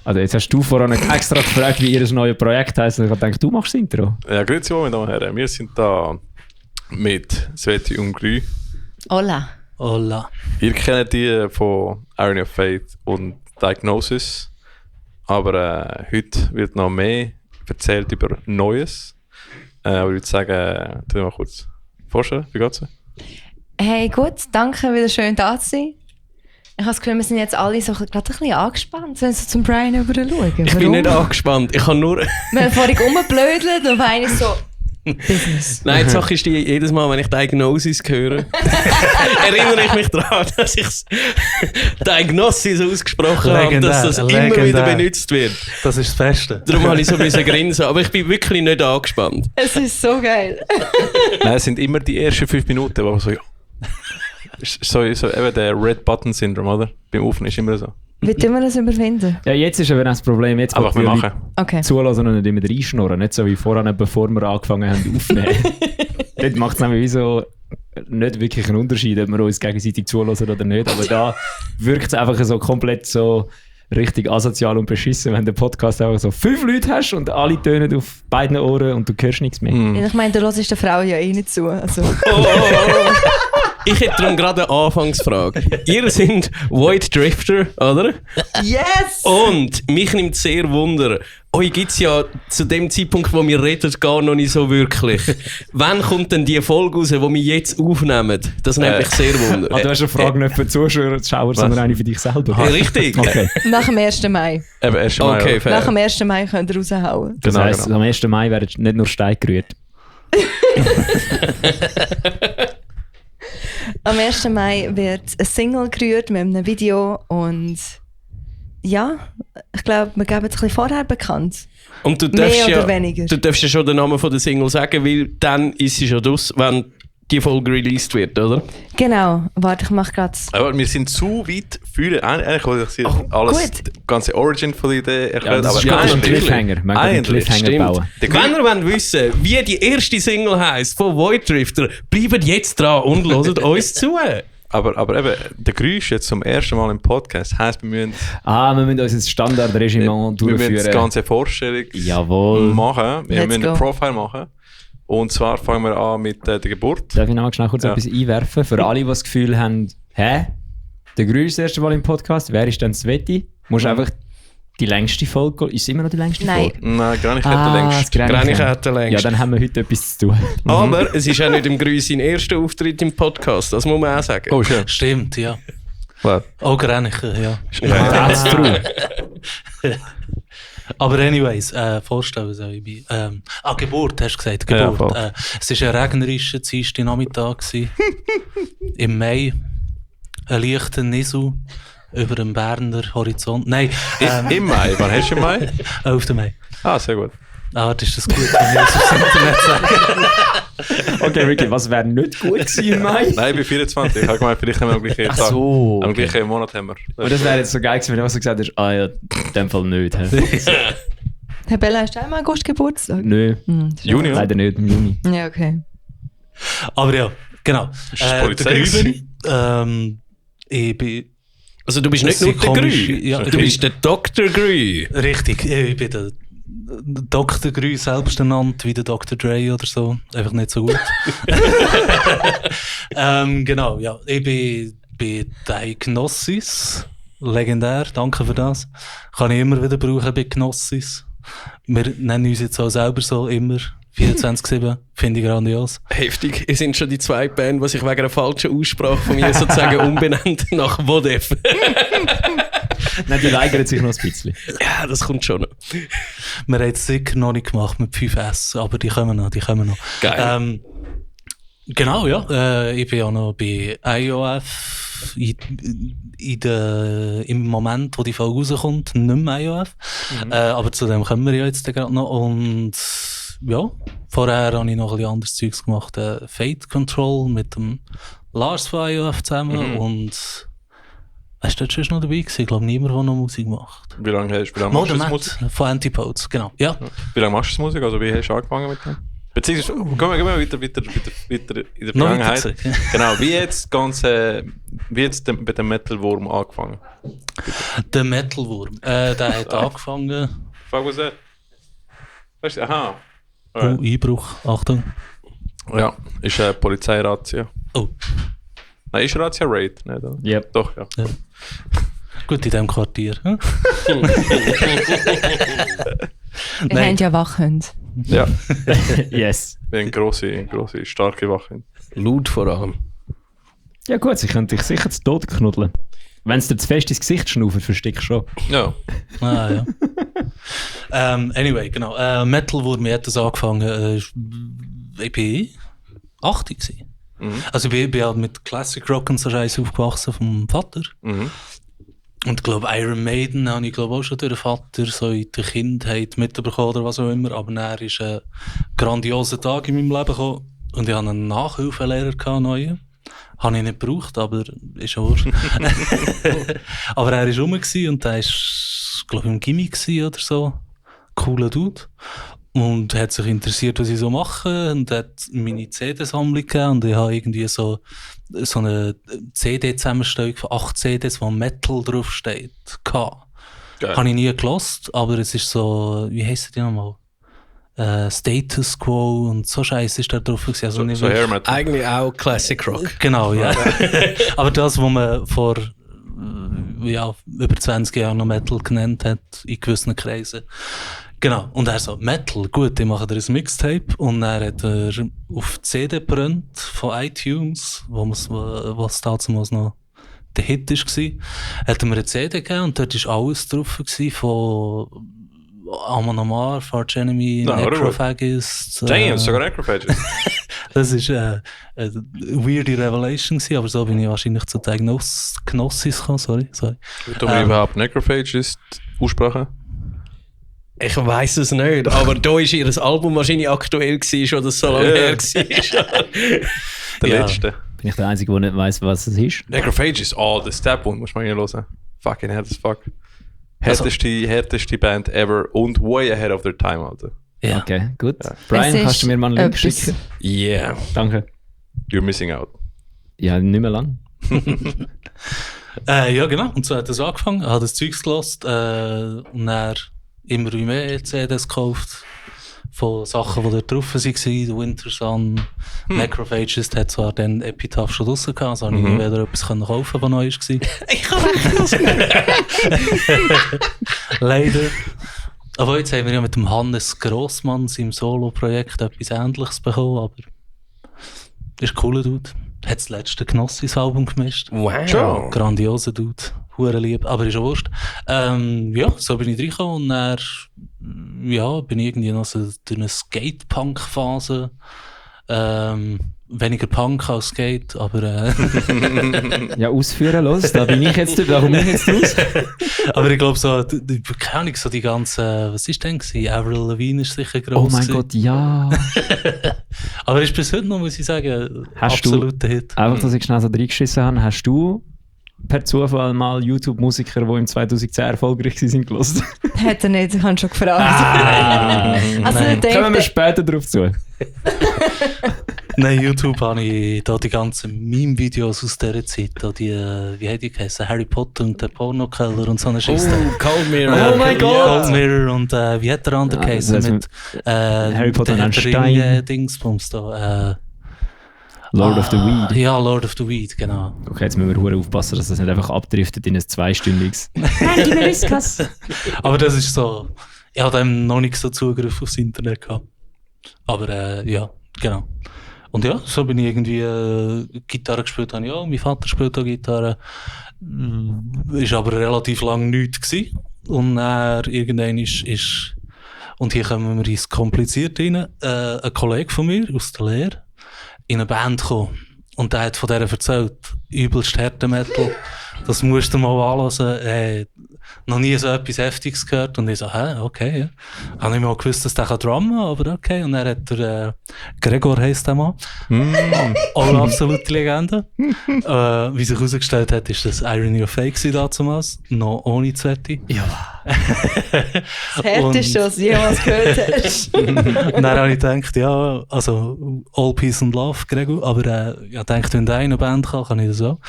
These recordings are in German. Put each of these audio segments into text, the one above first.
Also jetzt hast du vorhin extra gefragt, wie ihr neues Projekt heisst. Ich denke, du machst das Intro. Ja, grüezi wohl, meine Damen und Herren. Wir sind da mit Sveti und Grü. Hola. Hola. Ihr kennt die von Irony of Faith und Diagnosis. Aber heute wird noch mehr erzählt über Neues. Aber ich würde sagen, tu mal kurz vorstellen. Wie geht's? Hey, gut, danke, wieder schön da zu sein. Ich habe das Gefühl, wir sind jetzt alle so gerade ein bisschen angespannt, wenn sie zum Brian rüber schauen. Ich bin nicht angespannt. Ich habe nur... Wir haben vorhin rumgeblödelt und einer ist so... Business. Nein, die Sache ist die, jedes Mal, wenn ich Diagnosis höre, erinnere ich mich daran, dass ich Diagnosis ausgesprochen habe, dass das immer wieder benutzt wird. Das ist das Beste. Darum habe ich so ein grinsen, aber ich bin wirklich nicht angespannt. Es ist so geil. Nein, es sind immer die ersten 5 Minuten, wo so eben der Red Button Syndrome, oder? Beim Aufnehmen ist immer so. Wie tun wir das überwinden? Ja, jetzt ist aber das Problem. Jetzt Aber wir machen. Okay. Zulassen und nicht immer reinschnurren. Nicht so wie vorhin, bevor wir angefangen haben aufzunehmen. Dort macht es nämlich wie so nicht wirklich einen Unterschied, ob wir uns gegenseitig zulassen oder nicht. Aber da wirkt es einfach so komplett so richtig asozial und beschissen, wenn der Podcast einfach so 5 Leute hast und alle tönen auf beiden Ohren und du hörst nichts mehr. Ich meine, du hörst der Frau ja eh nicht zu. Also. Ich hätte darum gerade eine Anfangsfrage. Ihr seid Void Drifter, oder? Yes! Und mich nimmt sehr Wunder, euch gibt es ja zu dem Zeitpunkt, wo wir reden, gar noch nicht so wirklich. Wann kommt denn die Folge raus, die wir jetzt aufnehmen? Das nimmt mich sehr Wunder. Du hast eine Frage nicht für die Zuschauer, sondern eine für dich selber. Richtig. Okay. Nach dem 1. Mai. Eben, 1. Mai. Okay, fair. Nach dem 1. Mai könnt ihr raushauen. Das Genau, heisst, genau. am 1. Mai werden nicht nur Steine gerührt. Am 1. Mai wird ein Single gerührt mit einem Video und ja, ich glaube, wir geben es ein bisschen vorher bekannt. Und du Mehr darfst oder weniger. Du darfst ja schon den Namen von der Single sagen, weil dann ist sie schon draus, wenn die Folge released wird, oder? Genau, warte, ich mache gerade. Aber wir sind zu weit für eigentlich wollte ich sie alles, gut. die ganze Origin von der Idee erklären, das aber ist gerade ein natürlich. Cliffhanger. Man kann einen Eigentlich, Cliffhanger Stimmt. bauen. Der Wenn ihr wollt wissen, wie die erste Single heisst von Void Drifter, bleibt jetzt dran und hört uns zu. Aber eben, der Grü ist jetzt zum ersten Mal im Podcast. Heisst, wir müssen Unser Standardregiment durchführen. das ganze Vorstellung Jawohl. machen. Wir Let's müssen go. ein Profile machen. Und zwar fangen wir an mit der Geburt. Darf ich noch schnell kurz Ja. etwas einwerfen? Für alle, die das Gefühl haben, der Grü ist das erste Mal im Podcast, wer ist denn Sveti? Musst einfach die längste Folge, ist es immer noch die längste Nein. Folge? Nein, gar nicht der längste. Granich hat den längsten. Ja, dann haben wir heute etwas zu tun. Aber es ist auch nicht im Grüß sein erster Auftritt im Podcast, das muss man auch sagen. Oh, schön. Stimmt, ja. Wow. Auch Greniche, ja. That's true. Aber anyways, vorstellen soll ich bin. Geburt, hast du gesagt, Ja, Geburt. voll. Es war ein regnerischer Dienstagnachmittag gewesen. Im Mai. Ein leichter Nisu über dem Berner Horizont. Nein, Im Mai. Wann hast du im Mai? 11. Mai. Ah, sehr gut. Das ist das gut, wenn ich das aufs Internet sage. Okay, Ricky, was wäre nicht gut gewesen im Mai? Nein, ich bin 24. Ich habe gemeint, vielleicht haben wir am gleichen Tag. so. Am gleichen Monat haben wir. Aber das wäre jetzt so geil gewesen, wenn du so gesagt hast, ja, in dem Fall nicht. hä? Herr Bella, hast du auch im August Geburtstag? Nö, Juni, oder? leider nicht, im Juni. Ja, okay. Aber ja, genau. Ist das Polizei der gewesen? Grüben, ich bin Also du bist nicht Das nur sind der komische- Grü, ja, du bist der Dr. Grü. richtig, ich bin der Dr. Grü selbst ernannt, wie der Dr. Dre oder so. Einfach nicht so gut. Genau, ja. Ich bin bei Diagnosis. Legendär, danke für das. Kann ich immer wieder brauchen bei Gnosis. Wir nennen uns jetzt auch selber so immer. 24/7, finde ich grandios. Heftig, es sind schon die zwei Band, die sich wegen einer falschen Aussprache von mir sozusagen umbenannt nach Wodef. Nein, die weigern sich noch ein bisschen. Ja, das kommt schon noch. Wir haben es sicher noch nicht gemacht mit 5S, aber die kommen noch. Geil. Genau, ja. Ich bin ja noch bei IOF im Moment, wo die Folge rauskommt, nicht mehr IOF. Aber zu dem kommen wir ja jetzt gerade noch. Und ja, vorher habe ich noch ein bisschen anderes Zeugs gemacht. Fate Control mit dem Lars von IOF zusammen. Und hast du dort schon noch dabei gewesen? Ich glaube, niemand, der noch Musik macht. Wie lange machst du Modern das Matt Musik? von Antipodes, genau. Ja. Wie lange machst du das Musik? Also wie hast du angefangen mit dem? Beziehungsweise, gehen wir weiter in der Noch Vergangenheit. weiter. Genau, wie jetzt mit dem Metal-Wurm angefangen? Der Metalwurm. Der hat angefangen. Fuck, was that? Weißt du, aha. Oh, Einbruch. Achtung. Ja, ist eine Polizeirazzia. Oh. Nein, ist Razzia Raid? Nicht, oder? Yep. Doch, ja. Ja. Gut, in diesem Quartier. Hm? Wir haben ja Wachhunde. Ja, Yes. wir haben grosse, starke Wache. Laut vor allem. Ja gut, sie können dich sicher zu Tod knuddeln. Wenn es dir zu fest ins Gesicht schnaufen, versteckst du schon. Ja. Ah, ja. Anyway, genau. Metalwurm, mir hat das angefangen. Ich war 80 gewesen. Also ich bin halt mit Classic Rock und so Scheiß aufgewachsen vom Vater. Mhm. Und ich glaube, Iron Maiden habe ich auch schon durch den Vater so in der Kindheit mitbekommen oder was auch immer. Aber dann ist ein grandioser Tag in meinem Leben gekommen und ich hatte einen Nachhilfelehrer, neuen. Habe ich nicht gebraucht, aber ist auch wurscht. Aber er war rum und der war, glaube ich, im Gimmick oder so. Cooler Dude. Und hat sich interessiert, was ich so mache und hat meine CD-Sammlung gegeben und ich habe irgendwie so eine CD-Zusammenstellung von 8 CDs, wo Metal draufsteht, gehabt. Geil. Habe ich nie gelost, aber es ist so, wie heisst die nochmal? Status Quo und so Scheiß ist da drauf gewesen. Also nicht So wirklich- Hair Metal. Eigentlich auch Classic Rock. Genau, ja. Aber das, was man vor über 20 Jahren noch Metal genannt hat, in gewissen Kreisen. Genau. Und er so, Metal, gut, ich mache dir ein Mixtape. Und er hat er auf die CD gebrannt von iTunes, was damals noch der Hit war. Hat er mir eine CD gegeben und dort war alles drauf gewesen, von Amon Amarth, Arch Enemy, Na, Necrophagist. Damn, sogar Necrophages. Das war eine weirde Revelation gewesen, aber so bin ich wahrscheinlich zu Gnosis gekommen, sorry. Wie tun wir überhaupt Necrophages aussprechen? Ich weiss es nicht, aber da war ihr Album wahrscheinlich aktuell gewesen, oder so lange her war. Der Ja. letzte. Bin ich der Einzige, der nicht weiss, was es ist? Necrophages, der Step-One, muss man hier hören. Fucking hard as fuck. Härteste Band ever und way ahead of their time, Alter. Ja. Okay, gut. Brian, Es kannst du mir mal einen Link ist schicken? Yeah. Danke. You're missing out. Ja, nicht mehr lang. Ja, genau. Und so hat es angefangen. Er hat das Zeugs gelost und dann immer mehr CDs gekauft. Von Sachen, die dort drauf waren. The Winter Sun, Necrophages, der hat zwar dann Epitaph schon draussen gehabt, also habe ich nie wieder etwas kaufen, was neu war. Ich kann Leider. Aber jetzt haben wir ja mit dem Hannes Grossmann seinem Solo-Projekt etwas Ähnliches bekommen, aber ist ein cooler Dude. Hat das letzte Gnossis-Album gemischt. Wow. Grandioser Dude. Hure lieb, aber ist auch wurscht. Ja, so bin ich reingekommen und dann bin ich irgendwie noch so durch eine Skate-Punk-Phase. Weniger Punk als Skate, aber Ja, ausführen, los. Da bin ich jetzt, da komme ich jetzt raus. aber ich glaube so, keine Ahnung, so die ganze, was ist denn gewesen? Avril Lavigne ist sicher gross Oh mein gewesen. Gott, ja. Aber ist bis heute noch, muss ich sagen, Hast du- absoluter Hit. Einfach, dass ich schnell so reingeschissen habe. Hast du per Zufall mal YouTube-Musiker, die im 2010 erfolgreich waren, gehört? Hat er nicht, ich habe schon gefragt. Also Nein. ich Kommen wir denke, später drauf zu. Nein, YouTube habe ich da die ganzen Meme-Videos aus dieser Zeit, da die, wie hat die geheißen? Harry Potter und der Pornokeller und so eine Scheiße. Cold Mirror. Oh mein Gott! Cold Mirror und wie hat der andere Ah, geheißen? das Mit Harry Potter und der ein Herr der Stein. Ringe Dingsbums da. Lord of the Weed. Ja, Lord of the Weed, genau. Okay, jetzt müssen wir verdammt aufpassen, dass das nicht einfach abdriftet in ein zweistündiges. Aber das ist so, ich hatte eben noch nicht so Zugriff aufs Internet gehabt. Aber ja, genau. Und ja, so bin ich irgendwie Gitarre gespielt habe ich auch. Mein Vater spielt auch Gitarre. Ist aber relativ lang nichts gewesen. Und dann irgendwann ist und hier kommen wir ins Komplizierte rein, ein Kollege von mir aus der Lehre in eine Band gekommen. Und der hat von der erzählt, übelst Härte Metal. Das musst du mal anhören. Noch nie so etwas Heftiges gehört. Und ich so, okay, ja. Habe nicht mal gewusst, dass der drummen kann, aber okay. Und dann hat der Gregor heisst der Mann. Auch eine absolute Legende. Wie sich herausgestellt hat, ist das Irony of Fate damals. Noch ohne Zwetti. Ja. Das Härteste, was du jemals gehört hast. Dann habe ich gedacht, ja, also all peace and love, Gregor, aber ich dachte, wenn der eine Band kann ich das auch.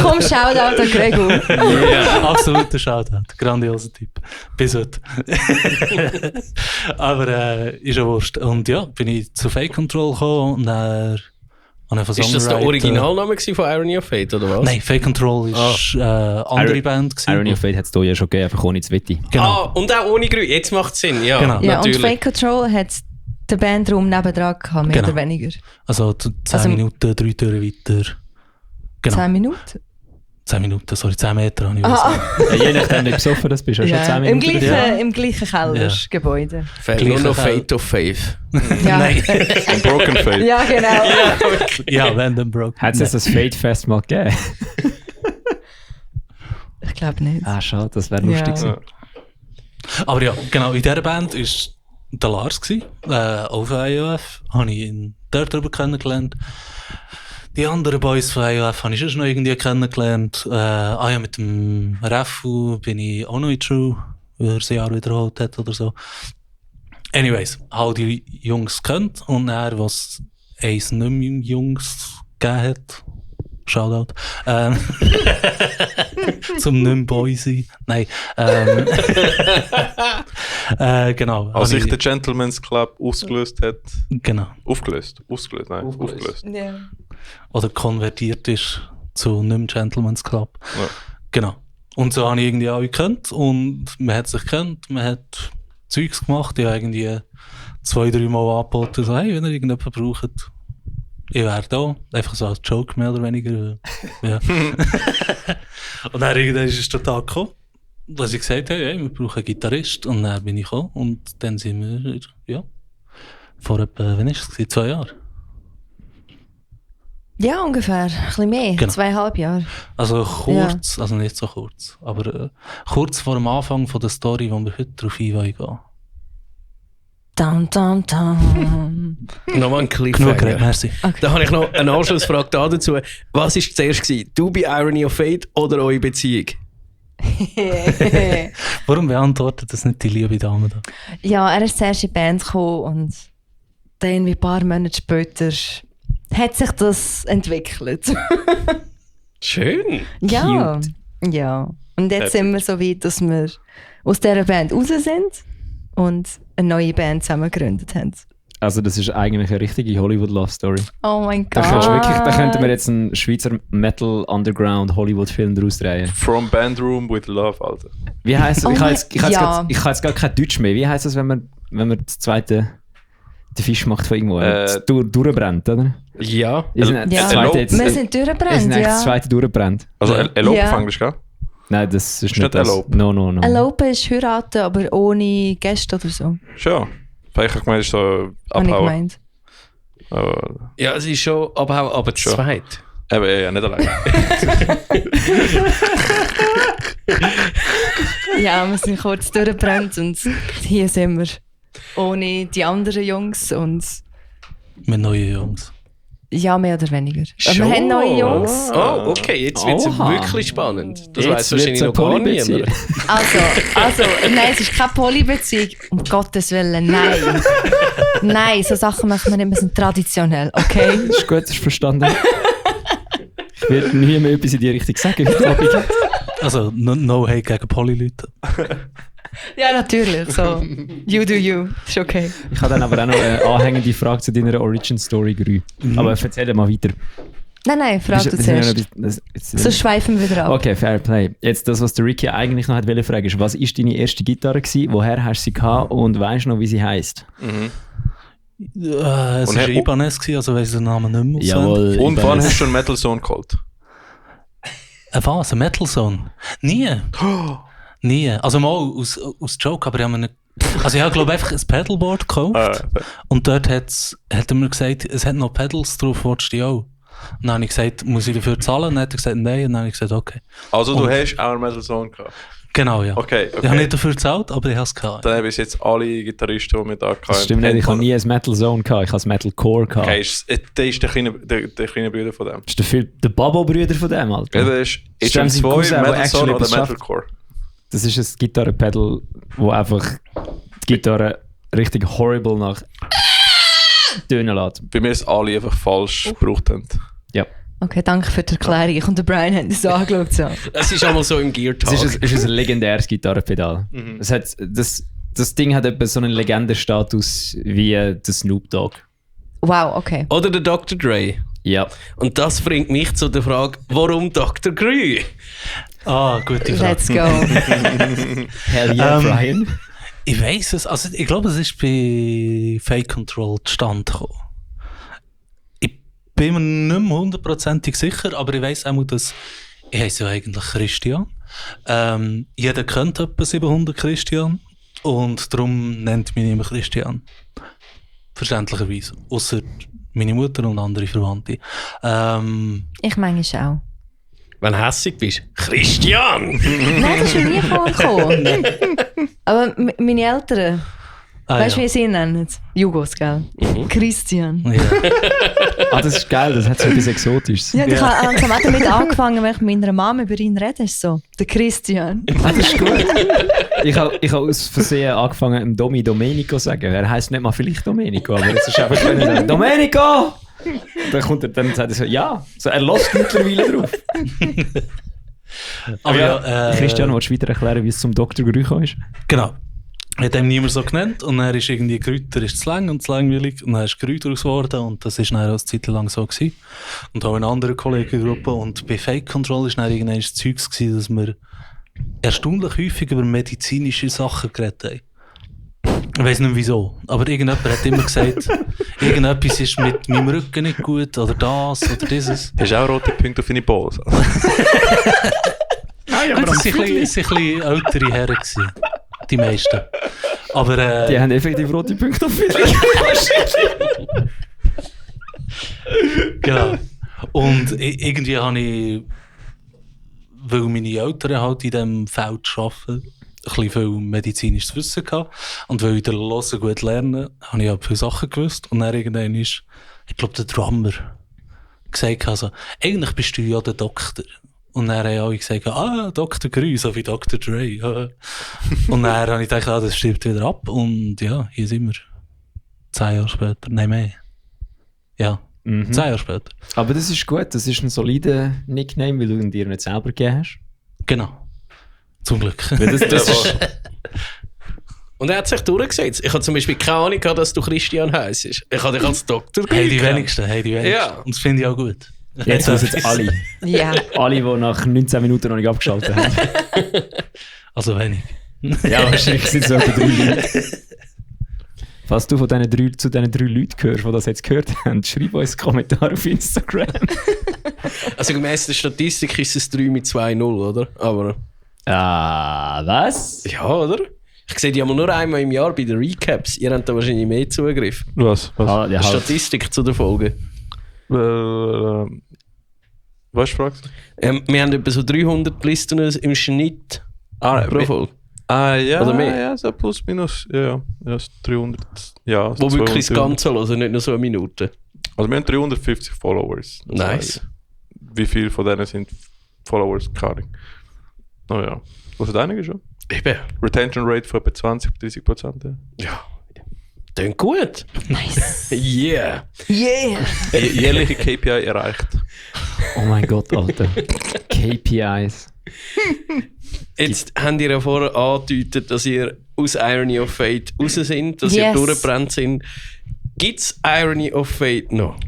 Komm, Shoutout an Gregor. Ja, absoluter Shoutout, grandioser Typ, bis heute. Aber ist ja wurscht. Und ja, bin ich zu Fake Control gekommen und dann Ist das der Originalname von Irony of Fate, oder was? Nein, Fake Control war andere Band. Irony of Fate hat es hier ja schon gegeben, einfach ohne das Wetti. Genau. Und auch ohne Grün. Jetzt macht es Sinn, ja. Genau. Ja, natürlich. und Fake Control hat den Bandraum nebendran gehabt, mehr Genau. oder weniger. Also 10 Minuten, 3 Türen weiter. Genau. 10 Minuten? 10 Minuten, sorry, 10 Meter habe ich Ja, je nachdem, wie besoffen das bist, hast du schon 10 Im Minuten. gleichen, im gleichen Kellergebäude. Fehlt nur noch Fate of Faith. Ja. Nein. Ein Broken Fate. Ja, genau. Ja, Random Broke. Hat es jetzt das Fate-Fest mal gegeben? Ich glaube nicht. Ah, schade, das wäre lustig gewesen. Aber ja, genau, in dieser Band war der Lars, auch von IOF. Habe ich ihn dort drüber kennengelernt. Die anderen Boys von IOF habe ich schon noch irgendwie kennengelernt. Ja, mit dem Refu bin ich auch noch in True, weil er das Jahr wiederholt hat oder so. Anyways, habe die Jungs kennt und er, was eins nicht mehr Jungs gegeben hat, Shoutout, zum nicht mehr Boy sein. Nein, genau. Als habe sich der Gentleman's Club ausgelöst hat. Genau. Aufgelöst, nein. Ja. Oder konvertiert ist zu einem Gentleman's Club. Ja. Genau. Und so habe ich irgendwie alle gekannt und man hat sich gekannt, man hat Zeugs gemacht, ich habe irgendwie 2-3 Mal angeboten, so, hey, wenn ihr irgendjemanden braucht, ich wäre da. Einfach so als Joke, mehr oder weniger. Ja. Und dann irgendwann ist es total gekommen, dass ich gesagt habe, hey, wir brauchen einen Gitarrist. Und dann bin ich gekommen und dann sind wir, ja, vor etwa, wann ist es? 2 Jahren. Ja, ungefähr. Ein bisschen mehr. Genau. 2,5 Jahre. Also kurz, also nicht so kurz, aber kurz vor dem Anfang von der Story, wo wir heute drauf eingehen. Dum, dum, dum. Nochmal ein Genug Cliffhanger. geredet, merci. Da habe ich noch eine Anschlussfrage dazu. Was war zuerst gewesen? Du bei Irony of Fate oder eure Beziehung? Warum beantwortet das nicht die liebe Dame da? Ja, er ist zuerst in die Band gekommen und dann wie ein paar Monate später hat sich das entwickelt. Schön. Ja. Ja. Und jetzt sind wir so weit, dass wir aus dieser Band raus sind und eine neue Band zusammen gegründet haben. Also das ist eigentlich eine richtige Hollywood-Love-Story. Oh mein Da, Gott. könntest du wirklich, da könnten wir jetzt einen Schweizer Metal-Underground-Hollywood-Film daraus drehen. From Bandroom with Love, Alter. Wie heisst Oh ich habe mein- jetzt, ich habe ja. jetzt gar kein Deutsch mehr. Wie heisst das, wenn man das zweite den Fisch macht von irgendwo? Durchbrennt, oder? Ja. Ist nicht Ja. das zweite jetzt, Wir sind ist durchgebrannt, nicht das ja. zweite durchbrennt? Also Elope Ja. auf Englisch, gell? Nein, das ist Ist nicht nicht das. Elope. No. Elope ist heiraten, aber ohne Gäste oder so. Schon. Vielleicht habe ich gemeint, ist so Habe ich abhauen. gemeint. Ja, es ist schon abhauen, aber zu Schon. zweit. Aber ja, nicht allein. Ja, wir sind kurz durchgebrannt und hier sind wir. Ohne die anderen Jungs und Mit neuen Jungs. ja, mehr oder weniger. Aber Schon. wir haben neue Jungs. Oh, okay, jetzt wird es Oha. wirklich spannend. Das Jetzt weiß wahrscheinlich noch wird's eine gar Polybeziehung. niemand. Also, nein, es ist keine Polybeziehung. Um Gottes Willen, nein. Nein, so Sachen machen wir nicht, wir sind traditionell, okay? Ist gut, ist verstanden. Ich werde nie mehr etwas in die Richtung sagen heute Abend. Also, no hate gegen Poly-Leute. Ja, natürlich, so. You do you, ist okay. Ich habe dann aber auch noch eine anhängende Frage zu deiner Origin-Story, Grü. Aber erzähl mal weiter. Nein, frag du Wir sind ja noch zuerst. ein bisschen- das- So schweifen wir wieder ab. Okay, fair play. Jetzt das, was der Ricky eigentlich noch wollte fragen, ist, was war deine erste Gitarre gewesen? Woher hast du sie gehabt und weißt du noch, wie sie heisst? Es Und war er- Ibanez, also weiss ich den Namen nicht mehr. Jawohl. Und ich wann weiß. hast du einen Metal Zone geholt? Was? Ein Metal Zone? Nie. Nie. Also mal aus Joke, aber ich habe mir nicht... Also ich habe glaube einfach ein Pedalboard gekauft und dort hat er mir gesagt, es hat noch Pedals drauf, willst du die auch? Und dann habe ich gesagt, muss ich dafür zahlen? Und dann hat er gesagt, nein. Und dann habe ich gesagt, okay. Also du Und- hast auch einen Metal Zone gehabt. Genau, ja. Okay, Ich habe nicht dafür gezahlt, aber ich habe es gehabt. Dann haben bis jetzt alle Gitarristen, die wir da hatten. Das stimmt nicht, ich habe nie ein Metal Zone gehabt, ich habe ein Metal Core gehabt. Okay, der ist der kleine Bruder von dem. Das ist der Babo-Brüder von dem, Alter. Ja, der ist Stimmt, sein HM2, Cousin, der Metal actually Zone oder etwas schafft. Metalcore. Das ist ein Gitarrenpedal, wo einfach die Gitarre richtig horrible nach tönen lässt. Bei mir ist alle einfach falsch gebraucht haben. Ja. Okay, danke für die Erklärung. Ich und der Brian haben das angeschaut. So. Es ist einmal so im Gear Talk. Es ist ein legendäres Gitarrenpedal. Es hat, das Ding hat etwa so einen Legendenstatus wie der Snoop Dogg. Wow, okay. Oder der Dr. Dre. Ja. Und das bringt mich zu der Frage, warum Dr. Dre? Ah, gute Frage. Let's go. Hell yeah, Brian. Ich weiss es, also ich glaube, es ist bei Fake Control zustande gekommen. Ich bin mir nicht mehr hundertprozentig sicher, aber ich weiss auch, dass ich heisse ja eigentlich Christian. Jeder kennt etwa 700 Christian und darum nennt mich immer Christian. Verständlicherweise. Ausser meine Mutter und andere Verwandte. Ich manchmal auch. Wenn du hässig bist. Christian! Nein, das ist mir nie vorgekommen. Aber meine Eltern, weißt du, wie sie ihn nennen? Jugos, gell? Christian. Ja. Ah, das ist geil, das hat so etwas Exotisches. Ja, ich habe langsam auch damit angefangen, wenn ich mit meiner Mama über ihn rede, ist so, der Christian. Ah, das ist gut. Ich habe aus Versehen angefangen, dem Domi Domenico zu sagen. Er heisst nicht mal vielleicht Domenico, aber es ist einfach können sagen, Domenico! Dann sagt er so, ja. So, er lässt mittlerweile drauf. Aber ja, Christian, willst du weiter erklären, wie es zum Dr. Grü gekommen ist? Genau. Er hat ihn niemand so genannt und dann ist irgendwie Kräuter ist zu lang und zu langweilig und dann ist Kräuter daraus geworden und das ist dann eine Zeit lang so gewesen. Und auch in anderen Kollegengruppen und bei Fake Control ist dann irgendwann das Zeug gewesen, dass wir erstaunlich häufig über medizinische Sachen geredet haben. Ich weiss nicht wieso, aber irgendjemand hat immer gesagt, irgendetwas ist mit meinem Rücken nicht gut oder das oder dieses. Hast du auch rote Punkte auf deine Balls? Und das waren ein bisschen ältere Herren gewesen, die meisten. Aber Die haben effektiv rote Punkte auf jeden. genau. Und irgendwie habe ich, weil meine Eltern halt in diesem Feld arbeiten, ein bisschen viel medizinisches Wissen gehabt. Und weil ich den Hören gut lernen, habe ich auch viele Sachen gewusst. Und dann irgendwann ist, ich glaube, der Drummer gesagt, also, eigentlich bist du ja der Doktor. Und dann haben alle gesagt, Dr. Grü, so wie Dr. Dre. Ja. Und dann habe ich gedacht, das stirbt wieder ab. Und ja, hier sind wir. 10 Jahre später. Nein, mehr. Ja, 10 Jahre später. Aber das ist gut, das ist ein solider Nickname, weil du ihn dir nicht selber gegeben hast. Genau. Zum Glück. Das ist, Und er hat sich durchgesetzt. Ich habe zum Beispiel keine Ahnung gehabt, dass du Christian heisst. Ich habe dich als Doktor Hey, die gekannt. wenigsten. Ja. Und das finde ich auch gut. jetzt wissen es alle. Ja. Alle, die nach 19 Minuten noch nicht abgeschaltet haben. Also wenig. Ja, wahrscheinlich sind es etwa 3 Leute. Falls du zu diesen 3 Leuten gehörst, die das jetzt gehört haben, schreib uns einen Kommentar auf Instagram. Also gemäss der Statistik ist es 3 mit 2-0, oder? Aber Ah, was? ja, oder? Ich sehe die aber nur einmal im Jahr bei den Recaps. Ihr habt da wahrscheinlich mehr Zugriff. Was? Ah, ja, halt. Statistik zu der Folge. Was ist die Frage? Wir haben etwa so 300 Listeners im Schnitt pro Folge. Ja, Oder mehr? ja, so plus minus. Ja, ja, 300. Ja, Wo wirklich das 200. Ganze hören, nicht nur so eine Minute. Also wir haben 350 Followers. Das Nice. heißt, wie viele von denen sind Followers? Keine Ahnung. Oh ja. Was hat einige schon? Eben. Retention Rate von etwa 20-30%. Ja. Ja. Klingt gut. Nice. Yeah. Yeah. Jährliche KPI erreicht. Oh mein Gott, Alter. KPIs. Jetzt habt ihr ja vorher angedeutet, dass ihr aus Irony of Fate raus sind, dass ihr Yes. durchgebrannt sind. Gibt es Irony of Fate noch?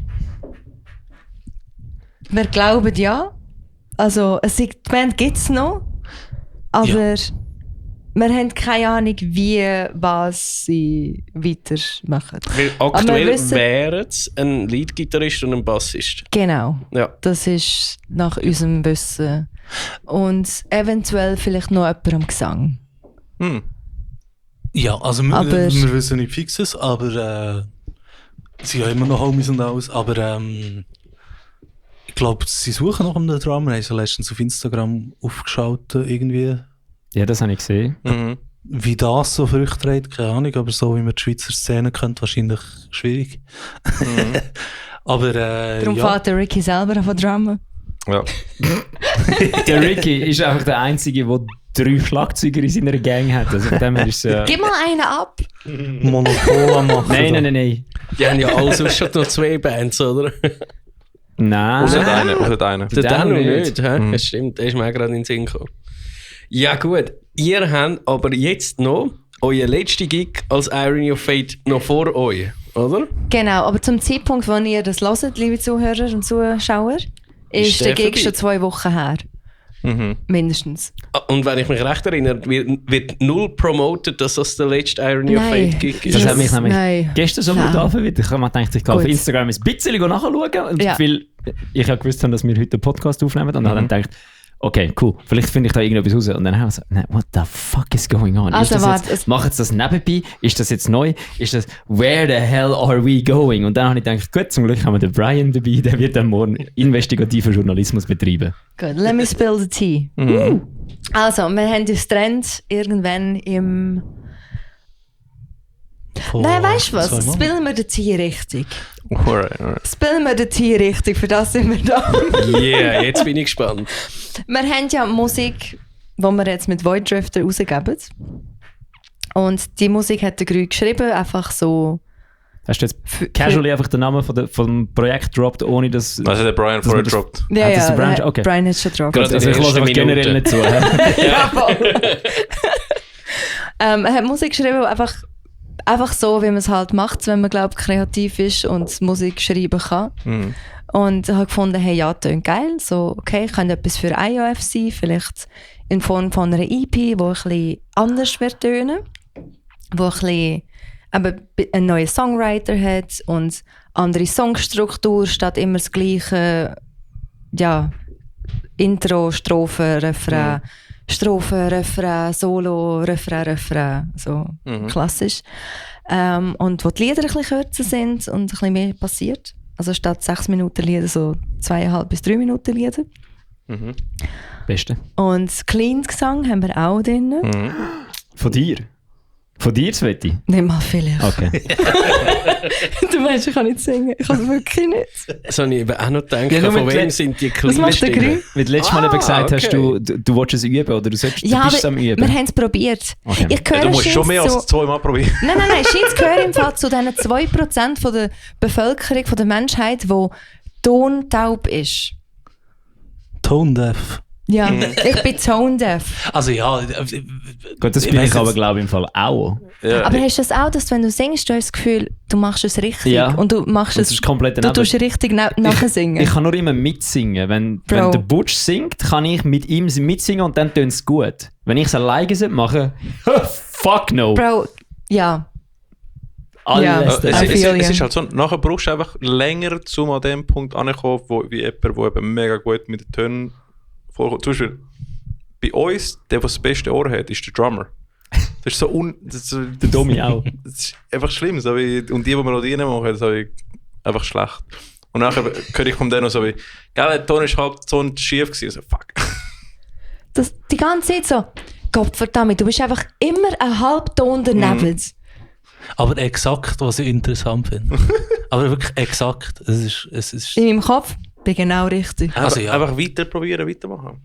Wir glauben ja. Also, die Band gibt es noch. Aber wir haben keine Ahnung, was sie weitermachen. Weil Aber aktuell wir wissen- wären es ein Leadgitarrist und ein Bassist. Genau. Ja. Das ist nach unserem Wissen. Und eventuell vielleicht noch jemand am Gesang. Ja, also wir, Aber- wir wissen nicht fixes, aber sie haben immer noch Homies und alles, aber ich glaube, sie suchen nach einem Drummer, haben sie letztens auf Instagram aufgeschaltet irgendwie. Ja, das habe ich gesehen. Mhm. Wie das so Früchte trägt, keine Ahnung, aber so wie man die Schweizer Szene kennt, wahrscheinlich schwierig. Aber Darum ja, fährt der Ricky selber an Drummen. Ja. Der Ricky ist einfach der Einzige, der 3 Schlagzeuger in seiner Gang hat. Also von dem her ist Gib mal einen ab! Monopol am machen. Nein. Die haben ja alle sonst schon noch 2 Bands, oder? Nein. Außer eine. Der Dano Dano nicht. nicht, hä? Das stimmt, der ist mir auch gerade in den Sinn gekommen. Ja gut, ihr habt aber jetzt noch euer letzter Gig als Irony of Fate noch vor euch, oder? Genau, aber zum Zeitpunkt, wo ihr das hört, liebe Zuhörer und Zuschauer, ist der der Gig vorbei? schon 2 Wochen her. Mhm. Mindestens. Und wenn ich mich recht erinnere, wird null promoted, dass das der letzte Irony of Nein. Fate Gig ist. Das hat mich nämlich Nein. gestern so gut angefangen. Ich habe mir gedacht, ich gehe auf Gut. Instagram ein bisschen nachschauen. Und Ja. weil ich ja gewusst habe, dass wir heute einen Podcast aufnehmen. Und habe dann gedacht, okay, cool, vielleicht finde ich da irgendetwas raus. Und dann habe ich so, nein, what the fuck is going on? Also ist das warte, jetzt, macht das nebenbei? Ist das jetzt neu? Ist das, where the hell are we going? Und dann habe ich gedacht, gut, zum Glück haben wir den Brian dabei, der wird dann morgen investigativen Journalismus betreiben. Gut, let me spill the tea. Also, wir haben uns getrennt irgendwann im... Nein, weißt du was? Spillen wir den Tee richtig. Alright. Spillen wir den Tee richtig, für das sind wir da. Yeah, jetzt bin ich gespannt. Wir haben ja Musik, die wir jetzt mit Void Drifter rausgeben. Und die Musik hat der Grü geschrieben, einfach so... Hast du jetzt casually einfach den Namen vom Projekt gedroppt, ohne dass... Also der Brian vorher droppt. Ja, Hat das der Brian- der okay. Brian hat schon drauf. Gerade Also ich in der höre einfach ersten generell Minute. nicht zu. hä? Ja, voll. Er hat Musik geschrieben, einfach so, wie man es halt macht, wenn man, glaube kreativ ist und Musik schreiben kann. Mhm. Und ich habe gefunden, hey, ja, tönt geil. So, okay, könnte etwas für IOF sein, vielleicht in Form von einer EP, die ein bisschen anders wird tönen, wo ein bisschen eben einen neuen Songwriter hat und andere Songstruktur statt immer das gleiche, ja, Intro, Strophe, Refrain, Strophe, Refrain, Solo, Refrain, so klassisch. Und wo die Lieder ein bisschen kürzer sind und ein bisschen mehr passiert. Also statt 6 Minuten Lieder so 2,5 bis 3 Minuten Lieder. Beste. Und Clean Gesang haben wir auch drin. Von dir? Von dir, Sveti? Nicht mal vielleicht. Okay. Du meinst, ich kann nicht singen. Ich kann es wirklich nicht. Das habe ich eben auch noch gedacht. Ja, nur von mit wem Le- sind die Was macht der Stimmen? Grü? Weil du letztes Mal eben gesagt hast, okay. du wolltest es üben oder du bist Ja, es am aber Üben. wir haben es probiert. Okay. Ich höre Du musst schon mehr scheint's als 2 Mal probieren. Nein, scheint gehören im Fall zu diesen 2% von der Bevölkerung, von der Menschheit, die tontaub ist. Tone Deaf. Ja, ich bin tone deaf. Also ja, Gut, das Ich bin weiss ich aber jetzt- glaube ich im Fall auch. Ja. Aber hast du das auch, dass wenn du singst, du hast das Gefühl, du machst es richtig Ja. und du machst Und es, das ist komplett du daneben. tust richtig nachher singen. Ich kann nur immer mitsingen. Wenn Bro. der Butch singt, kann ich mit ihm mitsingen und dann tönt es gut. Wenn ich es alleine mache, fuck no. Bro, ja. Alles Ja. das- I feel Es you. ist halt so, nachher brauchst du einfach länger, um an dem Punkt anzukommen, wie jemand, der eben mega gut mit den Tönen vorkommt. Zum Beispiel, bei uns, der das beste Ohr hat, ist der Drummer. Das ist so Der Domi auch. Das ist einfach schlimm. So wie, und die Melodien machen, so wie, einfach schlecht. Und nachher höre ich von denen so wie, gell, der Ton ist halt so schief gewesen. So, fuck. Das, die ganze Zeit so, Gottverdammt, du bist einfach immer einen Halbton daneben. aber exakt, was ich interessant finde. Aber wirklich exakt. Es ist In meinem Kopf bin genau richtig. also ja. Einfach weiter probieren, weitermachen.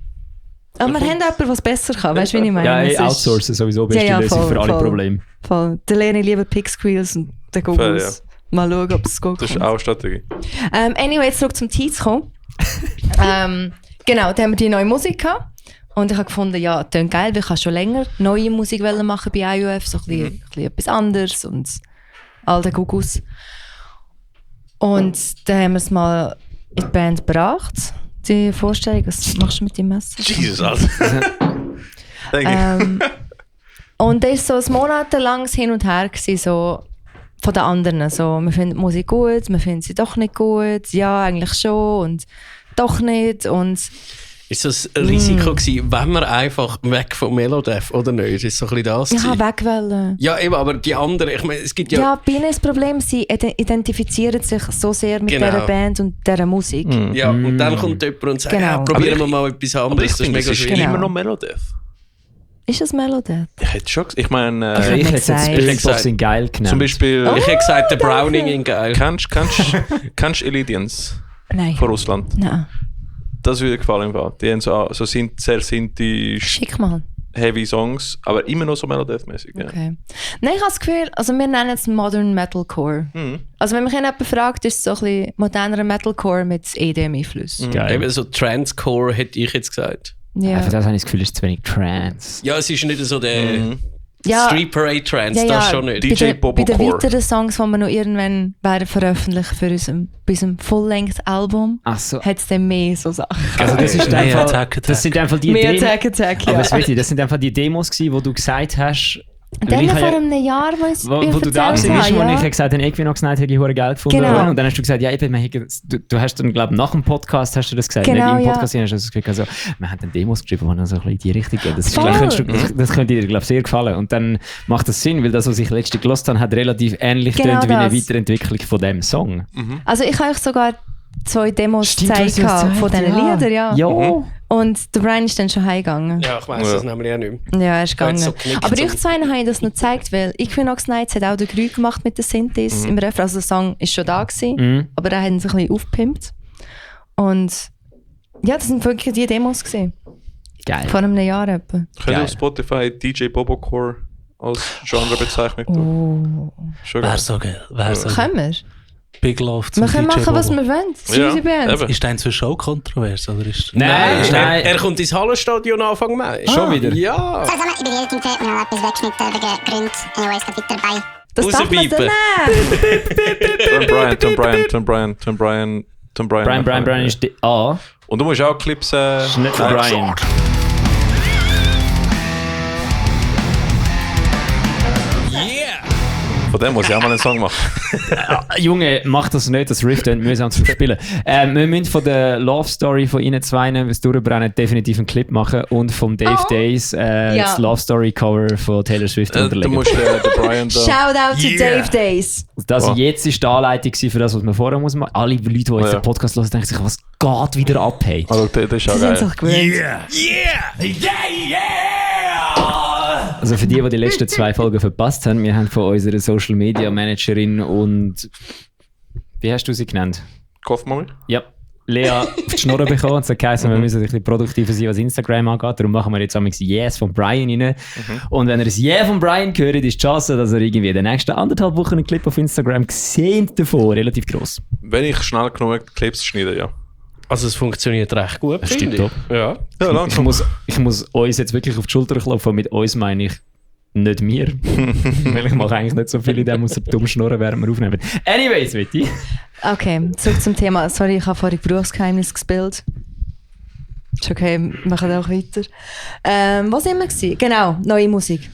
Aber wir haben jemanden, der es besser kann, weißt du, wie ich meine? Ja, Es ist- outsourcen sowieso beste Ja, ja, Lösung voll, für alle voll. Probleme. Voll. Dann lerne ich lieber Pixqueels und dann Voll, Googles. Mal schauen, ob es gut Das ist kommt. auch Strategie. Anyway, jetzt zurück zum Tee zu kommen. Genau, da haben wir die neue Musik gehabt. Und ich habe gefunden, ja, das klingt geil, weil ich habe schon länger neue Musik machen bei IOF, so ein bisschen etwas anderes und all den Gugus. Und dann haben wir es mal in die Band gebracht, die Vorstellung. Was machst du mit dem Messer? Jesus, Alter. Denke Und das war so ein monatelanges Hin und Her gewesen, so von den anderen. So, wir finden die Musik gut, wir finden sie doch nicht gut, ja, eigentlich schon und doch nicht. Und Ist das ein Risiko gewesen, wenn wir einfach weg von Melodef oder nicht? Ist so ein bisschen das ja, gewesen? wegwollen. Ja, eben, aber die anderen, ich meine, es gibt ja... Ja, bei ihnen ist das Problem, sie identifizieren sich so sehr mit Genau. dieser Band und dieser Musik. Ja, und dann kommt jemand und sagt, Genau. ja, probieren Aber wir mal etwas aber anderes. ich Das ist finde, mega es ist schwierig. Genau. immer noch Melodeath. Ist es Melodeath? Ich hätte schon ich meine, Also ich hätte jetzt gesagt. Spiritbox in geil genannt. zum Beispiel, Ich hätte gesagt, der Browning in geil. kennst Illidians Nein. von Russland? Nein. Das würde gefallen im Fall. Die haben so sehr Sinti Schick mal. heavy Songs, aber immer noch so Melodeath-mäßig. Ja. Okay. Nein, ich habe das Gefühl, also wir nennen es Modern Metalcore. Mhm. Also wenn mich jemand fragt, ist es so ein bisschen moderner Metalcore mit EDM-Einfluss. Geil. Eben so Transcore hätte ich jetzt gesagt. Ja. Für das habe ich das Gefühl, es ist zu wenig Trance. Ja, es ist nicht so der Ja. Street Parade Trance, Ja, das ja. schon nicht. DJ bei den Bobocore. weiteren Songs, die wir noch irgendwann werden veröffentlichen für unserem Full-Length-Album, Ach so. hat es dann mehr so Sachen. Also das ist Mehr einfach, Attack. das sind einfach die Mehr Demos. Attack, ja. Aber es wird, das sind einfach die Demos gewesen, wo du gesagt hast, Und weil dann ich habe vor ja- einem Jahr, wo du da warst, ja. wo ich gesagt habe, Equinox Night hätte ich hure Geld gefunden. Genau. Und dann hast du gesagt, ja, eben, du hast dann, glaube ich, nach dem Podcast hast du das gesagt. Genau, nicht im ja. Podcast, hast du das gesagt, also, wir haben dann Demos geschrieben, die dann so ein bisschen in die Richtung gehen. Das, ist, Voll. das könnte dir, glaube ich, sehr gefallen. Und dann macht das Sinn, weil das, was ich letztens gehört habe, hat relativ ähnlich Genau tönt wie eine das. Weiterentwicklung von diesem Song. Also ich habe euch sogar 2 Demos Stimmt, du hast gezeigt es von diesen Liedern, ja. Ja. Und der Brian ist dann schon heimgegangen. Ja, ich weiss Ja. das nämlich auch nicht mehr. Ja, er ist Ich habe gegangen. jetzt so geknickt, Aber so- euch zwei habe ich das noch gezeigt, weil Equinox Nights hat auch den Grün gemacht mit den Synthes im Refrain. Also der Song ist schon da gewesen, Mhm. aber er hat ihn sich ein bisschen aufgepimpt. Und ja, das sind wirklich die Demos gewesen. Geil. Vor einem Jahr etwa. Könnt ihr Geil. auf Spotify DJ Bobocore als Genrebezeichnung tun? Oh. Schon Wäre geil. so geil. Wäre so geil. Können wir? Big Love zum Wir können DJ machen, was Bobo. wir wollen. Das ist Ja, unsere Band. eben. Ist der inzwischen auch kontrovers? Oder ist Nein, nein. Er kommt ins Hallenstadion Anfang Mai. Schon wieder? Ja. Zusammen, ich bin hier Tinte, wir haben etwas weggeschnitten wegen Gründen. Anyways, geht weiter bei. Das darf man dann Rauspiepen. nicht. Tom Bryan. Brian ist die A. Und du musst auch Clips... Ist nicht der Brian. Yeah. Von dem muss ich auch mal einen Song machen. Junge, mach das nicht, das Riff klingt mühsam zum Spielen. Wir müssen von der Love Story von Ihnen zwei, das Durchbrennen, definitiv einen Clip machen und vom Dave Days das Love Story Cover von Taylor Swift Du unterlegen. musst den Brian da... Shout out to Dave Days. Das Oh. jetzt ist die Anleitung gewesen für das, was man vorher muss machen. Alle Leute, die jetzt Ja. den Podcast hören, denken sich, was geht wieder ab? Hey? Also, das ist auch Sie sind geil. sich gewöhnt. Also für die letzten 2 Folgen verpasst haben, wir haben von unserer Social Media Managerin und wie hast du sie genannt? Kopfmami? Ja, Lea auf die Schnurren bekommen und so geheißen, wir müssen ein bisschen produktiver sein, was Instagram angeht. Darum machen wir jetzt einmal Yes von Brian rein. Und wenn ihr das Yeah von Brian hört, ist die Chance, dass ihr irgendwie in den nächsten 1,5 Wochen einen Clip auf Instagram seht davon, relativ gross. Wenn ich schnell genug Clips schneide, ja. Also es funktioniert recht gut, Das finde stimmt ich. Ja. Ja, Ich langsam. muss uns jetzt wirklich auf die Schulter klopfen. Mit uns meine ich nicht mir. Weil ich mache eigentlich nicht so viel in dem, außer dumm schnurren, während wir aufnehmen. Anyways, Vitti. Okay, zurück zum Thema. Sorry, ich habe vorhin Berufsgeheimnis gespielt. Ist okay, wir machen auch weiter. Was sind wir gewesen? Genau, neue Musik.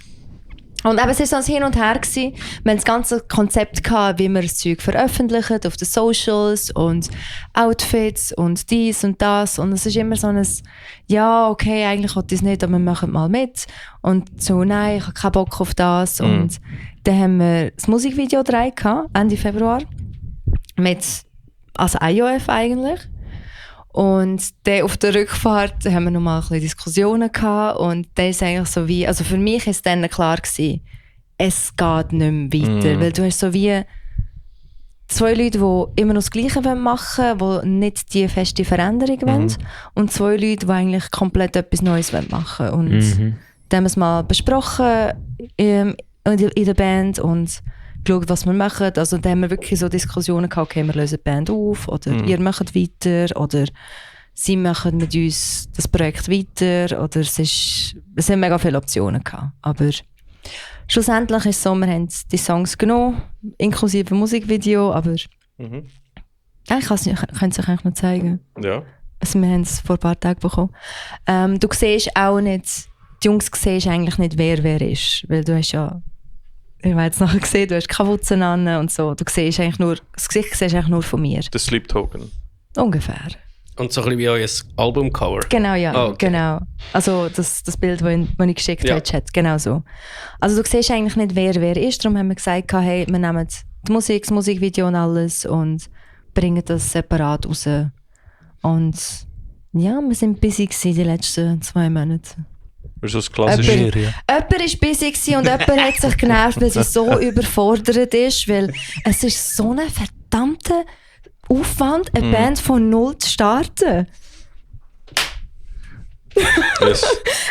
Und eben, es war so ein Hin und Her gewesen. Wir hatten das ganze Konzept gehabt, wie wir das Zeug veröffentlichen auf den Socials und Outfits und dies und das. Und es ist immer so ein, ja, okay, eigentlich wollte ich es nicht, aber wir machen mal mit. Und so, nein, ich habe keinen Bock auf das. Und dann haben wir das Musikvideo gedreht, Ende Februar. Also IOF eigentlich. Und dann auf der Rückfahrt haben wir nochmal ein bisschen Diskussionen gehabt. Und dann ist eigentlich so wie, also für mich ist dann klar gewesen, es geht nicht mehr weiter. Weil du hast so wie 2 Leute, die immer noch das Gleiche machen wollen, die nicht die feste Veränderung wollen. Und 2 Leute, die eigentlich komplett etwas Neues machen wollen. Und dann haben wir es mal besprochen in der Band und geschaut, was wir machen. Also da haben wir wirklich so Diskussionen gehabt, okay, wir lösen die Band auf oder ihr macht weiter oder sie machen mit uns das Projekt weiter oder es haben mega viele Optionen gehabt. Aber schlussendlich ist es so, wir haben die Songs genommen, inklusive Musikvideo, aber ich könnte es euch eigentlich noch zeigen. Ja. Also wir haben es vor ein paar Tagen bekommen. Du siehst auch nicht, die Jungs siehst eigentlich nicht, wer ist, weil du hast ja, ich habe jetzt nachher gesehen, du hast Kapuzen an und so. Du siehst eigentlich nur, das Gesicht siehst eigentlich nur von mir. Der Sleep Token. Ungefähr. Und so ein bisschen wie euer Albumcover. Genau, ja. Ah, okay. Genau. Also das Bild, das ich geschickt Ja. habe, Chat. Genau so. Also du siehst eigentlich nicht, wer ist. Darum haben wir gesagt, hey, wir nehmen die Musik, das Musikvideo und alles und bringen das separat raus. Und ja, wir sind busy gewesen die letzten 2 Monate. Das ist das klassische. Jemand war busy gewesen und jemand hat sich genervt, weil sie so überfordert ist, weil es ist so ein verdammter Aufwand, eine Band von null zu starten. Yes.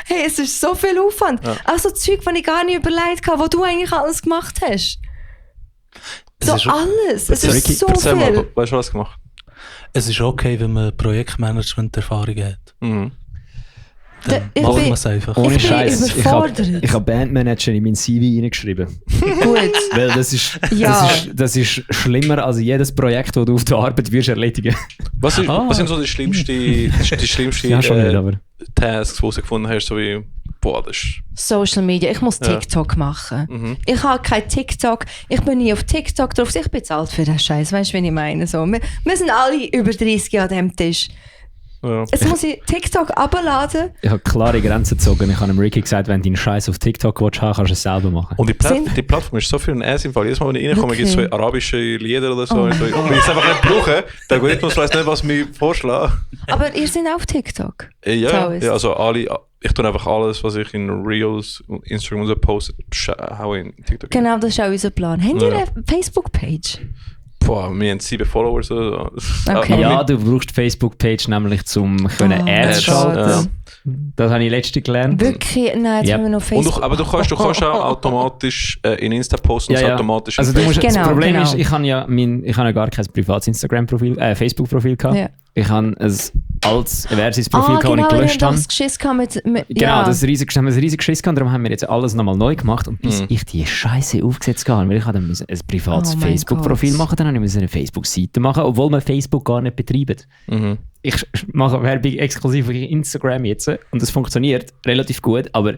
Hey, es ist so viel Aufwand. Ja. Also Zeug, die ich gar nicht überlegt habe, was du eigentlich alles gemacht hast. So ist- alles. Es Erzähl- ist so Erzähl mal, viel. weißt du, was gemacht? Es ist okay, wenn man Projektmanagement-Erfahrung hat. Mhm. Dann Ich macht bin- man es einfach. Ich Ohne bin Scheiß. überfordert. Ich habe Bandmanager in mein CV reingeschrieben. Gut. Weil das ist, Ja. das ist schlimmer als jedes Projekt, das du auf der Arbeit wirst erledigen. Was Aha. sind so die schlimmsten Ja, schon nicht, aber. Tasks, die du gefunden hast, so wie, boah, das ist... Social Media. Ich muss Ja. TikTok machen. Mhm. Ich habe kein TikTok. Ich bin nie auf TikTok drauf. Ich bin zu alt für den Scheiß. Weißt du, wie ich meine? So, wir sind alle über 30 an diesem Tisch. Ja. Jetzt muss ich TikTok abladen. Ich habe klare Grenzen gezogen. Ich habe dem Ricky gesagt, wenn du deinen Scheiß auf TikTok willst, kannst du es selber machen. Und Sind- die Plattform ist so viel ein Ass im Fall. Jedes Mal, wenn ich reinkomme, gibt es so Wirklich? arabische Lieder oder so. Oh Und so. mein Und ich es einfach nicht brauche. Der Algorithmus weiss nicht, was mir vorschlägt. Aber ihr seid auf TikTok. Ja, Taoist. ja, also ich tue einfach alles, was ich in Reels, Instagram und so poste, hau in TikTok. Genau, das ist auch unser Plan. Habt ihr Ja. eine Facebook-Page? Boah, wir haben 7 Follower. So. Okay. Ja, du brauchst die Facebook-Page nämlich, um Ads Ads, schalten. ja. Das habe ich letztens gelernt. Wirklich? Nein, jetzt Ja. haben wir noch Und Facebook. aber du kannst auch automatisch in Insta posten und es automatisch Also in du musst, Genau, das Problem genau. ist, ich habe ja gar kein privates Instagram-Profil, Facebook-Profil gehabt. Ja. Ich habe ein altes Versus-Profil gehabt, das ich wir gelöscht haben habe. das Geschiss gehabt mit Genau, ja. das haben wir ein riesiges Geschiss gehabt, darum haben wir jetzt alles nochmal neu gemacht. Und bis ich die Scheiße aufgesetzt habe, weil ich dann ein privates Oh mein Facebook-Profil Gott. machen, dann habe ich eine Facebook-Seite machen, obwohl wir Facebook gar nicht betreiben. Mhm. Ich mache Werbung exklusiv auf Instagram jetzt und das funktioniert relativ gut, aber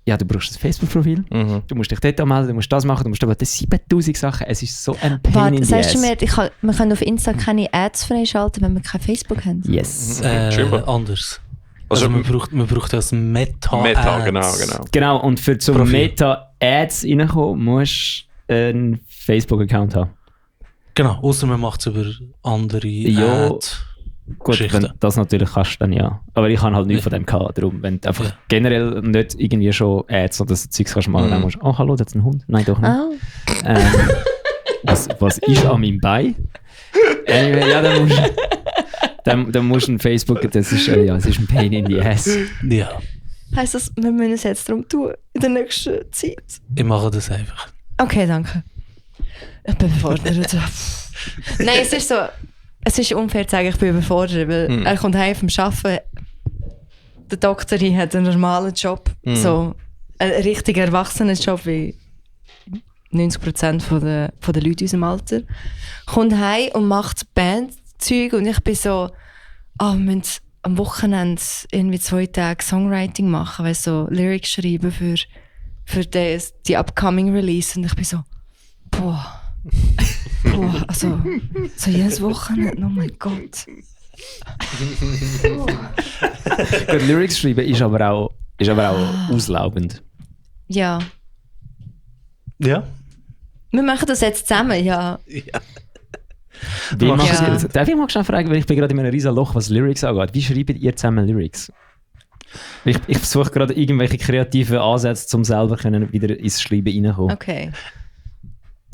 ja, du brauchst ein Facebook-Profil, Mhm. du musst dich dort anmelden, du musst das machen, du musst aber das 7000 Sachen, es ist so ein Pain Warte, in the sagst du ass. mir, wir können auf Insta keine Ads freischalten, wenn wir kein Facebook haben? Yes. Scheinbar. Anders. Also, Also man braucht das Meta-Ads. Meta, genau. Genau, und für zum Profil. Meta-Ads reinkommen, musst du einen Facebook-Account haben. Genau, außer man macht es über andere Ja. Ads. Gut, Geschichten. wenn du das natürlich kannst, dann ja. Aber ich habe halt nichts von dem gehabt. Darum, wenn du einfach Ja. generell nicht irgendwie schon Ads oder so Zeugs kannst machen, dann musst du, oh hallo, das ist ein Hund. Nein, doch nicht. Ah, Was ist an meinem Bein? Anyway, ja, dann musst du ein Facebook, das ist, ja, es ist ein Pain in the ass. Ja, heisst das, wir müssen es jetzt darum tun, in der nächsten Zeit? ich mache das einfach. Okay, danke. Ich bin überfordert. Nein, es ist unfair zu sagen, ich bin überfordert, weil er kommt heim vom Arbeiten, der Doktor hat einen normalen Job, so einen richtigen Erwachsenenjob wie 90% von der Leute in unserem Alter, kommt heim und macht Bandzeug und ich bin so, wir müssen am Wochenende irgendwie 2 Tage Songwriting machen, weißt, so Lyrics schreiben für die upcoming Release und ich bin so, boah, also so jedes Wochenende, oh mein Gott. Gut, Lyrics schreiben ist aber auch auslaubend. Ja, Ja? wir machen das jetzt zusammen, ja. Wie Ja. machst du das? Darf ich mal schnell fragen, weil ich bin gerade in einem riesen Loch, was Lyrics angeht. Wie schreibt ihr zusammen Lyrics? Ich versuche gerade irgendwelche kreativen Ansätze, um selber wieder ins Schreiben reinkommen. Okay.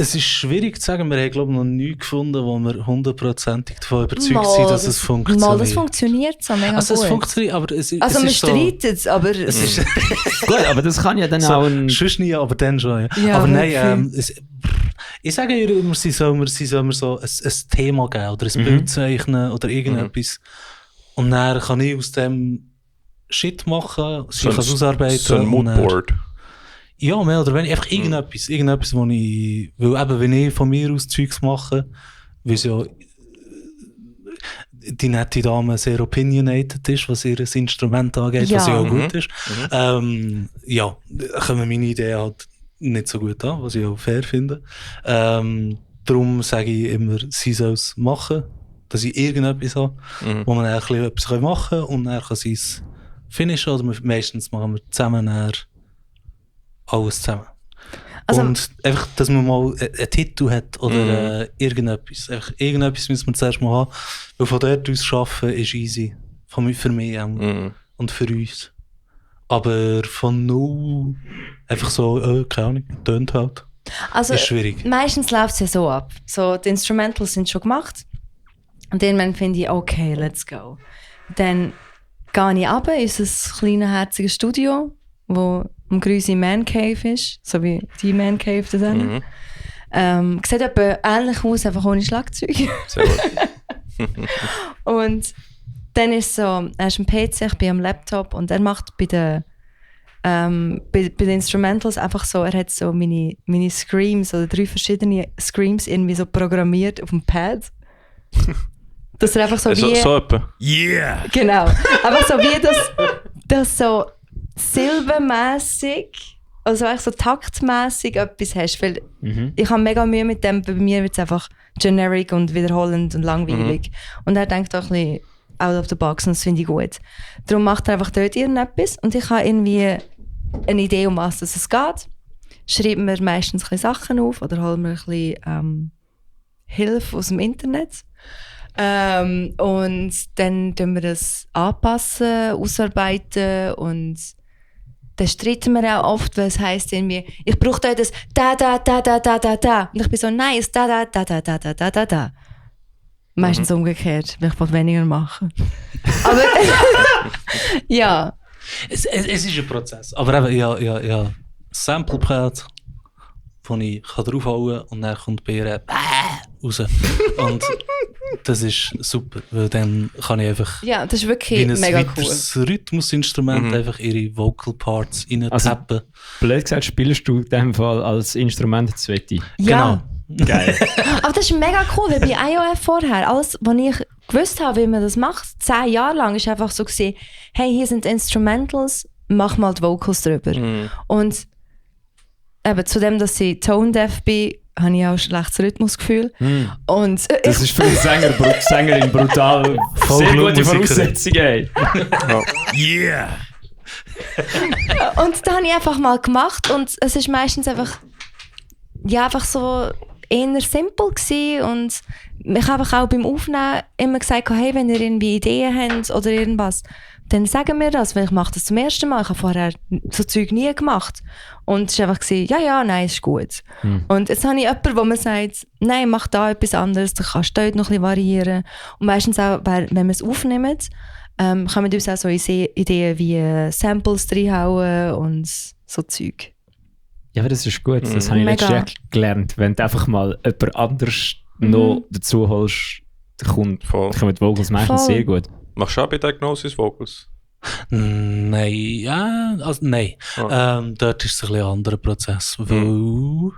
Es ist schwierig zu sagen, wir haben glaube ich noch nichts gefunden, wo wir 100%ig davon überzeugt sind, dass es funktioniert. Mal, das funktioniert so mega Also es gut. funktioniert, aber es Also es wir ist so, streiten es, aber es ist Gut, aber das kann ja dann so, auch ein... sonst nie, aber dann schon. Ja. Ja, aber wirklich. nein, ich sage ihr immer, sie soll mir so ein Thema geben oder ein Bild zeichnen oder irgendetwas. Und dann kann ich aus dem Shit machen, sie kann es ausarbeiten. So ein und dann- Moodboard. Ja, mehr oder weniger. Einfach irgendetwas, wo ich... Weil eben, wenn ich von mir aus Zeugs mache, weil es ja die nette Dame sehr opinionated ist, was ihr Instrument angeht, was Ja. ja auch gut ist. Ja, da kommen meine Ideen halt nicht so gut an, was ich auch fair finde. Darum sage ich immer, sie soll es machen, dass ich irgendetwas habe, wo man dann ein bisschen etwas machen kann und dann kann sie es finishen oder meistens machen wir zusammen dann alles zusammen. Also- und einfach, dass man mal einen Titel hat oder irgendetwas. Einfach, irgendetwas müssen wir zuerst mal haben. Weil von dort aus arbeiten ist easy. Für mich auch. Und für uns. Aber von null einfach so, keine Ahnung, tönt halt. Also, Ist schwierig. meistens läuft es ja so ab. So, die Instrumentals sind schon gemacht. Und irgendwann finde ich, okay, let's go. Dann gehe ich runter in unser kleines, herziges Studio, wo am Grüße Man Cave ist, so wie die Man Cave da drin. Sieht etwa ähnlich aus, einfach ohne Schlagzeug. Sehr gut. Und dann ist so, er ist am PC, ich bin am Laptop und er macht bei den Instrumentals einfach so, er hat so meine Screams oder 3 verschiedene Screams irgendwie so programmiert auf dem Pad. Dass er einfach so wie... So etwa. Yeah! Genau. Aber so wie das so silbenmässig, also eigentlich so taktmässig etwas hast. Weil ich habe mega Mühe mit dem, bei mir wird es einfach generic und wiederholend und langweilig. Und er denkt auch ein bisschen out of the box und das finde ich gut. Darum macht er einfach dort irgendetwas und ich habe irgendwie eine Idee, um was es geht. Schreiben wir meistens ein bisschen Sachen auf oder holen wir ein bisschen Hilfe aus dem Internet. Und dann tun wir das anpassen, ausarbeiten und dann streiten wir auch oft, weil es heisst irgendwie, ich brauche da das da. Und ich bin so, nein, es da. Meistens umgekehrt, weil ich weniger machen. Aber ja. Es ist ein Prozess. Aber eben, ja, Sample-Pad, wo ich draufhauen kann und dann kommt bei ihr raus. Und das ist super, weil dann kann ich einfach Ja, das ist wie wirklich ein mega cool. weiteres Rhythmusinstrument einfach ihre Vocal Parts reintappen. Blöd gesagt, spielst du in dem Fall als Instrument Zweite? Ja. Geil. Aber das ist mega cool, weil bei IOF vorher, alles, was ich gewusst habe, wie man das macht, 10 Jahre lang, ist einfach so gewesen, hey, hier sind Instrumentals, mach mal die Vocals drüber. Und eben zu dem, dass ich tone-deaf bin, habe ich auch ein schlechtes Rhythmusgefühl. Und Das ist für einen Sängerin brutal. Sehr gute Voraussetzungen. Ey. Yeah! Und das habe ich einfach mal gemacht und es ist meistens einfach, ja, einfach so eher simpel gewesen. Und ich habe auch beim Aufnehmen immer gesagt, hey, wenn ihr irgendwie Ideen habt oder irgendwas, dann sagen wir das, weil ich mache das zum ersten Mal. Ich habe vorher so Zeug nie gemacht. Und es war einfach, ja, nein, ist gut. Und jetzt habe ich jemanden, wo man sagt, nein, mach da etwas anderes, du kannst dort noch ein bisschen variieren. Und meistens auch, wenn wir es aufnehmen, kommen uns auch so Ideen wie Samples reinhauen und so Zeug. Ja, aber das ist gut. Das habe ich letztes Jahr gelernt. Wenn du einfach mal jemand anders noch dazu holst, dann kommen die Vocals meistens sehr gut. Machst du auch bei Diagnosis Vocals? Nein, ja, also nein. Dort ist es ein bisschen ein anderer Prozess, weil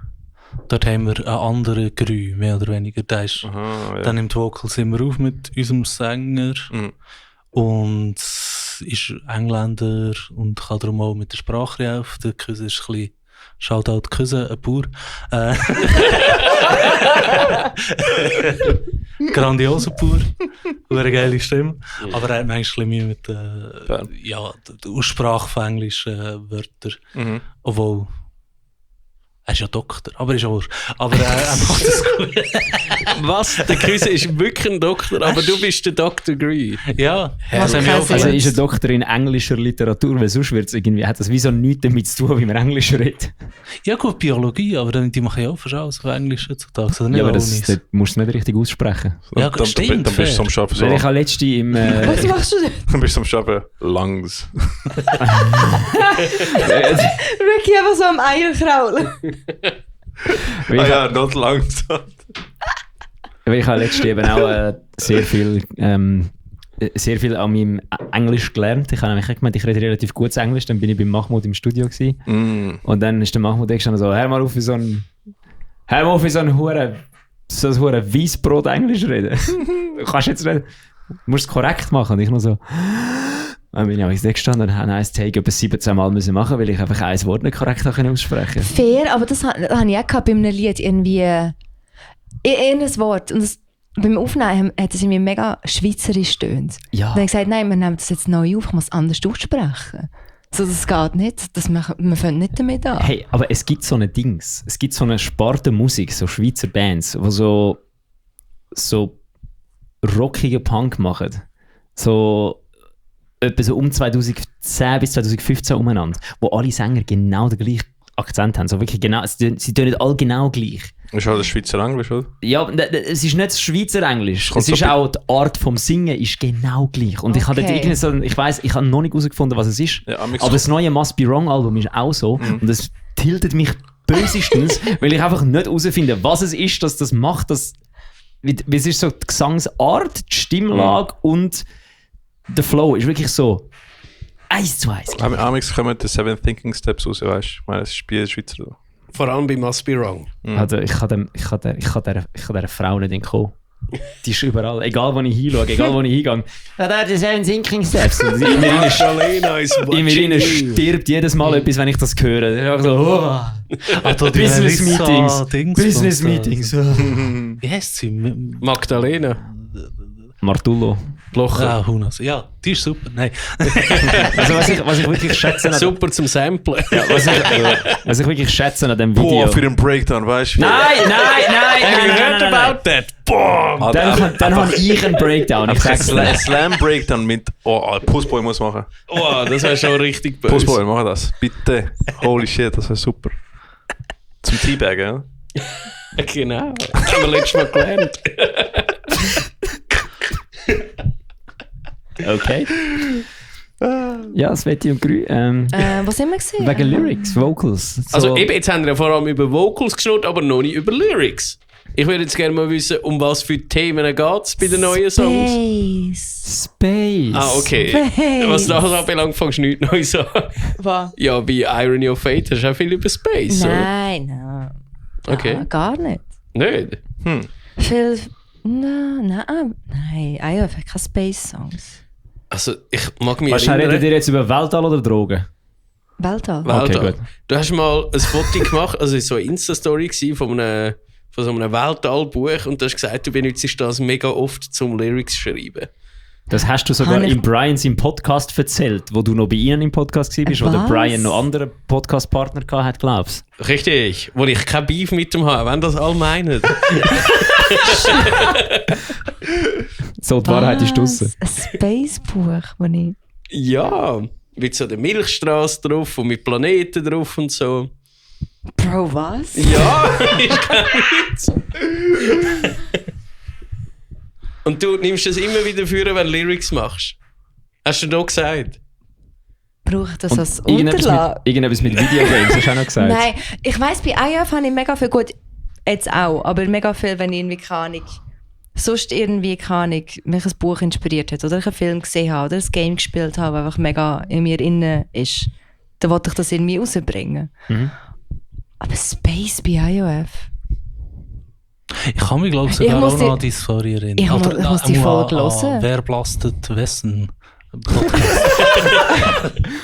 dort haben wir einen anderen Grü, mehr oder weniger. Der ist, dann nimmt Vocals immer auf mit unserem Sänger und ist Engländer und kann darum auch mit der Sprache helfen. Der Küsse ist ein bisschen Shoutout Küsse, ein Bauer. Grandioser Bauer, eine geile Stimme. Aber er hat manchmal Mühe mit der Aussprache von englischen Wörtern. Obwohl, er ist ja Doktor, aber ist auch wurscht. Aber er macht das gut. Was? Der Chris ist wirklich ein Doktor, aber du bist der Dr. Green. Ja, Was das haben wir auch Also verletzt. ist ein Doktor in englischer Literatur, weil sonst wird's irgendwie, hat das wie so nichts damit zu tun, wie man Englisch redet. Ja gut, Biologie, aber die machen ja auch fast alles auf Englisch heutzutage. Oder nicht Ja, aber alles? das musst du nicht richtig aussprechen. Ja, dann stimmt, bist du am Schaffen so. Weil ich habe letzte im... Was machst du denn? Dann bist du am Schaffen Lungs. Ricky einfach so am Eier kraulen. Not Lungs. Weil ich habe letztens eben auch sehr viel an meinem Englisch gelernt. Ich habe nämlich gemeint, ich rede relativ gutes Englisch. Dann bin ich beim Mahmoud im Studio gewesen. Und dann ist der Mahmoud gestanden so, hör mal auf wie so ein hure Weissbrot Englisch reden. Du kannst jetzt reden. Du musst es korrekt machen. Und ich nur so... Dann bin ich auch gestanden und habe ein Take etwa 17 Mal müssen machen, weil ich einfach ein Wort nicht korrekt aussprechen konnte. Fair, aber das habe ich auch gehabt bei einem Lied. Irgendwie ein Wort. Und das, beim Aufnehmen hat es irgendwie mega schweizerisch stöhnt. Ja. Dann habe ich gesagt, nein, wir nehmen das jetzt neu auf, ich muss es anders aussprechen. So, das geht nicht. Wir fangen nicht damit an. Hey, aber es gibt so ein Dings. Es gibt so eine Sparte Musik, so Schweizer Bands, die so rockige Punk machen. So etwa so um 2010 bis 2015 umeinander, wo alle Sänger genau den gleichen Akzent haben. So wirklich genau, sie tönen alle genau gleich. Ist halt das Schweizer Englisch, oder? Ja, es ist nicht das Schweizer Englisch. Kommt Es ist so auch die Art vom Singen ist genau gleich. Und ich habe dort irgendwie so, ich weiss, ich habe noch nicht herausgefunden, was es ist. Ja, aber das neue Must Be Wrong Album ist auch so. Und es tiltet mich bösestens, weil ich einfach nicht herausfinde, was es ist, dass das macht. Es ist so die Gesangsart, die Stimmlage und der Flow ist wirklich so 1:1. Amix kommen die 7 Thinking Steps raus, weißt du? Ich meine, das ist bei Schweizer. Vor allem bei Must Be Wrong. Also ich kann dieser Frau nicht entkommen. Die ist überall, egal wo ich hinschaue, egal wo ich hingehe. Ja, da hat 7 Thinking Steps. Und in mir innen stirbt jedes Mal etwas, wenn ich das höre. Ich bin so, Business Meetings. Wie heißt sie? Magdalena. Martullo. Blocher. Ja, Hunas. Ja, die ist super. Nein. Also was ich wirklich schätze... Super zum Samplen. Ja, was ich wirklich schätze an dem Video... Boah, für den Breakdown, weißt du? Nein. Have you heard about that? Boom! Dann habe ich einen Breakdown. Ich sag's Ein Slam-Breakdown mit... Oh, Pussboy muss machen. Oh, das wäre schon richtig böse. Pussboy, mach das. Bitte. Holy shit, das wäre super. Zum Teabaggen, ja? Genau. Das haben wir letztes Mal gelernt. Okay. Ja, Sveti und Grü. Was sind wir gesehen? Wegen Lyrics, Vocals. So. Also eben, jetzt haben wir ja vor allem über Vocals geschnurrt, aber noch nicht über Lyrics. Ich würde jetzt gerne mal wissen, um was für Themen geht es bei den neuen Songs. Space. Ah, okay. Space. Was das anbelangt, fängst du nichts Neues an. Was? Ja, bei Irony of Fate hast du auch viel über Space, Nein. Okay. Ah, gar nicht. oder? Nicht? Viel... Nein, IOF hat keine Space-Songs. Also, ich mag mich Was redet erinnern... ihr jetzt über Weltall oder Drogen? Weltall. Okay, Weltall. gut. Du hast mal ein Foto gemacht, also es war so eine Insta-Story gewesen von so einem Weltall-Buch und du hast gesagt, du benutzt das mega oft zum Lyrics schreiben. Das hast du sogar Habe ich- in Brians im Podcast erzählt, wo du noch bei ihnen im Podcast warst, wo der Was? Brian noch andere Podcast-Partner gehabt hat, glaubst du? Richtig, wo ich kein Beef mit dem habe, wenn das alle meinen. So, die Wahrheit ist draussen. Ein Space-Buch, das ich... Ja, mit so der Milchstraße drauf und mit Planeten drauf und so. Bro, was? Ja, ist kein Witz. Und du nimmst das immer wieder für, wenn du Lyrics machst. Hast du da gesagt? Brauche ich das als Irgendetwas Unterlage? irgendetwas mit Videogames, hast du auch noch gesagt. Nein, ich weiss, bei IOF habe ich mega viel, gut, jetzt auch, aber mega viel, wenn ich irgendwie keine Ahnung, sonst irgendwie keine Ahnung, mich ein Buch inspiriert hat oder ich einen Film gesehen habe oder ein Game gespielt habe, das einfach mega in mir innen ist, dann wollte ich das irgendwie rausbringen. Aber Space bei IOF? Ich kann mich, glaube ich, Ich sogar muss auch die- noch an die Story erinnern. Ich muss die Folge hören. Wer blastet wessen?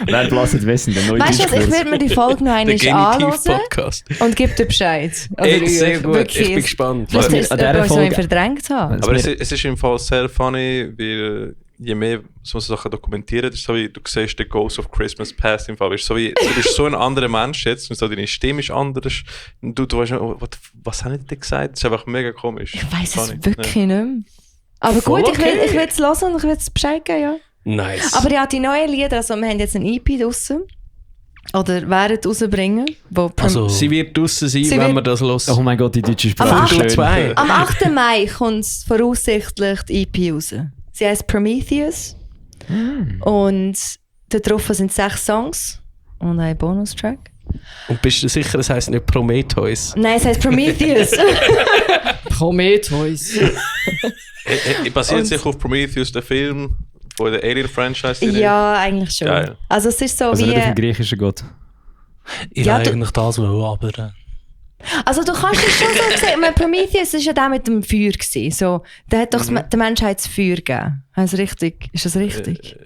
Wer blasset wessen, der neue Weißt du was, ich Diskurs. werde mir die Folge noch einmal anhören Genitiv-Podcast. und gebe dir Bescheid. Also, Sehr gut, wirklich, ich bin gespannt. Vielleicht Weil ist an dieser jemand, so Folge- verdrängt haben. Aber es ist im Fall sehr funny, weil je mehr so Sachen dokumentieren, ist so wie du siehst, der Ghost of Christmas Past im Fall. Ist so wie, du bist so ein anderer Mensch jetzt, und so deine Stimme ist anders. Und du weißt, was haben die denn gesagt? Das ist einfach mega komisch. Ich weiss es Funny. wirklich nicht mehr. Aber Voll gut, ich will okay. es hören und ich will es Bescheid geben, ja. Nice. Aber ja, die neuen Lieder, also wir haben jetzt ein EP draussen. Oder werden rausbringen. Wo Also, sie wird draussen sein, Sie wenn wird- man das hört. Oh mein Gott, die deutsche Am Sprache. 8. ist schön. 2. am 8. Mai kommt voraussichtlich die EP raus. Sie heisst Prometheus. Und da drauf sind 6 Songs und ein Bonustrack. Und bist du sicher, das heisst nicht Prometheus? Nein, es heisst Prometheus. Prometheus. Basiert sich auf Prometheus, der Film von der Alien-Franchise? Ja, eigentlich schon. Geil. Also es ist so Also wie... nicht auf dem griechischen Gott. ich Ja, wollte du- eigentlich das wollen, aber Also du kannst es schon so sehen. Mein Prometheus war ja der mit dem Feuer. Gewesen. So, der hat doch der Menschheit das Feuer gegeben. Ist das richtig?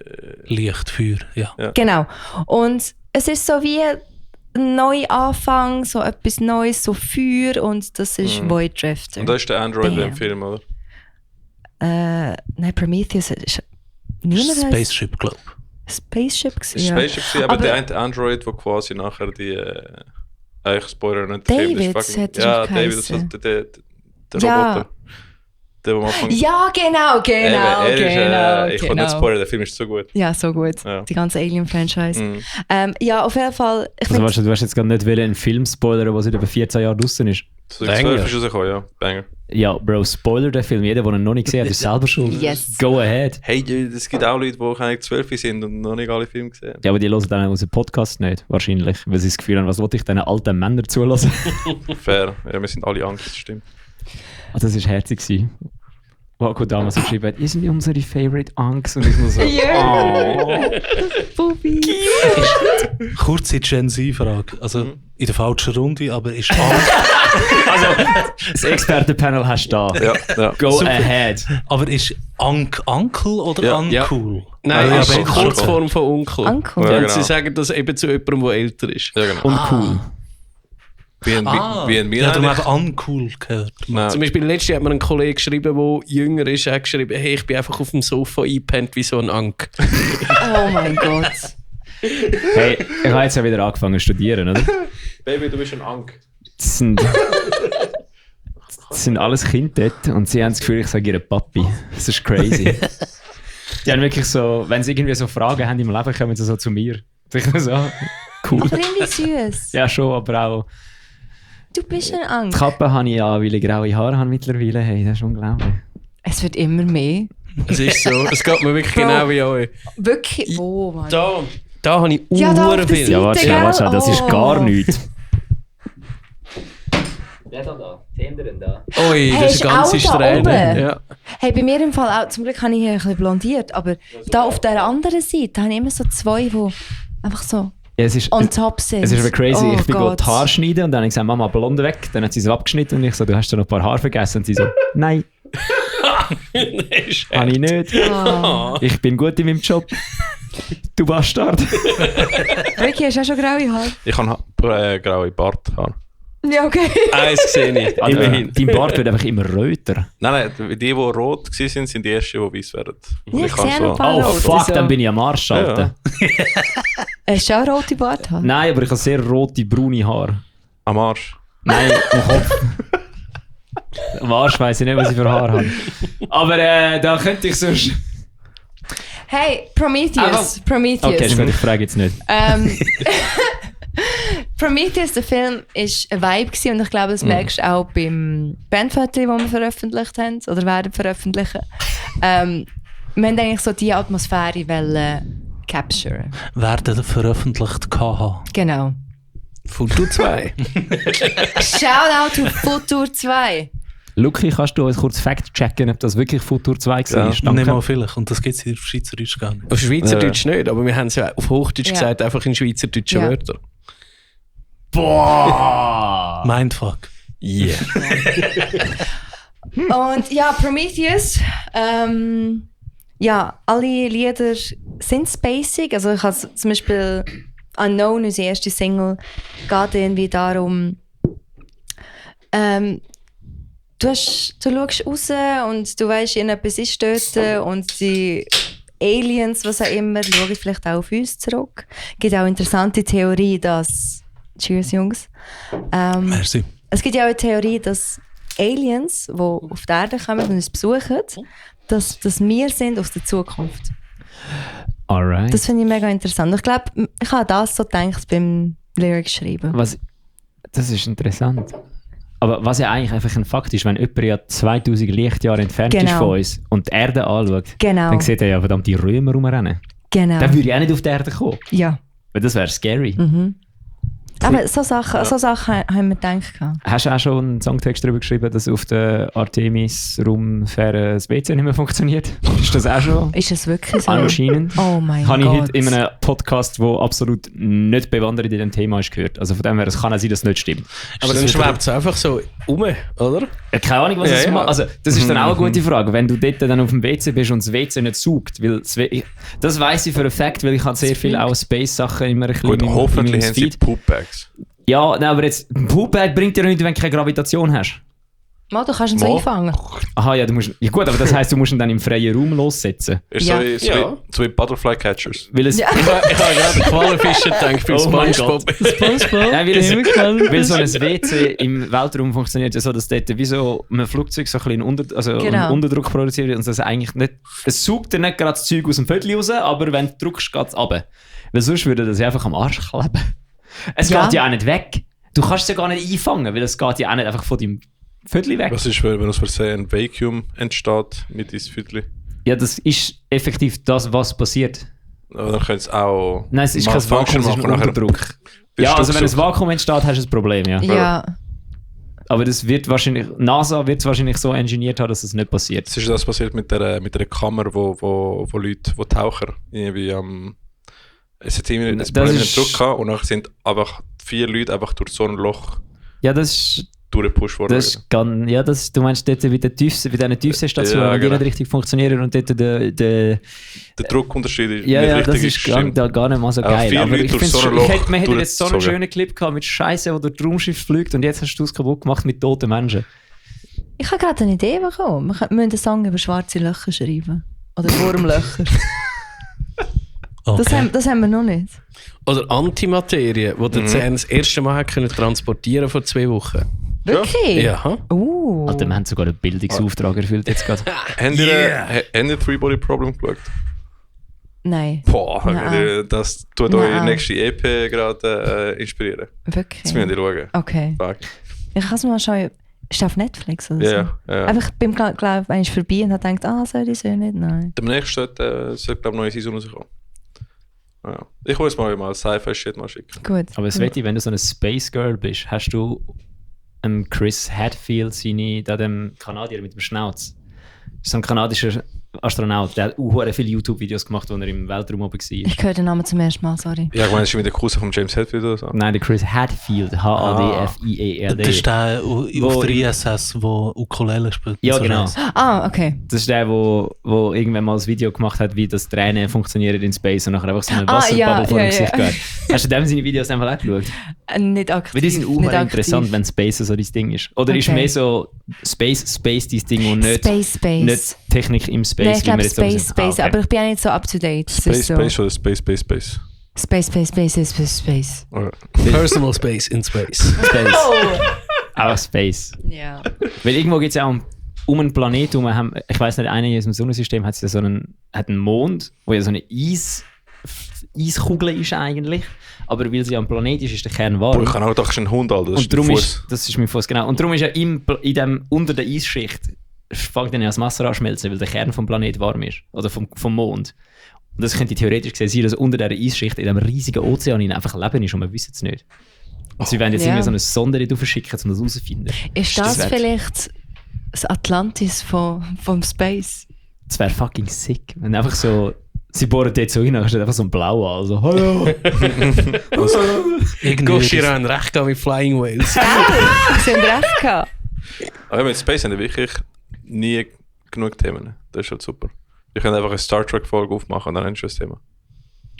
Lichtfeuer, ja. Genau. Und es ist so wie ein Neuanfang, so etwas Neues, so Feuer und das ist Void Drifter. Und da ist der Android Damn. im Film, oder? Nein, Prometheus ist niemand heißt Spaceship, glaube ich. Spaceship gewesen, Das ja. Spaceship gewesen, aber Aber- der eine Android, der quasi nachher die... eigentlich Spoiler nicht. David das ist fucking- hat er Ja, doch David, das geheißen. ist der Ja. Roboter. Der, wo am Anfang... Ja, genau. Ich kann nicht spoilern, der Film ist so gut. Ja, so gut. Ja. Die ganze Alien-Franchise. Ja, auf jeden Fall. Ich Also, find, du hast jetzt gerade nicht einen Film spoilern, der seit über 14 Jahren draußen ist. 2012 ist rausgekommen, ja. Banger. Ja, Bro, spoiler den Film. Jeder, der ihn noch nicht gesehen hat, ist selber schuld. Yes. Go ahead. Hey, es gibt auch Leute, die eigentlich 12 sind und noch nicht alle Filme gesehen haben. Ja, aber die hören dann unseren Podcast nicht, wahrscheinlich. Weil sie das Gefühl haben, was wollte ich diesen alten Männern zulassen? Fair. Ja, wir sind alle Angst, das stimmt. Ah, das war herzig gewesen. Wako damals geschrieben hat, ist nicht unsere Favorite Angst? Und ich muss so, Bubi. Kurze Gen Z-Frage. Also in der falschen Runde, aber ist Angst. das Expertenpanel hast du da. Ja. Go Super. ahead. Aber ist Uncle oder Ja. Uncool? Nein, Ja, das ist eine beides Kurzform von Onkel. Uncle. Ja, Und genau. sie sagen das eben zu jemandem, der älter ist. Ja, genau. Und cool. Wie ein Ich habe eigentlich? einfach Uncool gehört. Nein. Zum Beispiel letztes Jahr hat mir ein Kollege geschrieben, der jünger ist, hat geschrieben, hey, ich bin einfach auf dem Sofa eingepennt wie so ein Ank. Oh mein Gott. Hey, ich habe jetzt ja wieder angefangen zu studieren, oder? Baby, du bist ein Ank. Das sind alles Kinder dort und sie haben das Gefühl, ich sage ihre Papi. Das ist crazy. Die haben wirklich so, wenn sie irgendwie so Fragen haben im Leben, kommen sie so zu mir. Ich so, cool. Aber irgendwie süß. Ja, schon, aber auch Du bist ein die Angst. Kappe habe ich ja, weil ich graue Haare habe mittlerweile. Hey, das ist unglaublich. Es wird immer mehr. Es ist so, es geht mir wirklich Bro. genau wie euch. Wirklich. Wo, Mann? Da habe ich Ja, da auf der viel. Seite. Ja, warte, gell? das ist gar Oh. nichts. Wer da? Tenderen da? Ui, Hey, das ist ist eine ganze auch da Strähne. oben? Ja. Hey, bei mir im Fall auch, zum Glück habe ich hier ein bisschen blondiert, aber da auf der anderen Seite habe ich immer so zwei, die einfach so Ja, es ist, on top sind. es ist aber crazy. Oh Ich bin Gott. die Haare schneiden und dann habe ich gesagt, Mama, blonde weg. Dann hat sie so abgeschnitten und ich so, du hast da noch ein paar Haare vergessen. Und sie so, nein, habe ich nicht. Oh. Ich bin gut in meinem Job. Du Bastard. Ricky, hast du auch schon graue Haare? Ich habe graue Barthaare. Ja, okay. Eins sehe ich. Immerhin. Dein Bart wird einfach immer röter. Nein, die rot waren, sind die ersten, die weiß werden. Und Ja, ich habe sehe so- noch ein paar Oh rote, fuck, so. dann bin ich am Arsch, Alter. Hast du auch rote Barthaare? Nein, aber ich habe sehr rote, braune Haare. Am Arsch. Nein, am Kopf. Am Arsch weiss ich nicht, was ich für Haare habe. Aber da könnte ich sonst... Hey, Prometheus. Prometheus. Okay, ist gut, ich frage jetzt nicht. Prometheus, der Film, war ein Vibe gewesen, und ich glaube, das merkst du auch beim Bandfoto, das wir veröffentlicht haben oder werden veröffentlichen. Wir haben eigentlich so diese Atmosphäre capturen. Werden veröffentlicht gehabt. Genau. Futur 2. Shoutout to Futur 2. Luki, kannst du uns kurz fact-checken, ob das wirklich Futur 2 war? Ja. Nicht Danke. mal vielleicht. Und das gibt es in Schweizerdeutsch gar nicht. Auf Schweizerdeutsch nicht, aber wir haben es ja auf Hochdeutsch Ja. gesagt, einfach in schweizerdeutschen Ja. Wörtern. Boah! Mindfuck. Yeah. Und ja, Prometheus. Ja, alle Lieder sind spacig. Also ich habe zum Beispiel Unknown, unsere erste Single, geht irgendwie darum, du schaust raus und du weißt, irgendetwas ist dort und die Aliens, was auch immer, schauen vielleicht auch auf uns zurück. Es gibt auch eine interessante Theorie, dass... Cheers, Jungs. Merci. Es gibt ja auch eine Theorie, dass Aliens, die auf die Erde kommen und uns besuchen, dass wir sind aus der Zukunft. Alright. Das finde ich mega interessant. Ich glaube, ich habe das so gedacht beim Lyric schreiben. Das ist interessant. Aber was ja eigentlich einfach ein Fakt ist, wenn jemand ja 2000 Lichtjahre entfernt ist Genau. von uns und die Erde anschaut, Genau. dann sieht er ja verdammt die Römer rumrennen. Genau. Dann würde ich auch nicht auf die Erde kommen. Ja. Weil das wäre scary. Aber so Sachen haben wir gedacht. Hast du auch schon einen Songtext darüber geschrieben, dass auf der Artemis-Raumfähre das WC nicht mehr funktioniert? Ist das auch schon Ist es wirklich so? anscheinend? Oh mein Habe ich Gott. heute in einem Podcast, der absolut nicht bewandert in diesem Thema ist, gehört. Also von dem her, es kann auch sein, dass es nicht stimmt. Aber dann schwebt es einfach so um, oder? Ja, keine Ahnung, was Ja, es ja. macht. Also, das ist dann auch eine gute Frage. Wenn du dort dann auf dem WC bist und das WC nicht saugt, weil das weiss ich für einen Fakt, weil ich habe sehr viel auch Space-Sachen immer ein bisschen Gut, in hoffentlich meinem haben sie Feed. Poopbags. Ja, nein, aber jetzt, ein Poopbag bringt dir nicht, wenn du keine Gravitation hast. Mal, du kannst ihn so Mal. einfangen. Aha, ja, ja gut, aber das heisst, du musst ihn dann im freien Raum lossetzen. Ist Ja. so wie Butterfly Catchers. Weil es, Ja. Ich habe gerade an Quallenfischer gedacht beim Oh mein Spongebob. Nein, weil so ein WC im Weltraum funktioniert ja so, dass dort wie so ein Flugzeug so ein bisschen Genau. Unterdruck produziert wird und das eigentlich nicht, es saugt dir nicht gerade das Zeug aus dem Viertel raus, aber wenn du drückst, geht es runter. Weil sonst würde das ja einfach am Arsch kleben. Es Ja. geht ja auch nicht weg. Du kannst es ja gar nicht einfangen, weil es geht ja auch nicht einfach von deinem Viertel weg. Was ist, wenn aus Versehen ein Vacuum entsteht mit diesem Viertel? Ja, das ist effektiv das, was passiert. Dann können es auch Nein, es ist kein Vakuum, es ist ein Unterdruck. Ja, also wenn ein Vakuum entsteht, hast du ein Problem, ja. Ja. Aber das wird wahrscheinlich, NASA wird es wahrscheinlich so engineert haben, dass es nicht passiert. Es ist das passiert mit der Kammer, wo Leute, wo Taucher irgendwie es hat immer Das ein Problem mit ist- dem Druck gehabt und dann sind einfach 4 Leute einfach durch so ein Loch Ja, das ist durchgepusht worden. Das ist ganz, ja, das, du meinst dort bei diesen Tiefseestationen, Ja, die genau. nicht richtig funktionieren und dort der Der Druckunterschied ist ja, nicht ja, richtig. das ist gar nicht mal so Aber geil. 4 Aber Leute ich durch finde so ein man Loch hätte jetzt so einen durchgezogen. schönen Clip gehabt mit Scheiße, wo durch das Raumschiff fliegt und jetzt hast du es kaputt gemacht mit toten Menschen. Ich habe gerade eine Idee bekommen. Wir müssen einen Song über schwarze Löcher schreiben. Oder Wurmlöcher. Okay. Das haben wir noch nicht. Oder Antimaterie, die der CERN das erste Mal hat können transportieren vor 2 Wochen. Wirklich? Ja. Alter, wir haben sogar einen Bildungsauftrag erfüllt jetzt gerade. Habt ihr Three-Body Problem geschaut? Nein. Boah, Nein. das tut Nein. eure nächste EP gerade inspirieren. Wirklich? Das müsst ihr schauen. Okay. Fuck. Ich kann es mal schauen. Ist das auf Netflix oder so? Ja, ja. Einfach, ich bin, glaube ich, vorbei und habe gedacht, soll ich nicht? Nein. Demnächst sollte, glaube ich, neue Saison rauskommen. Ja. Ich will es mal Sci-Fi-Shit mal schicken. Gut. Aber Sveti, wenn du so eine Space Girl bist, hast du Chris Hadfield, dem Kanadier mit dem Schnauz. Das ist so ein kanadischer Astronaut, der hat auch viele YouTube-Videos gemacht, wo er im Weltraum oben war. Ich höre den Namen zum ersten Mal, sorry. Ja, ich meine, das ist wieder der Cousin von James Hetfield oder so. Nein, der Chris Hadfield, H-A-D-F-I-E-L-D. Das ist der Wo auf der ISS, der Ukulele spielt. Ja, So genau. Scheiß. Okay. Das ist der, wo irgendwann mal ein Video gemacht hat, wie das Tränen funktioniert in Space und nachher einfach so eine Wasserbubble ja, vor dem ja, Gesicht ja. geht. Hast du dem seine Videos einfach auch geschaut? Nicht aktiv. Weil die sind auch nicht interessant, aktiv. wenn Space so dein Ding ist. Oder ist Okay. mehr so Space dein Ding und nicht, Space. nicht Technik im Space, Nein, ich glaube wir jetzt so Space, sind? Space. Ah, okay. Aber ich bin auch nicht so up to date. Es Space, ist so Space oder Space, Space, Space? Space. Oder? Personal Space in Space. Space. Auch Space. Ja. Weil irgendwo geht es ja auch um einen Planeten, ich weiß nicht, einer in unserem Sonnensystem hat ja hat einen Mond, wo ja so eine Eiskugel ist eigentlich, aber weil sie ja ein Planet ist der Kern warm. Boah, ich kann auch gedacht, das ist ein Hund, Alter. Das Und darum ein ist, das ist mein Fuß, genau. Und darum ist ja unter der Eisschicht fängt dann ja das Wasser an zu schmelzen, weil der Kern vom Planet warm ist. Oder vom Mond. Und das könnte theoretisch gesehen sein, dass unter dieser Eisschicht in diesem riesigen Ozean einfach Leben ist und wir wissen es nicht. Und sie werden jetzt Ja. irgendwie so eine Sonde verschicken, um das herauszufinden. Ist Das das wär- vielleicht das Atlantis vom Space? Das wäre fucking sick. Wenn einfach so, sie bohren dort so rein, dann steht einfach so ein Blau an. Also, hallo! Irgendwie Goshira hat recht gehabt mit Flying Whales. Sie haben recht gehabt. Aber mit Space haben wir wirklich nie genug Themen. Das ist schon super. Wir können einfach eine Star Trek-Folge aufmachen und dann haben wir schon das Thema.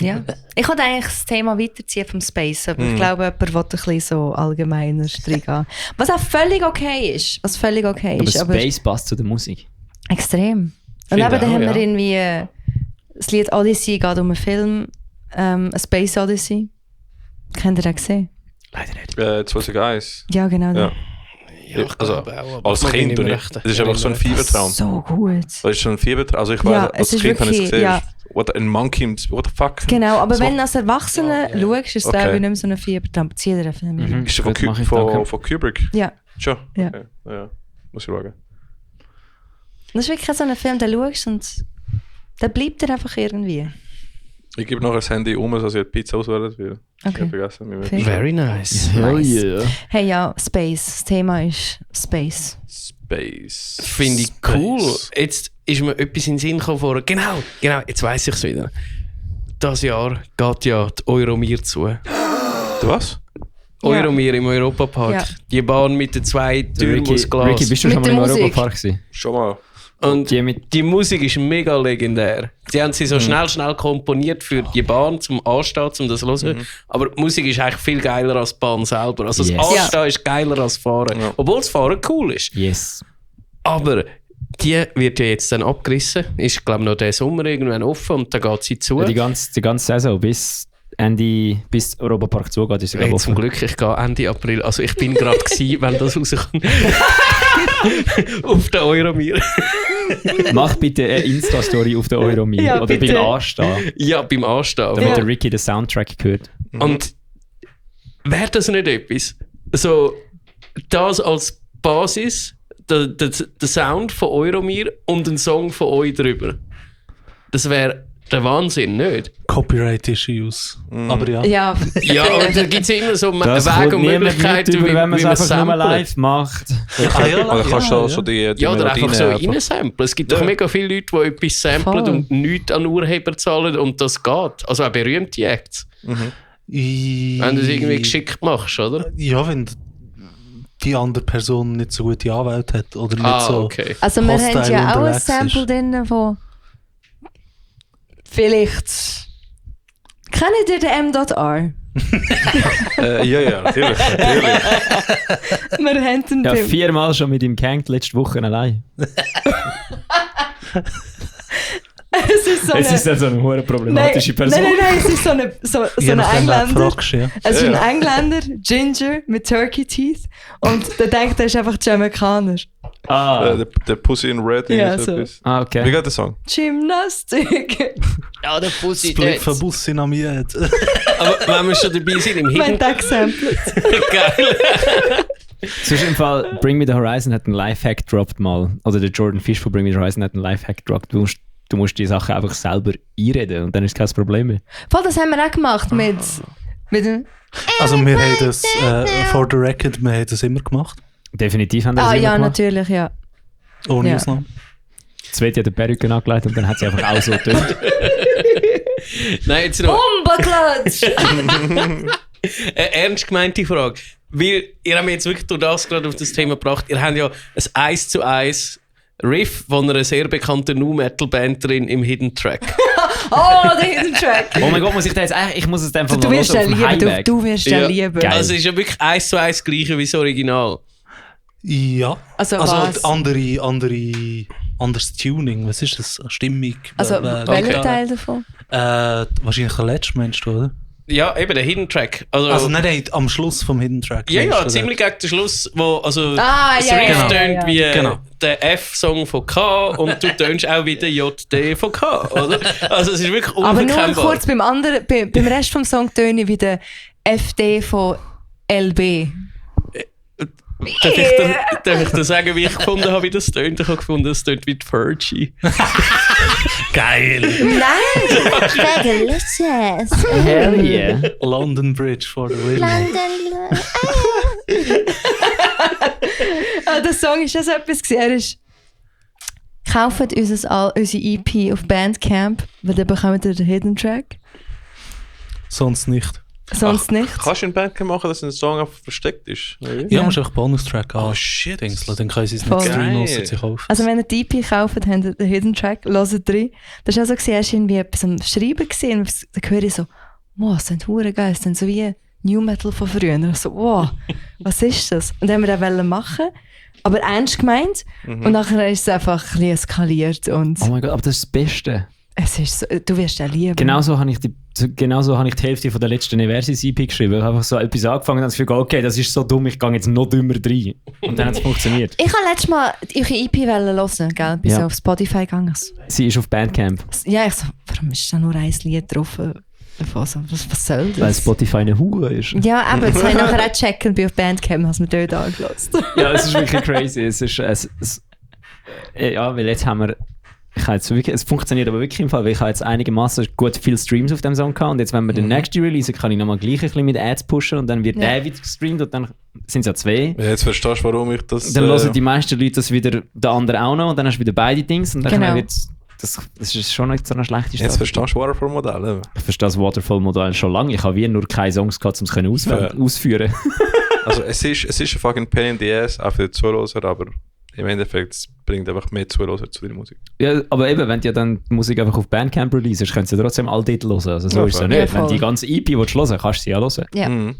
Ja. Ich wollte eigentlich das Thema weiterziehen vom Space, aber ich glaube, jemand will ein bisschen so allgemeiner reingehen. Was auch völlig okay ist. Was völlig okay Aber ist. Aber Space passt zu der Musik. extrem. Und Finde eben, dann auch, haben wir ja. irgendwie das Lied Odyssey geht um einen Film, A Space Odyssey. Kennt ihr den gesehen? Leider nicht. 2001. Ja, genau. Ja. Ja, ich Also, glaube auch, aber als mag ich Kind, nicht mehr und recht. das ist einfach so ein Fiebertraum. So gut. Das ist so ein Fiebertraum. Also ich weiß, Ja, als es ist Kind habe ich es wirklich- gesehen. ja. What, ein Monkey, what the fuck? Genau, aber Das wenn du macht- als Erwachsener schaust, ist es Okay. glaube ich nicht mehr so ein Fiebertraum. Zieh dir den Film rein. Ist der von, Gut, mach ich, von, danke. von Kubrick? Ja. Schon? Ja. Okay. Ja. Muss ich schauen. Das ist wirklich so ein Film, den schaust und der bleibt dir einfach irgendwie. Ich gebe noch das Handy um, dass ich die Pizza auswählen will. Ich Okay. habe vergessen. wie wir- Okay. Very nice. Hell Nice. yeah. Hey ja, Space. Das Thema ist Space. Space. Finde ich Space. cool. Jetzt ist mir etwas in den Sinn gekommen vorher. Genau, jetzt weiss ich es wieder. Das Jahr geht ja die Euromir zu. Du was? Euromir im Europapark. Ja. Die Bahn mit den 2 Türmen aus Glas. Ricky, bist du schon Mit mal im der Musik. Europapark gewesen? Schon mal. Und Die mit- die Musik ist mega legendär. Die haben sie so schnell komponiert für die Bahn, zum Anstehen, um das zu hören. Aber die Musik ist eigentlich viel geiler als die Bahn selber. Also Yes. das Anstehen ist geiler als das Fahren. Ja. Obwohl das Fahren cool ist. Yes. Aber die wird ja jetzt dann abgerissen. Ist, glaube ich, noch diesen Sommer irgendwann offen und dann geht sie zu. Ja, die ganze Saison bis Europapark zugeht, ist sie Hey, glaub, zum offen. Glück, ich gehe Ende April. Also ich bin gerade gsi, wenn das rauskommt. Auf den Euromir. Mach bitte eine Insta-Story auf der Euromir Ja, oder bitte. beim Anstehen, Ja, beim Anstehen. damit Ja. der Ricky den Soundtrack hört. Und wäre das nicht etwas? So, das als Basis, der Sound von Euromir und ein Song von euch drüber. Das wäre der Wahnsinn, nicht? Copyright-Issues. Aber ja. Ja, Ja, aber da gibt es immer so Das Wege kommt und niemand mit Möglichkeiten, über, wie wenn man es man einfach nur samplet. live macht. Ah, ja, Oder kannst du ja, auch so die Ja, oder einfach so Melodien reinsamplen. Es gibt doch mega viele Leute, die etwas samplen Voll. und nichts an Urheber zahlen und das geht. Also auch berühmte Acts. Wenn du es irgendwie geschickt machst, oder? Ja, wenn die andere Person nicht so gute Anwälte hat oder nicht so. Okay. also wir haben hostile ja auch ein unterwegs Sample ist. drin von vielleicht... Kennt ihr den M.R? Ja, natürlich. Wir haben den Ja, beim- 4-mal schon mit ihm gehängt, letzte Woche allein. Es ist so Es ist eine... dann so eine hohe problematische Person. Nein, es ist so eine Je ein nachdem, wer du Engländer. fragst, ja. Es ist ein Ja. Engländer, Ginger, mit Turkey Teeth. Und der denkt, er ist einfach Jamaikaner. Der Pussy in Red. Ja, irgend so. etwas. Ah, okay. Wie geht der Song? Gymnastik. Ja, der Pussy Split von Bus in Amiet. Aber wenn wir schon dabei sind, im Wenn Hidden... der gesampelt. Geil. Sonst im Fall, Bring Me The Horizon hat einen Lifehack gedroppt mal. Oder der Jordan Fish von Bring Me The Horizon hat einen Lifehack gedroppt. Du musst die Sachen einfach selber einreden und dann ist kein Problem mehr. Voll, das haben wir auch gemacht mit dem... Also wir haben das, for the record, wir haben das immer gemacht. Definitiv haben wir Ah das immer ja, gemacht. natürlich, ja. Ohne Ja. Ausnahme. Sveti hat eine Perücke angelegt und dann hat sie einfach auch so getönt. Nein, jetzt noch Bombaklatsch! eine ernst gemeinte Frage. Weil ihr habt mich jetzt wirklich durch das gerade auf das Thema gebracht. Ihr habt ja ein 1:1 Riff von einer sehr bekannten Nu-Metal-Band drin im Hidden Track. Oh, der Hidden Track! Oh mein Gott, muss ich da jetzt eigentlich, ich muss es einfach Du mal wirst hören den auf dem lieben, Heimweg. du wirst den Ja. lieben. Geil. Also es ist ja wirklich 1:1 das gleiche wie das Original. Ja. Also was? Anderes Tuning. Was ist das? Stimmung? Also, welcher Okay. Teil davon? Wahrscheinlich der letzte, meinst du, oder? Ja, eben der Hidden Track. Also Nein, am Schluss vom Hidden Track. ja, meinst ja, du, ziemlich gegen den Schluss, wo also Ah, das ja, Riff ja, tönt ja. wie Genau. der F-Song von K und du tönst auch wie der JD von K, oder? Also es ist wirklich Aber nur unverkennbar. kurz beim anderen, beim Rest vom Song töne ich wie der FD von LB. Darf ich dir sagen, wie ich gefunden habe, wie das tönt? Ich habe gefunden, es tönt wie die Fergie. Geil! Nein! Delicious! Hell yeah. London Bridge for the win. London. Der Song ist ja so etwas gewesen. Er ist... Kauft unsere EP auf Bandcamp, weil dann bekommt ihr den Hidden Track. Sonst nicht. Sonst nichts. Kannst du in Bandcamp machen, dass ein Song einfach versteckt ist? Ja, Ja. musst du einfach Bonustrack an. Oh shit. Dingseln, dann können sie es Voll. nicht streamen, Geil. außer sie kaufen. Also wenn ihr die EP kauft, habt ihr den Hidden Track, hört rein. Das war auch so, gewesen, er war irgendwie etwas am Schreiben gewesen, und dann höre ich so, wow, das sind hure geil, das sind so wie New Metal von früher. Und ich so, wow, was ist das? Und dann haben wir das wollen machen, aber ernst gemeint. Und nachher ist es einfach ein bisschen eskaliert und Oh mein Gott, aber das ist das Beste. es ist so, du wirst ja lieben. Genauso habe ich die Hälfte von der letzten Eversis-EP geschrieben. Ich habe einfach so etwas angefangen und habe das Gefühl, okay, das ist so dumm, ich gehe jetzt noch dümmer rein. Und dann hat es funktioniert. Ich habe letztes Mal eure EP hören, gell? Bis Ja. auf Spotify gegangen. Sie ist auf Bandcamp, Ja, ich so, warum ist da nur ein Lied drauf? Also, was soll das? weil Spotify eine Hure ist. Ja, aber jetzt habe ich nachher auch gecheckt und bin auf Bandcamp, hast mir dort angelassen. Ja, es ist wirklich crazy. Ja, weil jetzt haben wir... es funktioniert aber wirklich im Fall, weil ich habe jetzt einigermaßen gut viele Streams auf dem Song gehabt und jetzt, wenn wir den nächsten releasen, kann ich nochmal gleich ein bisschen mit Ads pushen und dann wird Ja. der wieder gestreamt und dann sind es ja zwei. Ja, jetzt verstehst du, warum ich das... Dann hören die meisten Leute das wieder, der andere auch noch und dann hast du wieder beide Dings und dann Genau. wird das ist schon nicht so eine schlechte Jetzt Strategie. verstehst du Waterfall-Modell. Ich verstehe das Waterfall-Modell schon lange. Ich habe wie nur keine Songs gehabt, um es können ausführen. Also es ist ein fucking Pain in the Ass, auch für die Zuhörer, aber im Endeffekt es bringt einfach mehr Zuhörer zu deiner Musik. Ja, aber eben, wenn du ja dann die Musik einfach auf Bandcamp releasest, kannst du ja trotzdem all dort hören. Also so Ja, ist es ja voll. nicht. Ja, Wenn voll. die ganze EP willst du hören, kannst du sie ja hören. Ja. Mhm.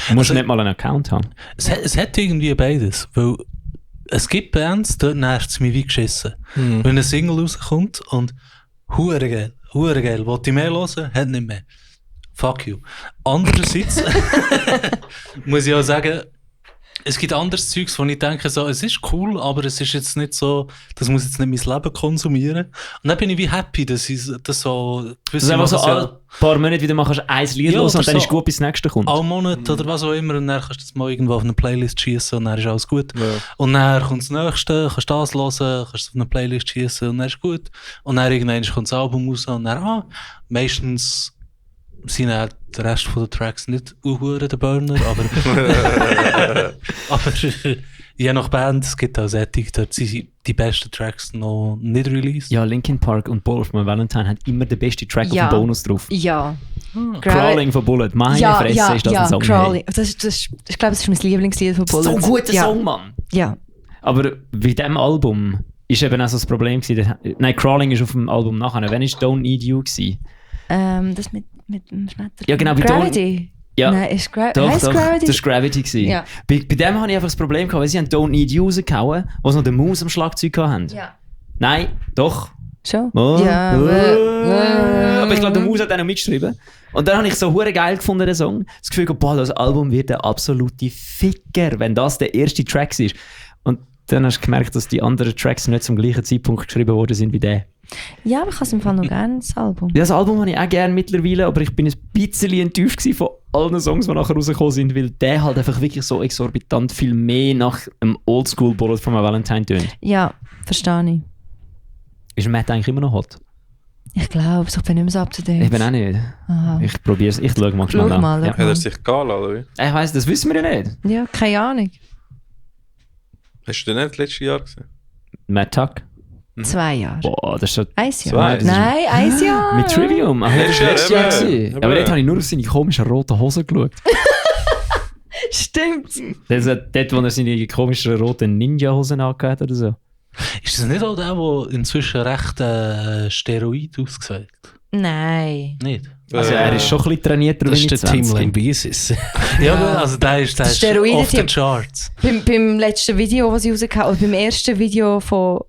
Du musst nicht mal einen Account haben. Es hat irgendwie beides, weil es gibt Bands, dort nervt es mich wie geschissen. Mhm. Wenn ein Single rauskommt und hure geil, wollte ich mehr hören, hat nicht mehr. Fuck you. Andererseits muss ich auch sagen, es gibt anderes Zeugs, wo ich denke, so, es ist cool, aber es ist jetzt nicht so, das muss jetzt nicht mein Leben konsumieren. Und dann bin ich wie happy, dass ich das so... Das ist einfach so alle paar Monate wieder mal kannst du ein Lied Ja, hören oder und dann ist so gut, bis das nächste kommt. All Monat oder was auch immer, und dann kannst du das mal irgendwo auf eine Playlist schießen und dann ist alles gut. Ja. Und dann kommt das Nächste, kannst das hören, kannst es auf eine Playlist schießen und dann ist gut. Und dann irgendwann kommt das Album raus und dann, meistens sind dann der Rest von den Tracks nicht der Burner, aber, aber je nach Band, es gibt auch Sättig, dort sind die besten Tracks noch nicht released. Ja, Linkin Park und Bullet von Valentine haben immer den besten Track Ja. auf dem Bonus drauf. Ja. Crawling von Bullet, meine Fresse ist das ein Song. Crawling. Ich glaube, das ist mein Lieblingslied von Bullet. So ein guter ja. Song, Mann. Ja. Aber bei diesem Album ist eben auch so das Problem gewesen. Nein, Crawling ist auf dem Album nachher. Wann war Don't Need You gewesen? Das mit dem Schmetter. Ja, genau, bei Gravity. Ja. Nein, ist Doch, heisst doch, Gravity? das war Gravity gewesen. Ja. Bei dem hatte ich einfach das Problem gehabt, weil sie haben Don't Need You rausgehauen, wo sie noch den Maus am Schlagzeug hatten. Ja. Nein, doch. Schon? Oh. Ja, Aber ich glaube, der Maus hat auch noch mitgeschrieben. Und dann habe ich so hure geil gefunden, den Song. Das Gefühl, boah, das Album wird der absolute Ficker, wenn das der erste Track ist. Und dann hast du gemerkt, dass die anderen Tracks nicht zum gleichen Zeitpunkt geschrieben worden sind wie der. Ja, aber ich habe es im Fall noch gerne, das Album. Ja, das Album habe ich auch gerne mittlerweile, aber ich bin ein bisschen enttäuscht gewesen von allen Songs, die nachher rausgekommen sind, weil der halt einfach wirklich so exorbitant viel mehr nach einem Oldschool-Bullet von Valentine tönt. Ja, verstehe ich. Ist Matt eigentlich immer noch hot? Ich glaube, ich bin nicht mehr so up to date. Ich bin auch nicht. Aha. Ich probiere es, ich schaue mal schnell Schau an. mal, Ja. Hat er sich gehen oder wie? Ich weiss, das wissen wir ja nicht. Ja, keine Ahnung. Hast du den nicht letztes Jahr gesehen? Matt Tuck? 2 Jahre. Boah, das ist schon... Ein Jahr. Zwei, das ist- Nein, 1 Jahr. Mit Trivium? Ach, das war letztes Jahr. eben. gewesen. Aber dort habe ich nur auf seine komischen roten Hosen geschaut. Stimmt. Dort, wo er seine komischen roten Ninja-Hosen angehört oder so. Ist das nicht auch der, der inzwischen recht Steroid aussieht? Nein. Nicht? Also er ist schon ein bisschen trainierter Das ist wie der Team 20. Lambesis. Ja, aber also der ist Steroide- off the charts. Beim letzten Video, das ich rausgehauen habe, oder beim ersten Video von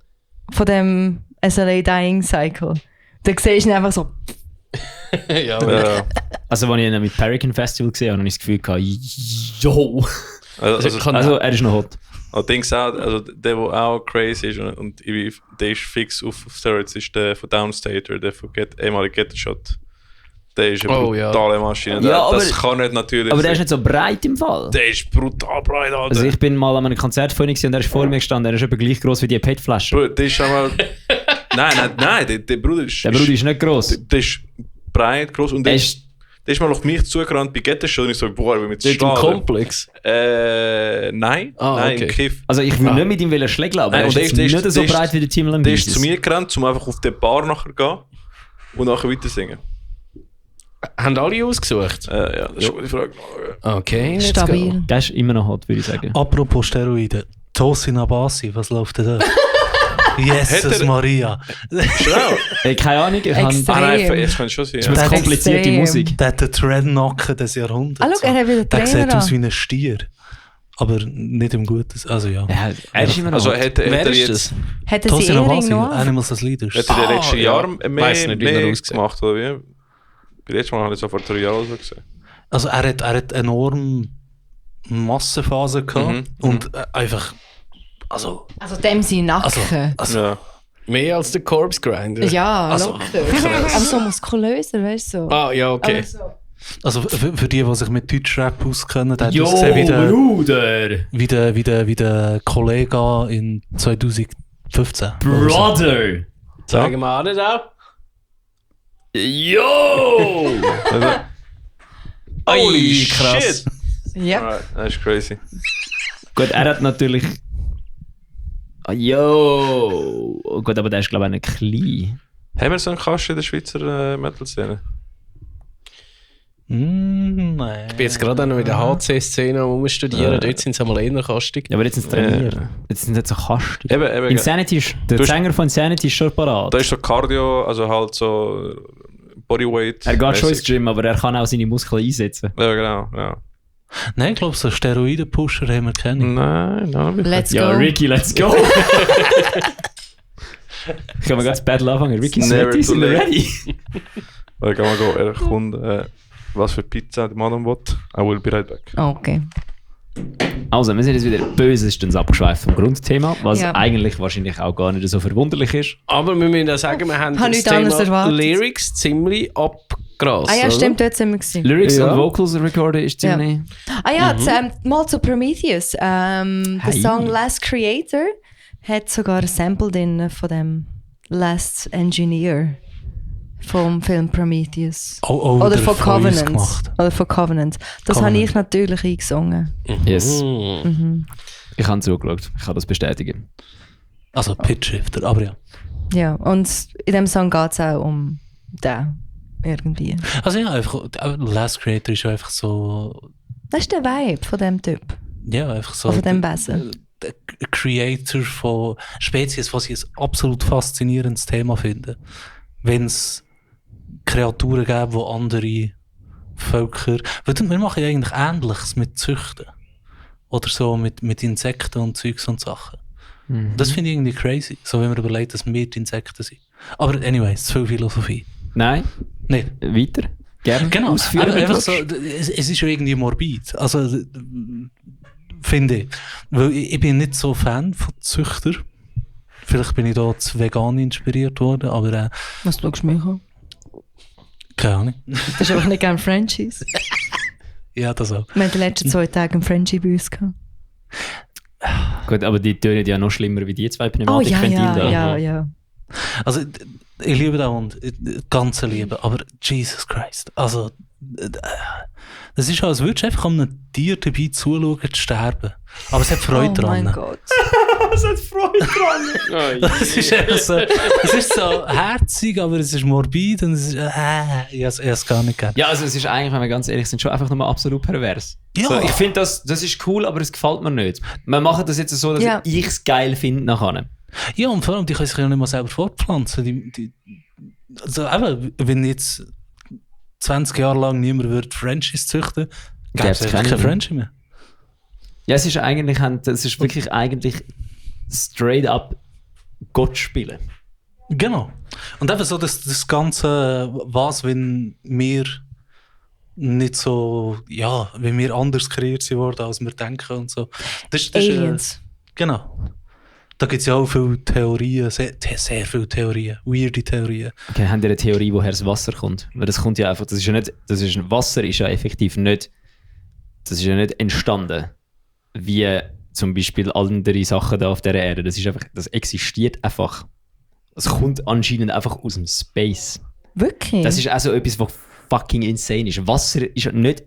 dem SLA Dying Cycle, da siehst du ihn einfach so. ja, aber Ja. Also, als ich ihn mit Paragon Festival gesehen habe, habe ich das Gefühl gehabt, yo! Also, er ist noch hot. Allerdings auch, also der auch crazy ist und der ist fix auf Steroids, ist der von Downstater, der von ehemalige Gettershot. Der ist eine Oh, ja. brutale Maschine. Ja, das aber- kann nicht natürlich Aber der ist sein. nicht so breit im Fall. Der ist brutal breit, Alter. Also, ich bin mal an einem Konzert von ihm gewesen und er ist vor mir gestanden. Er ist etwa gleich gross wie die PET-Flasche. Bro, der ist einmal... nein, der Bruder ist... Der Bruder ist nicht gross. Der ist breit, groß und Er der ist ist mal auf mich zugerannt bei Gettershot und ich so, boah, ich will mit mit dem schlagen. Komplex. Nein, Ah, nein, okay. im Kiff. Also ich will nicht mit ihm schlägeln, aber Nein, er ist und jetzt der ist- nicht so der ist- breit wie der Team Der Lambesis. ist zu mir gerannt, um einfach auf den Bar nachher gehen und nachher weiter singen. Haben alle ausgesucht? Ja, das ist eine gute Frage. Okay, let's Stabil. go. Der ist immer noch hot, würde ich sagen. Apropos Steroide. Tosin Abasi, was läuft denn da? Jesus Hat er- Maria. Schnell! Hey, keine Ahnung, ich habe... Extrem. Ah nein, jetzt kann ich schon sehen. Das ist Ja. eine komplizierte Extrem. Musik. Der hat den Trendnacken des Jahrhunderts. Ah, schau, er hat wieder Der Trainer sieht aus an. wie ein Stier. Aber nicht im Guten. Also ja. Ja, er ist immer noch Also hot. hat er Wer ist jetzt das? Hat er sie Tosin Ehering Abasi, noch? Animals as Leaders. hat er in den letzten ja. Jahren Weiss nicht, wie er mehr aussieht. gemacht, oder wie? Beim letzten Mal habe ich es vor 3 Jahren so gesehen. Also er hat enorm Massenphase gehabt Mhm, und einfach, also, Also dem sein Nacken. Ja. Mehr als der Corpse Grinder? Ja, Also, locker. Aber so muskulöser, weißt du? So. Ah, ja, okay. Aber so. also für die sich mit Deutschrap auskennen, der hat Jo, ausgesehen Bruder! wie der Kollege in 2015. Brother! Sagen wir auch nicht auch? Yo! Holy krass. shit! Ja. Alright, das ist crazy. Gut, er hat natürlich... Ah, yo! Oh gut, aber der ist glaube ich auch nicht klein. Haben wir so einen Kasten in der Schweizer Metal-Szene? Nein. Ich bin jetzt gerade auch noch in der HC-Szene rumstudieren, dort sind sie einmal eher kastig. Ja, aber jetzt sind sie trainiert. Jetzt sind sie nicht so kastig. Eben, Insanity ist, der Du hast- Sänger von Insanity ist schon parat. da ist so Cardio, also halt so Bodyweight. Er geht schon ins Gym, aber er kann auch seine Muskeln einsetzen. Ja, genau. Ja. Nein, ich glaube, so Steroiden-Pusher haben wir keine. Nein, wirklich. Let's Ja, go. Ricky, let's go! Können wir ganz Battle anfangen? Ricky, Never Sweaty, too sind wir late. ready? Dann kann man gehen, er kommt, was für Pizza der Madame will. I will be right back. Okay. Also, wir sind jetzt wieder bösestens abgeschweift vom Grundthema, was Ja. eigentlich wahrscheinlich auch gar nicht so verwunderlich ist. Aber wir müssen auch sagen, wir haben Hab das nichts anderes Thema erwartet. Lyrics ziemlich abgegrast. Ah ja, oder? stimmt, dort sind wir gewesen. Lyrics Ja. und Vocals recorden ist Ja. ziemlich... Ah ja, mal zu Prometheus. Der Hey. Song Last Creator hat sogar ein Sample drin von dem Last Engineer vom Film Prometheus. Oh, Oder der von uns Covenant. gemacht. Oder von Covenant. Das Covenant. habe ich natürlich eingesungen. Yes. Mhm. Ich habe zugeschaut, ich kann das bestätigen. Also Pitchshifter, aber ja. Ja, und in dem Song geht es auch um den irgendwie. Also ja, einfach, Last Creator ist ja einfach so, Das ist der Vibe von dem Typ. ja, einfach so. Von dem Wesen. Der Creator von Spezies, was ich ein absolut faszinierendes Thema finde. Wenn es Kreaturen gäbe, die andere Völker. Weil wir machen ja eigentlich Ähnliches mit Züchten. Oder so mit Insekten und Zeugs und Sachen. Das finde ich irgendwie crazy. So, wenn man überlegt, dass wir die Insekten sind. Aber anyways, zu viel Philosophie. Nein, Nicht. weiter. Gerne Genau, ausführen. aber wenn du einfach so, willst. es ist ja irgendwie morbid. Also, finde ich. Weil ich bin nicht so Fan von Züchter. Vielleicht bin ich da zu vegan inspiriert worden, aber Was schaust du mich an? keine Ahnung. Das ist einfach nicht gerne Frenchies. Ja, das auch. Wir hatten die letzten 2 Tage einen Frenchie bei uns gehabt. Gut, aber die tönen ja noch schlimmer wie die zwei Oh Pneumatikventile da. ja. Also, ich liebe den Hund, ganze Liebe, aber Jesus Christ. Also, das ist, als würdest du einfach einem Tier dabei zuschauen, zu sterben. Aber es hat Freude Oh dran. mein Gott. Es hat Freude dran. Es ist einfach so, es ist so herzig, aber es ist morbid und es ist, ich habe es gar nicht gern. Ja, also es ist eigentlich, wenn wir ganz ehrlich sind, schon einfach nur absolut pervers. Ja. So, ich finde, das ist cool, aber es gefällt mir nicht. Wir machen das jetzt so, dass Ja. ich es geil finde nachher. Ja, und vor allem, die können sich ja nicht mal selber fortpflanzen. Also eben, wenn jetzt 20 Jahre lang niemand würde Frenchies züchten, gäbe es Gäb's einfach keine keine Frenchie mehr. Ja, es ist eigentlich, es ist wirklich eigentlich straight up Gott spielen. Genau. Und eben so das Ganze, was, wenn wir nicht so, ja, wenn wir anders kreiert sind worden, als wir denken und so. Das ist, Aliens. genau. Da gibt es ja auch viele Theorien, sehr viele Theorien, weirde Theorien. Okay, haben ihr eine Theorie, woher das Wasser kommt? Weil das kommt ja einfach, Wasser ist ja effektiv nicht, das ist ja nicht entstanden, wie zum Beispiel andere Sachen da auf der Erde. Das ist einfach, das existiert einfach. Es kommt anscheinend einfach aus dem Space. Wirklich? Das ist auch so etwas, was fucking insane ist. Wasser ist ja nicht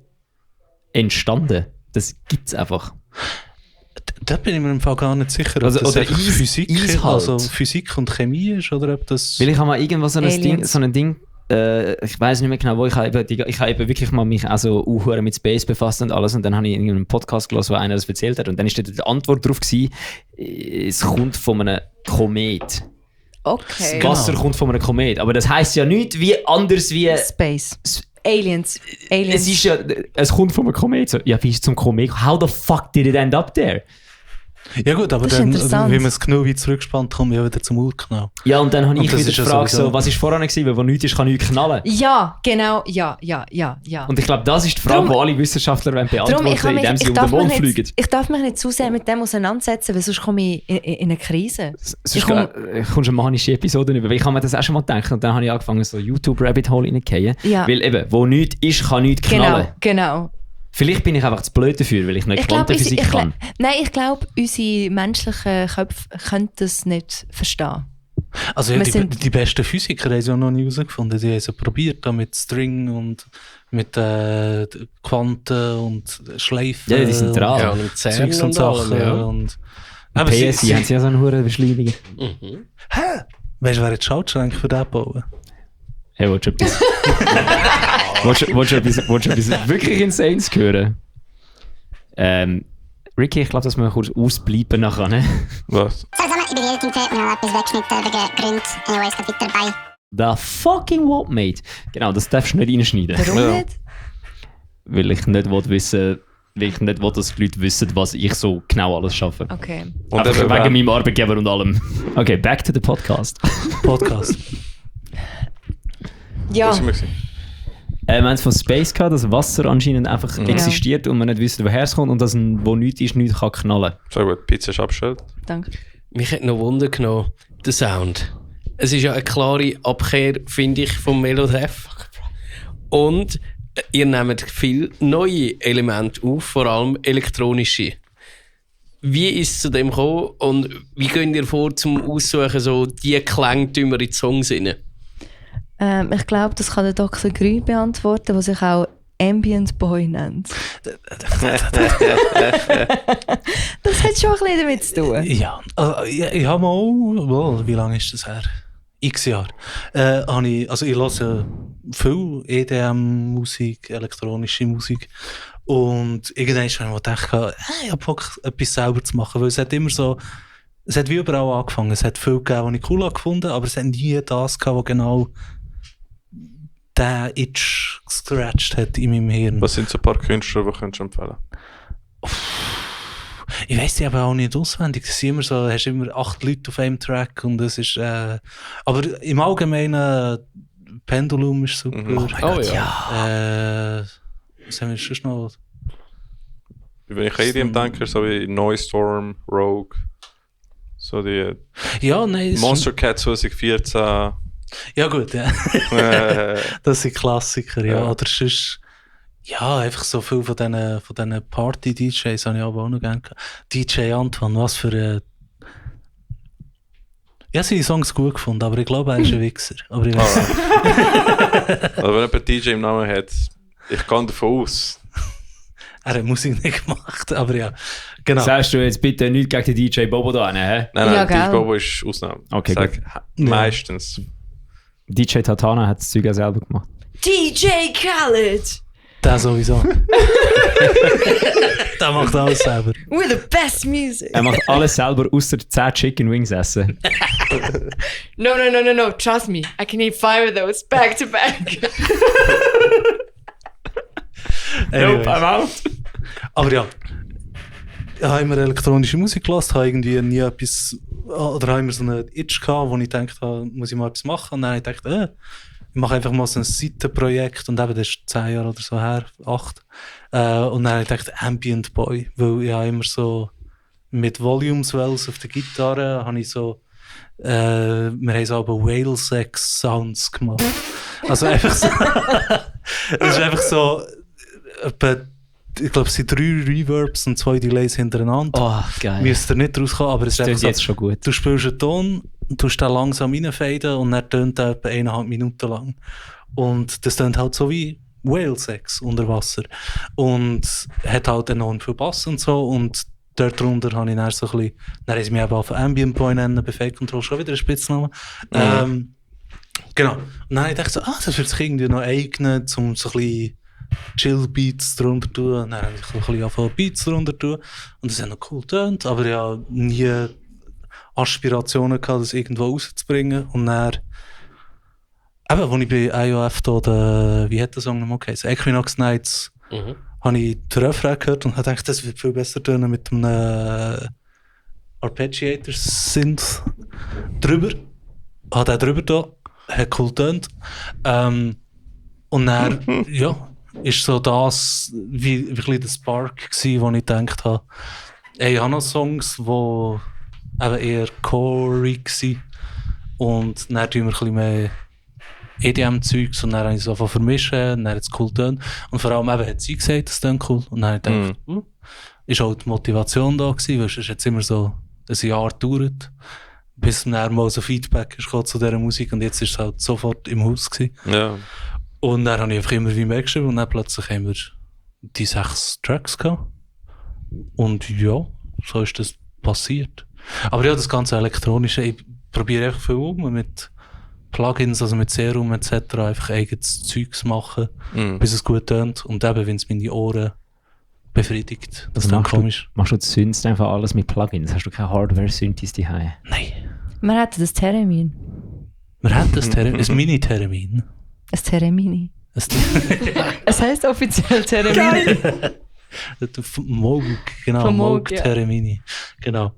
entstanden. Das gibt es einfach. Da bin ich mir im Fall gar nicht sicher, ob Also- das oder einfach Eis- Physik, Eis halt. also Physik und Chemie ist oder ob das... Weil ich habe mal irgendwo so ein Aliens. Ding, ich weiß nicht mehr genau, wo ich habe eben wirklich mal mich auch so mit Space befasst und alles, und dann habe ich in einem Podcast gelesen, wo einer das erzählt hat, und dann ist dort die Antwort darauf gewesen, es kommt von einem Komet. Okay. Das Wasser kommt von einem Komet, aber das heisst ja nichts wie anders wie... Space. Aliens. Es ist ja, es kommt von einem Komet. So, ja, wie ist es zum Komet? How the fuck did it end up there? Ja gut, aber Das ist dann, interessant. wenn man es genau weit zurückspannt, kommen wir ja wieder zum Urknall. Ja, und dann habe Und ich das wieder ist die ja Frage, sowieso- so, was ist vorher gewesen? Weil wo nichts ist, kann nichts knallen. Ja, genau. Ja. Und ich glaube, das ist die Frage, die alle Wissenschaftler beantworten wollen, indem sie um den Mond fliegen. ich darf mich nicht zu sehr mit dem auseinandersetzen, weil sonst komme ich in eine Krise. Sonst kommst du eine manische Episode über. Weil ich habe mir das auch schon mal gedacht, und dann habe ich angefangen, so YouTube-Rabbit-Hole reinzugehen. Ja. Weil eben, wo nichts ist, kann nichts knallen. Genau. Vielleicht bin ich einfach zu blöd dafür, weil ich nicht Ich glaube, Quantenphysik kann. ich glaube, unsere menschlichen Köpfe können das nicht verstehen. Also Wir ja, sind- die besten Physiker haben es ja noch nie herausgefunden. Die haben es ja probiert, da mit String und mit Quanten und Schleifen. Ja, die sind dran. Ja, und im CERN Zeugs und und Sachen. allem, ja. Und, Bei aber PSI haben sie ja so einen hohen Beschleuniger. Weißt du, wer jetzt Schaltschränke für den bauen? Hey, willst du etwas? willst du etwas wirklich Insanes hören? Ricky, ich glaube, dass wir kurz ausbleiben nachher, ne? Was? So zusammen, ich bin die Editing und habe etwas weggeschnitten wegen Gründen. Anyway, es geht weiter dabei. The fucking what, mate? Genau, das darfst du nicht reinschneiden. Warum Ja. nicht? Weil ich nicht wissen weil ich nicht will, dass die Leute wissen, was ich so genau alles schaffe. Okay. Und Einfach eben, wegen meinem Arbeitgeber und allem. Okay, back to the podcast. Podcast. Wo Ja, sind wir gewesen? Wir haben es von Space gehabt, dass Wasser anscheinend einfach existiert und man nicht wissen, woher es kommt und dass wo nichts ist, nichts kann knallen. So gut, Pizza ist abgestellt. danke. Mich hat noch Wunder genommen, der Sound. Es ist ja eine klare Abkehr, finde ich, vom Melodef. Und ihr nehmt viele neue Elemente auf, vor allem elektronische. Wie ist es zu dem gekommen und wie geht ihr vor zum Aussuchen, so die Klangtümer in die Songs rein? Ich glaube, das kann der Dr. Grün beantworten, der sich auch Ambient Boy nennt. Das hat schon ein bisschen damit zu tun. Ja, also, ich habe mal, wie lange ist das her? X Jahre. Ich höre viel EDM-Musik, elektronische Musik. Und irgendwann habe ich mir gedacht, ich habe Bock, etwas selber zu machen. Weil es hat immer so, es hat wie überall angefangen. Es hat viel gegeben, was ich cool gefunden habe, aber es hat nie das gehabt, was genau den Itch gescratcht hat in meinem Hirn. Was sind so ein paar Künstler, die könntest du empfehlen? Ich weiss die aber auch nicht auswendig. Das sind immer so, hast immer 8 Leute auf einem Track und das ist, aber im Allgemeinen Pendulum ist super. Mhm. Oh ja. Was haben wir sonst noch? Wenn ich an EDM denke, so wie Noisestorm, Rogue, so die Ja, nein. Monster Cat 2014. Ja gut, ja. Das sind Klassiker, ja. Ja. Oder sonst, ja, einfach so viel von diesen Party-DJs habe ich aber auch noch gerne gehabt. DJ Antoine, was für ein... Ich habe seine Songs gut gefunden, aber ich glaube, er ist ein Wichser. Aber ich weiß nicht. Also wenn jemand DJ im Namen hat, ich gehe davon aus. Er hat Musik nicht gemacht, aber ja, genau. Sagst du jetzt bitte nichts gegen den DJ Bobo da, ne? Nein, Ja, DJ gell. Bobo ist Ausnahme. Okay, Ich sag, meistens. DJ Tatana hat das Zeug ja selber gemacht. DJ Khaled! Der sowieso. Der macht alles selber. With the best music! Er macht alles selber, außer 10 Chicken Wings essen. No, trust me, I can eat 5 of those back to back. Anyways. I'm out. Aber ja, ich habe immer elektronische Musik gelassen, habe irgendwie nie etwas, oder habe immer so einen Itch gehabt, wo ich gedacht habe, muss ich mal etwas machen. Und dann habe ich gedacht, ich mache einfach mal so ein Seitenprojekt und eben, das ist 10 Jahre oder so her, 8. Und dann habe ich gedacht, Ambient Boy, weil ich habe immer so mit Volume Swells auf der Gitarre, habe ich so, wir haben so aber Whale Sex Sounds gemacht. Also einfach so, das ist einfach so, ich glaube, es sind 3 Reverbs und 2 Delays hintereinander. Oh, geil. Müsst ihr nicht rauskommen, aber es ist Das einfach ist so, jetzt schon gut. du spielst einen Ton, tust den langsam reinfaden und dann tönt er etwa 1,5 Minuten lang. Und das tönt halt so wie Whale Sex unter Wasser. Und hat halt enorm viel Bass und so. Und dort drunter habe ich dann so ein bisschen, dann haben sie mich eben auf Ambient Boy nennen, bei Fake Control, schon wieder ein Spitzname. Genau. Und dann habe ich gedacht, so, das würde sich irgendwie noch eignen, um so ein bisschen Chill-Beats drunter zu tun. Dann habe ich ein bisschen angefangen, Beats drunter zu tun. Und das hat noch cool getönt, aber ja, nie Aspirationen gehabt, das irgendwo rauszubringen. Und dann, eben, als ich bei IOF da, wie hat der Song nochmal geheißen? Equinox Nights, habe ich den Refrain gehört und habe gedacht, das wird viel besser tönen mit einem Arpeggiator-Synth drüber. Hat er drüber da, hat cool getönt. Und dann, ja, ist so das, wie wirklich der Spark gsi, wo ich gedacht habe, ich habe noch Songs, die eben eher chorig waren. Und dann tun wir ein bisschen mehr EDM-Zeugs und dann habe ich es so vermischen, dann hat es cool getönt. Und vor allem eben hat sie gesagt, das tönt cool. Und dann habe ich gedacht, ist auch die Motivation da gewesen, weil es ist jetzt immer so ein Jahr gedauert, bis dann mal so Feedback ist zu dieser Musik und jetzt ist es halt sofort im Haus gewesen. Ja. Und dann habe ich einfach immer wie mehr geschrieben und dann plötzlich haben wir die 6 Tracks gehabt. Und ja, so ist das passiert. Aber ja, das ganze Elektronische, ich probiere einfach viel mit Plugins, also mit Serum etc. einfach eigenes Zeugs machen, bis es gut tönt. Und eben, wenn es meine Ohren befriedigt. Das ist dann komisch. Machst du Synths einfach alles mit Plugins? Hast du keine Hardware-Synthes daheim? Nein. Wir hatten das Theremin. Wir haben ein Mini-Theremin. Ein Theremini. Es heisst offiziell Theremini. Moog, genau. Von Moog, Moog Theremin. Genau.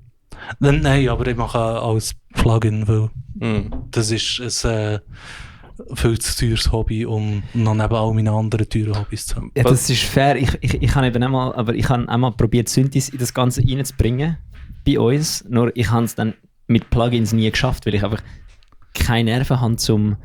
Nein, aber ich mache als Plugin, weil das ist ein viel zu teures Hobby, um noch neben all meinen anderen teuren Hobbys zu haben. Ja, das ist fair. Ich habe eben einmal probiert, Synthes in das Ganze reinzubringen bei uns. Nur ich habe es dann mit Plugins nie geschafft, weil ich einfach keine Nerven habe, um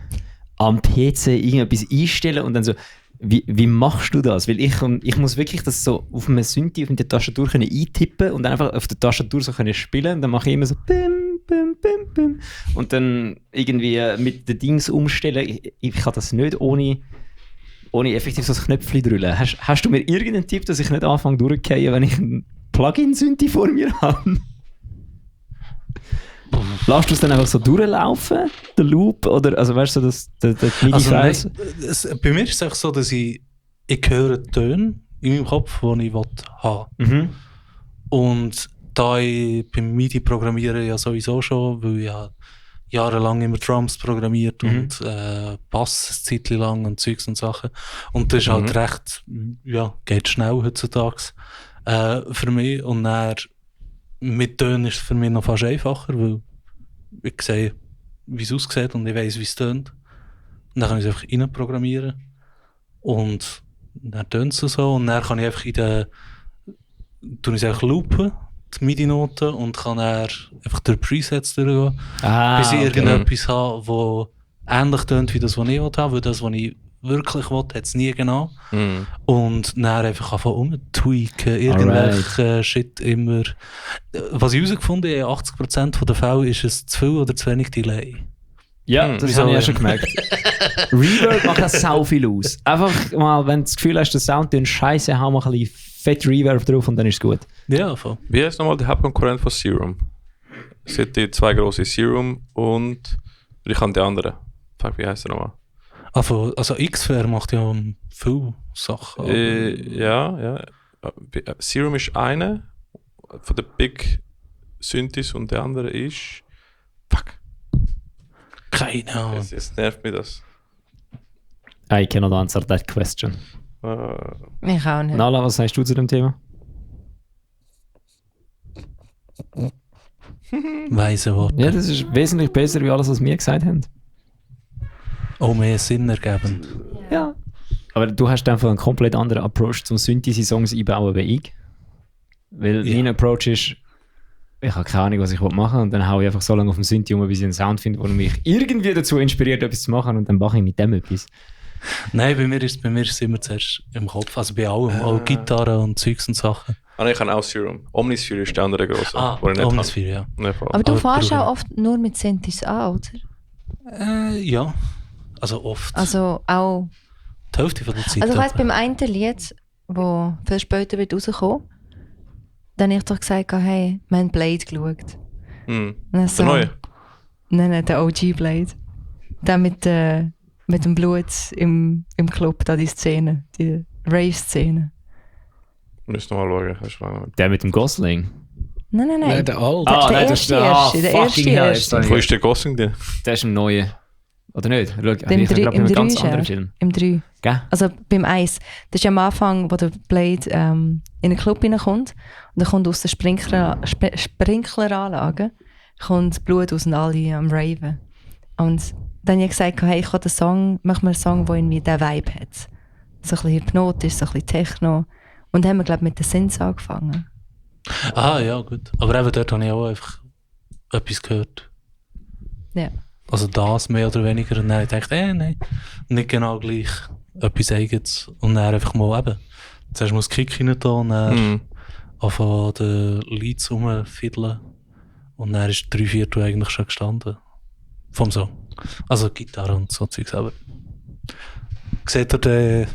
am PC irgendetwas einstellen und dann so, wie machst du das? Weil ich muss wirklich das so auf einem Synthi auf der Tastatur können eintippen und dann einfach auf der Tastatur so können spielen und dann mache ich immer so bim, bim, bim, bim und dann irgendwie mit den Dings umstellen. Ich kann das nicht ohne effektiv so ein Knöpfchen drüllen. Hast du mir irgendeinen Tipp, dass ich nicht anfange durchzugehen, wenn ich ein Plugin-Synthi vor mir habe? Lass du es dann einfach so durchlaufen, der Loop, oder, also weißt du, der MIDI-Files? Bei mir ist es einfach so, dass ich höre Töne in meinem Kopf, die ich haben will. Und da ich beim MIDI-Programmieren ja sowieso schon, weil ich ja jahrelang immer Drums programmiert und Bass eine Zeit lang und Zeugs und Sachen. Und das ist halt recht, geht schnell heutzutage für mich. Und dann mit Tönen ist es für mich noch fast einfacher, weil ich sehe, wie es aussieht und ich weiss, wie es tönt. Und dann kann ich es einfach reinprogrammieren. Und dann tönt es so. Und dann kann ich einfach loopen, die MIDI-Noten, und kann dann einfach durch Presets durchgehen. Bis ich irgendetwas habe, das ähnlich tönt wie das, was ich haben will. Weil das, was ich wirklich will, hat es nie genau. Und dann einfach anfangen umtweaken, irgendwelche Shit immer. Was ich herausgefunden habe, in 80% der Fälle ist es zu viel oder zu wenig Delay. Ja, das habe ich ja schon gemerkt. Reverb macht das sau viel aus. Einfach mal, wenn du das Gefühl hast, der Sound ist scheiße, hau mal ein bisschen fett Reverb drauf und dann ist es gut. Ja, voll. Wie heißt nochmal der Hauptkonkurrent von Serum? Es gibt die zwei große Serum und ich kann die anderen. Fuck, wie heißt der nochmal? Also Xfer macht ja viele Sachen. Ja. Serum ist eine von den Big Synthes und der andere ist. Fuck. Keine Ahnung. Jetzt nervt mich das. I cannot answer that question. Ich auch nicht. Nala, was sagst du zu dem Thema? Weise Worte. Ja, das ist wesentlich besser, wie alles, was wir gesagt haben. Auch mehr Sinn ergeben. Ja. Aber du hast einfach einen komplett anderen Approach zum Synthesizer-Songs einbauen wie ich. Weil mein Approach ist, ich habe keine Ahnung, was ich machen will, und dann haue ich einfach so lange auf dem Synthi bis ich einen Sound finde, der mich irgendwie dazu inspiriert, etwas zu machen, und dann mache ich mit dem etwas. Nein, bei mir ist es immer zuerst im Kopf, also bei allem, auch Gitarre und Zeugs und Sachen. Ich habe auch Serum. Omnisphere ist der andere große. Omnisphere, ja. Aber du fährst auch oft nur mit Synthes an, oder? Ja, also oft. Also auch... Die Hälfte von der Zeit. Also ich weiss, beim einen Lied, das viel später wird rauskommen, dann habe ich doch gesagt, hey, wir haben Blade geschaut. Der neue? Nein, der OG Blade. Der mit dem Blut im Club, da die Szene, die Rave-Szene. Müssen wir mal schauen. Der mit dem Gosling? Nein. Nein, der alte. Der erste. Wo ist der Gosling denn? Der ist im Neuen. Oder nicht? Schau, Im ich habe gerade Im einen 3 ganz ist anderen er. Film. Im 3. Gell? Also beim 1. Das ist am Anfang, wo der Blade in einen Club reinkommt. Und dann kommt aus der Sprinkleranlage kommt Blut aus und alle am Raven. Und dann habe ich gesagt, hey, ich mache mir einen Song, der irgendwie diesen Vibe hat. So ein bisschen hypnotisch, so ein bisschen Techno. Und dann haben wir, glaube ich, mit den Synths angefangen. Ja, gut. Aber eben dort habe ich auch einfach etwas gehört. Ja. Also das mehr oder weniger. Und dann habe ich gedacht, nein, nicht genau gleich. Etwas Eigenes. Und dann einfach mal eben. Zuerst muss Kick rein tun und dann anfangen den Leads rumfiddeln. Und dann ist 3/4 eigentlich schon gestanden. Vom Song. Also Gitarre und so Zeugs. Aber seht ihr den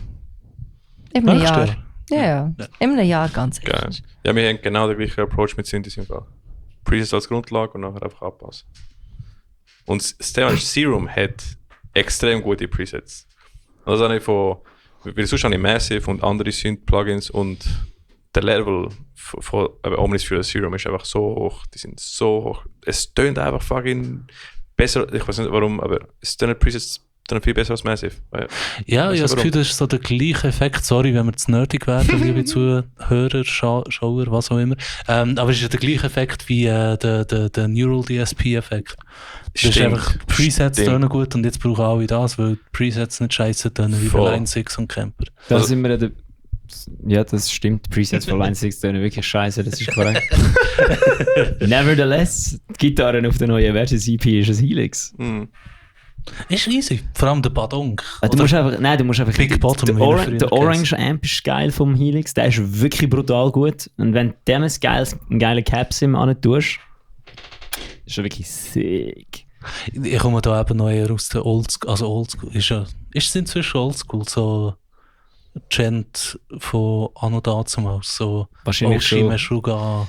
In einem nächsten Jahr. Ja. In einem Jahr ganz sicher. Geil. Ja, wir haben genau den gleichen Approach mit Synthes im Fall. Presets als Grundlage und nachher einfach anpassen. Und das Thema ist, Serum hat extrem gute Presets. Also weil sonst habe ich Massive und andere Synth-Plugins und der Level von Omnis für Serum ist einfach so hoch. Die sind so hoch. Es tönt einfach fucking besser. Ich weiß nicht warum, aber es tönt Presets viel besser als Massive. Ja, ich habe das Gefühl, das ist so der gleiche Effekt. Sorry, wenn wir zu nerdig werden, liebe Zuhörer, Schauer, was auch immer. Aber es ist ja der gleiche Effekt wie der Neural DSP-Effekt. Das ist einfach, Presets tönen gut und jetzt brauchen alle das, weil die Presets nicht scheiße tönen wie bei Line 6 und Camper. Da sind wir ja, das stimmt. Presets von Line 6 tönen wirklich scheiße, das ist korrekt. Nevertheless, die Gitarren auf der neuen Versus EP ist ein Helix. Ist easy, vor allem der Badonk. Du musst einfach Big Bottom. Der Orange Amp ist geil vom Helix, der ist wirklich brutal gut. Und wenn du dem einen geilen Cap-Sim an tust, ist er wirklich sick. Ich komme da eben noch eher aus der Oldschool. Also Oldschool ist es inzwischen Oldschool, so Gent von Anno dazumals, so wahrscheinlich schon. Meshuggah.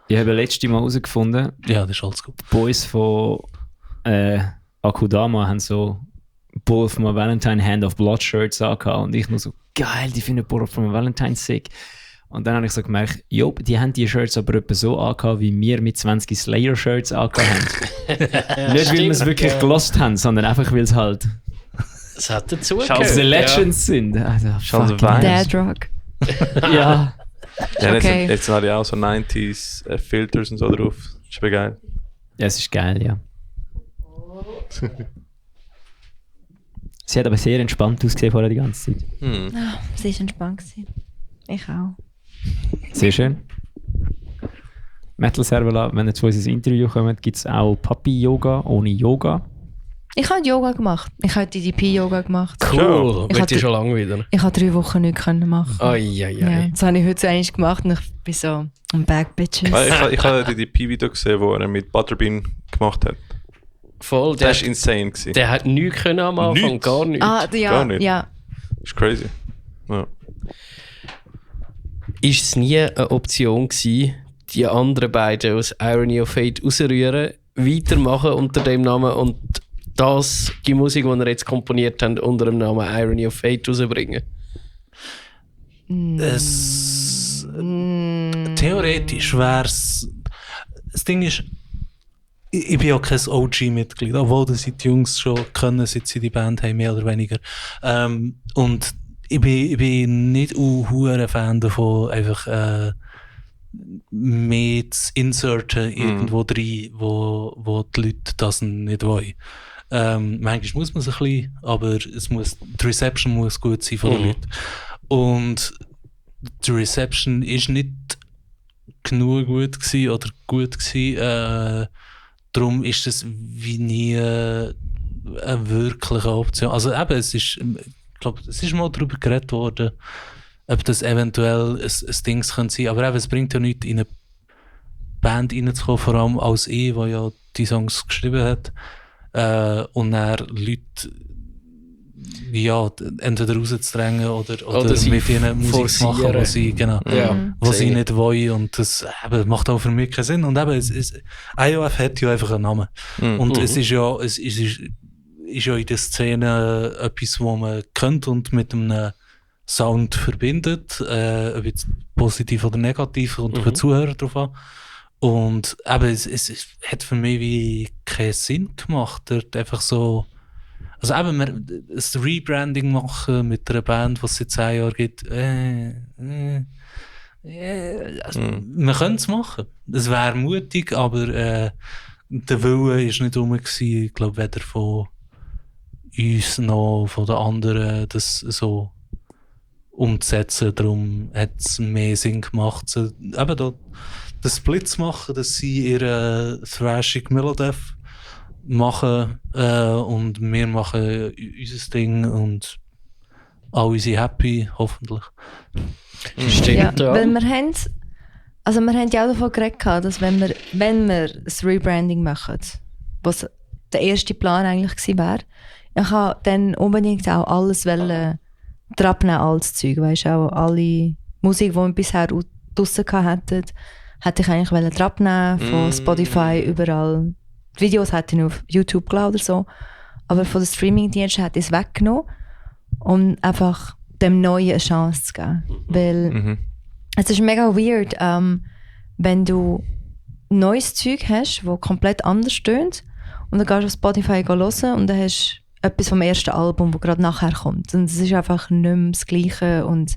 Ich habe letztes Mal herausgefunden, Ja, das ist Oldschool. die Boys von Akudama haben so Bull of My Valentine Hand of Blood Shirts angehabt und ich nur so, geil, die finden Bull of My Valentine sick. Und dann habe ich so gemerkt, die haben die Shirts aber etwa so angehabt, wie wir mit 20 Slayer Shirts angehabt haben. Nicht, weil wir es wirklich gelost haben, sondern einfach, weil es halt Es hat dazu The Legends sind. Also, Schon so fucking Vibes. Dad Rock. ja. Ja, Okay. jetzt habe ich auch so 90s Filters und so drauf. Das ist aber geil. Ja, es ist geil, ja. Sie hat aber sehr entspannt ausgesehen vorher die ganze Zeit. Sie war entspannt. Ich auch. Sehr schön. Metal Servola, wenn ihr zu uns ins Interview kommt, gibt es auch Papi-Yoga ohne Yoga. Ich habe Yoga gemacht. Ich habe DDP-Yoga gemacht. Cool, Ich wird hatte- ja schon lange wieder. Ich habe 3 Wochen nichts machen. Ja, Ja, das habe ich heute so einmal gemacht und ich bin so am Back Bitches. Ich habe die DP-Video gesehen, wo er mit Butterbean gemacht hat. voll. Das war insane. Gewesen. Der hat nichts können am Anfang, Nichts? gar nichts. Ja, Gar nicht. ja. Das ist crazy. Ja. Ist es nie eine Option gewesen, die anderen beiden aus Irony of Fate rausrühren, weitermachen unter dem Namen und die Musik, die wir jetzt komponiert haben, unter dem Namen Irony of Fate rausbringen? Theoretisch wäre es. Das Ding ist, ich bin ja kein OG-Mitglied, obwohl das die Jungs schon können, seit sie die Band haben, mehr oder weniger. Und ich bin nicht ein Fan davon, einfach mehr zu inserten irgendwo rein, wo die Leute das nicht wollen. Manchmal muss man es ein bisschen, aber die Reception muss gut sein von den Leuten. Und die Reception ist nicht genug gut gewesen oder gut gewesen. Darum ist es wie nie eine wirkliche Option. Also eben, ich glaube, es ist mal darüber geredet worden, ob das eventuell ein Ding könnte sein. Aber eben, es bringt ja nichts, in eine Band reinzukommen, vor allem als der ja die Songs geschrieben hat. Und dann Leute entweder rauszudrängen oder sie mit ihnen Musik zu machen, forcieren. wo sie sehe ich. nicht wollen. Und das macht auch für mich keinen Sinn. Und eben, IOF hat ja einfach einen Namen. Und es ist ja in der Szene etwas, wo man kennt und mit einem Sound verbindet, ob jetzt positiv oder negativ, und auf den Zuhörer drauf an. Und eben, es hat für mich wie keinen Sinn gemacht, dort einfach so, also eben, ein Rebranding machen mit einer Band, die es seit 10 Jahren gibt, also, man könnte es machen. Es wäre mutig, aber der Wille war nicht rum gewesen, ich glaube, weder von uns noch von den anderen, das so umzusetzen. Darum hat es mehr Sinn gemacht, so, eben da den Split zu machen, dass sie ihre Thrashing Melodeath machen und wir machen unser Ding und alle sind happy, hoffentlich. Stimmt, ja. Weil wir haben ja auch davon geredet, dass wenn wir das Rebranding machen, was der erste Plan eigentlich gewesen wäre, ich habe dann unbedingt auch alles abnehmen, alles Zeug, weißt du, auch alle Musik, die wir bisher draussen hatten, hätte ich eigentlich abnehmen von Spotify, überall die Videos hat er auf YouTube geladen oder so. Aber von den Streaming-Diensten hat er es weggenommen, um einfach dem Neuen eine Chance zu geben. Weil es ist mega weird, wenn du neues Zeug hast, das komplett anders tönt und dann gehst du auf Spotify hören und dann hast du etwas vom ersten Album, das gerade nachher kommt. Und es ist einfach nicht mehr das Gleiche und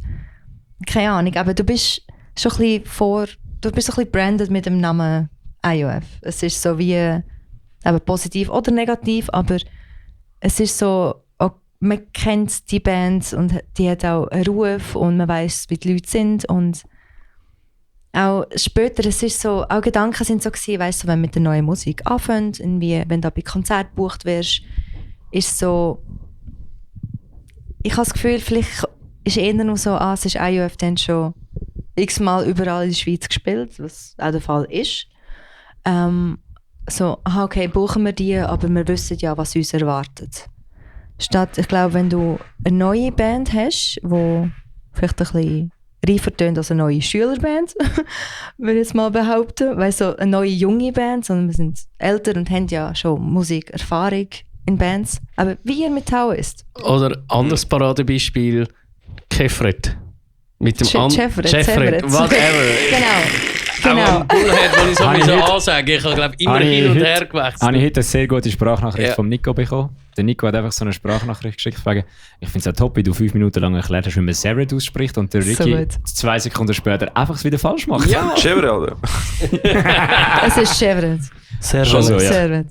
keine Ahnung, aber du bist schon ein bisschen branded mit dem Namen IOF. Es ist so wie eben positiv oder negativ, aber es ist so, man kennt die Band und die hat auch einen Ruf und man weiss, wie die Leute sind und auch später, es ist so, auch Gedanken sind so gewesen, weißt du, wenn mit der neuen Musik anfängt, irgendwie, wenn du bei Konzert gebucht wirst, ist so, ich habe das Gefühl, vielleicht ist eher noch so, es ist IOF dann schon x-mal überall in der Schweiz gespielt, was auch der Fall ist. So, okay, buchen wir die, aber wir wissen ja, was uns erwartet. Statt, ich glaube, wenn du eine neue Band hast, die vielleicht ein bisschen reifer tönt als eine neue Schülerband, würde ich jetzt mal behaupten, weil so eine neue junge Band, sondern wir sind älter und haben ja schon Musikerfahrung in Bands. Aber wie ihr mit Tau ist. Oder anderes Paradebeispiel, Kefret. Mit dem Chefret, whatever. Genau. Auch am Bullhead, wo ich so Habe ich müssen heute- ansagen, ich habe glaube immer Habe ich hin und heute- her gewechselt. Habe ich heute eine sehr gute Sprachnachricht Ja. vom Nico bekommen. Der Nico hat einfach so eine Sprachnachricht geschickt, wegen, ich finde es auch top, wie du 5 Minuten lang erklärt hast, wie man Severed ausspricht und der So Ricky gut. 2 Sekunden später einfach es wieder falsch macht. Ja, Chevre, Alter. Es ist Chevret. Sehr Schon schön. so, ja. Chevret.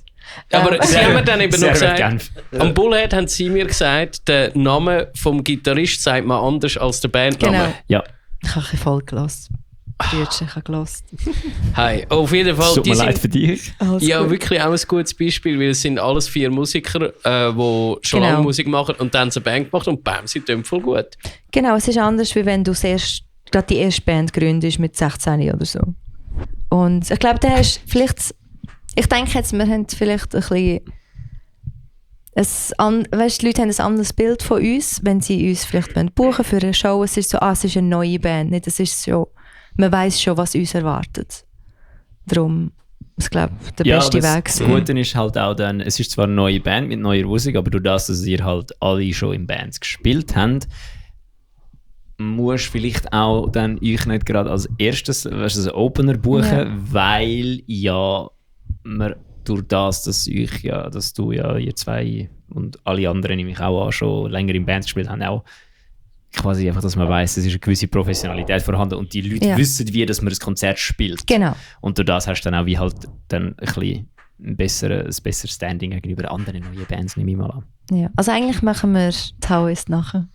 aber sie haben mir dann eben noch Servet gesagt, Genf. am Bullhead haben sie mir gesagt, der Name vom Gitarrist sagt man anders als der Bandname. Genau. Ja, Ich habe ein bisschen voll gelassen. Ich habe gelassen. Hey, auf jeden Fall, es tut die mir leid sind für dich. ja wirklich auch ein gutes Beispiel, weil es sind alles 4 Musiker, die schon Genau. lange Musik machen und dann eine Band gemacht und bam, sie tun voll gut. Genau, es ist anders, wie wenn du gerade die erste Band gründest mit 16 oder so. Und ich glaube, da hast vielleicht, ich denke jetzt, wir haben vielleicht ein bisschen, weißt, die Leute haben ein anderes Bild von uns, wenn sie uns vielleicht buchen für eine Show. Es ist so, es ist eine neue Band, nicht, es ist so, man weiß schon, was uns erwartet. Darum, ich glaube, der beste aber Weg. das Gute ist halt auch dann, es ist zwar eine neue Band mit neuer Musik, aber durch das, dass ihr halt alle schon in Bands gespielt habt, musst vielleicht auch dann euch nicht gerade als erstes einen Opener buchen, Ja. weil ja man durch das, dass du ja, ihr zwei und alle anderen nämlich auch an, schon länger in Bands gespielt haben, auch quasi einfach, dass man weiss, es ist eine gewisse Professionalität vorhanden und die Leute Ja. wissen, wie dass man das Konzert spielt. Genau. Und durch das hast du dann auch wie halt dann ein bisschen ein besseres Standing gegenüber anderen neuen Bands, nehme ich mal an. Ja. Also eigentlich machen wir Taoist nachher.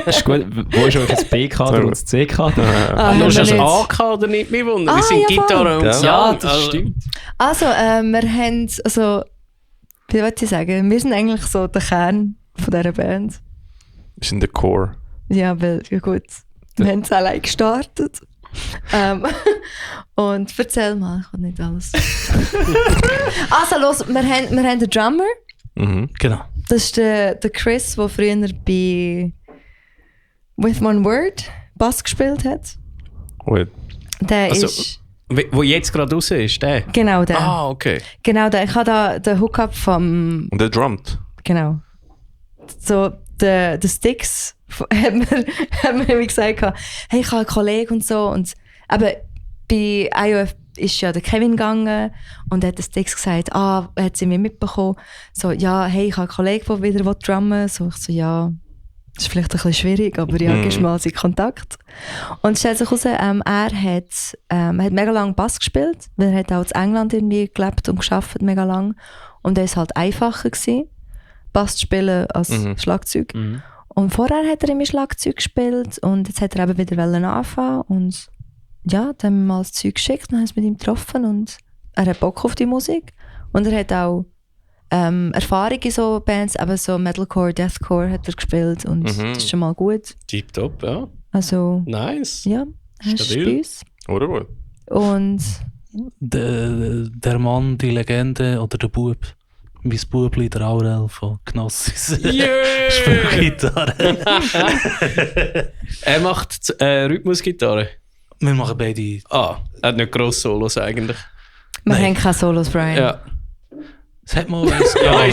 Ist gut. Wo ist euch das B-Kader und das C-Kader? Ah, Du haben hast wir das nicht. A-Kader nicht mehr wundern, Ah, wir sind ja, voll. Gitarre und Ja. Sound. Ja, das also, stimmt. Also, wir haben, also, wie wollte ich sagen, wir sind eigentlich so der Kern von dieser Band. Ist in der Core. Ja, weil, ja gut, wir haben es allein gestartet. Und erzähl mal, ich kann nicht alles. Also, los, wir haben den Drummer, Mhm. Genau. das ist der Chris, der früher bei With One Word Bass gespielt hat. Wait. Der Also- ist, wo jetzt gerade raus ist, der? genau der. Ah, okay. Genau der. Ich habe da den Hookup vom, Und der drummt. genau. So, der Sticks haben wir mir gesagt, hey, ich habe einen Kollegen und so. Und aber bei IOF ist ja der Kevin gegangen und hat den Sticks gesagt, er hat sie mir mitbekommen. So, ja, hey, ich habe einen Kollegen, der wieder drummen will. So, ich so, ja, das ist vielleicht ein bisschen schwierig, aber ja, gibst mal seinen Kontakt. Und es stellt sich heraus, er hat mega lange Bass gespielt, weil er hat auch in England irgendwie gelebt und gearbeitet mega lang. Und er ist halt einfacher gewesen, Bass zu spielen als Schlagzeug. Mhm. Und vorher hat er immer Schlagzeug gespielt und jetzt hat er eben wieder anfangen und ja, dann haben wir mal das Zeug geschickt und haben es mit ihm getroffen und er hat Bock auf die Musik und er hat auch Erfahrung in so Bands, aber so Metalcore, Deathcore hat er gespielt und das ist schon mal gut. Tipptopp, ja. Also Nice. ja, hast du Stabil. bei uns. Oder gut? Und Der Mann, die Legende oder der Bub. Mein Bubli, der Aurel von Knossis. Yeah! Spielgitarre. Er macht Rhythmusgitarre. Wir machen beide. Ah, er hat nicht grosse Solos eigentlich. Wir Nein. haben keine Solos, Brian. Ja. Es hat mal eins so, ja.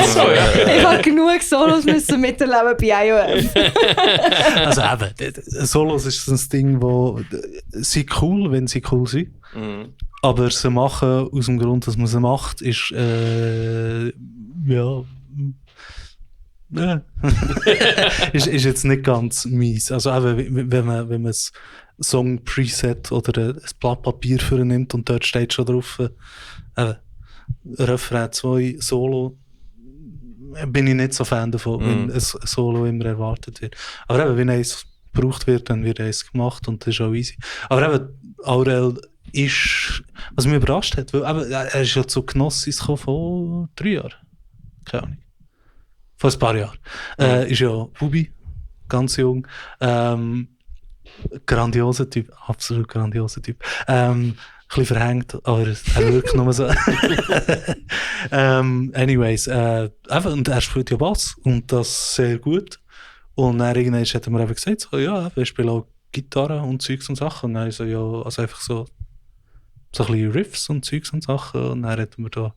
Ich habe genug Solos müssen miterleben bei IOF. Also eben, Solos ist so ein Ding, wo sie cool, wenn sie cool sind. Mhm. Aber sie machen aus dem Grund, dass man sie macht, ist ja. ist jetzt nicht ganz mies. Also eben, wenn man ein Song-Preset oder ein Blatt Papier für nimmt und dort steht schon drauf, Refrain 2 Solo, bin ich nicht so Fan davon, wenn ein Solo immer erwartet wird. Aber eben, wenn eins gebraucht wird, dann wird eins gemacht und das ist auch easy. Aber eben, Aurel ist, was mich überrascht hat, weil eben, er ist ja zu Gnossis gekommen vor 3 Jahren. Keine Ahnung. Vor ein paar Jahren. Ist ja Bubi, ganz jung. Grandioser Typ, absolut grandioser Typ. Ein bisschen verhängt, aber er wirkt nur so. Anyways, einfach, und er spielt ja Bass und das sehr gut. Und dann irgendwann hat er mir eben gesagt, so, ja, er spielt auch Gitarre und Zeugs und Sachen. Und dann so, ja, also einfach so ein bisschen Riffs und Zeugs und Sachen. Und dann hat er mir da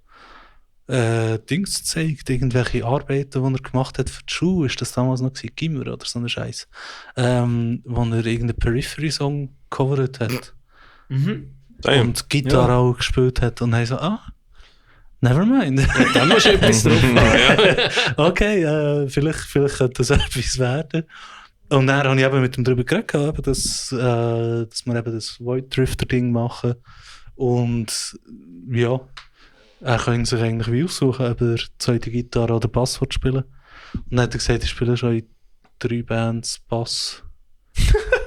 Dings gezeigt, irgendwelche Arbeiten, die er gemacht hat für die Schule. Ist das damals noch gewesen? Gimmer oder so ein Scheiß. Wo er irgendeinen Periphery-Song gecovert hat. Damn. Und Gitarre auch gespielt hat. Und dann so, never mind. Dann musst du etwas drauf haben. Okay, vielleicht könnte das etwas werden. Und dann habe ich eben mit ihm darüber geredet, dass wir eben das Void Drifter-Ding machen. Und ja, er kann sich eigentlich wie aussuchen, ob er zweite Gitarre oder Bass spielen. Und dann hat er gesagt, ich spiele schon in 3 Bands Bass.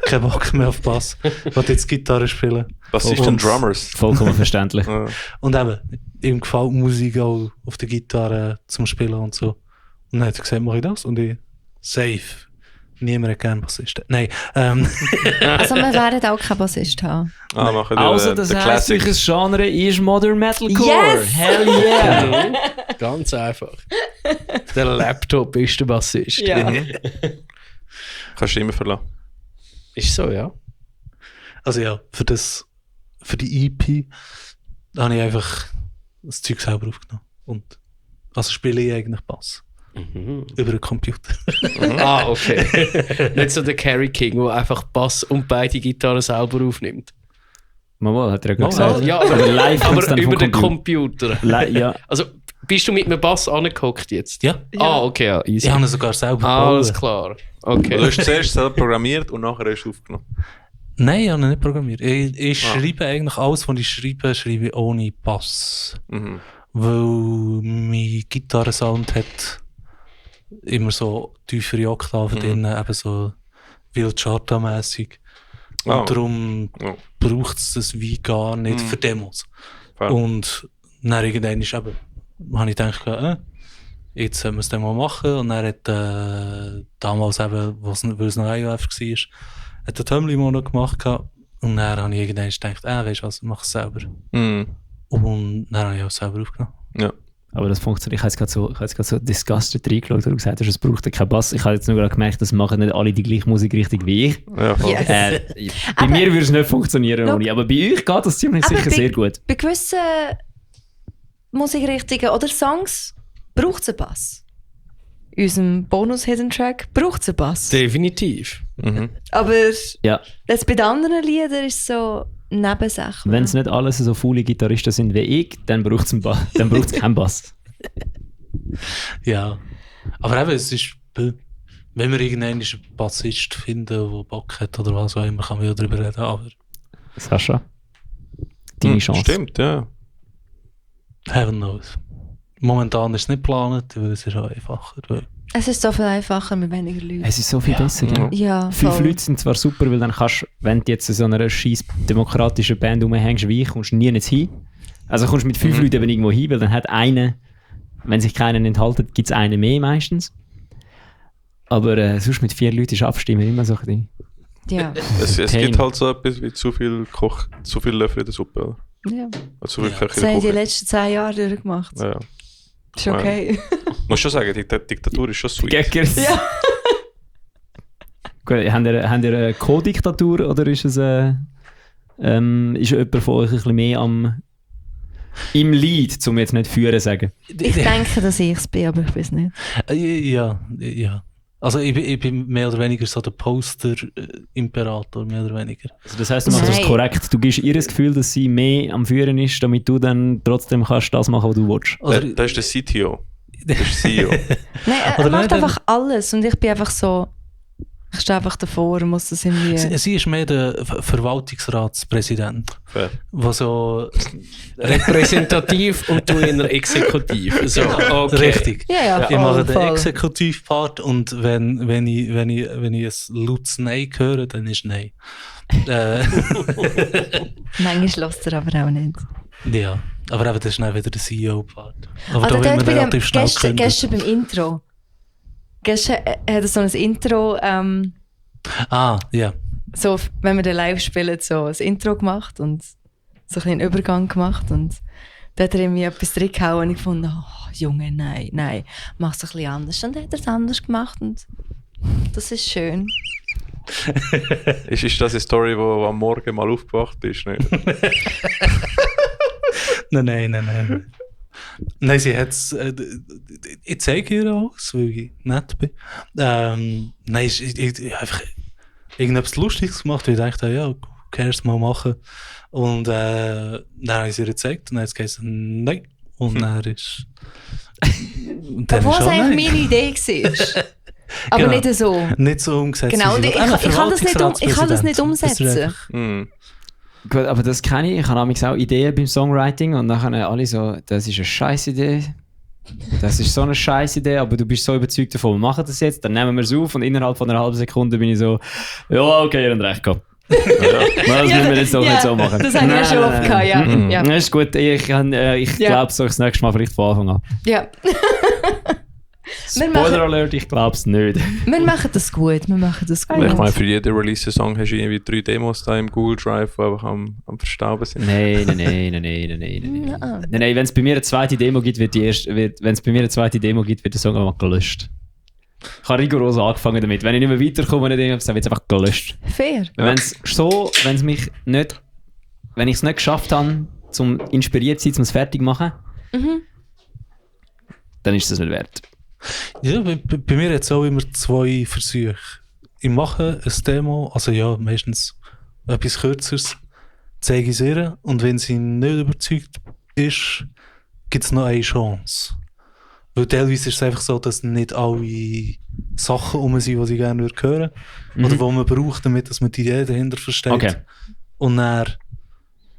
Kein Bock mehr auf Bass. Ich will jetzt Gitarre spielen. Bassisten und Drummers. Vollkommen verständlich. Ja. Und eben, ihm gefällt Musik auch auf der Gitarre zum Spielen und so. Und dann hat er gesagt, mach ich das? Und ich, safe. Niemand hat gerne Bassisten. Nein, Also wir werden auch keinen Bassist haben. Machen Also, das heisst, welches Genre ist Modern Metalcore? Yes! Hell yeah! Ganz einfach. Der Laptop ist der Bassist. Ja. Kannst du immer verlassen. Ist so, ja. also ja, für die EP habe ich einfach das Zeug selber aufgenommen. Und also spiele ich eigentlich Bass. Über den Computer. Ah, okay. Nicht so der Carry King, der einfach Bass und beide Gitarren selber aufnimmt. Mama, hat er ja gerade gesagt. Ja, aber live kommt's aber dann über vom den Computer. Computer. Ja. Also, bist du mit einem Bass angehockt jetzt? Ja, Ah, okay, ja, easy. ich habe ihn sogar selber Alles gebaut. klar. Du Okay. hast zuerst selber programmiert und nachher hast du aufgenommen. Nein, ich habe ihn nicht programmiert. Ich schreibe eigentlich alles, was ich schreibe ich ohne Bass. Mhm. Weil mein Gitarrensound hat immer so tiefere Oktaven drin, eben so Wild Charta-mässig. Und Ah. darum Ja. braucht es das wie gar nicht für Demos. Fair. Und dann irgendwann ist eben, habe ich gedacht, jetzt sollen wir es dann mal machen. Und dann hat damals eben, weil es noch IOF war, hat der Tömmli mal noch gemacht. Und dann habe ich irgendwann gedacht, weißt du was, mach es selber. Mhm. Und dann habe ich auch selber aufgenommen. Ja. Aber das funktioniert. Ich habe jetzt gerade so disgusted reingeschaut, wo du gesagt hast, es braucht ja keinen Bass. Ich habe jetzt nur gerade gemerkt, das machen nicht alle die gleiche Musikrichtung wie ich. Ja, voll. Yes. Bei mir würde es nicht funktionieren, Nope. ohne. Aber bei euch geht das ziemlich Aber sicher bei- sehr gut. Bei gewissen Musikrichtungen oder Songs braucht es einen Bass. In unserem Bonus-Hidden Track braucht es einen Bass. Definitiv. Mhm. Aber Ja. das bei den anderen Liedern ist so Nebensache. Wenn es nicht alles so faule Gitarristen sind wie ich, dann braucht es dann braucht's keinen Bass. Ja. Aber eben, es ist, wenn wir irgendeinen Bassist finden, der Bock hat oder was auch immer, kann man ja darüber reden. Aber Sascha, deine Chance. Stimmt, ja. heaven knows. Momentan ist es nicht geplant, weil es ist auch einfacher. Weil Es ist so viel einfacher mit weniger Leuten. Es ist so viel besser. Ja. Ja. Ja, 5 voll. Leute sind zwar super, weil dann kannst, wenn du jetzt in so einer scheiß demokratischen Band rumhängst wie ich, kommst du nie hin. Also kommst du mit 5 Leuten eben irgendwo hin, weil dann hat einer, wenn sich keiner enthalten, gibt es einen mehr meistens. Aber sonst mit 4 Leuten ist Abstimmen immer so ein bisschen. Ja. Es Pain. gibt halt so etwas wie zu viel Löffel in der Suppe. Oder? Ja. Oder zu viel Ja. Köche Das in der haben die Küche. letzten 10 Jahre durchgemacht. Ja. Ist okay. Muss schon sagen, die Diktatur ist schon sweet. Geckers. Ja. Gut, habt ihr eine Co-Diktatur oder ist es ist jemand von euch ein bisschen mehr am Im Lied, um jetzt nicht führen sagen. Ich denke, dass ich es bin, aber ich weiß nicht. Ja. Also ich bin mehr oder weniger so der Poster-Imperator, mehr oder weniger. Also das heisst, du machst das Nein. korrekt. Du gibst ihr das Gefühl, dass sie mehr am Führen ist, damit du dann trotzdem kannst das machen, was du willst. Das ist der CTO. Das ist CEO. Nein, er Oder macht nein, einfach alles und ich bin einfach so... Ich stehe einfach davor und muss das irgendwie... Sie ist mehr der Verwaltungsratspräsident, Fair. der so... Repräsentativ und du in der Exekutiv. So, okay. Richtig. Ja, Ich mache den voll. Exekutivpart und wenn ich ein lautes Nein höre, dann ist Nein. Manchmal lässt er aber auch nicht. Ja, aber eben, das ist dann wieder der CEO-Part. Aber Also da will man dort bei dem, relativ schnell gestern beim Intro. Gestern hat er so ein Intro, Ja. so, wenn wir den live spielen, so ein Intro gemacht und so ein bisschen einen Übergang gemacht und da hat er irgendwie etwas drin gehauen und ich fand, oh, Junge, nein, mach es ein bisschen anders. Und dann hat er es anders gemacht und das ist schön. Ist das eine Story, die am Morgen mal aufgewacht ist? Nicht? Nein. Nein, sie hat es. Ich zeige ihr alles, weil ich nett bin. Nein, ich einfach irgendetwas Lustiges gemacht, weil ich dachte, ja, cares mal machen. Und dann habe ich sie ihr gezeigt und dann hat sie gesagt, nein. Und dann ist. Und dann Obwohl ist es auch eigentlich nein. meine Idee war. Aber Genau. nicht so. Nicht so umgesetzt. Genau, und wie ich sie will. kann das nicht, ich kann das nicht Verwaltungsratspräsident. Das ist umsetzen. einfach- Hm. Gut, aber das kenne ich. Ich habe nämlich auch Ideen beim Songwriting und dann alle so, das ist eine scheiß Idee. Das ist so eine scheiß Idee, aber du bist so überzeugt davon, wir machen das jetzt, dann nehmen wir es auf und innerhalb von einer halben Sekunde bin ich so, ja, okay, ihr habt recht gehabt. Das müssen wir jetzt doch nicht so machen. Das haben wir ja schon oft gehabt, ja. Ja. Das ist gut, ich glaube, so das nächste Mal vielleicht von Anfang an. Ja. Wir Spoiler machen- Alert, ich glaube es nicht. Wir machen das gut, wir machen das gut. Ich meine, für jeden Release-Song hast du irgendwie 3 Demos da im Google Drive, die einfach am Verstauben sind. Nein. Wenn es bei mir eine zweite Demo gibt, wird der Song einfach gelöscht. Ich habe rigoros angefangen damit. Wenn ich nicht mehr weiterkomme, dann wird es einfach gelöscht. Fair. Wenn ich es nicht geschafft habe, zum inspiriert zu sein, zum es fertig zu machen, dann ist das nicht wert. Ja, bei mir hat es auch immer 2 Versuche. Ich mache ein Demo, also ja, meistens etwas Kürzeres, zeige ich es ihr und wenn sie nicht überzeugt ist, gibt es noch eine Chance. Weil teilweise ist es einfach so, dass nicht alle Sachen sind, die sie gerne hören würden. Oder die man braucht, damit dass man die Idee dahinter versteht. Okay. Und dann,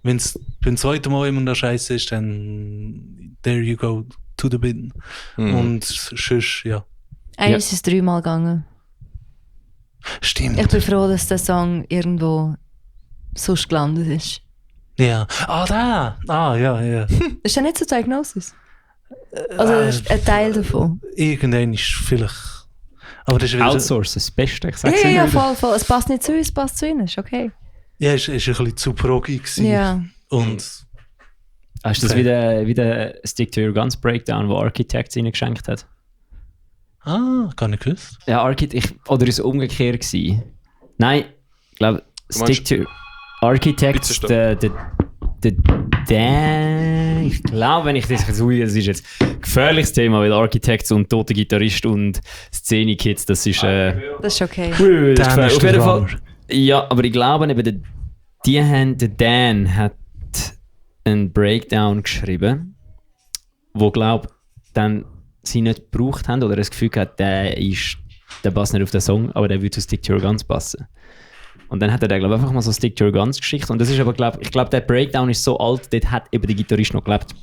wenn es beim zweiten Mal immer noch scheiße ist, dann there you go to the bin. Und sonst, ja. Eigentlich ist es 3-mal gegangen. Stimmt. Ich bin froh, dass der Song irgendwo sonst gelandet ist. Ja. Ja. Das ist ja nicht so Diagnosis. Also das ist ein Teil davon. Irgendwann ist vielleicht. Aber das ist wieder. Outsourcen, das Beste, ich sag's Ja, immer wieder. voll. Es passt nicht zu uns, es passt zu ihnen, ist okay. Ja, ist ein bisschen zu proggy gewesen. Ja. Und. Hast du das wie der Stick to Your Guns Breakdown, wo Architects ihnen geschenkt hat? Gar nicht gewusst. Ja, oder ist es umgekehrt gewesen? Nein, ich glaube, Stick to Architects, ich glaube, wenn ich das jetzt, das ist jetzt ein gefährliches Thema, weil Architects und tote Gitarrist und Szene-Kids, das ist, Das ist okay. das ist Dan gefährlich. ist Auf der jeden Fall. Drummer. Ja, aber ich glaube, eben, der Dan hat einen Breakdown geschrieben, wo glaube dann sie nicht gebraucht haben oder das Gefühl gehabt, der passt nicht auf den Song, aber der würde zu Stick to Your Guns passen. Und dann hat er glaube einfach mal so Stick to Your Guns Geschichte und das ist aber ich glaube der Breakdown ist so alt, dort hat eben der Gitarrist noch gelebt.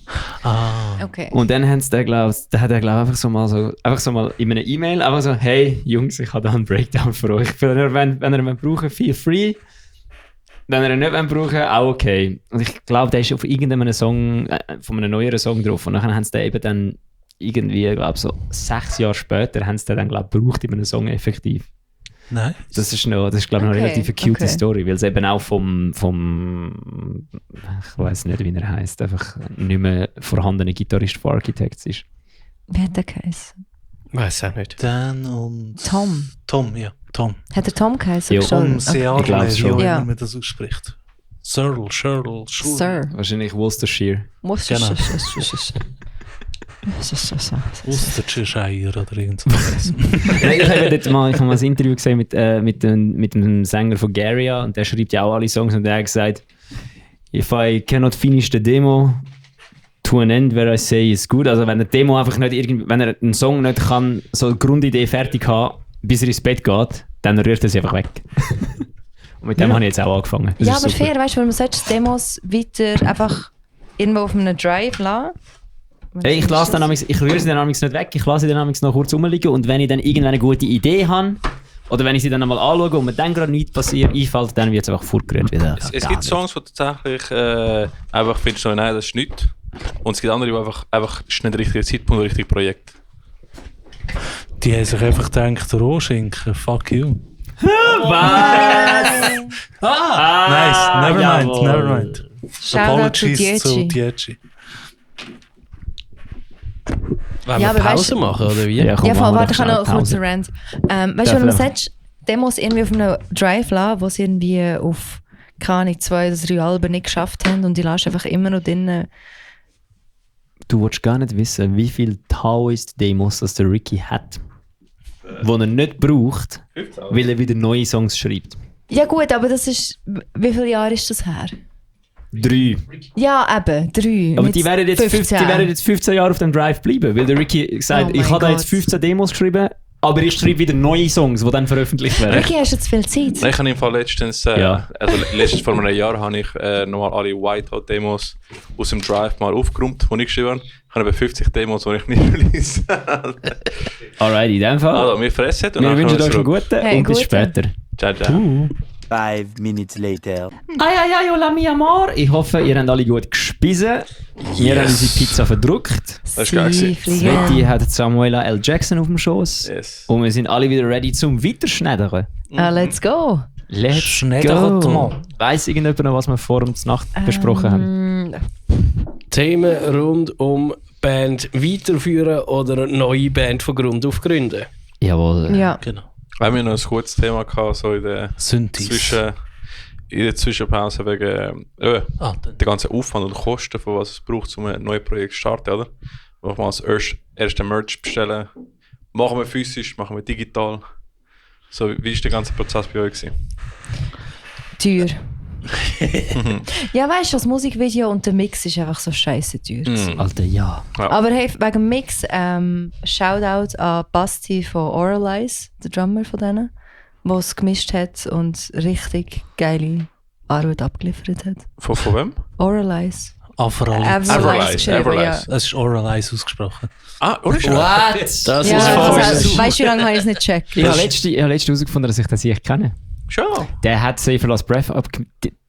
Okay. Und dann hat er einfach so mal in einer E-Mail einfach so, hey Jungs, ich habe da einen Breakdown für euch. Wenn ihr ihn braucht, feel free. Wenn ihr ihn nicht brauchen, auch okay. Und ich glaube, der ist auf irgendeinem Song, von einem neueren Song drauf. Und dann haben sie den eben dann irgendwie, glaube so 6 Jahre später, haben sie den dann, glaube ich, gebraucht in einem Song effektiv. Nein. Das ist, glaube ich, noch eine Okay, relativ cute okay. Story, weil es eben auch vom ich weiß nicht, wie er heißt, einfach nicht mehr vorhandene Gitarrist von Architects ist. Wie hat der geheißen? Weiß auch nicht. Dan und. Tom. Ja. Tom. Hat der Tom geheißen? Jo. gestorben? Tom Seadler, glaub's schon. wie auch Ja. immer man das ausspricht. Shirl. Sir. Wahrscheinlich Worcestershire. Muss Genau. Genau. oder irgend so. Nein, ich habe mal ein Interview gesehen mit dem Sänger von Garia und der schreibt ja auch alle Songs und der hat gesagt, if I cannot finish the demo to an end where I say it's good, also wenn eine Demo einfach nicht wenn er einen Song nicht kann, so eine Grundidee fertig haben, bis er ins Bett geht, dann rührt er sie einfach weg. Und mit dem habe ich jetzt auch angefangen. Das Ja, ist aber super. fair, weißt du, weil man sollte Demos weiter einfach irgendwo auf einem Drive lassen. Hey, ich rühre sie dann amigs nicht weg, ich lasse sie dann amigs noch kurz rumliegen und wenn ich dann irgendwann eine gute Idee habe, oder wenn ich sie dann einmal anschaue und mir dann gerade nichts einfällt, dann wird es einfach fortgerührt wieder. Es gibt Songs, die tatsächlich einfach findest du, nein, das ist nichts. Und es gibt andere, die einfach ist nicht der richtige Zeitpunkt, das richtige Projekt. Die haben sich einfach gedacht, Rohschinken, fuck you. Was? Nice, never mind. Shoutout zu Apologies zu Dietschi. Dietschi. Wollen Ja, wir aber Pause weißt- machen, oder wie? Ja, komm, Ja, machen voll, wir warte, doch ich habe noch schnell einen kurzen Pause. Rant. Weißt Ja, du, wenn man vielleicht. sagt, Demos irgendwie auf einem Drive lassen, wo sie irgendwie auf, keine Ahnung, 2 oder 3 Alben nicht geschafft haben und die lässt einfach immer noch drin. Du willst gar nicht wissen, wie viele Taoist-Demos das der Ricky hat, die er nicht braucht, weil er wieder neue Songs schreibt. Ja gut, aber das ist, wie viele Jahre ist das her? 3. Ja, eben, 3. Aber mit die werden, jetzt 15 Jahre auf dem Drive bleiben, weil der Ricky gesagt Oh ich mein habe da Gott. jetzt 15 Demos geschrieben, aber ich schreibe wieder neue Songs, die dann veröffentlicht werden. Ricky, hast du zu viel Zeit? Nein, ich habe im Fall letztens, Ja. also letztens vor einem Jahr habe ich nochmal alle Whitehot-Demos aus dem Drive mal aufgeräumt, die ich geschrieben habe. Ich habe etwa 50 Demos, die ich nicht release. Alright, in dem Fall. Also, wir fressen und Wir dann wünschen kommen euch einen guten Hey, und bis guten. später. Ciao, ciao. 5 minutes later. Ay, hola mi amor. Ich hoffe, ihr habt alle gut gespissen. Wir haben unsere Pizza verdruckt. Das ist geil Sie gewesen. Sveti fliegen. hat Samuela L. Jackson auf dem Schoß. Yes. Und wir sind alle wieder ready zum Weiterschneidern. Let's go. Let's Schneidern go. mal. Weiss irgendjemand noch, was wir vor der Nacht besprochen haben? Themen rund um Band weiterführen oder eine neue Band von Grund auf gründen. Jawohl. Ja. Genau. Wir haben ja noch ein kurzes Thema gehabt, so in der Synthes. Zwischenpause wegen dann. der ganzen Aufwand und Kosten, von was es braucht, um ein neues Projekt zu starten, oder? Machen wir als erste Merch bestellen. Machen wir physisch, machen wir digital. So, wie war der ganze Prozess bei euch gewesen? Teuer. Ja, weißt du, das Musikvideo und der Mix ist einfach so scheiße teuer. Alter, ja. Aber hey, wegen dem Mix, Shoutout an Basti von Oralize, der Drummer von denen, der es gemischt hat und richtig geile Arbeit abgeliefert hat. Von wem? Oralize. Averalize. Everlize, geschrieben, Everlize. Es ist Oralize ausgesprochen. Ah, oder? What? Das Ja, ist ja falsch. also, weißt du, wie lange habe ich es nicht gecheckt? Ich habe letztens herausgefunden, dass ich das ich kenne. Schon. Der hat Safer Last Breath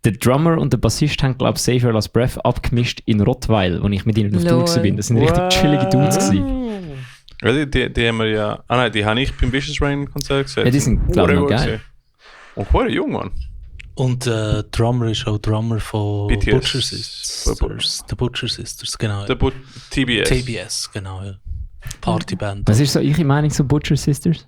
der Drummer und der Bassist haben, glaube ich, Safer Last Breath abgemischt in Rottweil, als ich mit ihnen auf Tour Lol. war. Das sind richtig chillige Dudes gewesen. Ja, die haben wir ja. Ah nein, die habe ich beim Vicious Rain Konzert gesehen. Ja, die sind, glaube ich, noch Hure gut geil. gewesen. Und hure jung, Mann. Und der Drummer ist auch Drummer von BTS. Butcher Sisters. The Butcher Sisters, genau. Der TBS. TBS, genau, ja. Partyband. Was ist so eure Meinung zu Butcher Sisters?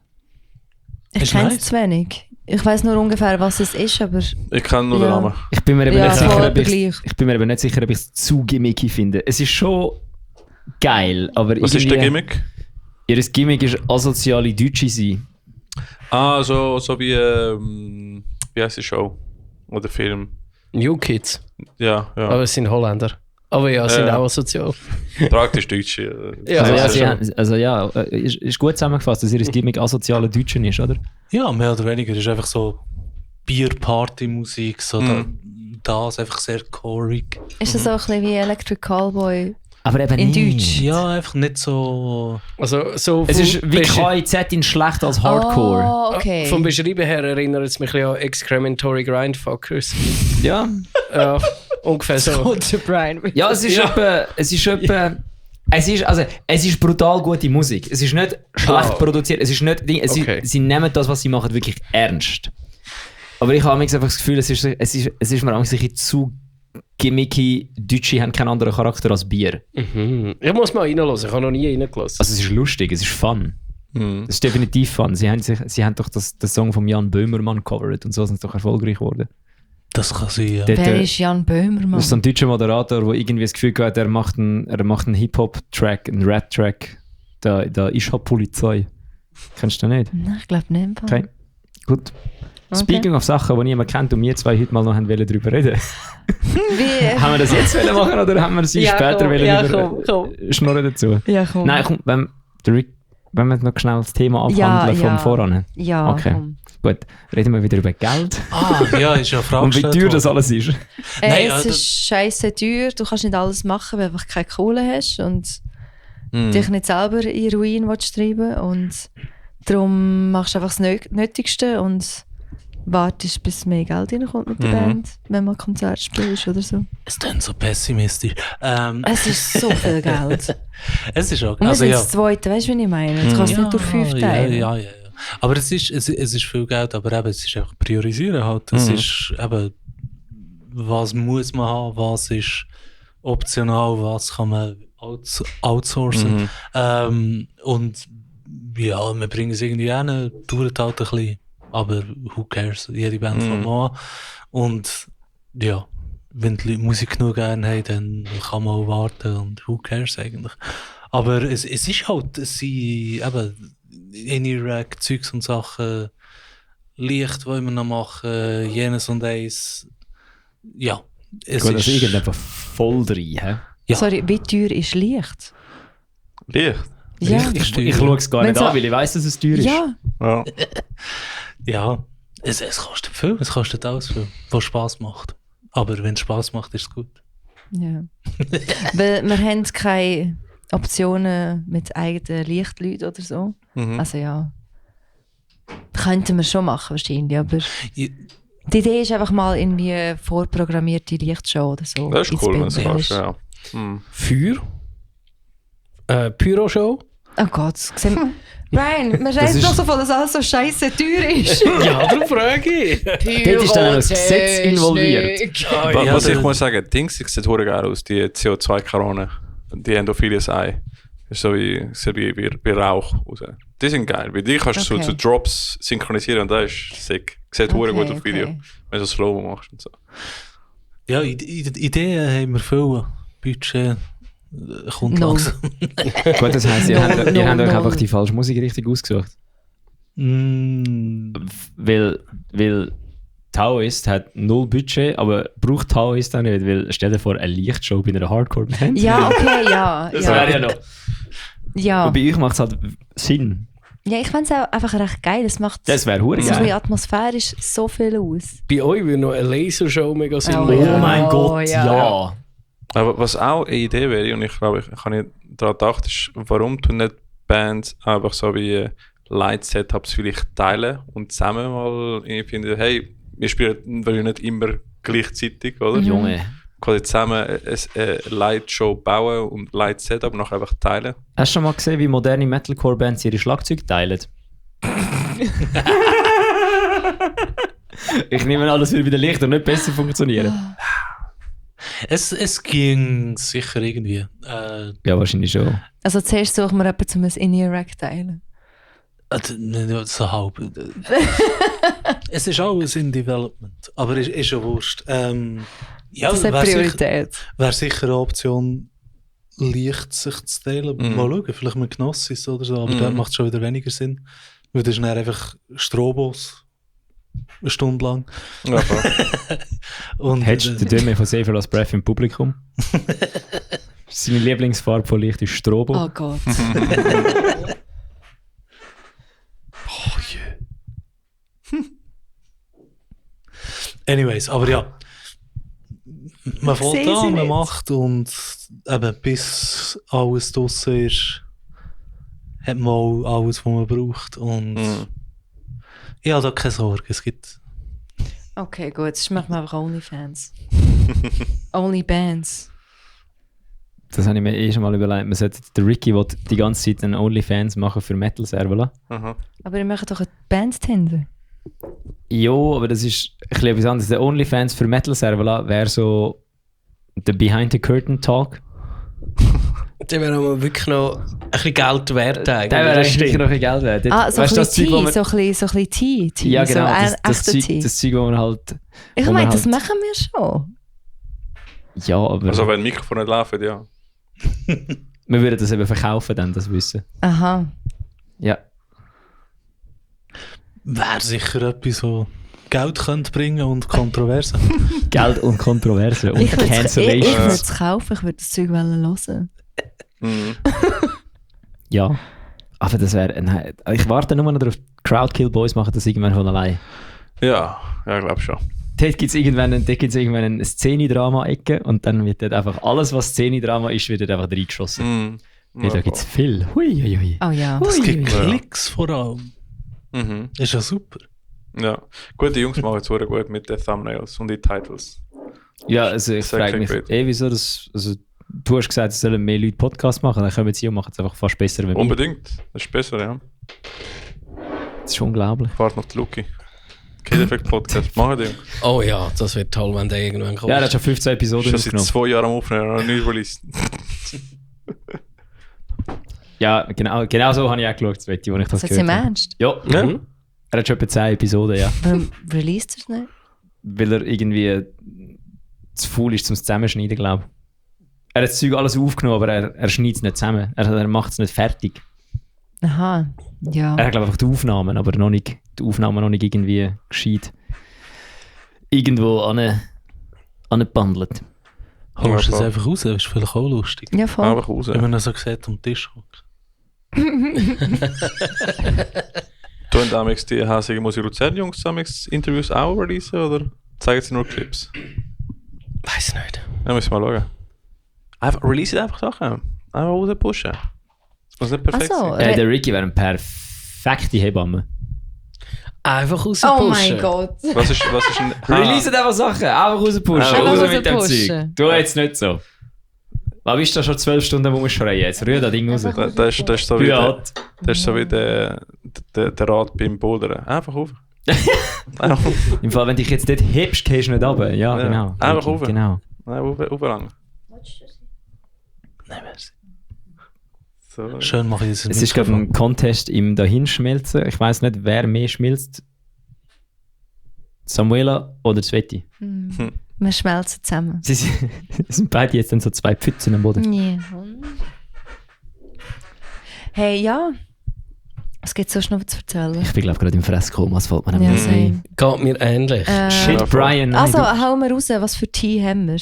Ich Ist kenne es nice. zu wenig. Ich weiß nur ungefähr, was es ist, aber Ich kenne nur den Ja. Namen. Ich bin mir eben Ja, nicht sicher, voll ob ich's- gleich. ich bin mir eben nicht sicher, ob ich es zu gimmicky finde. Es ist schon geil, aber Was ist der irgendwie- Gimmick? Ihr Gimmick ist asoziale Deutsche sein. Ah, so wie heißt die Show? Oder Film? New Kids. Ja, ja. Aber es sind Holländer. Aber ja, sind Ja. auch sozial. Praktisch Deutsch. Ja, Also, ja, sie schon. haben, also ja, ist gut zusammengefasst, dass ihr Gimmick asoziale Deutschen ist, oder? Ja, mehr oder weniger. Es ist einfach so Bier-Party-Musik, so das einfach sehr chorig. ist das auch ein bisschen wie Electric Callboy Aber eben in nicht. Deutsch? Ja, einfach nicht so... Also, so Es vom ist wie KIZ in schlecht als Hardcore. Oh, okay. Vom Beschreiben her erinnert es mich ein bisschen an Excrementory Grindfuckers. Ja. Ja, ungefähr so. Ja, es ist etwa, es ist brutal gute Musik. Es ist nicht schlecht produziert. Es ist nicht, Okay. sie nehmen das, was sie machen, wirklich ernst. Aber ich habe manchmal einfach das Gefühl, es ist mir manchmal ein bisschen zu gimmicky. Deutsche haben keinen anderen Charakter als Bier. Mhm. Ich muss mal reinhören, ich habe noch nie reingelassen. Also es ist lustig, es ist fun. Es ist definitiv fun. Sie haben doch den Song von Jan Böhmermann covered und so sind sie doch erfolgreich geworden. Das kann sein, ja. Dort, Wer ist Jan Böhmermann? das ist so ein deutscher Moderator, der irgendwie das Gefühl hat, er macht einen Hip-Hop-Track, einen Rap-Track. Da ist halt Polizei. Kennst du den nicht? Nein, ich glaube nicht. Okay, gut. Speaking of Sachen, die niemand kennt und wir zwei heute mal noch darüber reden Wie? haben wir das jetzt machen oder haben wir sie später schnurren dazu? Ja, komm. Nein, komm, wenn wir noch schnell das Thema Ja, abhandeln vom ja. Voran. Ja, Okay. komm. Gut, reden wir wieder über Geld Ja, ist ja eine Frage und wie gestellt teuer das worden. alles ist. Nein, Es ja, ist scheiße teuer, du kannst nicht alles machen, weil du einfach keine Kohle hast und dich nicht selber in den Ruin treiben und darum machst du einfach das Nötigste und wartest, bis mehr Geld reinkommt mit der Band, wenn man Konzert spielst oder so. Es klingt so pessimistisch. Es ist so viel Geld. Es ist auch... Und wir Also sind ja. das Zweite, weißt du, wie ich meine? Du kannst es nicht durch 5 teilen. Ja. Aber es ist viel Geld, aber eben, es ist einfach priorisieren halt. Es ist eben, was muss man haben, was ist optional, was kann man outsourcen. Und ja, wir bringen es irgendwie hin, dauert halt ein bisschen, aber who cares, jede Band fängt an. Und ja, wenn die Leute Musik genug gerne haben, dann kann man auch warten und who cares eigentlich. Aber es ist halt, es sind eben Any-Rack, Zeugs und Sachen, Licht, was wir noch machen, jenes und eins. Ja, es Gut, ist... also irgendwie einfach voll rein. He? Ja. Sorry, wie teuer ist Licht? Licht. Ja. Richtig teuer. Ich schaue es gar Wenn nicht so- an, weil ich weiss, dass es teuer ist. Ja, Ja. Ja, es kostet viel, es kostet alles viel, was Spass macht. Aber wenn es Spass macht, ist es gut. ja. Weil wir haben keine Optionen mit eigenen Lichtleuten oder so. Also ja, könnten wir schon machen wahrscheinlich, aber Ich- die Idee ist einfach mal irgendwie vorprogrammierte Lichtshow oder so. Das ist ins cool, wenn Bild du es ist. kannst, ja. Feuer. Pyro-Show. Oh Gott, Brian, wir reden ist- doch so von, dass alles so scheiße teuer ist. Ja, darum frage ich. Dort ist dann auch das Gesetz involviert. Was ich muss sagen, Dings sieht verdammt geil aus, die CO2-Kanonen. Die haben auch vieles Ei. Das ist so wie Rauch raus. Die sind geil, weil die kannst du Okay. so zu Drops synchronisieren und das ist sick. Sieht verdammt gut auf Video, wenn du so Slow-Mo machst und so. Ja, Ideen haben wir viel. Budget kommt No. langsam. Gut, das heisst, ihr No, habt no, euch no. einfach die falsche Musik richtig ausgesucht. Weil Taoist hat null Budget, aber braucht Taoist auch nicht, weil stell dir vor, eine Lichtshow bei einer Hardcore-Band. Ja, okay, ja. Das ja. wäre ja noch. Ja. Und bei euch macht es halt Sinn. Ja, ich finde es auch einfach recht geil. Es macht Das wäre hure so ein bisschen geil. atmosphärisch so viel aus. Bei euch würde noch eine Lasershow mega Sinn Oh, machen. ja. Oh mein Oh, Gott, ja. ja. Aber was auch eine Idee wäre, und ich glaube, ich habe nicht daran gedacht, ist, warum tun nicht Bands einfach so wie Light-Setups vielleicht teilen und zusammen mal irgendwie finden, hey, wir spielen weil nicht immer gleichzeitig, oder? Junge. Quasi zusammen eine Light-Show bauen und Light-Setup und nachher einfach teilen. Hast du schon mal gesehen, wie moderne Metalcore-Bands ihre Schlagzeuge teilen? Ich nehme an, das würde bei den Lichtern nicht besser funktionieren. Es ging sicher irgendwie. Ja, wahrscheinlich schon. Also zuerst suchen wir jemanden, um ein In-Ear-Rack teilen. So halb. Es ist alles in Development, aber ist ja wurscht. Ja, Das hat Priorität. wäre sicher eine Option, leicht sich zu teilen. Mal schauen, vielleicht mit Gnossis oder so, aber dort macht es schon wieder weniger Sinn. Weil das ist dann einfach Strobos. Eine Stunde lang. Ja, voll. Und, Hättest du den Döme von Save Lost Breath im Publikum? Seine Lieblingsfarbe von Licht ist Strobo. Oh Gott. Anyways, aber ja. Man fängt Sehe sie an, man nicht. macht und eben bis alles draussen ist, hat man auch alles, was man braucht. Und ich habe da keine Sorge. Es gibt. Okay, gut. Jetzt machen wir einfach Onlyfans. Onlybands. Das habe ich mir schon mal überlegt. Man sollte, der Ricky will die ganze Zeit einen Onlyfans machen für Metal-Servola. Aha. Aber wir machen doch ein Band-Tinder. Ja, aber das ist ein bisschen etwas anderes. Der Onlyfans für Metal-Servola wäre so der Behind-the-Curtain-Talk. Der wäre aber wirklich noch ein bisschen Geld wert eigentlich. Der wäre eigentlich wirklich noch ein Geld wert. So ein Weißt du, bisschen wo Tee, man- so ein bisschen Tee. Ja, genau, so das echter Tee. Zeug, wo man halt... Ich wo man meine, das halt- machen wir schon. Ja, aber Also wenn Mikrofon nicht laufen, ja. wir würden das eben verkaufen, dann das Wissen. Aha. Ja. Wäre sicher etwas, so Geld könnte bringen und Kontroverse. Geld und Kontroverse und Ich würde Cancellation. es kaufen, ich würde das Zeug hören. Mhm. Ja. Aber das wäre... Ich warte nur noch darauf, Crowdkill Boys machen das irgendwann von allein. Ja, ich glaube schon. Dort gibt es irgendwann eine Szene-Drama-Ecke und dann wird dort einfach alles, was Szene-Drama ist, wird dort einfach reingeschossen. Mhm. Weil da gibt es viel. Hui. Oh ja. Das gibt Ja. Klicks vor allem. Mhm. Ist ja super. Ja. Gut, die Jungs machen es sehr gut mit den Thumbnails und den Titles. Ja, also ich Sehr frage mich, clickbait. wieso das... Also, du hast gesagt, es sollen mehr Leute Podcasts machen, dann kommen sie und machen es einfach fast besser, wenn wir. Unbedingt. Das ist besser, ja. Das ist unglaublich. Fahrt noch die Luki. Kid-Effekt Podcast. Machen die Jungs. Oh ja, das wird toll, wenn der irgendwann kommt. Ja, er hat schon 15 Episoden Schon seit aufgenommen. 2 Jahren am Aufnehmen und noch nicht released. Ja, genau so habe ich auch geschaut, Sveti, als ich das Das ist gehört im habe. Ernst. Ja, Ja. er hat schon etwa 10 Episoden, ja. Warum released er es nicht? Weil er irgendwie zu faul ist zum Zusammenschneiden, glaube ich. Er hat das Zeug alles aufgenommen, aber er schneidet es nicht zusammen. Er macht es nicht fertig. Aha. Ja. Er hat, glaube ich, einfach die Aufnahmen, aber noch nicht, die Aufnahmen noch nicht irgendwie gescheit irgendwo angebandelt. Holst du es voll. einfach raus, das ist vielleicht auch lustig. Ja, voll. Einfach raus. Wenn man ihn so sieht am Tisch hockt. Tun damals die hässliche Musik Luzern-Jungs damals Interviews auch releasen oder zeigen sie nur Clips? Weiß nicht. Ja, müssen wir mal schauen. Einfach, release einfach Sachen. Einfach rauspushen. Das muss nicht perfekt Ach so. sein. Der Ricky wäre eine perfekte Hebamme. Einfach rauspushen. Oh mein Gott. Was ist ein... Releasen einfach Sachen, einfach rauspushen. Einfach Raus mit dem rauspushen. Zeug. Du jetzt nicht so. Was bist du da schon 12 Stunden, wo wir schreien? Jetzt rühr das Ding raus. Das ist so wie Ja. der, das ist so wie der Rat beim Bouldern. Einfach auf. Einfach Im Fall, wenn dich jetzt dort hebst, gehst du nicht runter. Ja, Ja. genau. Einfach Ricky, rauf. Genau. auflangen. Nein, merci. So. Schön mache ich das Es ist, glaube ich, ein Contest im Dahinschmelzen. Ich weiss nicht, wer mehr schmilzt. Samuela oder Sveti. Wir schmelzen zusammen. Sie sind beide jetzt dann so 2 Pfützen am Boden. Ja. Hey, ja. Was gibt es sonst noch zu erzählen? Ich bin, glaube ich, gerade im Fresskoma. Es fällt mir Ja, nicht same. ein. Geht mir ähnlich. Shit, Ja, Brian. Nein, Also, du- hauen wir raus, was für Tee haben wir?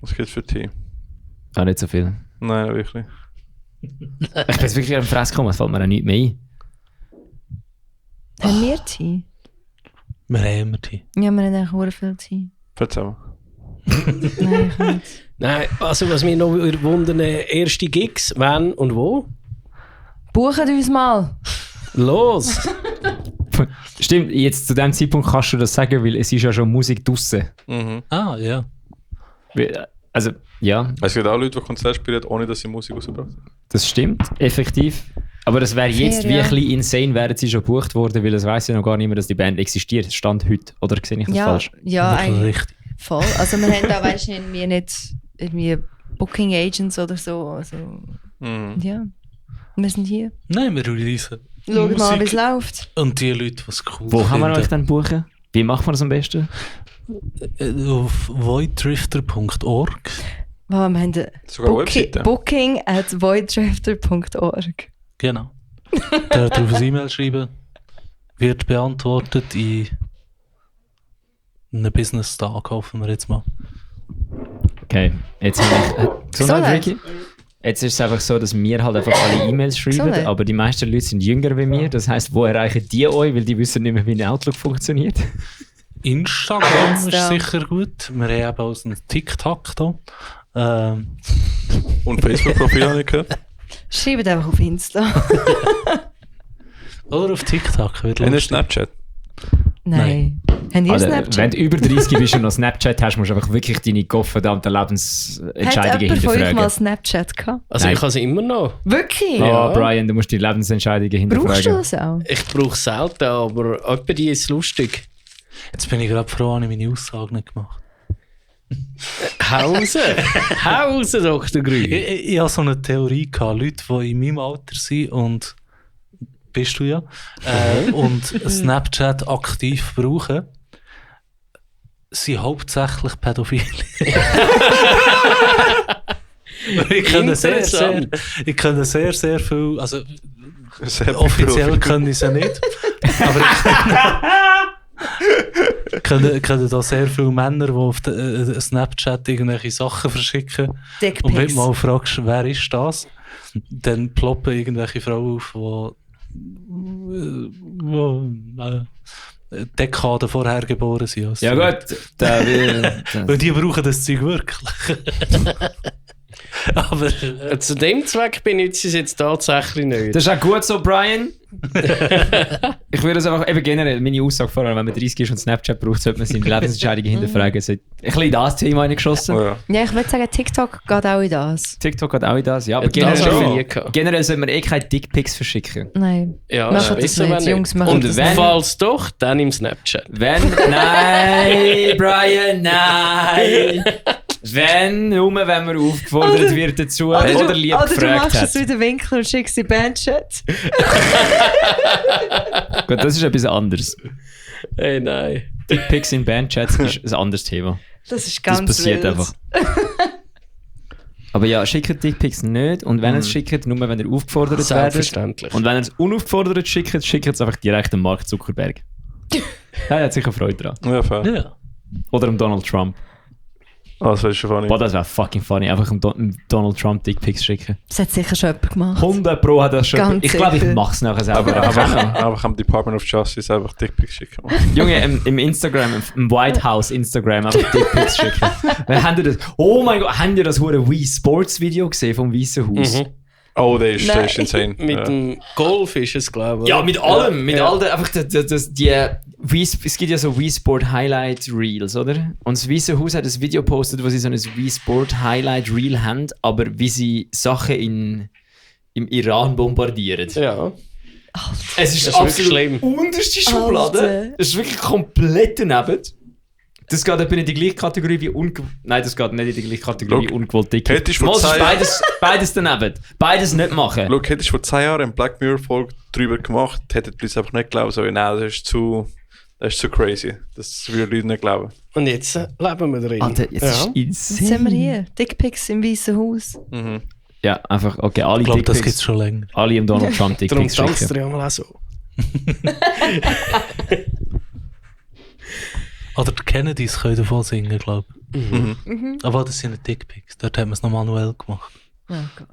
Was gibt's für Tee? Ah, nicht so viel. Nein, wirklich. Ich bin jetzt wirklich am Fresskoma. Es fällt mir auch nicht mehr ein. Haben wir Tee? Wir haben immer die. Ja, wir haben eigentlich sehr viel Tee. Erzähl mal. Nein, ich nicht. Nein, also was mich noch wundern, erste Gigs, wann und wo? Buchen uns mal. Los! Stimmt, jetzt zu dem Zeitpunkt kannst du das sagen, weil es ist ja schon Musik draussen. Mhm. Ah, ja. Also, ja, Es gibt auch Leute, die Konzerte spielen, ohne dass sie Musik rausgebracht haben. das stimmt, effektiv. Aber das wäre jetzt Fair, wie ja. ein bisschen insane, wären sie schon gebucht worden, weil es weiss ja noch gar nicht mehr, dass die Band existiert. Stand heute. Oder sehe ich das Ja, falsch? ja, eigentlich Richtig. voll. Also wir haben da, weißt du, irgendwie nicht irgendwie Booking Agents oder so. Also, Mhm. ja, wir sind hier. Nein, wir releasen. Schauen mal, wie es Musik. läuft. Und die Leute, die es cool Wo kann man finden. euch dann buchen? Wie macht man das am besten? Auf voidrifter.org. Wow, wir haben Sogar eine Webseite. booking@voidrifter.org. Genau. Da drauf ein E-Mail schreiben. Wird beantwortet in einem Business-Tag, hoffen wir jetzt mal. Okay, jetzt habe ich... Gesundheit, Gesundheit. Ricky. Jetzt ist es einfach so, dass wir halt einfach alle E-Mails schreiben, Gesundheit. aber die meisten Leute sind jünger wie mir. Das heisst, wo erreichen die euch? Weil die wissen nicht mehr, wie ein Outlook funktioniert. Instagram ist Insta. sicher gut. Wir haben eben auch so einen TikTok da. Und Facebook-Profil habe ich gehört. Schreibt einfach auf Insta. Oder auf TikTok. Wird In der lustig. Snapchat. Nein. Haben ihr Also, Snapchat? wenn du über 30 bist und noch Snapchat hast, musst du einfach wirklich deine verdammten Hat Lebensentscheidungen jemand von euch mal hinterfragen. Snapchat gehabt? Also Nein. ich habe sie immer noch. Wirklich? Oh, Brian, du musst die Lebensentscheidungen Brauchst du hinterfragen. das auch? Ich brauche es selten, aber etwa die ist lustig. Jetzt bin ich gerade froh, habe ich meine Aussage nicht gemacht. Hause, Dr. Grün. Ich habe so eine Theorie gehabt, Leute, die in meinem Alter sind und bist du ja, und Snapchat aktiv brauchen, sind hauptsächlich Pädophile. Ich kenne sehr viel, also offiziell können ich sie nicht, aber ich kenne da sehr viele Männer, die auf Snapchat irgendwelche Sachen verschicken. Dickpics. Und wenn du mal fragst, wer ist das, dann ploppen irgendwelche Frauen auf, die Dekaden vorher geboren sind. Also, Ja gut, weil die brauchen das Zeug wirklich. Aber Zu dem Zweck benutze ich es jetzt tatsächlich nicht. das ist auch gut so, Brian. Ich würde es einfach, eben generell, meine Aussage vorher, wenn man 30 ist und Snapchat braucht, sollte man seine Lebensentscheidungen hinterfragen. So, ein bisschen das Thema reingeschossen. Oh, ja. Ja, ich würde sagen, TikTok geht auch in das. TikTok hat auch in das, ja. Aber Das habe ich nie generell, gehabt. generell sollte man keine Dickpics verschicken. Nein. Ja, Machen ist das besser, nicht, wenn Jungs, nicht. machen Und das wenn, nicht. falls doch, dann im Snapchat. Nein, Brian, nein. Nur wenn man aufgefordert wird dazu oder lieb oder du gefragt machst es hat. wieder Winkel und schickst in Bandchat. Gut, das ist etwas anderes. Hey, nein. Dickpics in Bandchats ist ein anderes Thema. Das ist Das ganz passiert wild. einfach. Aber ja, schickt Dickpics nicht. Und wenn ihr es schickt, nur wenn ihr aufgefordert werdet. Selbstverständlich. Und wenn ihr es unaufgefordert schickt, schickt es einfach direkt an Mark Zuckerberg. Er hat sicher Freude dran. Ja, fair. ja. Oder um Donald Trump. Das wäre schon funny. Boah, das wäre fucking funny. Einfach um Donald Trump Dickpics schicken. Das hat sicher schon jemand gemacht. 100 Pro hat das schon. Ganz Ich glaube, ich sicher. mache es nachher selber. Aber Aber einfach am Department of Justice einfach Dickpics schicken. Junge, im Instagram, im White House Instagram, einfach Dickpics schicken. Habt ihr das? Oh mein Gott, habt ihr das hure Wii Sports Video gesehen vom Weißen Haus? Oh, der ist Nein. insane. Mit dem Golf ist es, glaube ich. Ja, mit allem. Mit Ja. all den, einfach es gibt ja so Wii Sport Highlight Reels, oder? Und das Weiße Haus hat ein Video gepostet, wo sie so ein Wii Sport Highlight Reel haben, aber wie sie Sachen im Iran bombardieren. Ja. Es ist Das ist absolut wirklich schlimm. unterste Schublade. Alter. Es ist wirklich komplett daneben. Das geht etwa in die gleiche Kategorie wie Nein, das geht nicht in die gleiche Kategorie wie Look, ungewollt dick. hättest du vor Mal, es ist 2 beides daneben. Beides nicht machen. Schau, hättest du vor 10 Jahren eine Black Mirror-Folge darüber gemacht, hätten die Leute einfach nicht glauben sollen, nein, das ist zu crazy. Das würden Leute nicht glauben. Und jetzt leben wir drin. Alter, jetzt ist Jetzt sind wir hier. Dickpics im Weißen Haus. Mhm. Ja, einfach, okay, alle Ich glaube, das Dickpics. gibt es schon länger. Alle im Donald Trump Darum Dickpics tanzt schicken. er ja mal auch so. Oder die Kennedys können davon singen, glaube ich. Mhm. Aber das sind nicht Dickpics. Dort haben wir es noch manuell gemacht. Oh Gott.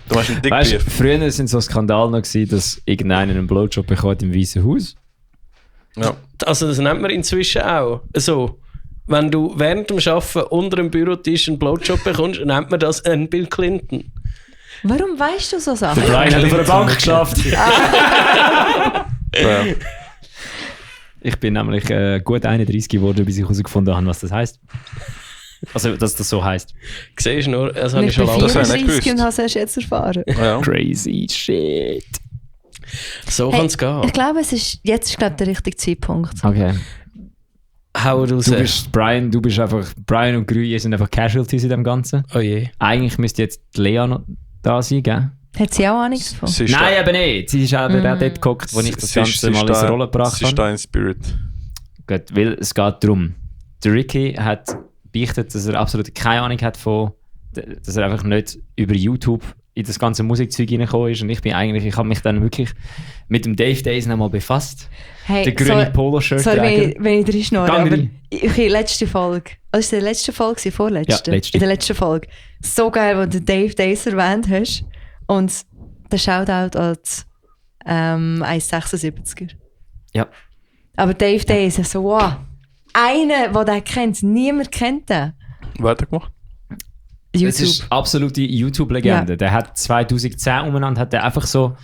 Du machst einen Weißt du, Dickbeef. früher war so ein Skandal noch, gewesen, dass irgendeiner einen Blowjob bekommt im Weißen Haus. Ja. Also das nennt man inzwischen auch. So, wenn du während dem Arbeiten unter dem Bürotisch einen Blowjob bekommst, nennt man das ein Bill Clinton. Warum weißt du so Sachen? Brian hat auf einer Bank geschafft. Ja. Ich bin nämlich gut 31 geworden, bis ich herausgefunden habe, was das heisst. Also, dass das so heisst. Siehst du nur, das habe Und ich ich schon bin lange. Das habe ich nicht 34 und gewusst. habe es erst jetzt erfahren. Ja. Crazy shit. So Hey, kann es gehen. Ich glaube, jetzt ist der richtige Zeitpunkt. Okay. Hau raus. Brian und Grü, ihr sind einfach Casualties in dem Ganzen. Oh je. Eigentlich müsste jetzt die Lea noch da sein, gell? Hat sie auch Ahnung davon? Sie ist Nein, da- eben nicht. Sie ist auch dort geguckt, wo ich das sie ist- Ganze sie ist mal in da- Rolle gebracht Sie ist habe. da in Spirit. Gut, weil es geht darum. Der Ricky hat beichtet, dass er absolut keine Ahnung hat dass er einfach nicht über YouTube in das ganze Musikzeug reingekommen ist. Und ich habe mich dann wirklich mit dem Dave Days nochmal befasst. Hey, Der grüne Poloshirt Sorry, tragen. wenn ich drin schnorre, Gang aber rein. okay, letzte Folge. Also ist das die letzte Folge, die vorletzte? Ja, letzte. In der letzten Folge. So geil, wo du Dave Days erwähnt hast. Und der Shoutout an die 1,76er. Ja. Aber Dave Days ist so, wow. Einer, der den kennt, niemand kennt den. Wer hat das gemacht? Es YouTube. ist absolute YouTube-Legende. Ja. Der hat 2010 umeinander hat der einfach so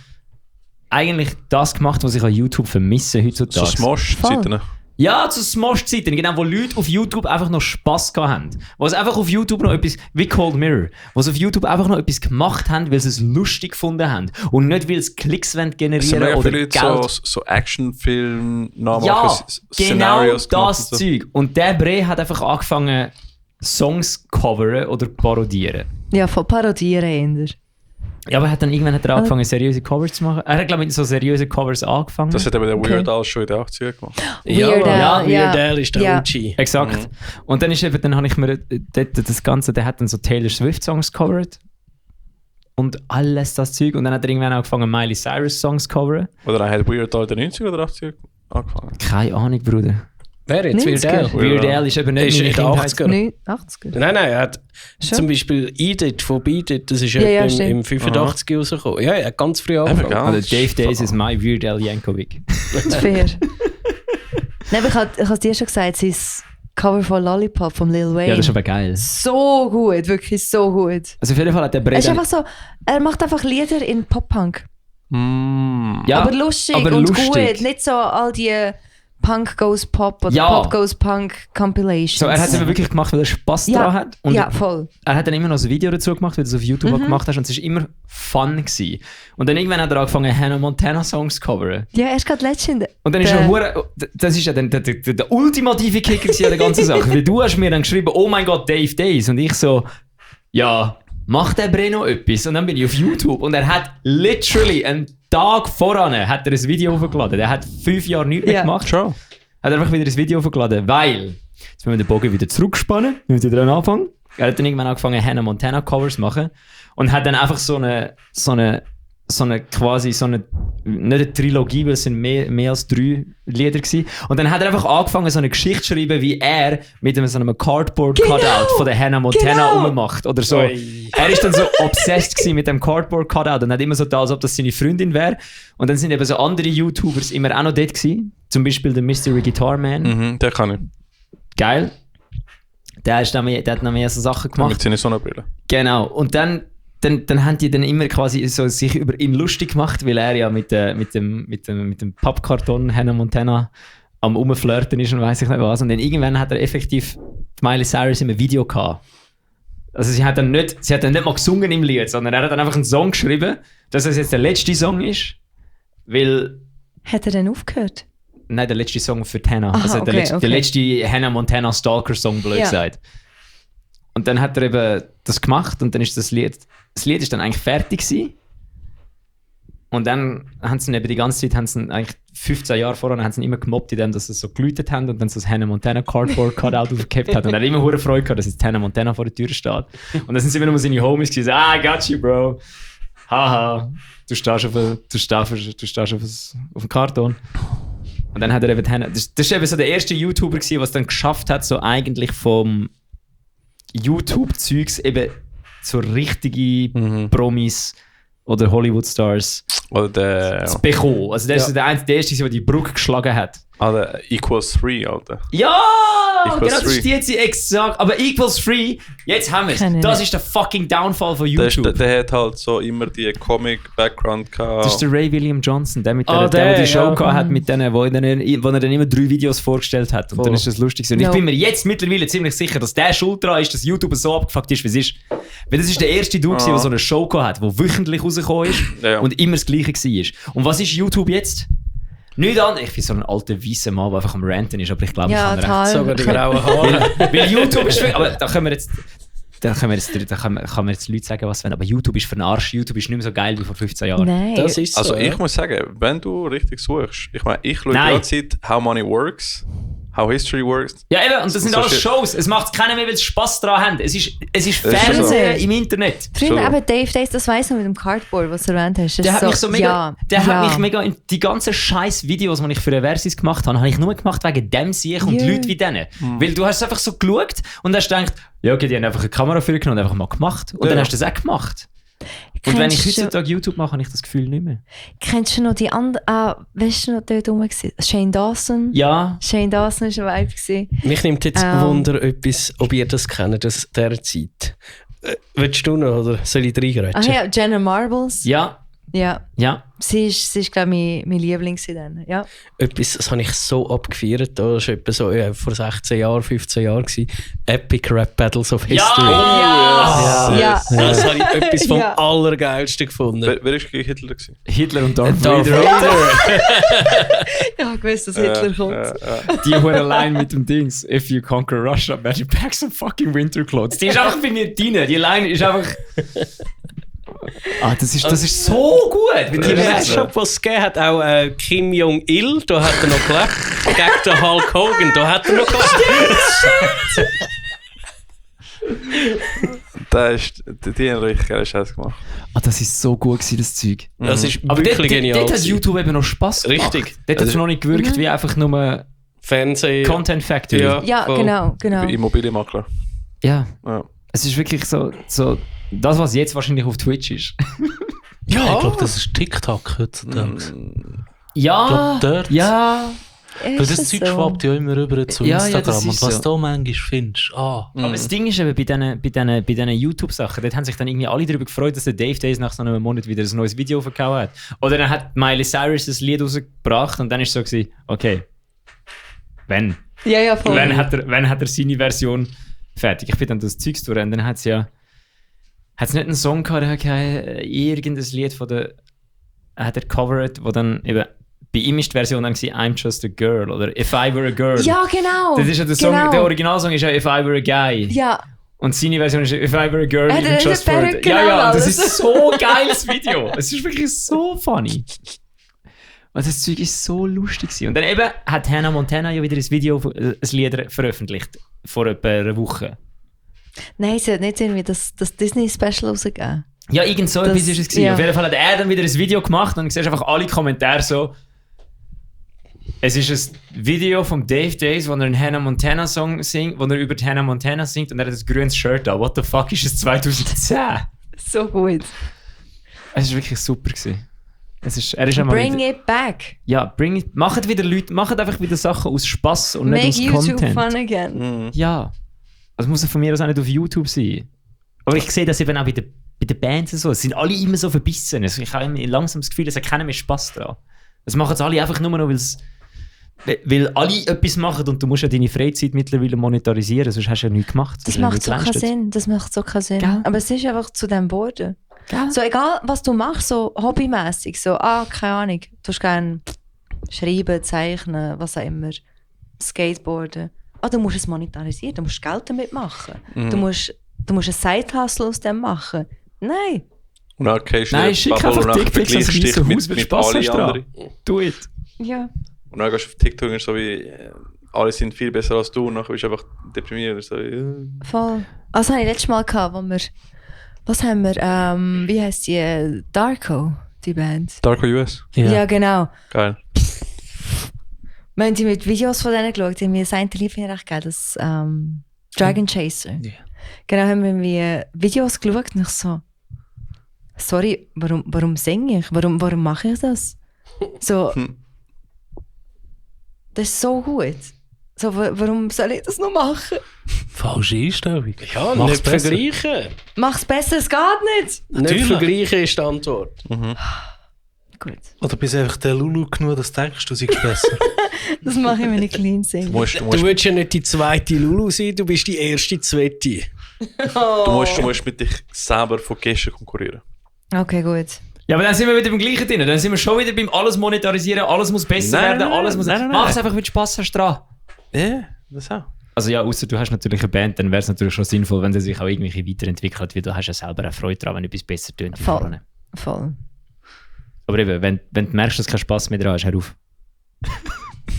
eigentlich das gemacht, was ich an YouTube vermisse So heutzutage. Smosh-Seiten. Ja, zu Smosh-Zeiten, genau, wo Leute auf YouTube einfach noch Spass gehabt haben. Wo es einfach auf YouTube noch etwas, wie Cold Mirror, wo sie auf YouTube einfach noch etwas gemacht haben, weil sie es lustig gefunden haben. Und nicht, weil sie Klicks generieren oder Geld. So Actionfilm, Ja, genau Szenarios das so. Zeug. Und der Bre hat einfach angefangen, Songs coveren oder parodieren. Ja, von Parodieren eher. Ja, aber irgendwann hat er angefangen, seriöse Covers zu machen. Er hat, glaube ich, mit so seriöse Covers angefangen. Das hat eben der Weird Al schon in den 80ern gemacht. Weird Al, Weird Al ist der ja. OG. Exakt. Und dann habe ich mir das Ganze, der hat dann so Taylor Swift Songs covered. Und alles das Zeug. Und dann hat er irgendwann angefangen, Miley Cyrus Songs zu coveren. Oder dann hat Weird Al in den 90er oder 80er angefangen. Keine Ahnung, Bruder. Wer jetzt? Weird 90er? Al? Weird Al ist eben nicht Ist meine in den Kindheit. 80er. 80er. Nein, er hat Schon? zum Beispiel Edith von Beat It, das ist Ja, etwa stimmt. im 85 rausgekommen. Ja, er hat ganz früh Einfach angefangen. gar Also Dave Days ist my Weird Al Yankovic. Das ist fair. Nein, aber ich habe es dir schon gesagt, sein Cover von Lollipop von Lil Wayne. Ja, das ist aber geil. So gut, wirklich so gut. Also auf jeden Fall hat der Es Bre ist dann... einfach so, er macht einfach Lieder in Pop-Punk. Ja, aber lustig aber und lustig. gut. Nicht so all die Punk Goes Pop oder Ja. Pop Goes Punk Compilations. So, er hat es eben wirklich gemacht, weil er Spass daran hat. Und ja, voll. er hat dann immer noch ein Video dazu gemacht, weil du es auf YouTube auch gemacht hast. Und es war immer Fun gewesen. Und dann irgendwann hat er angefangen, Hannah Montana Songs zu coveren. Ja, er ist gerade letztens. Und dann ist er das ist ja dann der ultimative Kicker gewesen an der ganzen Sache. Weil du hast mir dann geschrieben, oh mein Gott, Dave Days. Und ich so, ja, macht der Breno etwas? Und dann bin ich auf YouTube und er hat literally einen Tag voran hat er ein Video hochgeladen. Der hat 5 Jahre nichts mehr Ja. gemacht. Schon. Hat einfach wieder ein Video hochgeladen, weil, jetzt müssen wir den Bogen wieder zurückspannen, wir wieder dran anfangen. Er hat dann irgendwann angefangen, Hannah Montana Covers zu machen und hat dann einfach so eine quasi so eine, nicht eine Trilogie, weil es sind mehr als 3 Lieder gewesen. Und dann hat er einfach angefangen, so eine Geschichte zu schreiben, wie er mit so einem Cardboard-Cutout von der Hannah Montana rummacht. Oder so. Oi. Er ist dann so obsessed gewesen mit dem Cardboard-Cutout und hat immer so da, als ob das seine Freundin wäre. Und dann sind eben so andere YouTubers immer auch noch dort gewesen. Zum Beispiel der Mystery Guitar Man. Mhm, den kann ich. Geil. Der hat noch mehr so Sachen Mit gemacht. seiner Sonnenbrille. Genau. Und dann haben die dann immer quasi so sich über ihn lustig gemacht, weil er ja mit dem Pappkarton Hannah Montana am Rumflirten ist und weiss ich nicht was. Und dann irgendwann hat er effektiv die Miley Cyrus in einem Video gehabt. Also sie hat dann nicht mal gesungen im Lied, sondern er hat dann einfach einen Song geschrieben, dass es jetzt der letzte Song ist, weil... Hat er dann aufgehört? Nein, der letzte Song für Hannah. Aha, Also okay. der letzte Hannah Montana Stalker-Song, blöd Ja. gesagt. Und dann hat er eben das gemacht und dann ist das Lied ist dann eigentlich fertig gewesen. Und dann haben sie ihn eben die ganze Zeit, eigentlich 15 Jahre vorher, haben sie ihn immer gemobbt, indem dass sie so geläutet haben und dann so das Hannah Montana Cardboard Cutout aufgehabt hat. Und er hat immer hure Freude gehabt, dass jetzt Hannah Montana vor der Tür steht. Und dann sind sie immer nur seine Homies gewesen, I got you, bro. Haha, du stehst auf dem Karton. Und dann hat er eben das ist eben so der erste YouTuber gewesen, der es dann geschafft hat, so eigentlich vom YouTube-Zeugs eben so richtige Promis oder Hollywood-Stars Oder der... zu bekommen. Also der ist so der erste, der die Brücke geschlagen hat. der Equals 3, Alter. Ja! Equals Genau, das Free. steht sie exakt. Aber Equals Free, jetzt haben wir es. Kenn ich Das nicht. ist der fucking Downfall von Der, YouTube. der hat halt so immer die Comic-Background gehabt. Das ist der Ray William Johnson, der mit Ah, der die Show ja. gehabt hat, mit denen, wo er dann immer 3 Videos vorgestellt hat. Und Voll. dann ist das lustig gewesen. Und Ja. ich bin mir jetzt mittlerweile ziemlich sicher, dass der schuld daran ist, dass YouTube so abgefuckt ist, wie es ist. Weil das ist der erste Dude, der so eine Show gehabt hat, der wöchentlich rausgekommen ist Ja. und immer das Gleiche war. Und was ist YouTube jetzt? Nicht an. Ich bin so ein alter weißer Mann, der einfach am Ranten ist, aber ich glaube, Ja, ich kann recht. Sogar die grauen Haare. Weil YouTube ist für, aber da kann man jetzt Leute sagen, was wollen. Aber YouTube ist verarscht. YouTube ist nicht mehr so geil wie vor 15 Jahren. Nein. Das ist so. Also ich ja. muss sagen, wenn du richtig suchst, ich meine, ich schaue die Nein. ganze Zeit How Money Works, How History Works. Ja, eben, und das sind So alles shit. Shows. Es macht keiner mehr, weil sie Spass daran haben. Es ist Das ist Fernsehen so. im Internet. Früher So. eben Dave Days, das weiss ich noch mit dem Cardboard, was du erwähnt hast. Das Der ist hat mich so mega, ja, hat mich mega in die ganzen scheiß Videos, die ich für Versus gemacht habe ich nur gemacht wegen dem Sieg und Ja. Leute wie denen. Weil du hast es einfach so geschaut und hast gedacht, ja okay, die haben einfach eine Kamera für genommen und einfach mal gemacht. Und Ja. dann hast du das auch gemacht. Und wenn ich Kennst du- heutzutage YouTube mache, habe ich das Gefühl nicht mehr. Kennst du noch die anderen? Weißt du noch dort rum? Shane Dawson? Ja, Shane Dawson war ein Vibe. gewesen. Mich nimmt jetzt Wunder, ob ihr das kennt aus dieser Zeit. Willst du noch oder soll ich reingrätschen? Ah ja, Jenna Marbles. ja. Ja. Ja. Sie ist glaube ich, mein Liebling dann. Ja. Etwas, das habe ich so abgefeiert. Das war etwa so vor 16 Jahren, 15 Jahren. Epic Rap Battles of History. Ja. Das habe ich etwas vom Ja. Allergeilsten gefunden. Wer war gegen Hitler? Gewesen? Hitler und Darth Darth Vader. Vader. Ja, ich wusste, dass Hitler kommt. Die hure Line mit dem Dings. If you conquer Russia, better pack some fucking winter clothes. Die ist einfach bei mir drin. Die Line ist einfach... das ist so gut. Die Matchup, was es gegeben hat, auch Kim Jong-il, da hat er noch gelebt. Gegen den Hulk Hogan, da hat er noch gelebt. Die haben richtig geile Scheiße gemacht. Das ist so gut gewesen, das Zeug. Das ist Aber wirklich dort genial. hat YouTube eben noch Spass gemacht. Richtig. Dort hat es noch nicht gewirkt wie einfach nur Fernsehen. Content Factory. Ja, voll. genau. Immobilienmakler. Ja. Ja. Es ist wirklich so das, was jetzt wahrscheinlich auf Twitch ist. Ja, ich glaube, das ist TikTok heutzutage. Ja. Ich glaub, dort. Ja. Weil das Zeug schwappt ja immer rüber zu Ja, Instagram. das Und ist was so. du manchmal findest, Aber das Ding ist eben, bei diesen YouTube-Sachen, dort haben sich dann irgendwie alle darüber gefreut, dass der Dave Days nach so einem Monat wieder ein neues Video verkauft hat. Oder dann hat Miley Cyrus ein Lied rausgebracht und dann ist so gewesen, okay, wenn? Ja, voll. Wann hat er seine Version fertig? Ich bin dann das Zeugs durch und dann hat es nicht einen Song gehabt, der hat irgendein Lied von der hat er covered, wo dann eben bei ihm ist die Version dann gewesen, I'm Just a Girl oder If I Were a Girl. Ja, genau. Das ist ja der Song, genau. der Originalsong ist ja If I Were a Guy. Ja, Und seine Version ist If I Were a Girl, Ja, even das just ist for perfekt, it. Ja, genau ja, das alles. ist so ein geiles Video. Es ist wirklich so funny. Und das Zeug ist so lustig gewesen. Und dann eben hat Hannah Montana ja wieder ein Video, ein Lied veröffentlicht. Vor etwa einer Woche. nein, sie hat nicht irgendwie das Disney-Special rausgegeben. Ja, irgend so Das- etwas ist es gewesen. ja. Auf jeden Fall hat er dann wieder ein Video gemacht und du siehst einfach alle Kommentare so. Es ist ein Video von Dave Days, wo er einen Hannah Montana Song singt, wo er über die Hannah Montana singt und er hat ein grünes Shirt an. What the fuck ist es 2010? So gut. Es war wirklich super gewesen. Er ist einmal Bring wieder, it back. ja, bring it. Macht wieder Leute, macht einfach wieder Sachen aus Spass und Make nicht aus YouTube Content. fun again. Ja. Das muss ja von mir aus auch nicht auf YouTube sein. Aber ich sehe das eben auch bei den Bands und so. Es sind alle immer so verbissen. Also ich habe immer langsam das Gefühl, es hat keiner mehr Spass daran. Das machen jetzt alle einfach nur noch, weil alle etwas machen und du musst ja deine Freizeit mittlerweile monetarisieren, sonst hast du ja nichts gemacht. Das sonst hast macht du so nichts keinen geleistet. Sinn. Gell? Aber es ist einfach zu dem geworden. Gell? So egal, was du machst, so hobbymäßig, so, keine Ahnung, du hast gerne schreiben, zeichnen, was auch immer, Skateboarden. Du musst es monetarisieren, du musst Geld damit machen. Du musst ein Side-Hustle aus dem machen. Nein. Und dann gehst du Nein, in schick Bubble einfach und dann Dickpics ans vergleichst dich Weisse Haus, mit weil du Spass allen hast dran. anderen. Do it. Ja. Und dann gehst du auf TikTok und ist so wie, alle sind viel besser als du und dann bist du einfach deprimiert. So, Voll. Also habe ich letztes Mal gehabt, wo wir, was haben wir, wie heisst die, Darko, die Band? Darko US. Ja, genau. Geil. Wir haben die mit Videos von denen geschaut, die haben mir das eine Lied recht geil, das Dragon Chaser. Ja. Genau, haben wir mir Videos geschaut und ich so, sorry, warum singe ich? Warum mache ich das? So, das ist so gut. So, warum soll ich das noch machen? Falsche Einstellung. Ja, Mach's nicht besser. vergleichen. Mach's besser, es geht nicht. Nicht Natürlich. vergleichen ist die Antwort. Gut, Oder bist du einfach der Lulu genug, dass du denkst, du seist besser? das mache ich, wenn ich clean singe. Du musst, Du willst ja nicht die zweite Lulu sein, du bist die erste Zweite. du musst mit dich selber von gestern konkurrieren. Okay, gut. Ja, aber dann sind wir wieder beim gleichen drin. Dann sind wir schon wieder beim alles monetarisieren, alles muss besser Nein, werden, nein, alles muss... nein, nein, Mach es nein. einfach, weil du Spass hast dran. Ja, das auch. Also ja, außer du hast natürlich eine Band, dann wäre es natürlich schon sinnvoll, wenn sie sich auch irgendwie weiterentwickelt, weil du hast ja selber eine Freude daran, wenn etwas besser tönt. wie Voll. vorne. Voll. Aber eben, wenn du merkst, dass du keinen Spass mehr dran hast, hör auf.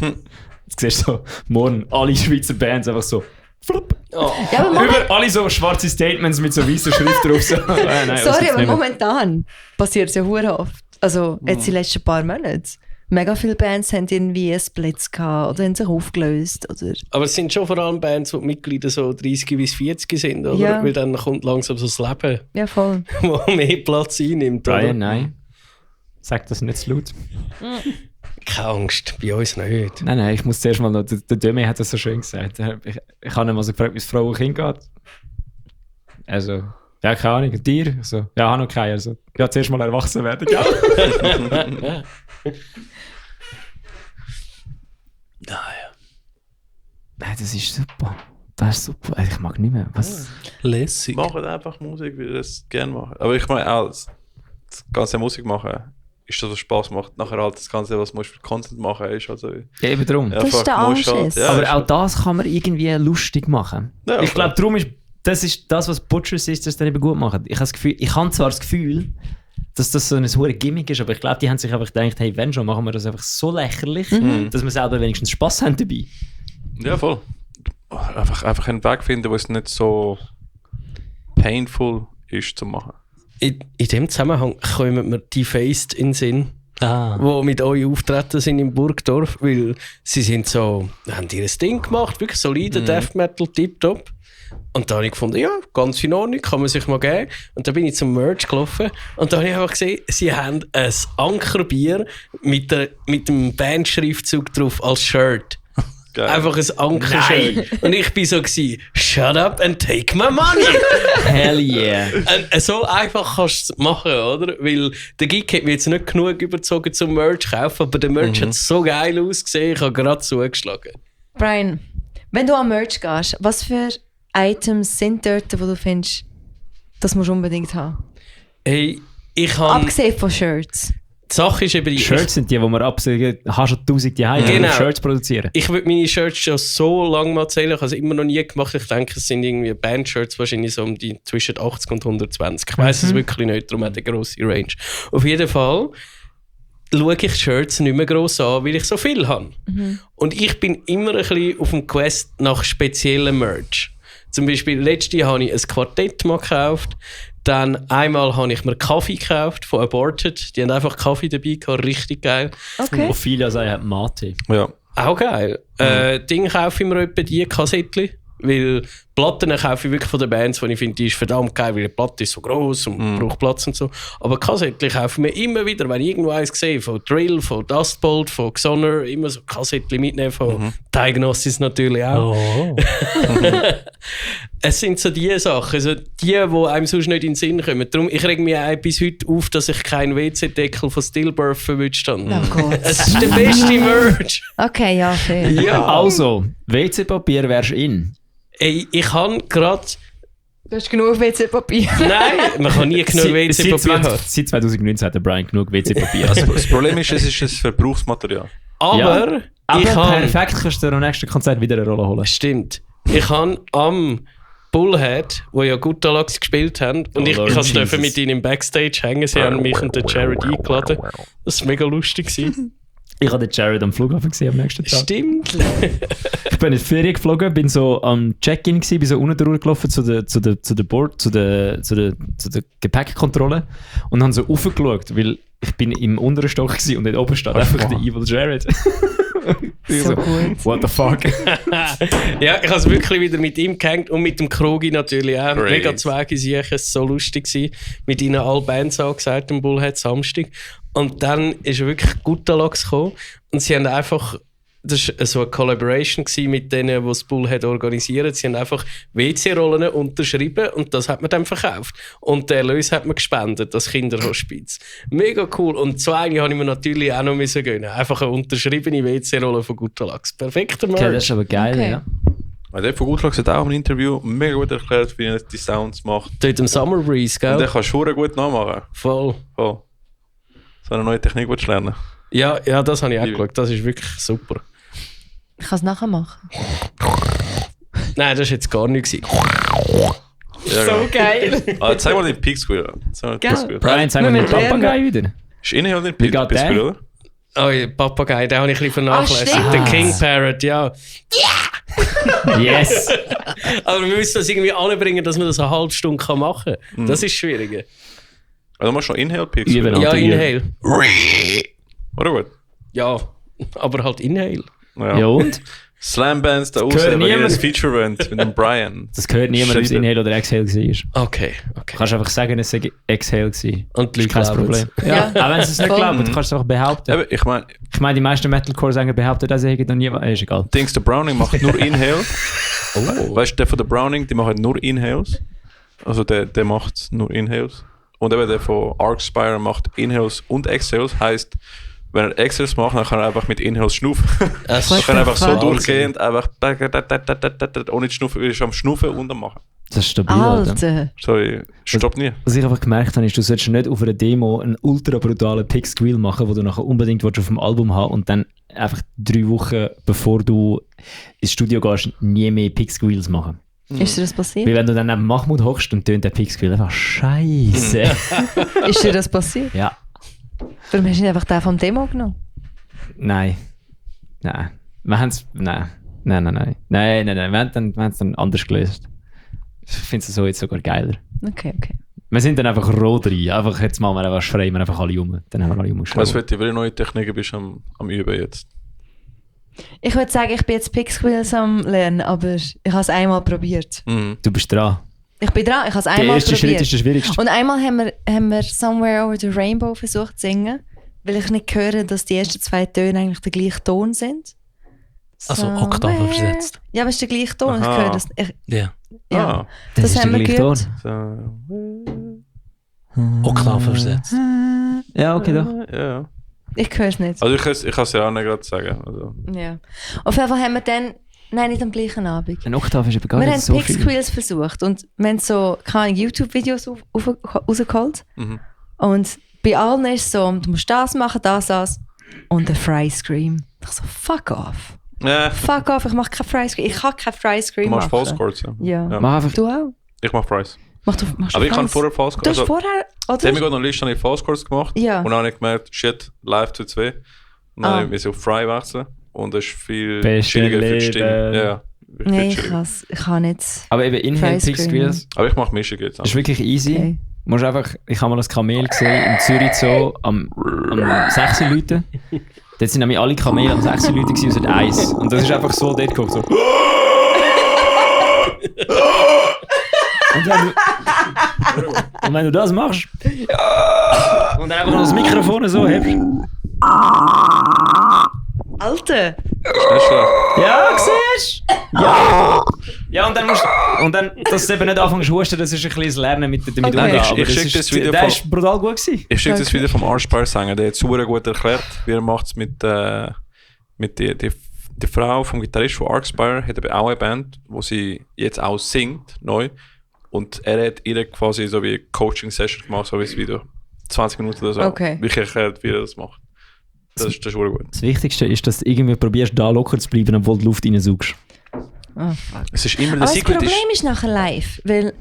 Jetzt siehst du so, morgen alle Schweizer Bands einfach so, flupp. Ja, aber Über alle so schwarze Statements mit so weißer Schrift drauf. So. Nein, was sorry, gibt's aber nicht mehr? momentan passiert es ja hure oft. Also jetzt die letzten paar Monate. Mega viele Bands haben irgendwie Splits gehabt oder haben sich aufgelöst. Oder Aber es sind schon vor allem Bands, wo die Mitglieder so 30 bis 40 sind, oder? Ja. Weil dann kommt langsam so das Leben, ja, voll. wo mehr Platz einnimmt. oder? Brian, nein. Sag das nicht zu laut. Keine Angst, bei uns nicht. Nein, ich muss zuerst mal noch, der Dömi hat das so schön gesagt. Ich habe ihn mal so gefragt, wie es Frau und Kind geht. Also, Ja, keine Ahnung. Und dir? So, ja, habe noch keine. Also, ja, zuerst mal erwachsen werden. Ja. Nein, das ist super. Das ist super. Ich mag nicht mehr. Was? Lässig. Machen einfach Musik, wie ihr das gerne machen. Aber ich meine auch, das ganze Musik machen, ist das, was Spaß macht. Nachher halt das Ganze, was man für Content machen ist. Also, Ja, eben darum. Das ist der Anschiss. Aber auch das kann man irgendwie lustig machen. Ja, ich glaube, darum ist das, was Butcher Sisters dann eben gut machen. Ich habe zwar das Gefühl, dass das so ein hohes Gimmick ist, aber ich glaube, die haben sich einfach gedacht, hey, wenn schon, machen wir das einfach so lächerlich, dass wir selber wenigstens Spass haben dabei. Ja, voll. Einfach einen Weg finden, wo es nicht so painful ist zu machen. In dem Zusammenhang kommen mir die Faced in den Sinn, die mit euch auftreten sind in Burgdorf, weil sie sind so, haben ihr Ding gemacht, wirklich solide Death Metal, tipptopp. Und da habe ich gefunden, ja, ganz in Ordnung, kann man sich mal geben. Und dann bin ich zum Merch gelaufen und da habe ich einfach gesehen, sie haben ein Ankerbier mit dem Bandschriftzug drauf als Shirt. Geil. Einfach ein Anker-Shirt. Und ich bin so gewesen, shut up and take my money. Hell yeah. So einfach kannst du es machen, oder? Weil der Gig hat mir jetzt nicht genug überzogen zum Merch kaufen, aber der Merch hat so geil ausgesehen, ich habe gerade zugeschlagen. Brian, wenn du am Merch gehst, was für Items sind dort, wo du findest, das musst du unbedingt haben? Hey, ich habe... Abgesehen von Shirts. Die Sache ist eben... Shirts sind die man absagen, hast du 1000 die Hause, Genau. Shirts produzieren. Ich würde meine Shirts schon so lange mal zählen, ich habe es immer noch nie gemacht. Ich denke, es sind irgendwie Band-Shirts wahrscheinlich so um die zwischen 80 und 120. Ich weiss es wirklich nicht, darum hat eine grosse Range. Auf jeden Fall schaue ich Shirts nicht mehr gross an, weil ich so viel habe. Und ich bin immer ein bisschen auf dem Quest nach speziellen Merch. Zum Beispiel, letztes Jahr habe ich ein Quartett mal gekauft. Dann einmal habe ich mir Kaffee gekauft von Aborted. Die haben einfach Kaffee dabei gehabt, richtig geil. Okay. Ophelia sagt, hat Mate. Ja. Auch geil. Ding kaufe ich mir etwa die Kassettchen. Weil Platten kaufe ich wirklich von den Bands, wo ich finde, die ist verdammt geil, weil die Platte ist so gross und braucht Platz und so. Aber Kassettchen kaufe ich mir immer wieder, wenn ich irgendwo eins sehe, von Drill, von Dustbolt, von Xoner, immer so Kassettchen mitnehmen, von Diagnosis natürlich auch. Oh. Es sind so die Sachen, also die einem sonst nicht in den Sinn kommen. Darum, ich reg mich auch bis heute auf, dass ich keinen WC-Deckel von Stillbirth verwünscht habe. Oh Gott. Es ist der beste Merch. Okay, ja, fair. Ja. Also, WC-Papier wärst in. Ey, ich habe gerade... Du hast genug WC-Papier. Nein, man kann nie genug WC-Papier haben. Seit 2019 hat der Brian genug WC-Papier. Das Problem ist, es ist ein Verbrauchsmaterial. Aber Aber ich habe... perfekt kannst du dir am nächsten Konzert wieder eine Rolle holen. Stimmt. Ich habe am Bullhead, wo ja Gutalax gespielt haben, und ich Lord durfte Jesus. mit ihnen im Backstage hängen. Sie haben mich und den Jared eingeladen. Das war mega lustig. Ich habe den Jared am Flughafen gesehen am nächsten Tag. Stimmt. Ich bin in die Ferien geflogen, bin so am Check-in gewesen, bin so unten durchgelaufen zu der Gepäckkontrolle und habe so raufgeschaut, weil ich bin im unteren Stock gewesen und dort oben steht einfach der Evil Jared. Ich So gut. What the fuck? Ja, ich habe es wirklich wieder mit ihm gehängt und mit dem Krogi natürlich auch. Great. Mega Zweige sicher, es war so lustig gewesen. Mit ihnen alle Bands angesagt am Bullhead Samstag. Und dann ist wirklich Gutalax gekommen und sie haben einfach, das war so eine Collaboration gewesen mit denen, die das Bullhead organisieren. Sie haben einfach WC-Rollen unterschrieben und das hat man dann verkauft. Und der Erlös hat man gespendet, das Kinderhospiz. Mega cool. Und so eine habe ich mir natürlich auch noch müssen gönnen. Einfach eine unterschriebene WC-Rolle von Gutalax. Perfekter Merch. Okay, das ist aber geil, Okay. ja. Der von Gutlax hat auch im Interview mega gut erklärt, wie er die Sounds macht. Dort im Summer Breeze, Und der gell? kann schon gut nachmachen. Voll. Voll. So eine neue Technik willst du lernen. Ja, das habe ich auch geschaut. Das ist wirklich super. Ich kann es nachher machen. Nein, das war jetzt gar nicht. Ja, genau. geil. Zeig mal den Peak-Squeal. Zeig mal den Gell? Peak-Squeal. Brian, sagen wir Wir den müssen Papagei wieder. Ist Inhalt den Wie geht der? Peak-Squeal, oder? Oh ja, Papagei, den habe ich ein bisschen vernachlässigt. stimmt. Der King Parrot, ja. Yes! Aber wir müssen das irgendwie anbringen, dass man das eine halbe Stunde machen kann. Das ist schwieriger. Also machst du noch Inhale Üben. Peak-Squeal? Ja. Ja, Alter, Inhale. Oder gut? Ja, aber halt Inhale. Ja und? Slam-Bands da raus, gehört wenn ihr niemand. ein Feature wollt mit dem Brian. Das gehört niemand, ob es Schreiben. Inhale oder Exhale war. Okay. Du kannst einfach sagen, es sei Exhale gewesen. Und die Das ist kein Leute Problem. glauben's. Ja. Auch wenn sie es nicht Voll. glauben, du kannst es einfach behaupten. Eben, ich meine, Ich meine, die meisten Metalcore-Sänger behaupten, dass sie noch nie... Ist egal. Dings, der Browning macht nur Inhale. Weißt du, der von der Browning, die machen nur Inhales. Also der macht nur Inhales. Und eben der von Arcspire macht Inhales und Exhales. Heisst, wenn er Exhales macht, dann kann er einfach mit Inhales schnaufen. Es Dann kann er einfach so Wahnsinn. durchgehend, einfach ohne zu schnaufen, ist am Schnaufen und am Machen. Das ist stabil, Alter. Alter. Sorry, stopp nie. Was ich einfach gemerkt habe, ist, du solltest nicht auf einer Demo einen ultra brutalen Pick-Squeal machen, wo du nachher unbedingt auf dem Album haben und dann einfach 3 Wochen, bevor du ins Studio gehst, nie mehr Pick-Squeals machen. Ist dir das passiert? Weil wenn du dann neben Mahmoud hockst und tönt der Pick-Squeal einfach scheiße. Ist dir das passiert? Ja. Warum hast du nicht einfach den vom Demo genommen? Nein. Wir haben es... Nein. Wir haben es dann anders gelöst. Ich finde es so jetzt sogar geiler. Okay. Wir sind dann einfach roh rein. Einfach, jetzt machen wir einfach schreien wir einfach alle um. Dann haben wir alle umgeschrieben. Was für welche neue Techniken bist du am Üben jetzt? Ich würde sagen, ich bin jetzt Pick-Squeals am Lernen, aber ich habe es einmal probiert. Du bist dran. Ich bin dran, ich habe es Der einmal erste Schritt probiert. ist der schwierigste. Und einmal haben wir Somewhere Over the Rainbow versucht zu singen, weil ich nicht höre, dass die ersten 2 Töne eigentlich der gleiche Ton sind. Also Oktaven Somewhere- versetzt. Ja, aber es ist der gleiche Ton. Ich Aha. höre das. Ja. Ja. Ah, Das Das ist haben der wir gleiche gehört. so. Oktaven versetzt. Ja, okay, doch. Ja. Ich höre es nicht. Also ich kann es ja auch nicht gerade sagen. Also. Ja. Auf jeden Fall haben wir dann, nein, nicht am gleichen Abend. Ein Oktav ist aber gar Wir haben nicht so viel. Pick-Squeals versucht und wir haben so keine YouTube-Videos rausgeholt. Mhm. Und bei allen ist es so, du musst das machen, das und ein Fry Scream. Ich so, fuck off. Ja, Fuck off, ich mache kein Fry Scream. Ich kann kein Fry du Scream machst machen. False Chords. Ja. Ja. Ja. Mach einfach... Du auch? Ich mach Fries. Machst du Aber ich habe Fries? vorher False Du Chords. hast vorher, Jetzt habe ich oder? gerade noch eine Liste, habe ich False Chords gemacht. Ja. Und dann habe ich gemerkt, shit, live zu 2. Und dann Ah. habe ich auf Fry wechseln. Und das ist viel Beste chilliger für die Leben. Stimme. Ja, viel Nein, ich chilliger. kann nicht. Aber eben Inhale Fry Pick-Squeals Aber ich mache Mischung jetzt. ist wirklich easy. Okay. Musst einfach, ich habe mal ein Kamel gesehen in Zürich so am 6 Leute. Dort sind nämlich alle Kamele am 6 Leute gewesen, außer eins. Und das ist einfach so dort geguckt, so. Und wenn du das machst und einfach noch das Mikrofon so hebst. Alter! Nicht schlecht. Ja, siehst du? Ja. Ja, und dann musst und dann, dass du eben nicht anfängst zu husten, das ist ein bisschen das Lernen mit Okay. umgehen. Ich Aber schick das Video der von- ist brutal gut gewesen. Ich schicke das Okay. Video vom Archspire sagen. Der hat es super gut erklärt, wie er macht es mit die Frau vom Gitarrist von Archspire hat eben auch eine Band, wo sie jetzt auch singt, neu. Und er hat ihr quasi so wie Coaching-Session gemacht, so wie das Video. 20 Minuten oder so. Okay. Wie erklärt, wie er das macht. Das ist super gut. Das Wichtigste ist, dass du irgendwie probierst, da locker zu bleiben, obwohl du Luft reinsaugst. Oh, fuck. Es ist immer Aber der das Secret. Problem ist nachher live, weil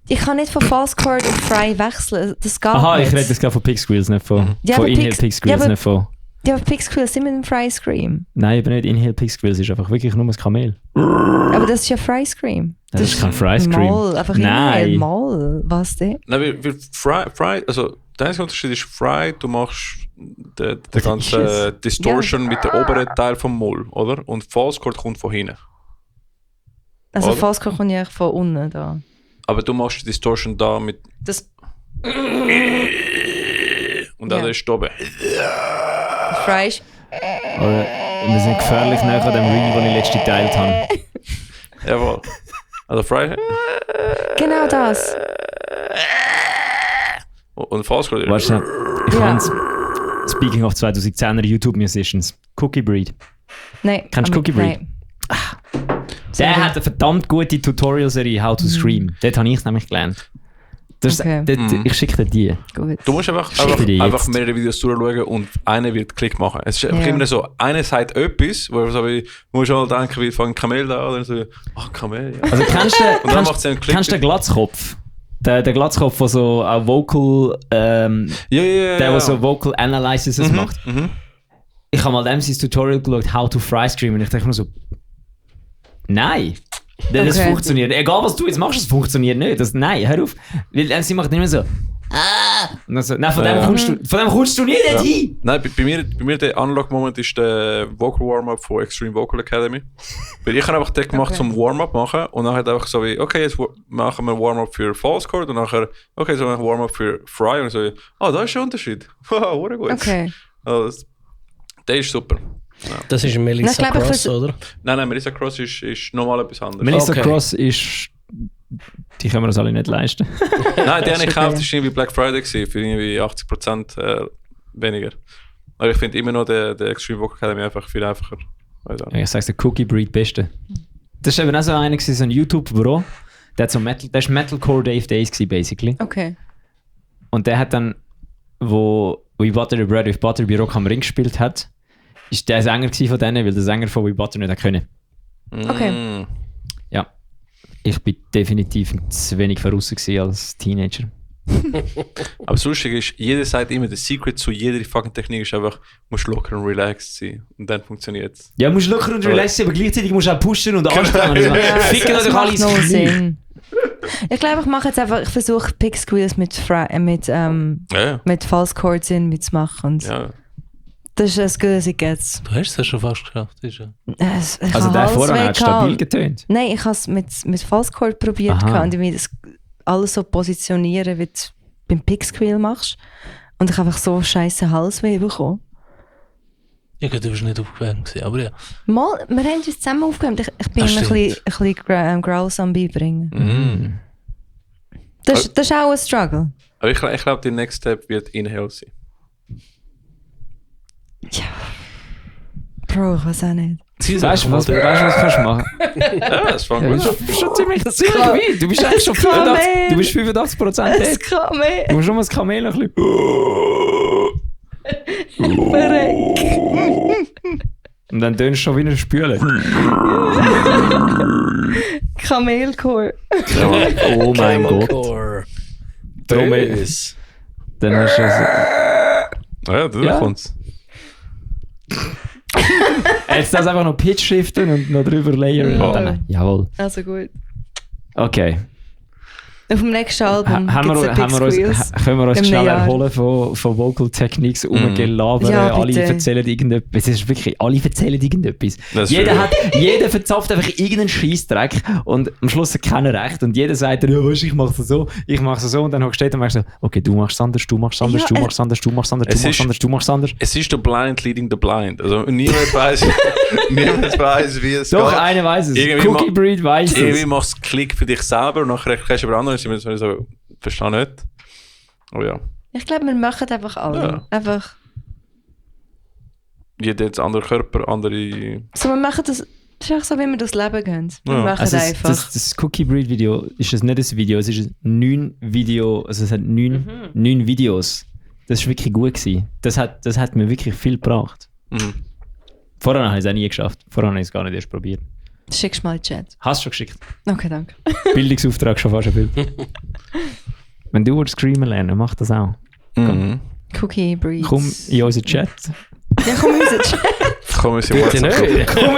ich kann nicht von False Chord auf Fry wechseln. Das geht Aha, nicht. ich rede jetzt gerade von Pick-Squeals, nicht von, Ja, von aber Inhale Picks- Pick-Squeals, ja, aber- nicht von... Ja, aber Pick-Squeals sind mit dem Fry Scream. Nein, eben nicht Inhale Pick-Squeals, ist einfach wirklich nur ein Kamel. Aber das ist ja Fry Scream. Das ist kein Fry Scream. Mal, einfach Nein. mal. Was denn? Nein, weil Fry, also der einzige Unterschied ist Fry, du machst den ist ganzen es? Distortion mit dem oberen Teil vom Moll, oder? Und False Chord kommt von hinten. Also Oder? False Chord kommt ja eigentlich von unten da. Aber du machst die Distortion da mit Das und dann Ja. ist da oben. Fry ist... Oder wir sind gefährlich näher an dem Reel, den ich letztens geteilt habe. Jawohl. Also Fry Genau das. und False Chord. Weißt du, ich Ja. kann's. Speaking of 2010er YouTube-Musicians. Cookie Breed. Nein. Kennst du aber- Cookie Breed? nein. Der hat eine verdammt gute Tutorial-Serie How to Scream. Dort habe ich es nämlich gelernt. Das, Okay. Ich schicke dir die. Gut. Du musst einfach dir jetzt. mehrere Videos durchschauen und einer wird Klick machen. Es ist einfach Ja. immer so, einer sagt etwas, wo so wie, du musst halt denken, wie fängt Kamel da an, oder so, ach Kamel, ja. Also kennst du Und dann macht sie einen Klick. kennst du den Glatzkopf? Der Glatzkopf, der so auch Vocal, Ja. der so Vocal Analysis macht. Ich habe mal dem sein Tutorial geschaut, How to Fry Scream, und ich dachte mir so, nein. Denn das Okay. funktioniert. Egal was du jetzt machst, es funktioniert nicht. Nein, hör auf. Weil sie macht immer so. Und dann so, nein, von dem kommst du nicht hin. Nein, bei mir der Unlock-Moment ist der Vocal Warm-Up von Extreme Vocal Academy. Weil ich habe einfach den gemacht zum Warm-Up machen und dann halt einfach so wie, okay, jetzt machen wir Warm-Up für False Chord und nachher, okay, so ein Warm-Up für Fry und so, da ist schon ein Unterschied. Wow, wurde gut. Okay. Also, der ist super. Das ist ein Melissa Ich glaube, ich Cross, vers- oder? Nein, Melissa Cross ist nochmal etwas anderes. Melissa Okay. Cross ist die können wir uns alle nicht leisten. Nein, die habe ich gekauft, das war irgendwie Black Friday gewesen, für irgendwie 80% weniger. Aber ich finde immer noch der Extreme Vocal Academy einfach viel einfacher. Weiß auch nicht. Ich sag's dir, Cookie Breed Beste. Das war eben auch so einer, so ein YouTube-Bro. Der hat so das war Metalcore Dave Days gewesen, basically. Okay. Und der hat dann, wo We Butter the Bread with Butter bei Rock am Ring gespielt hat, ist der Sänger gewesen von denen, weil der Sänger von We Butter nicht können. Okay. Ja. Ich bin definitiv zu wenig voraus gewesen als Teenager. Aber das Lustige ist, jeder sagt immer, der Secret zu jeder fucking Technik ist einfach, musst locker und relaxed sein. Und dann funktioniert es. Ja, musst locker und relaxed sein, aber gleichzeilich musst du auch pushen und anstrengen. Ficken Das natürlich macht alles noch klein. Sinn. Ich glaube, ich versuche Pick Squeals mit False Chords irgendwie zu machen. Und Ja. das ist as good as it gets. Du hast es ja schon fast geschafft. Ist ja. Ich Also habe der alles vorher hat weg stabil gehabt. getönt. Nein, ich habe es mit False Chord probiert Aha. und ich das alles so positionieren, wie du beim Pick Squeal machst. Und ich habe einfach so scheisse Halsweh bekommen. Ich glaube, du warst nicht aufgewärmt gewesen, aber ja. Mal, wir haben uns zusammen aufgewärmt. Ich bin Das ihm ein stimmt. bisschen Growls am beibringen. Mhm. Das ist auch ein Struggle. Aber ich glaube, der Next Step wird Inhale sein. Bro, ich weiß auch nicht. Weißt du, was kannst du machen? Ja, das war Ja, gut. du bist schon ziemlich weit. Du bist eigentlich schon 85%. Du bist 85% Es dort. kann mehr. Du musst schon mal das Kamel noch ein bisschen. Verreck. Und dann tönst du schon wie ein Spüle. Kamelchor. Oh mein Gott. Core. Darum, Bös. dann hast du also, Ja, du Ja. kommst. jetzt das einfach noch Pitch shiften und noch drüber layern. Ja. Und dann, jawohl. Also gut. Okay. Auf dem nächsten Album Haben gibt's wir, ein haben wir Big uns, Squeals. können wir uns Im schnell Jahr. erholen von Vocal Techniques, rumgelabern, Ja, alle bitte. erzählen irgendetwas. Es ist wirklich, alle erzählen irgendetwas. Das ist Jeder verzapft einfach irgendeinen Scheissdreck und am Schluss hat keiner recht und jeder sagt, ja, weißt, ich mach's so und dann hockst du und machst so, okay, du machst anders, du machst anders, Ja, du machst anders, du machst anders, du es machst ist- anders, du machst anders. Es ist der Blind leading the blind. Also niemand weiß, wie es Doch, geht. einer weiß es. Irgendwie Cookie Breed weiß Irgendwie es. machst du Klick für dich selber und nachher erklärst du über andere, sind wir so, verstehe nicht. Oh ja. Ich glaube, wir machen einfach alle. Ja. Einfach. Jeder hat einen anderen Körper, andere... So, wir machen das. Das ist auch so, wie wir durchs Leben gehen. Wir Ja. machen Also einfach. das Cookie Breed Video ist es nicht ein Video, es ist 9 Video, also es hat 9 Videos. Das war wirklich gut gewesen. Das hat mir wirklich viel gebracht. Mhm. Vorher habe ich es auch nie geschafft. Vorher habe ich es gar nicht erst probiert. Schickst mal in den Chat. Hast du schon geschickt? Okay, danke. Bildungsauftrag schon fast ein Bild. Wenn du screamen lernen, mach das auch. Mhm. Cookie Breeds. Komm in unseren Chat. Ja, komm in unseren Chat. Komm, wir sind Bitte nicht. Komm,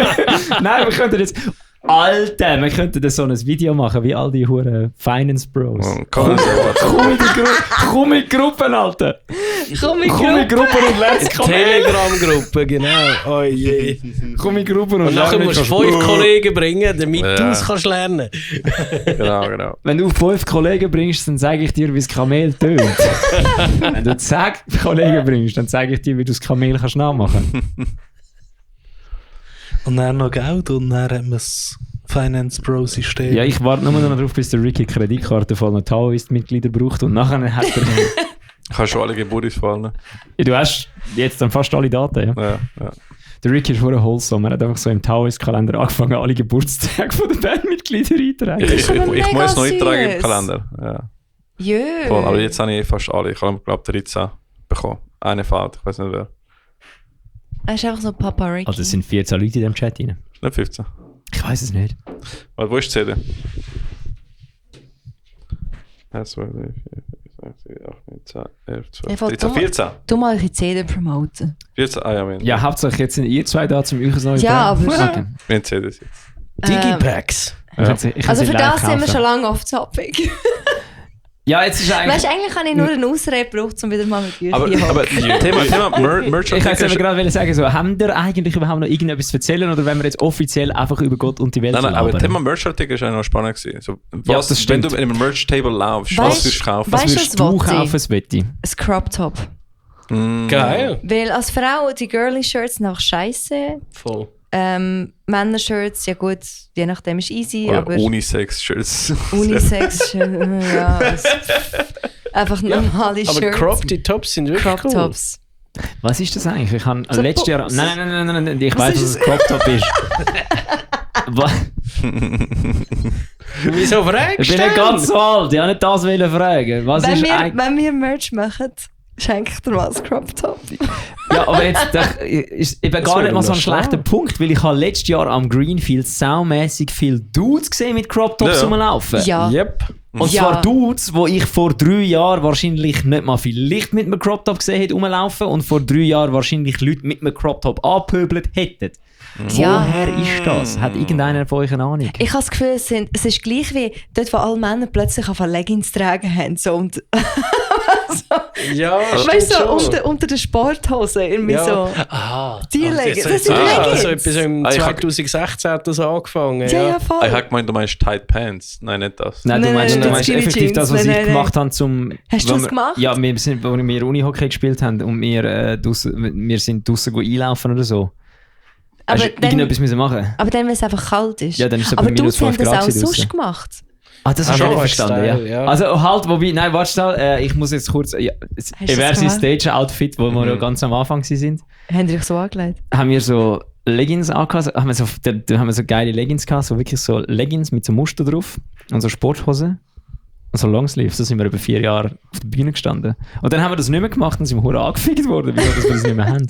nein, wir könnten jetzt... Alter, wir könnten so ein Video machen, wie all die huren Finance Bros. Komm, Komm in die Gruppen, Alter! Komm in Komm in die Gruppen und lern das Kamel! Telegram-Gruppe, genau. Oh je. Komm in die Gruppen und Und nachher lern musst du das 5 Kollegen bringen, damit Ja. du es kannst lernen. genau. Wenn du 5 Kollegen bringst, dann zeige ich dir, wie das Kamel tönt. Wenn du 10 Kollegen bringst, dann zeige ich dir, wie du das Kamel kannst nachmachen. Und dann noch Geld und dann haben wir das Finance Pro System. Ja, ich warte nur noch darauf, bis der Ricky die Kreditkarte von einem Taoist-Mitglieder braucht und nachher hat er... Ich habe schon alle Geburtsfallen. Ja, du hast jetzt dann fast alle Daten, ja. Ja. Der Ricky ist verdammt wholesome. Er hat einfach so im Taoist-Kalender angefangen, alle Geburtstage von den Bandmitgliedern einzutragen. Ich aber muss mega noch eintragen im süß. Kalender. Ja. Jö. Voll. Aber jetzt habe ich fast alle. Ich habe, glaube ich, 13 bekommen. Eine fehlt, ich weiß nicht wer. Er ist einfach so Papa Ricky. Also es sind 14 Leute in dem Chat rein. Nicht 15. Ich weiß es nicht. Warte, wo ist die CD? 1, 2, 3, 4, 5, 6, 7, 8, 9, 10, 11, 12, Ja, 13, 14. Du mal eure CD promoten. 14, ah ja, wir haben, Ja, hauptsächlich jetzt sind ihr zwei da, zum euch ein neues Ja, Band. aber- Okay. wir haben CDs jetzt. Digipacks. Ich kann sie- ich kann Also sie für live das sind wir kaufen. schon lange off topic. Ja, jetzt ist eigentlich... Weißt du, eigentlich habe ich nur eine Ausrede gebraucht, um wieder mal mit euch Aber, hier aber Thema Merch Ich wollte gerade sagen, so, haben ihr eigentlich überhaupt noch irgendetwas zu erzählen oder wenn wir jetzt offiziell einfach über Gott und die Welt Nein, aber labern? Thema Merch-Artikel ist eigentlich noch spannend gewesen. So, was, das wenn stimmt. du in einem Merch-Table laufst, was Weißt- würdest du kaufen? weißt- Was Weißt würdest du, du was will kaufen, Sveti? ein Crop Top. Mm. Geil. Weil als Frau, die Girly Shirts sind einfach scheiße. Voll. Männershirts, ja gut, je nachdem ist easy, Oder aber Unisex-Shirts. Unisex, ja, einfach normale Aber Shirts. Cropped Tops sind wirklich Crop cool. Tops. Was ist das eigentlich? Ich habe So letztes Jahr... Pups. Nein, ich Was weiß, ist was ein Crop Top ist. Was? Wieso fragst Ich du bin nicht denn? ganz so alt, ich wollte nicht das wollen fragen. Was ist eigentlich... Wenn wir Merch machen, schenke ich dir mal ein Crop Top. Ja, aber jetzt ist eben gar wäre nicht mal so ein noch schlechter schlau. Punkt, weil ich habe letztes Jahr am Greenfield saumässig viele Dudes gesehen mit Crop Tops Ja. rumlaufen. Ja. Yep. Und Ja. zwar Dudes, wo ich vor 3 Jahren wahrscheinlich nicht mal vielleicht mit einem Crop Top gesehen hätte rumlaufen und vor 3 Jahren wahrscheinlich Leute mit einem Crop Top angepöbelt hätten. Ja. Woher ist das? Hat irgendeiner von euch eine Ahnung? Ich habe das Gefühl, es ist gleich wie dort, wo alle Männer plötzlich auf Leggings tragen haben. So, und, Ja, weißt du, so stimmt schon. unter der Sporthose. Irgendwie Ja. so. Aha. Die Ah, Leggings. jetzt- Das sind Ah, Leggings. also etwas im Ah, ich hab- 2016 hat das angefangen. Ja, ja, voll. Ich habe gemeint, du meinst Tight Pants. Nein, nicht das. Nein, Nein, du meinst, nein, du nein, meinst Skinny effektiv Jeans. das, was Nein, ich nein, gemacht habe zum... Hast du wenn das wir- gemacht? Ja, wir sind, als wir Unihockey gespielt haben und wir sind draussen einlaufen oder so. Aber Hast du dann, irgendetwas müssen machen? aber dann, wenn es einfach kalt ist. Ja, dann ist es aber etwa du minus haben 5 das Grad auch draussen. sonst gemacht. Ah, das Ah, hast du schon, nicht verstanden, ja. Style, ja. Also halt, wobei, nein, warte schnell, ich muss jetzt kurz, ja, Hast du Eversi das gemacht? Stage-Outfit, wo wir ja ganz am Anfang sind, Haben die euch so angelegt? haben wir so Leggings angehabt, haben wir so geile Leggings gehabt, so wirklich so Leggings mit so Muster drauf und so Sporthosen und so Longsleeves, da sind wir über 4 Jahre auf der Bühne gestanden. Und dann haben wir das nicht mehr gemacht und sind wir verdammt angefickt worden, weil wir das nicht mehr haben.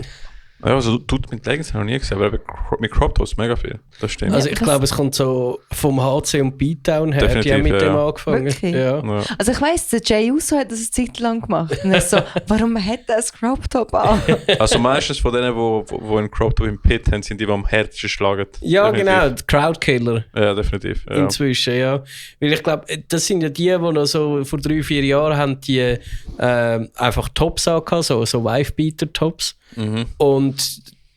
Ja, also Dude mit Leggings habe ich noch nie gesehen, aber mit Crop Tops mega viel. Das stimmt. Also ich das- glaube, es kommt so vom HC und B-Town her, die Definitiv, haben mit ja, dem ja. angefangen. Wirklich? Ja. Ja. Also ich weiss, der Jay Uso hat das eine Zeit lang gemacht. Und er so, warum hat er ein Crop Top an? Also meistens von denen, die einen Crop Top im Pit haben, sind die am härtesten schlagen. Ja, Definitiv. genau, die Crowdkiller. Ja, definitiv. Ja. Inzwischen, ja. Weil ich glaube, das sind ja die noch so vor 3-4 Jahren haben die einfach Tops angehabt, so Wife-Beater-Tops. Mhm. Und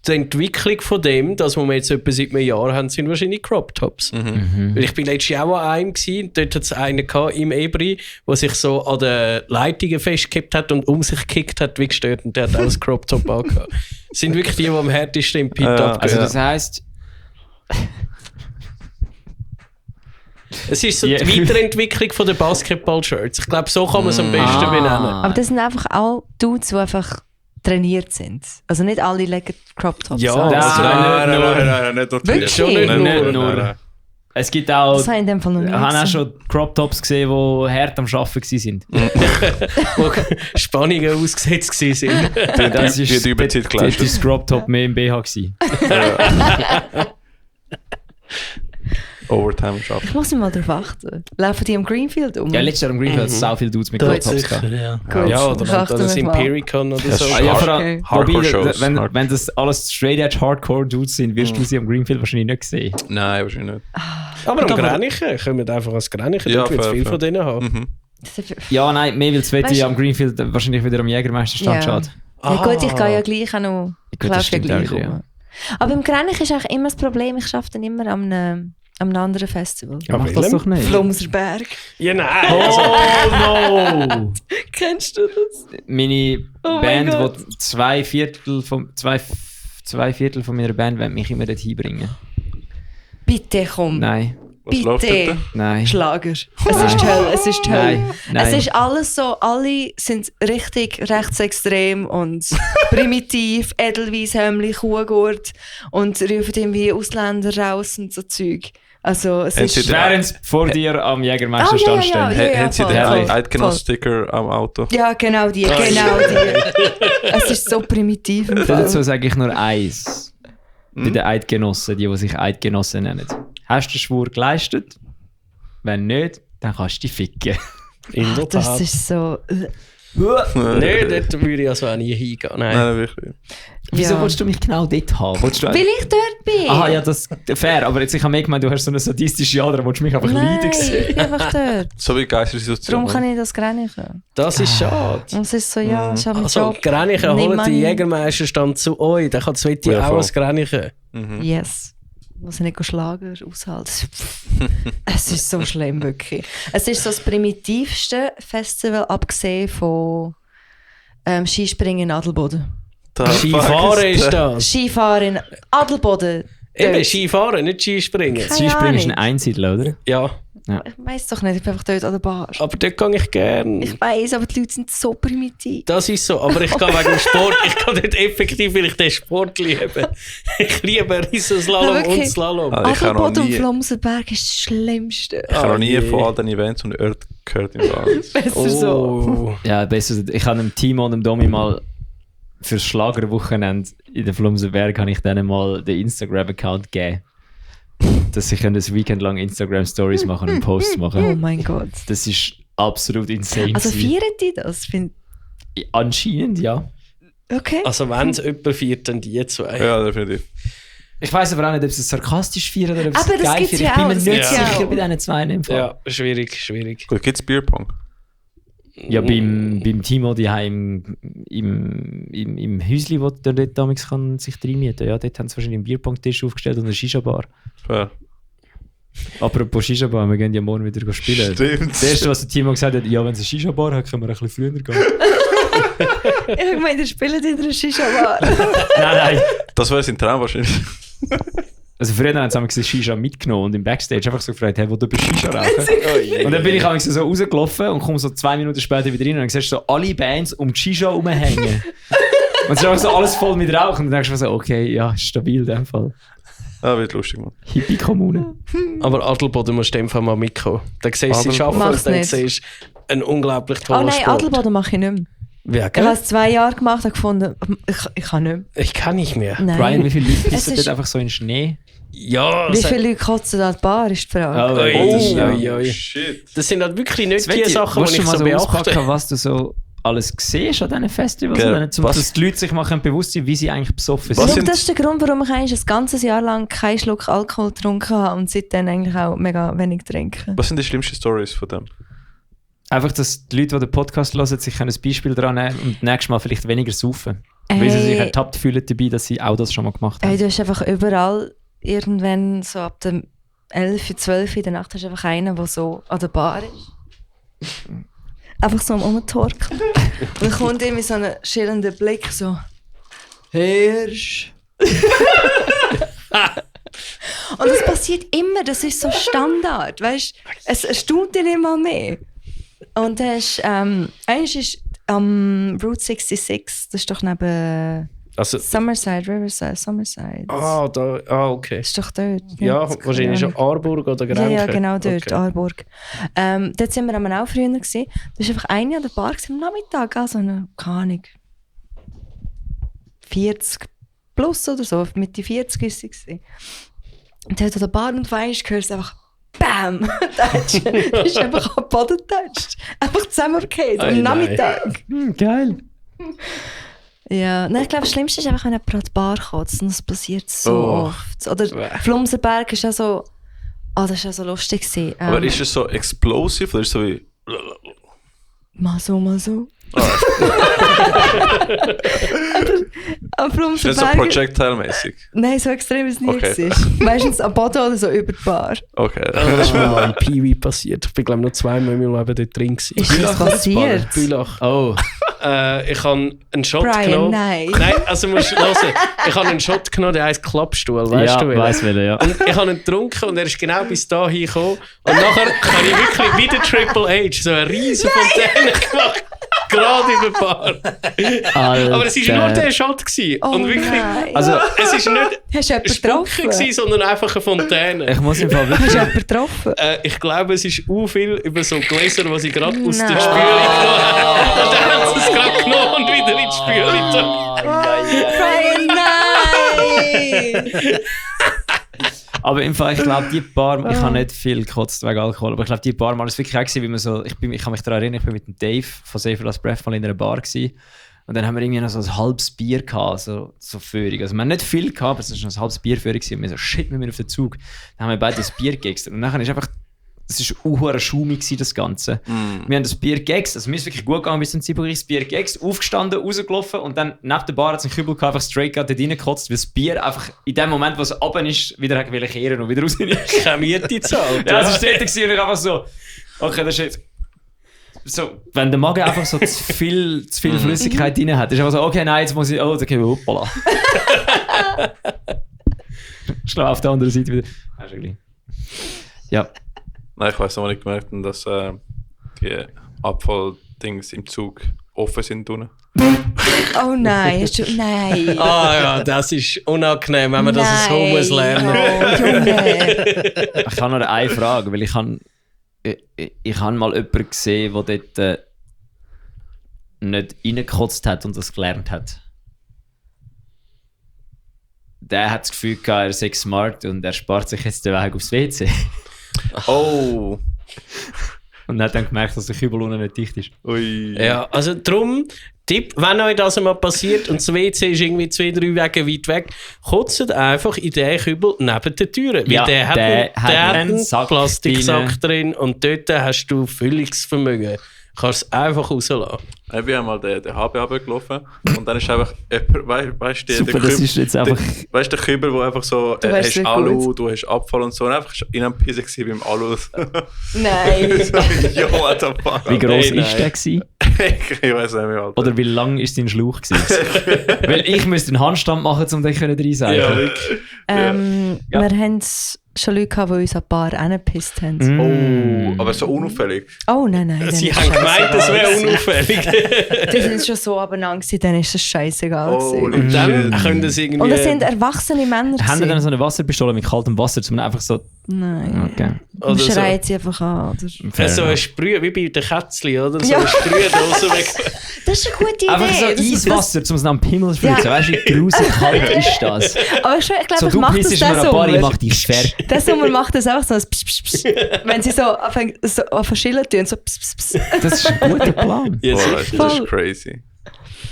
die Entwicklung von dem, das, was wir jetzt etwa seit einem Jahr haben, sind wahrscheinlich Crop-Tops. Weil ich bin letztes Jahr auch an einem gewesen, dort hat es einen gehabt, im Ebri, der sich so an den Leitungen festgekippt hat und um sich gekickt hat, wie gestört, und der hat auch ein Crop-Top angehabt. Das sind wirklich die, die am härtesten im Pit abgehen. Also das heisst, Es ist so Ja. die Weiterentwicklung von der Basketball-Shirts. Ich glaube, so kann man es am besten benennen. Aber das sind einfach auch Dudes, die einfach trainiert sind. Also nicht alle legen Crop Tops Ja, an. das- nein, nicht dort. Wirklich? Schon nicht Nein, nur. nein, nur. nein. es gibt auch... Das habe ich in dem Fall noch Ich nie habe auch gesehen. schon Crop Tops gesehen, die hart am Arbeiten waren. Wo Spannungen ausgesetzt waren. Das Die hat Überzeit dort geleistet. ist das Crop Top mehr im BH gewesen. Overtime schaffen. Ich muss mal darauf achten. Laufen die am Greenfield um? Ja, letztes Jahr im Greenfield hat es so viele Dudes mit Da Crop hat's Tops Sicher, gehabt. ja. Gut, Ja, ich oder achte das mich mal. Impericon oder Das so. ist Ah, ja, vor allem, Okay. Hardcore-Shows. wenn das alles straight edge Hardcore Dudes sind, wirst du sie am Greenfield wahrscheinlich nicht sehen. Nein, wahrscheinlich nicht. Aber am Aber- Grenichen, können wir einfach als Grenichen, Ja, dort wird es fair, viel fair. von denen haben. Mhm. Ja, nein, mehr, weil das Weißt Wetter du- am Greenfield wahrscheinlich wieder am Jägermeisterstand Ja. steht. Ja, gut, ich gehe ja gleich auch noch. Ich Gut, das laufe ja stimmt gleich auch wieder, um. Aber im Grenich ist eigentlich immer das Problem, ich arbeite dann immer an einem anderen Festival. Ja, mach das welchem? doch nicht. Flumserberg. Ja, nein. Oh no! Kennst du das? Meine Oh mein Band, Gott. wo zwei Viertel von meiner Band wollen mich immer dorthin bringen. Bitte komm. Nein, Was läuft Bitte. dort? nein. Schlager. Es ist toll, es ist toll. Nein, nein. Es ist alles so, alle sind richtig rechtsextrem und primitiv, Edelweiss, Hemli, Kuhgurt und rufen irgendwie Ausländer raus und so Zeug. Also es Haben ist... Sie Während sie vor dir am Jägermeisterstand Ah, ja, ja, stehen. ja. Haben Sie voll, den voll, Eidgenoss-Sticker am Auto? Ja, genau die, genau die. Es ist so primitiv im Fall. Dazu sage ich nur eins. Bei den Eidgenossen, die sich Eidgenossen nennen. Hast du den Schwur geleistet? Wenn nicht, dann kannst du dich ficken. In der Das Tat. ist so... Nein, dort würde ich also auch nie hingehen. Nein. Nein, wirklich. Wieso Ja. willst du mich genau dort haben? Willst du Weil ich dort bin. Aha, ja, das ist fair. Aber jetzt, ich habe mir gemeint, du hast so eine sadistische Ader, willst du mich einfach Nein, leiden ich sehen? bin einfach dort. So wie Geistersituation. Darum kann ich das Grenichen. Das ist schade. Und es ist so, ja, ich habe meinen Also, Job. Grenichen Nimm holen die Money. Jägermeisterstand zu euch. Dann kann das Wetti Ja, auch voll. als Grenichen. Yes. Muss ich nicht Schlager aushalten. Es ist so schlimm, wirklich. Es ist so das primitivste Festival, abgesehen von Skispringen in Adelboden. Da Skifahren ist das. Skifahren in Adelboden. Eben, Skifahren, nicht Skispringen. Keine Skispringen ist ein Ahnung. Einsiedler, oder? Ja, Ich weiss doch nicht, ich bin einfach dort an der Bar. aber dort gehe ich gern. Ich weiss, aber die Leute sind so primitiv. Das ist so, aber ich gehe wegen dem Sport. Ich gehe dort effektiv, weil ich den Sport liebe. Ich liebe Riesenslalom Ja, wirklich. und Slalom. Ah, ich habe noch Adelboden und nie- Flamsenberg ist das Schlimmste. Ich habe noch nie je. von all den Events und Orten gehört im Land. Besser so. Oh. Ja, besser. Ich habe dem Timo und dem Domi mal fürs Schlagerwochenende in der Flumsenberg habe ich denen mal den Instagram-Account gegeben. Dass sie können ein Weekend lang Instagram-Stories machen und Posts Oh machen. mein Gott. Das ist absolut insane. Also gewesen. feiern die das? Anscheinend, ja. Okay. Also wenn es jemand feiert, dann die zwei. Ja, definitiv. Ich weiß aber auch nicht, ob sie es sarkastisch feiern oder ob sie Aber es das geil gibt's feiern. ja Ich bin auch, mir das nicht gibt's ja sicher auch. bei diesen zwei in dem Fall. Ja, schwierig. Gut, gibt es Bierpong? Ja, beim Timo die im Häusli, wo der dort damals kann sich reinmieten. Ja, dort haben sie wahrscheinlich einen Bierpong-Tisch aufgestellt und eine Shisha-Bar. Ja. Apropos Shisha-Bar, wir gehen ja morgen wieder spielen. Stimmt. Das erste, was der Timo gesagt hat, ja, wenn es eine Shisha-Bar hat, können wir ein bisschen früher gehen. Ich meine, ihr spielt in einer Shisha-Bar. Nein. Das wäre sein Traum wahrscheinlich. Also früher haben sie einmal Shisha mitgenommen und im Backstage einfach so gefragt, hey, wo du bist Shisha rauchen? Und dann bin ich einmal so rausgelaufen und komme so 2 Minuten später wieder rein und dann siehst du so alle Bands um die Shisha rumhängen. Und es ist einfach so alles voll mit Rauch und dann denkst du so, okay, ja, ist stabil in dem Fall. Ja, wird lustig, Mann. Hippie-Kommune. Aber Adelboden musst du in dem Fall mal mitkommen. Dann siehst du sie Adelboden? arbeiten Mach's und dann nicht. siehst du einen unglaublich Oh tollen nein, Sport. Adelboden mache ich nicht mehr. Ja, Ich gell? habe es 2 Jahre gemacht und gefunden, ich kann nicht mehr. Ich kann nicht mehr. Nein. Brian, wie viele Leute Es pissen ist- dort einfach so in den Schnee? Ja, Wie das- viele Leute kotzen an die Bar, ist die Frage. Oi, das ist- oi, ja. oi. Shit. Das sind halt wirklich nicht Sveti, die Sachen, willst die du ich mal so so auspacken, beachte. was du so alles siehst an diesen Festivals? Gell, Oder zum, was- dass die Leute sich mal bewusst sind, wie sie eigentlich besoffen Was sind. Schau, sind- das ist der Grund, warum ich eigentlich ein ganzes Jahr lang keinen Schluck Alkohol getrunken habe und seitdem eigentlich auch mega wenig trinke. Was sind die schlimmsten Stories von dem? Einfach, dass die Leute, die den Podcast hören, sich ein Beispiel daran nehmen und nächstes Mal vielleicht weniger saufen. Weil sie sich ertappt fühlen dabei, dass sie auch das schon mal gemacht haben. Hey, du hast einfach überall irgendwann so ab dem 11, 12 in der Nacht hast du einfach einen, der so an der Bar ist. Einfach so am Rumtorkeln. Und dann kommt ihm so ein schillender Blick so «Hirsch!» Und das passiert immer, das ist so Standard, weißt? Es erstaunt dich nicht mal mehr. Und das ist, eins ist am Route 66, das ist doch neben Also, Summerside, Riverside, Summerside. okay. Das ist doch dort. Ja, keine wahrscheinlich schon Ahnung. Aarburg oder Ja, Grenchen. ja, genau dort, Okay. Aarburg. Dort sind wir auch früher gewesen. Da war einfach eine an der Bar gewesen, am Nachmittag, also eine, keine Ahnung, 40 plus oder so, Mitte 40 ist sie gewesen. Und der hat an der Bar und weisst, hörst du einfach BAM! Touch. Das ist einfach am Boden getatscht. Einfach zusammengefallen Ei, am nein. Nachmittag. Geil. Ja, nein, ich glaube, das Schlimmste ist einfach, wenn jemand an die Bar kotzt. Und das passiert so Oh. oft. Oder Flumsenberg ist ja so... das ist ja so lustig gewesen. Aber ist es so explosive oder ist es so wie. Mal so, mal so. Am Ist nicht so Flumsenberg... Projectile-mäßig? Nein, so extrem ist es nie. Okay. gewesen. Meistens am Boden oder so über die Bar. Okay. Das ist mir mal in Piwi passiert. Ich bin, glaube ich, noch 2 Mal in meinem Leben dort drin gewesen. Ist das passiert? Bülach. Oh, Ich habe einen Shot Brian, genommen. nein. Nein, also musst du hören. Ich habe einen Shot genommen, der heisst Klappstuhl. Weißt ja, du, welchen? weiss welchen, ja. Und ich habe ihn getrunken und er ist genau bis dahin gekommen. Und nachher habe ich wirklich wie der Triple H so eine riesen Fontäne gemacht. Gerade über die Bar. Aber es war nur der Shot gewesen. Oh und wirklich, nein. Also, es war nicht Hast du jemanden Spucken getroffen? gewesen, sondern einfach eine Fontäne. ich muss im Fall Hast du wirklich... jemanden getroffen? Ich glaube, es ist viel über so Gläser, die sie gerade aus der Nein. Spüle genommen haben. Und dann haben sie es gerade genommen und wieder in die Spüle getan. Brian, nein! Aber im Fall, ich glaube, die paar Mal, ich habe nicht viel gekotzt wegen Alkohol, aber ich glaube, die paar Mal, das war wirklich auch gewesen, wie man so, ich kann mich daran erinnern, ich bin mit dem Dave von Save Last Breath mal in einer Bar gewesen. Und dann haben wir irgendwie noch so ein halbes Bier gehabt, so Führung. Also wir haben nicht viel gehabt, aber es war noch ein halbes Bier Führung gewesen. Und wir so, shit, wir müssen auf den Zug. Dann haben wir beide das Bier gegessen. Und nachher ist einfach, es war auch schumig gewesen, das Ganze. Wir haben das Bier gegessen, also mir ist wirklich gut gegangen bis zum Zeitpunkt, ich das Bier gegessen, aufgestanden, rausgelaufen und dann neben der Bar hat es einen Kübel gehabt, einfach straight dort reingekotzt, weil das Bier einfach in dem Moment, wo es runter ist, wieder kehren und wieder raus. Chemiert die Zahl. Ja, es war dort gewesen und ich einfach so, okay, das ist jetzt... So, wenn der Magen einfach so zu viel Flüssigkeit drin hat, ist einfach so, okay, nein, jetzt muss ich, okay, hoppala. Schlafe auf der anderen Seite wieder. Ah, schon gleich. Ja. Nein, ich weiss noch nicht gemerkt, dass die Abfalldings im Zug offen sind unten. Oh nein, nein. Ja, das ist unangenehm, wenn man das so muss lernen. Oh, Junge. Ich habe noch eine Frage, weil ich habe mal jemanden gesehen, der dort nicht reingekotzt hat und das gelernt hat. Der hat das Gefühl gehabt, er sei smart und er spart sich jetzt den Weg aufs WC. Oh! Und hat dann gemerkt, dass der Kübel unten nicht dicht ist. Ui. Ja, also darum, Tipp, wenn euch das einmal passiert und das WC ist irgendwie 2-3 Wege weit weg, kotzt einfach in den Kübel neben der Tür. Weil Ja, der hat einen Sack Plastiksack drin und dort hast du völliges Vermögen. Kannst es einfach rauslassen. Ich bin einmal den HB runtergelaufen und dann ist einfach jemand, weißt du, Super, das ist jetzt einfach... weißt du, der Kübel, wo einfach so, Du weißt hast nicht Alu, gut. du hast Abfall und so, und einfach in einem Pisse gewesen beim Alu. Nein. Jo, what the fuck? Wie gross Nein, ist der gewesen? Ich weiß nicht mehr, Alter. Oder wie lang ist dein Schlauch gewesen? Weil ich müsste einen Handstand machen, um den reinseigen. Ja, wirklich. Wir haben schon Leute gehabt, die uns ein paar angepisst haben. Oh, aber so unauffällig. Oh nein, nein. Sie dann haben ist gemeint, das wäre unauffällig. Die sind schon so abeinander gewesen, dann ist das scheißegal gewesen. Holy Dann shit. können sie irgendwie... Und das sind erwachsene Männer Haben die dann gewesen. so eine Wasserpistole mit kaltem Wasser, um einfach so... Nein. Okay. Und Oder so. schreien sie einfach an. Oder? Fair so ein enough. Sprüh, wie bei den Kätzchen, oder? So Ja. ein Sprühdose weg. Das ist eine gute Idee. Einfach so Das ist- Eiswasser, um es nach dem Pimmel zu spritzen. Ja. Weißt du, wie gruselig kalt ist das? Aber ich glaube, So, ich du mache das pissest den mir ein paar, ich Sommer. mach dich fertig. Der Sommer macht das auch so ein Psch, Psch, Psch. Wenn sie so anfangen, so verschillen tun, so Psch, Psch, Psch. Das ist ein guter Plan. Ja, Boah, sicher. das ist crazy.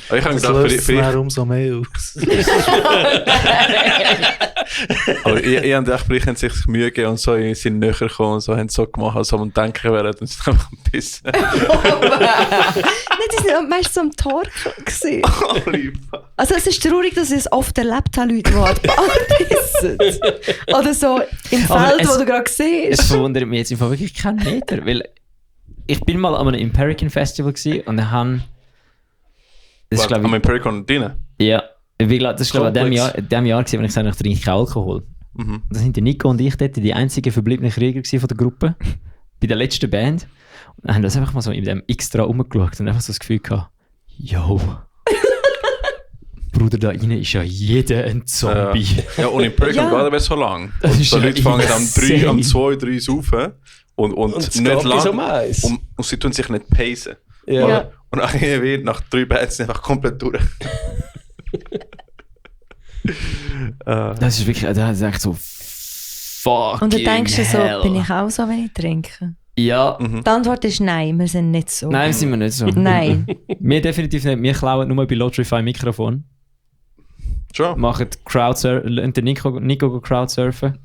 Aber ich habe Das gedacht, löst es vielleicht, dann umso mehr aus. aber ich habe gedacht, vielleicht haben sie sich Mühe gegeben und so, sind näher gekommen und so, haben so gemacht, als ob man denken wäre, und sind einfach ein bisschen. Nein, die sind meistens so am Tor gewesen. Holy fuck. Also es ist traurig, dass ich es oft erlebt habe, Leute, die an die Bar pissen. Oder so im Aber Feld, es- wo du gerade Es siehst. verwundert mich jetzt einfach wirklich keinen Meter, weil ich bin mal an einem Imperican Festival gewesen und dann haben... Das ist, Am glaube Empiricon drinnen? ich... Ja, das ist glaube ich Komplex. in dem Jahr gewesen, wenn ich gesagt habe, ich trinke keinen Alkohol. Mhm. Und da sind der Nico und ich dort die einzigen verbliebenen Krieger gewesen von der Gruppe. Bei der letzten Band. Und dann haben das einfach mal so in dem Extra rumgeschaut und einfach so das Gefühl gehabt, yo... Bruder, da rein ist ja jeder ein Zombie. Ja, und Empiricon Ja. gar nicht mehr so lang. Das Und ist so ja Leute fangen insane. am 2, 3 saufen und es nicht geht bis um lang. 1. Und sie tun sich nicht pacen. Ja. Ja. Und irgendwie nach 3 Bands sind einfach komplett durch. Das ist wirklich, da ist echt so fuck. Und du denkst dir so, bin ich auch so, wenn ich trinke? Ja, Die Antwort ist nein, wir sind nicht so. nein, sind wir nicht so. Nein. Wir definitiv nicht. Wir klauen nur bei Lotrify Mikrofon. Schon? Machen den Nico Crowdsurfen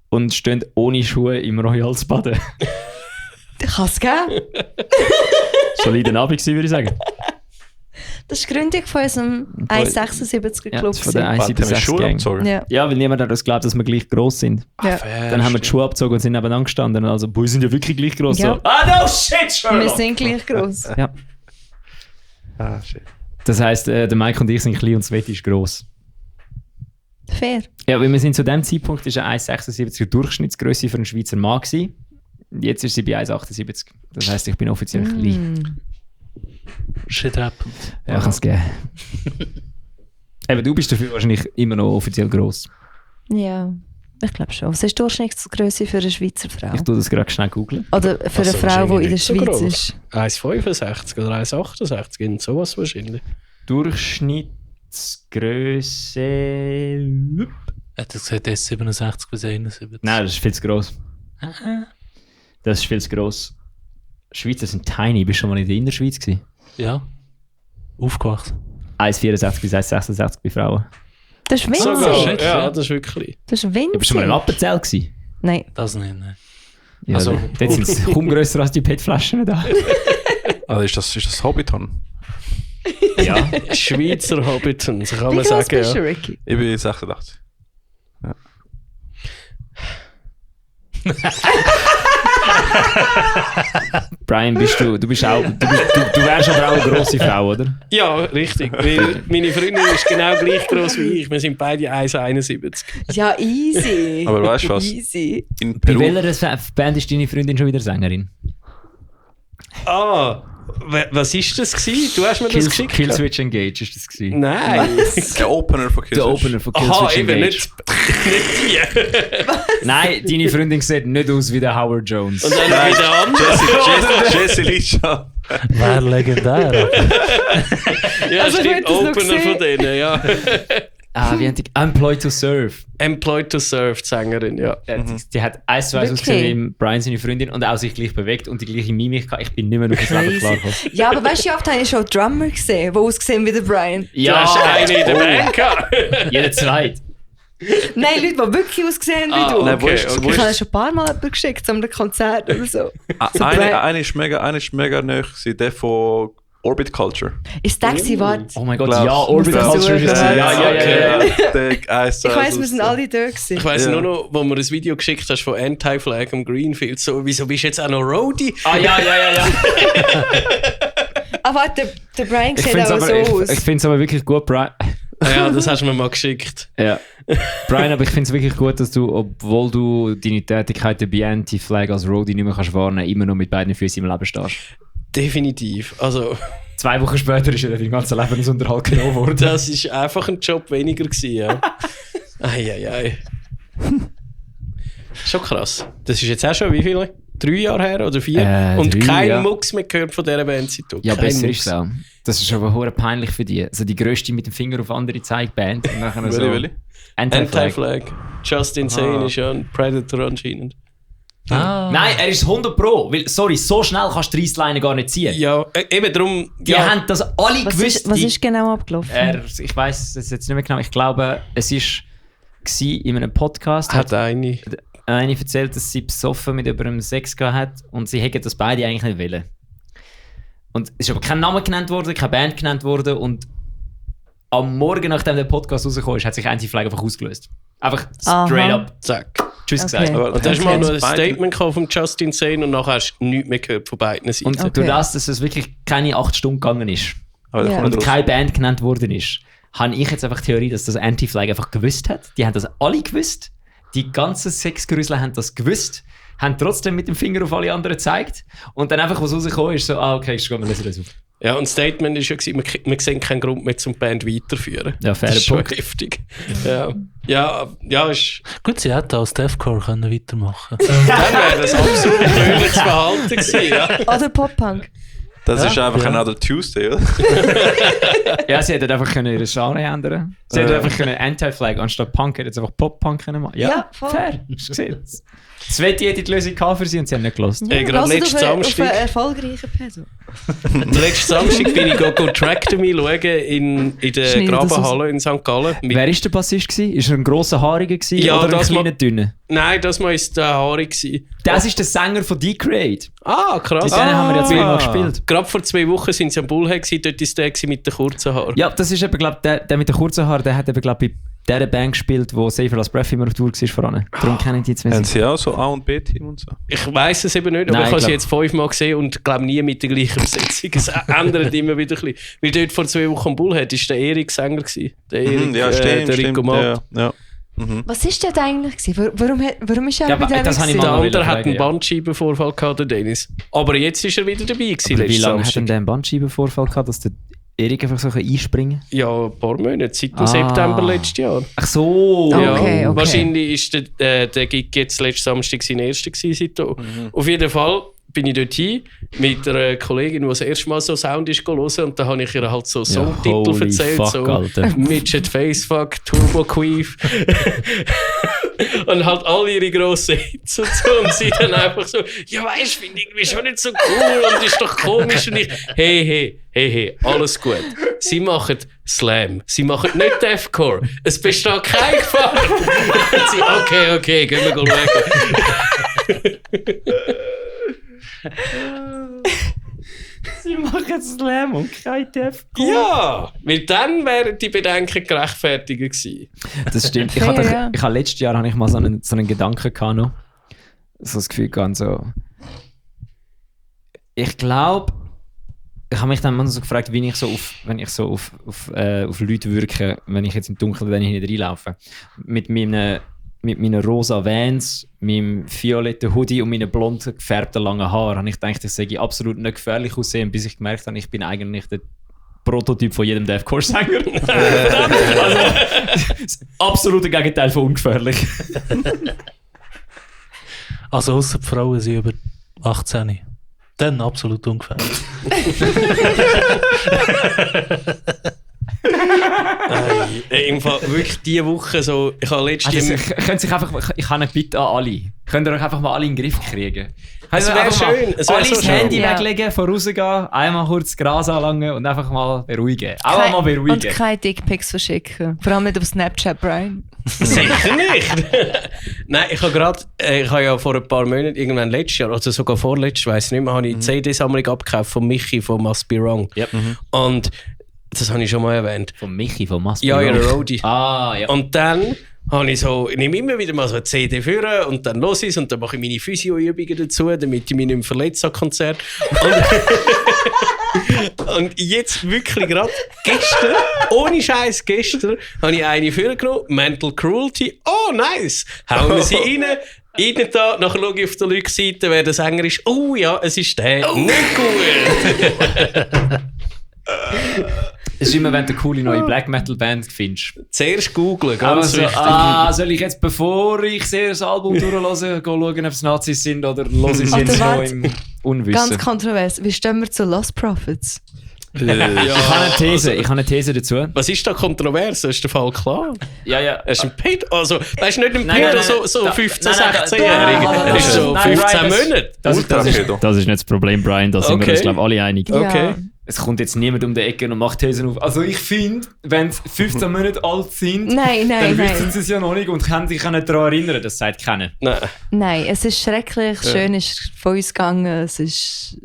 und stehen ohne Schuhe im Royals baden. Kann es geben. Solider Abend gewesen, würde ich sagen. Das ist die Gründung von unserem 1,76er Ja, Club. das ist von der gewesen. Warte, haben wir 176 Schuhe Gang. abgezogen? Ja. Ja, weil niemand hat uns geglaubt, dass wir gleich gross sind. Ja. Dann haben wir die Schuhe abgezogen und sind nebeneinander gestanden. Also, wir sind ja wirklich gleich gross. Ja. So. Ah, no shit, Wir Sherlock! sind gleich groß. Ja. Ah, shit. Das heisst, der Mike und ich sind klein und das Wett ist gross. Fair. Ja, weil wir sind zu dem Zeitpunkt ist eine 1,76 Durchschnittsgröße für einen Schweizer Mann gewesen. Jetzt ist sie bei 1,78. Das heisst, ich bin offiziell klein. Shit happened. Ja, kann es geben. Eben, du bist dafür wahrscheinlich immer noch offiziell gross. Ja, ich glaube schon. Was ist die Durchschnittsgröße für eine Schweizer Frau? Ich tue das gerade schnell googeln. Oder für eine Also Frau, die in der wahrscheinlich nicht so Schweiz gross. ist? 1,65 oder 1,68, irgend sowas wahrscheinlich. Durchschnittsgröße. Hat er gesagt, er ist 67 bis 71? Nein, das ist viel zu gross. Das ist viel zu gross. Schweizer sind tiny. Bist du schon mal in der Innerschweiz gewesen? Ja. Aufgewachsen. 1,64 bis 1,66 bei Frauen. Das ist winzig. Sogar, shit, ja, ja. das ist wirklich. Das ist winzig. Bist du schon mal in Appenzell gewesen? Nein. Das nicht, ne. Ja, Also- dort sind sie kaum grösser als die PET-Flaschen da. Also ist das Hobbiton? Ja. Schweizer Hobbiton, so kann Wie man groß sagen. bist du, Ja. Ricky? Ich bin 86. Brian, du wärst aber auch eine grosse Frau, oder? Ja, richtig. Weil meine Freundin ist genau gleich groß wie ich. Wir sind beide 1,71. Ja, easy. Aber weißt du was? Easy. In Bei Peru, welcher Band ist deine Freundin schon wieder Sängerin? Was ist das gewesen? Du hast mir das geschickt. Killswitch Engage ist das gewesen. Nein. der Opener von Der Killswitch. Opener von Aha, Killswitch eben Engage. nicht die. Nein, deine Freundin sieht nicht aus wie der Howard Jones. Und dann wieder andere. Jesse Licha. Wäre legendär. Ja, Also, ich stimmt. hätte das noch Opener von gesehen. denen, ja. Wie haben die? Employed to Serve. Employed to Serve, die Sängerin, ja. Die hat 1 zu 1 Wirklich? ausgesehen wie Brian seine Freundin und auch sich gleich bewegt und die gleiche Mimik gehabt. Ich bin nicht mehr auf das Leben Crazy. klargekommen. Ja, aber weißt du, wie oft habe ich schon Drummer gesehen, die ausgesehen wie der Brian? Du hast eine in der Band gehabt. Jeder zweit. Nein, Leute, die wirklich ausgesehen wie du. Nein, wo Okay, ist, okay. wo Ich habe ist, schon ein paar Mal jemanden geschickt, zu einem Konzert oder so. So eine Brian. ist mega nahe gewesen, der von Orbit Culture. Ist der gewesen, warte. Oh mein Gott, Glaubst ja, du? Orbital Muss das Culture ist suchen? es. Ja. Ich weiss, wir sind alle da gewesen. Ich weiss Ja. nur noch, wo mir ein Video geschickt hast von Anti-Flag am Greenfield, so, wieso bist du jetzt auch noch Roadie? Ja. Aber der Brian Ich sieht finde es aber so aber, aus. ich find's aber wirklich gut, Brian. Ja, das hast du mir mal geschickt. Ja. Brian, aber ich finde es wirklich gut, dass du, obwohl du deine Tätigkeiten bei Anti-Flag als Roadie nicht mehr kannst wahrnehmen, immer noch mit beiden Füßen im Leben stehst. Definitiv. Also, 2 Wochen später ist er dein ganzes Lebensunterhalt genommen worden. das ist einfach ein Job weniger gewesen, ja. Eieiei. Schon krass. Das ist jetzt auch schon wie viele? 3 Jahre her oder 4? Und 3, kein ja. Mucks mehr gehört von dieser Band seitdem. Ja, Kein besser Mucks. ist es auch. Das ist aber hure peinlich für die. Also die grösste mit dem Finger auf andere Zeigband. Und nachher so Welche? Anti-Flag. Anti-Flag. Just Insane ist ja ein Predator anscheinend. Nein, er ist 100 Pro. Weil, sorry, so schnell kannst du die Reissleine gar nicht ziehen. Ja, eben darum. Die ja, haben das alle gewusst. Was ist genau abgelaufen? Ich weiss es jetzt nicht mehr genau. Ich glaube, es war in einem Podcast. hat eine. Eine erzählt, dass sie besoffen mit jemandem Sex gehabt hat und sie hätten das beide eigentlich nicht wollen. Und es ist aber kein Name genannt worden, keine Band genannt worden und am Morgen, nachdem der Podcast rausgekommen ist, hat sich Anti-Flag einfach ausgelöst. Einfach straight Aha. up Zack. Tschüss Okay. gesagt. Aber Und dann hast du mal noch ein beide- Statement gehabt vom Just Insane und nachher hast du nichts mehr gehört von beiden Seiten. Und Okay. durch das, dass es wirklich keine 8 Stunden gegangen ist Aber der Ja. kommt und nicht raus. keine Band genannt worden ist, habe ich jetzt einfach die Theorie, dass das Anti-Flag einfach gewusst hat. Die haben das alle gewusst. Die ganzen Sexgerüsler haben das gewusst, haben trotzdem mit dem Finger auf alle anderen gezeigt und dann einfach, was rausgekommen ist, so, okay, ich wir lesen das auf. Ja, und das Statement war ja, wir sehen keinen Grund mehr, zum die Band weiterführen. Ja, fairer Das ist schon Punkt. heftig. Ja, ist, Gut, sie hätten als Deathcore können weitermachen dann wäre das absolut fröhliches Verhalten gewesen, ja. Oder Pop-Punk. Das ist einfach Ja. Another Tuesday, oder? Ja, sie hätten einfach können ihre Genre ändern. Sie hätten einfach können Anti-Flag anstatt Punk hätten sie einfach Pop-Punk können machen. Ja, voll. fair. Hast du gesehen? Sveti hätte die Lösung gehabt für sie und sie haben nicht gelassen. Ey, gerade Hört letzten auf einen Samstag. erfolgreichen Pedo. Letzten Samstag bin ich Tractomy schauen in der Schneide das Grabenhalle in St. Gallen. Mit- Wer war der Bassist? Ist er ein grosser Haariger gewesen, Ja, oder ein das kleiner dünner? Nein, das war der Harry gewesen. Das ist der Sänger von Decreate. Ah, krass. Mit denen haben wir ja zweimal gespielt. Gerade vor 2 Wochen sind sie am Bullhead gewesen, dort ist der gewesen mit den kurzen Haaren. Ja, das ist eben, glaub, der mit den kurzen Haaren, der hat eben, glaub, bei dieser Band gespielt, wo Safer Last Breath immer auf Tour war voran. Darum kennen die jetzt Haben mehr. sie auch so A- und B-Team und so? Ich weiss es eben nicht, aber Nein, ich habe ich sie glaub- jetzt 5-mal gesehen und glaube nie mit der gleichen Besetzung. Es ändert immer wieder ein bisschen. Weil dort vor 2 Wochen am Bullhead war der Erik Sänger gewesen. Der Erik, Ja, stimmt, der Rico stimmt. Matt. Ja. Was ist das eigentlich gewesen? Warum ist er Ja, bei aber der das habe ich Der mal- andere hat fragen, einen ja. Bandscheibenvorfall gehabt, der Dennis. Aber jetzt ist er wieder dabei gewesen, Wie letzten lange hat Samstag. denn der einen Bandscheibenvorfall gehabt, dass der Erik einfach so einspringen kann? Ja, ein paar Monate, seit dem Ah. September letztes Jahr. Ach so! Ah, okay, Ja, okay. wahrscheinlich ist der Gig jetzt letzten Samstag sein erster gewesen seitdem. Auf jeden Fall bin ich dort hin mit einer Kollegin, die das erste Mal so Sound ist hören und da habe ich ihr halt so Songtitel holy erzählt, fuck, so Alter. Midget Facefuck, Turbo Queef und halt alle ihre grossen Hits und so und sie dann einfach so, ja weisst, finde ich irgendwie schon nicht so cool und ist doch komisch und ich, hey, alles gut. Sie machen Slam, sie machen nicht Deathcore, es besteht kein Gefahr. Und sie, okay, gehen wir schauen. Sie machen Slam und kein Death. Ja, weil dann wären die Bedenken gerechtfertigt gewesen. Das stimmt. Fair, ja. Ich habe letztes Jahr habe ich mal so einen Gedanken gehabt noch. so das Gefühl gehabt, so... Ich glaube, ich habe mich dann mal so gefragt, wie ich so wenn ich so auf Leute wirke, wenn ich jetzt im Dunkeln dann nicht reinlaufe. Mit meinen rosa Vans, meinem violetten Hoodie und meinen blond gefärbten langen Haaren habe ich gedacht, das sei absolut nicht gefährlich aussehen, bis ich gemerkt habe, ich bin eigentlich der Prototyp von jedem Deathcore-Sänger. Also, das absolute Gegenteil von ungefährlich. Also ausser die Frauen sind über 18. Dann absolut ungefährlich. Im Fall wirklich diese Woche so, ich habe letztens... Ich habe eine Bitte an alle. Könnt ihr euch einfach mal alle in den Griff kriegen? Es wäre schön. Es wär Alle so das schön. Handy Ja. weglegen, vorausgehen, einmal kurz Gras anlangen und einfach mal beruhigen. Auch mal Und beruhigen. keine Dickpics verschicken. Vor allem nicht auf Snapchat, Brian. Sicher nicht! Nein, ich habe ja vor ein paar Monaten, irgendwann letztes Jahr, oder sogar vorletztes, weiss nicht mehr, habe ich die CD-Sammlung abgekauft von Michi von Must Be Wrong. Yep. Und das habe ich schon mal erwähnt. Von Michi, von Must Be Ja, Wrong. ja, Roadie. Ah, ja. Und dann habe ich ich nehme immer wieder mal so eine CD führen und dann los ist und dann mache ich meine Physio-Übungen dazu, damit ich mich nicht mehr verletze am Konzert. Und jetzt wirklich gerade gestern, ohne Scheiß gestern, habe ich eine vorgenommen, Mental Cruelty. Oh, nice! Hauen wir sie rein. Innen da, nachher schaue ich auf der Rückseite, wer der Sänger ist. Oh ja, es ist der. Nicht gut! Es ist immer, wenn du eine coole neue Black Metal Band findest. Zuerst googlen, Aber ganz so, wichtig. soll ich jetzt, bevor ich das Album durchlose, schauen, ob es Nazis sind oder los sind Oder so warte. im Unwissen? Ganz kontrovers. Wie stehen wir zu Lost Prophets? Ich habe eine These dazu. Was ist da kontrovers? Ist der Fall klar? Ja. Er ist ein Pedo. Also, er ist nicht ein Nein, Pedo, nein, so da- 15-, nein, nein, 16-Jähriger. Er ist so Nein, 15 Brian, Monate. Das ist nicht das Problem, Brian. Da sind wir Okay. uns, glaube ich, alle einig. Okay. Ja. Es kommt jetzt niemand um die Ecke und macht Thesen auf. Also ich finde, wenn sie 15 Monate alt sind, Nein, dann wissen nein. sie es ja noch nicht und können sich auch nicht daran erinnern. Das sagt keiner. Nein. Nein, es ist schrecklich. Schön ist von uns gegangen. Es ist...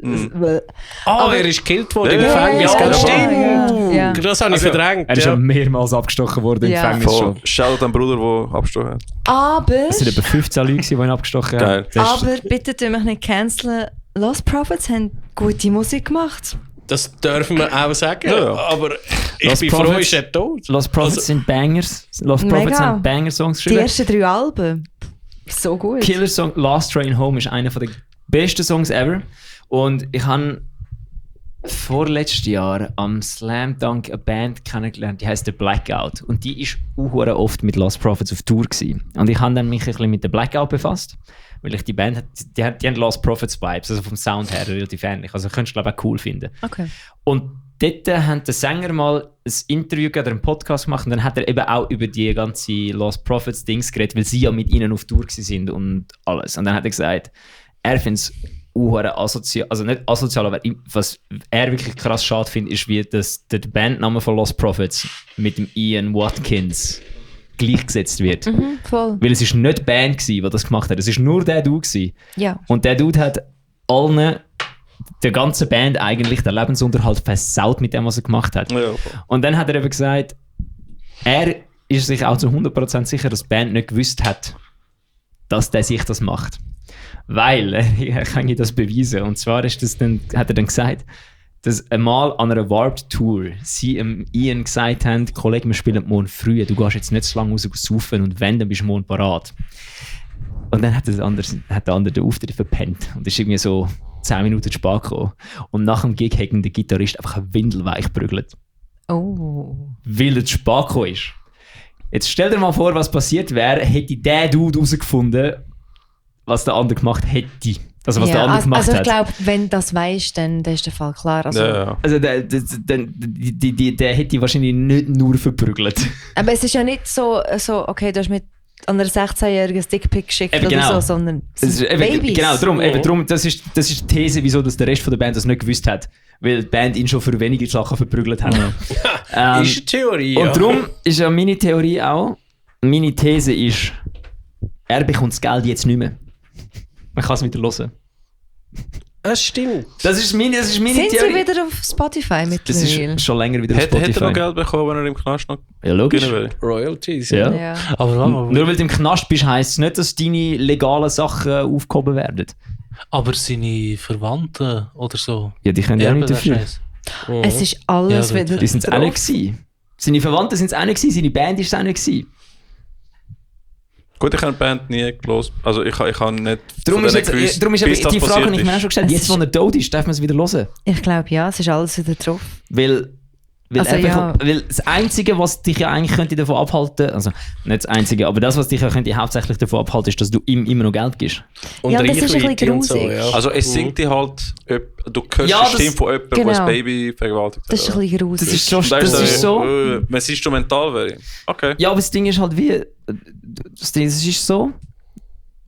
Ah, er ist gekillt worden im Ja, Gefängnis. ja, gell? ja, Stimmt! ja. Das habe ich verdrängt. Er ist ja. schon mehrmals abgestochen worden im Ja. Gefängnis Von schon. Shoutout an den Bruder, der abgestochen hat. Aber... Es sind etwa 15 Leute, die ihn abgestochen Geil. haben. Das ist- Aber bitte tun mich nicht canceln. Lost Prophets haben gute Musik gemacht. Das dürfen wir auch sagen. Ja, ja. Aber ich Lost bin froh, Prophets- ist er tot. Lost Prophets sind Bangers. Lost Prophets Mega. haben Banger-Songs Die geschrieben. ersten 3 Alben. So gut. Killer Song Last Train Home ist einer der besten Songs ever. Und ich habe vorletztes Jahr am Slam Dunk eine Band kennengelernt, die heißt The Blackout. Und die ist auch oft mit Lost Prophets auf Tour gewesen. Und ich habe dann mich ein bisschen mit The Blackout befasst, weil ich die Band, die haben Lost Prophets Vibes, also vom Sound her relativ ähnlich. Also könntest du glaube ich auch cool finden. Okay. Und dort hat der Sänger mal ein Interview oder einen Podcast gemacht und dann hat er eben auch über die ganze Lost Prophets Dings geredet, weil sie ja mit ihnen auf Tour sind und alles. Und dann hat er gesagt, er findet es asozial, also nicht asozial, aber was er wirklich krass schade findet, ist, wie das, der Bandname von Lost Prophets mit dem Ian Watkins gleichgesetzt wird. Voll. Weil es ist nicht die Band gewesen, die das gemacht hat, es ist nur der Dude gewesen. Ja. Und der Dude hat allen, der ganzen Band eigentlich, den Lebensunterhalt versaut mit dem, was er gemacht hat. Ja, Und dann hat er eben gesagt, er ist sich auch zu 100% sicher, dass die Band nicht gewusst hat, dass der sich das macht. Weil, er kann das beweisen. Und zwar ist das dann, hat er dann gesagt, dass einmal an einer Warped Tour sie Ian gesagt haben, Kollege, wir spielen morgen früh, du gehst jetzt nicht so lange raus saufen und wenn, dann bist du morgen parat. Und dann hat der andere den Auftritt verpennt und ist irgendwie so 10 Minuten zu spät gekommen. Und nach dem Gig hat der Gitarrist einfach windelweich geprügelt. Oh. Weil er zu spät gekommen ist. Jetzt stell dir mal vor, was passiert wäre, hätte der Dude herausgefunden, was der andere gemacht hätte. Also was der andere gemacht also ich hat. glaube, wenn du das weißt, dann ist der Fall klar. Also, ja. Also der hätte wahrscheinlich nicht nur verprügelt. Aber es ist ja nicht so okay, du hast mit einer 16-jährigen Dickpick geschickt Eben oder genau. so, sondern Es ist eben, Babys. genau, darum, das ist die These, wieso dass der Rest von der Band das nicht gewusst hat. Weil die Band ihn schon für wenige Sachen verprügelt hat. Ist eine Theorie, ja. Und darum ist ja meine Theorie auch, meine These ist, er bekommt das Geld jetzt nicht mehr. Man kann es wieder hören. Das stimmt. Das ist meine Sind Theorie. sie wieder auf Spotify Das mittlerweile? ist schon länger wieder auf Hätte er Spotify. noch Geld bekommen, wenn er im Knast noch Ja, logisch. gewinnen will? Royalties. Ja. Ja. Aber Nur weil du im Knast bist, heisst es nicht, dass deine legalen Sachen aufgehoben werden. Aber seine Verwandten oder so. Ja, die können ja Erben nicht den dafür. Scheiß. Es ist alles Ja, wieder Die sind es auch drauf. nicht gewesen. Seine Verwandten sind es auch nicht gewesen, seine Band ist es auch nicht gewesen. Gut, ich habe die Band nie gelost. Also ich habe nicht Darum von ist, denen jetzt, gewusst, darum ist bis eben das die Frage, passiert die ich mir auch ist. schon gestellt habe, Es jetzt, wo er tot ist, darf man es wieder hören. Ich glaube, ja, es ist alles wieder drauf. Weil Also, eben, ja. weil das Einzige, was dich ja eigentlich könnte davon abhalten, also nicht das Einzige, aber das, was dich ja könnte hauptsächlich davon abhalten, ist, dass du ihm immer noch Geld gibst. Und Ja, das ist ein bisschen Reichweite und so, grusig. ja. Also es singt dir halt, du hörst Ja, die Stimme von jemandem, der genau. ein Baby vergewaltigt hat. Das ist ein bisschen grusig. Das ist so. Und dann Das ist so. wenn es instrumental wäre. Okay. Ja, aber das Ding ist halt wie. Das Ding, es ist so.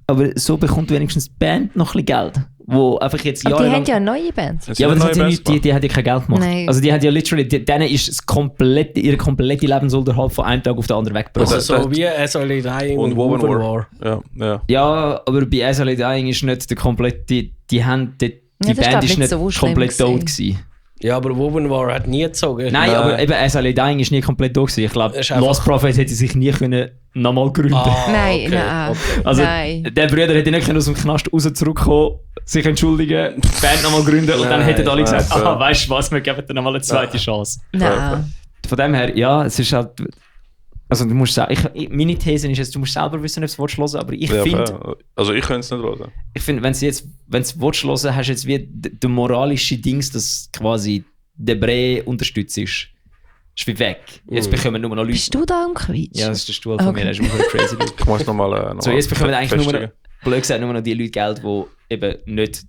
Aber so bekommt wenigstens die Band noch ein bisschen Geld. Wo einfach jetzt Aber die jahrelang. haben ja eine neue Band. Jetzt Ja, aber sind das hat neue ja Bands nicht, die hat ja kein Geld gemacht. Nein. Also die hat ja literally, denen ist ihre komplette Lebensunterhalt von einem Tag auf den anderen weggebrochen. Also so wie SOL Dying und und Woven Woven War. War. Ja. Ja, aber bei SLA Dying ist nicht der komplette, die haben, die Ja, das ist, Band glaub ist ich, nicht so schlimm komplett tot gewesen. gewesen. Ja, aber Woven War hat nie gezogen. Nein, Nein. aber eben SLA Dying ist nie komplett tot gewesen. Ich glaube, Es ist einfach- Lost Prophet hätte sich nie können nochmal gründen. Nein, okay, nein. okay. Also, Nein. der Bruder hätte nicht können aus dem Knast raus zurückkommen, sich entschuldigen, die Band nochmal gründen und dann Nein, hätten alle gesagt, nein. weißt du was, wir geben dir nochmal eine zweite Chance. Nein. Von dem her, ja, es ist halt. Also, du musst sagen, meine These ist jetzt, du musst selber wissen, ob du es hören, aber ich Ja, finde, fair. Also ich könnte es nicht hören. wenn du es hören, hast du jetzt wie der moralische Dings, dass quasi der Bre unterstützt ist. Ist wie weg. Jetzt bekommen nur noch Leute. Bist du da am Quietsch? Ja, das ist der Stuhl von Okay. mir, der ist auch crazy. Ich muss nochmal. So, jetzt bekommen eigentlich nur noch, festigen. blöd gesagt, nur noch die Leute Geld, die eben nicht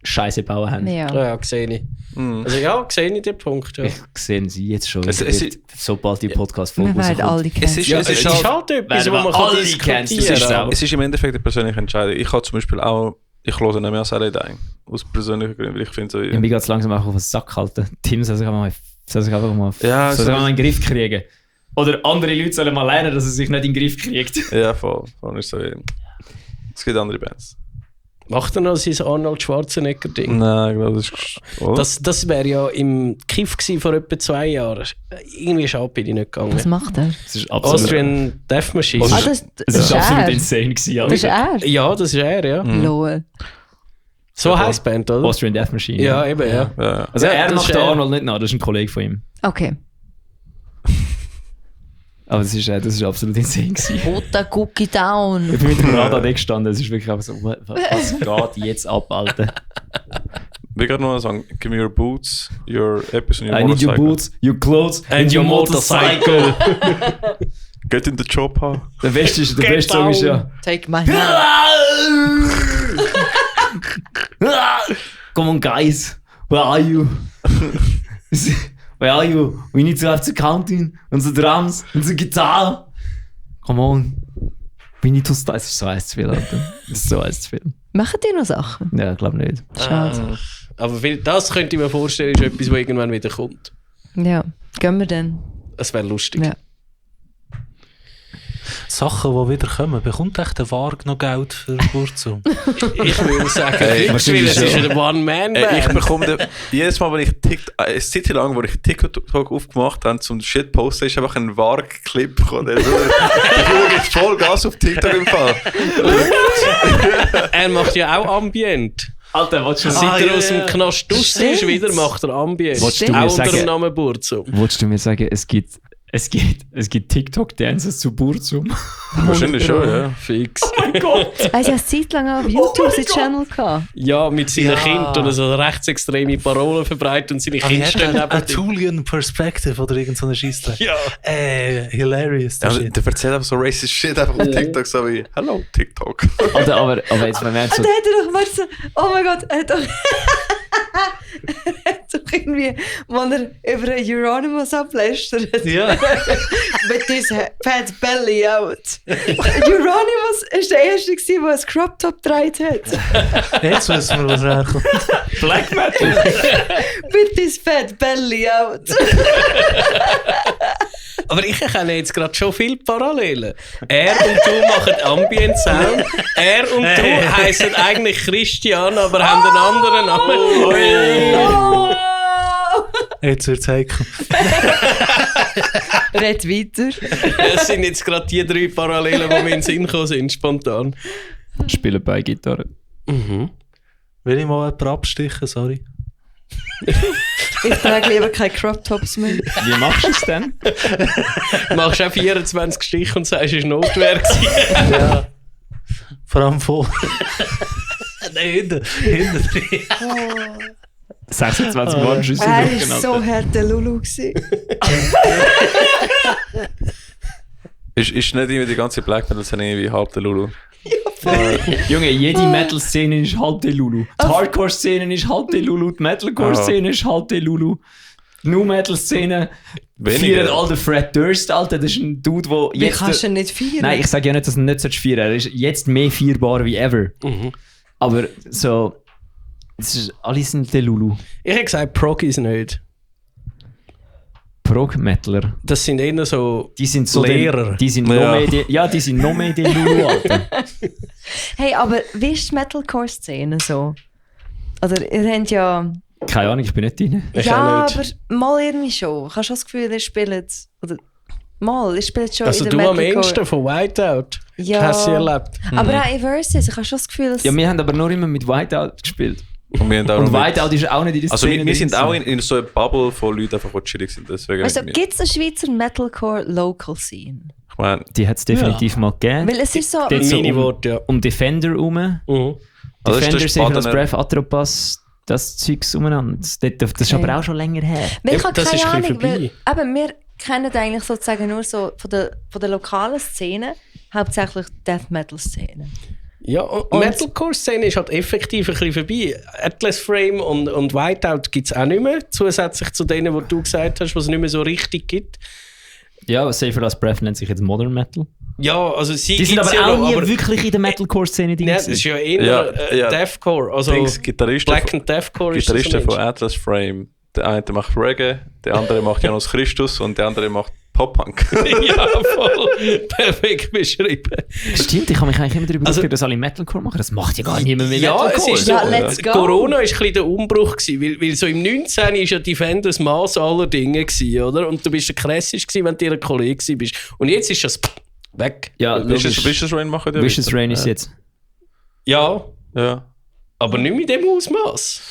Scheiße bauen haben. Ja. Ja, sehe ich. Mhm. Also ja, sehe ich den Punkt. Ja. Ich sehe sie jetzt schon. Es wird, sobald die Podcast-Folge Wir werden rauskommt. alle Es ist, kennen. es ist halt, etwas, wo Werden man wir kann alle diskutieren kennen, das ist kann. es ist im Endeffekt eine persönliche Entscheidung. Ich habe zum Beispiel auch, ich höre nicht mehr als LA Dying. Aus persönlichen Gründen, weil ich finde so. Ich bin ganz langsam auch auf den Sack halten. Tim soll sich einfach mal, Ja, soll sich so- mal in den Griff kriegen. Oder andere Leute sollen mal lernen, dass er sich nicht in den Griff kriegt. Ja, voll. Ist so. Es gibt andere Bands. Macht er noch sein Arnold Schwarzenegger-Ding? Nein, ich glaube, das ist. Oder? Das wäre ja im Kiff gewesen vor etwa 2 Jahren. Irgendwie schade bin ich nicht gegangen. Was macht er? Das ist absolut, Austrian Death Machine. Ah, das es ist absolut er. insane gewesen. Das ist Alter. er. Ja, das ist er, ja. Lol. So heisst die Band, oder? Austrian Death Machine. Ja, eben, ja. Ja. Also Ja, er das macht ist den er. Arnold nicht nach, das ist ein Kollege von ihm. Okay. Aber das ist absolut insane gewesen. Butter Cookie Down. Ich bin mit dem Radar da gestanden, es ist wirklich einfach so, was geht jetzt ab, Alter? Wir gerade noch sagen, give me your boots, your Epis and your I need your motorcycle. boots, your clothes And your motorcycle. Get in the chopper. Der beste Song ist ja... Take my hand. Come on, guys. Where are you? Where are you? We need to have the counting and the drums and the guitar. Come on. We need to start. Das ist so heiß zu viel, Alter. Das ist so heiß zu viel. Machen die noch Sachen? Ja, ich glaube nicht. Schade. Aber das könnte ich mir vorstellen, ist etwas, was irgendwann wieder kommt. Ja. Gehen wir dann? Das wäre lustig. Ja. Sachen, die wieder kommen. Bekommt echt der Varg noch Geld für Burzum? Ich würde sagen, Hey, es ist schon. eine One-Man-Band. Ich bekomme jedes Mal, wenn ich eine Zeit lang, wo ich TikTok aufgemacht habe zum Shit posten, ist einfach ein Varg-Clip gekommen. Der gibt voll Gas auf TikTok im Fall. Er macht ja auch Ambient. Alter, willst du Seit er ja, aus dem ja. Knast raus ist, Stimmt. wieder macht er Ambient. Willst du Stimmt. mir Auch unter dem sagen, Namen Burzum. willst du mir sagen, es gibt TikTok-Dances zu Burzum? Wahrscheinlich schon, ja. Fix. Er hat ja eine Zeit lang auf YouTube seinen Channel gehabt. Ja, mit seinen Ja. Kindern und so rechtsextreme Parolen verbreitet und seine Kinder stehen neben A ihm. Thulian Perspective oder irgend so eine Scheisse. Ja. Hilarious. Ja, Das und der erzählt einfach so racist Shit einfach auf TikTok, so wie Hello TikTok. Alter, aber jetzt, wenn wir jetzt so... Da hat er doch mal so, oh mein Gott, er hat doch, er hat doch irgendwie, wenn er über einen Euronymous ablästert. Ja. Mit diesem Fat Belly out. Euronymous war der Erste, der ein Crop Top getragen hat. Jetzt wissen wir, was herkommt. Black Metal! Mit diesem Fat Belly out. Aber ich erkenne jetzt gerade schon viele Parallelen. Er und du machen Ambient Sound. Er und du heissen eigentlich Christian, aber haben einen anderen Namen. Jetzt wird's heikel. Red weiter. Das sind jetzt gerade die 3 Parallelen, die mir in den Sinn gekommen sind, spontan. Spielen bei Gitarre. Will ich mal jemanden abstichen, sorry. Ich trage lieber keine Crop Tops mehr. Wie machst du es denn? Machst auch 24 Stiche und sagst, es war Notwehr gewesen. Ja. Vor allem vor. Nein, hinten drin. 26 Warnschüsse. Er war so hart der Lulu. Ist nicht irgendwie die ganze Black Metal-Szene irgendwie halb der Lulu? Junge, jede Metal-Szene ist halb der Lulu. Die Hardcore-Szene ist halb der Lulu. Die Metalcore-Szene ist halb der Lulu. Die New-Metal-Szene feiert all den Fred Durst, Alter. Das ist ein Dude, der Wie jetzt... kannst du ihn nicht feiern? Nein, ich sage ja nicht, dass er nicht feiern. Er ist jetzt mehr feierbar wie ever. Aber so... Alle sind der Lulu. Ich habe gesagt, Proggies nicht. Prog-Metaler. Das sind eher so Die sind so Lehrer. Die sind noch mehr die sind noch mehr der Lulu, Alter. Hey, aber wie ist die Metalcore-Szene so? Oder ihr habt ja... Keine Ahnung, ich bin nicht drin. Ich ja, auch nicht. aber mal irgendwie schon. Ich habe schon das Gefühl, ihr spielt... Oder mal, ihr spielt schon Also in du der am Metalcore. engsten von Whiteout. Ja. Hast du sie erlebt? Aber auch in Versus, ich habe schon das Gefühl, dass... Ja, wir haben aber nur immer mit Whiteout gespielt. Und wir haben auch Und noch mit- Whiteout ist auch nicht in der Also Szene. wir sind drin auch gewesen. in so einer Bubble von Leuten, einfach, die chillig sind. Deswegen Weißt du, ich gibt es eine Schweizer Metalcore-Local-Scene? meine, Die hat es definitiv mal gegeben. Weil es ist so... Dort so Meine Worte, ja. um Defender herum. Mhm. also das Defender, ist Seven der Breath, Atropas, das Zeugs umeinander. Das ist aber auch schon länger her. Weil ich habe Das ist keine ein Ahnung, bisschen weil eben, wir kennen eigentlich sozusagen nur so von der lokalen Szene hauptsächlich Death Metal Szene. Ja, und Metalcore-Szene ist halt effektiv ein bisschen vorbei. Atlas Frame und Whiteout gibt es auch nicht mehr, zusätzlich zu denen, die du gesagt hast, was es nicht mehr so richtig gibt. Ja, Safer as Breath nennt sich jetzt Modern Metal. Ja, also sie Die sind gibt's aber ja auch noch, nie aber wirklich in der Metalcore-Szene drin. nein, das ist ja eher Ja. Deathcore, also Dings, Gitarristen Black and Deathcore ist das Gitarristen so von Atlas Frame. Der eine macht Reggae, der andere macht Janus Christus und der andere macht Pop-Punk. Ja, voll. Perfekt beschrieben. Stimmt, ich habe mich eigentlich immer darüber Also- aufgeregt, dass alle Metalcore machen. Das macht ja gar niemand mehr Ja, es Metalcore. ist so. Ja, let's go. Corona war ein bisschen der Umbruch gewesen, weil so im 19. war ja Defender das Maß aller Dinge gewesen, oder? Und du bist der Krassisch gewesen, wenn du ein Kollege bist. Und jetzt ist das weg. Ja, Vicious Rain machen die Vicious weiter. Rain ist jetzt. Ja, Ja. aber nicht mit dem Ausmaß.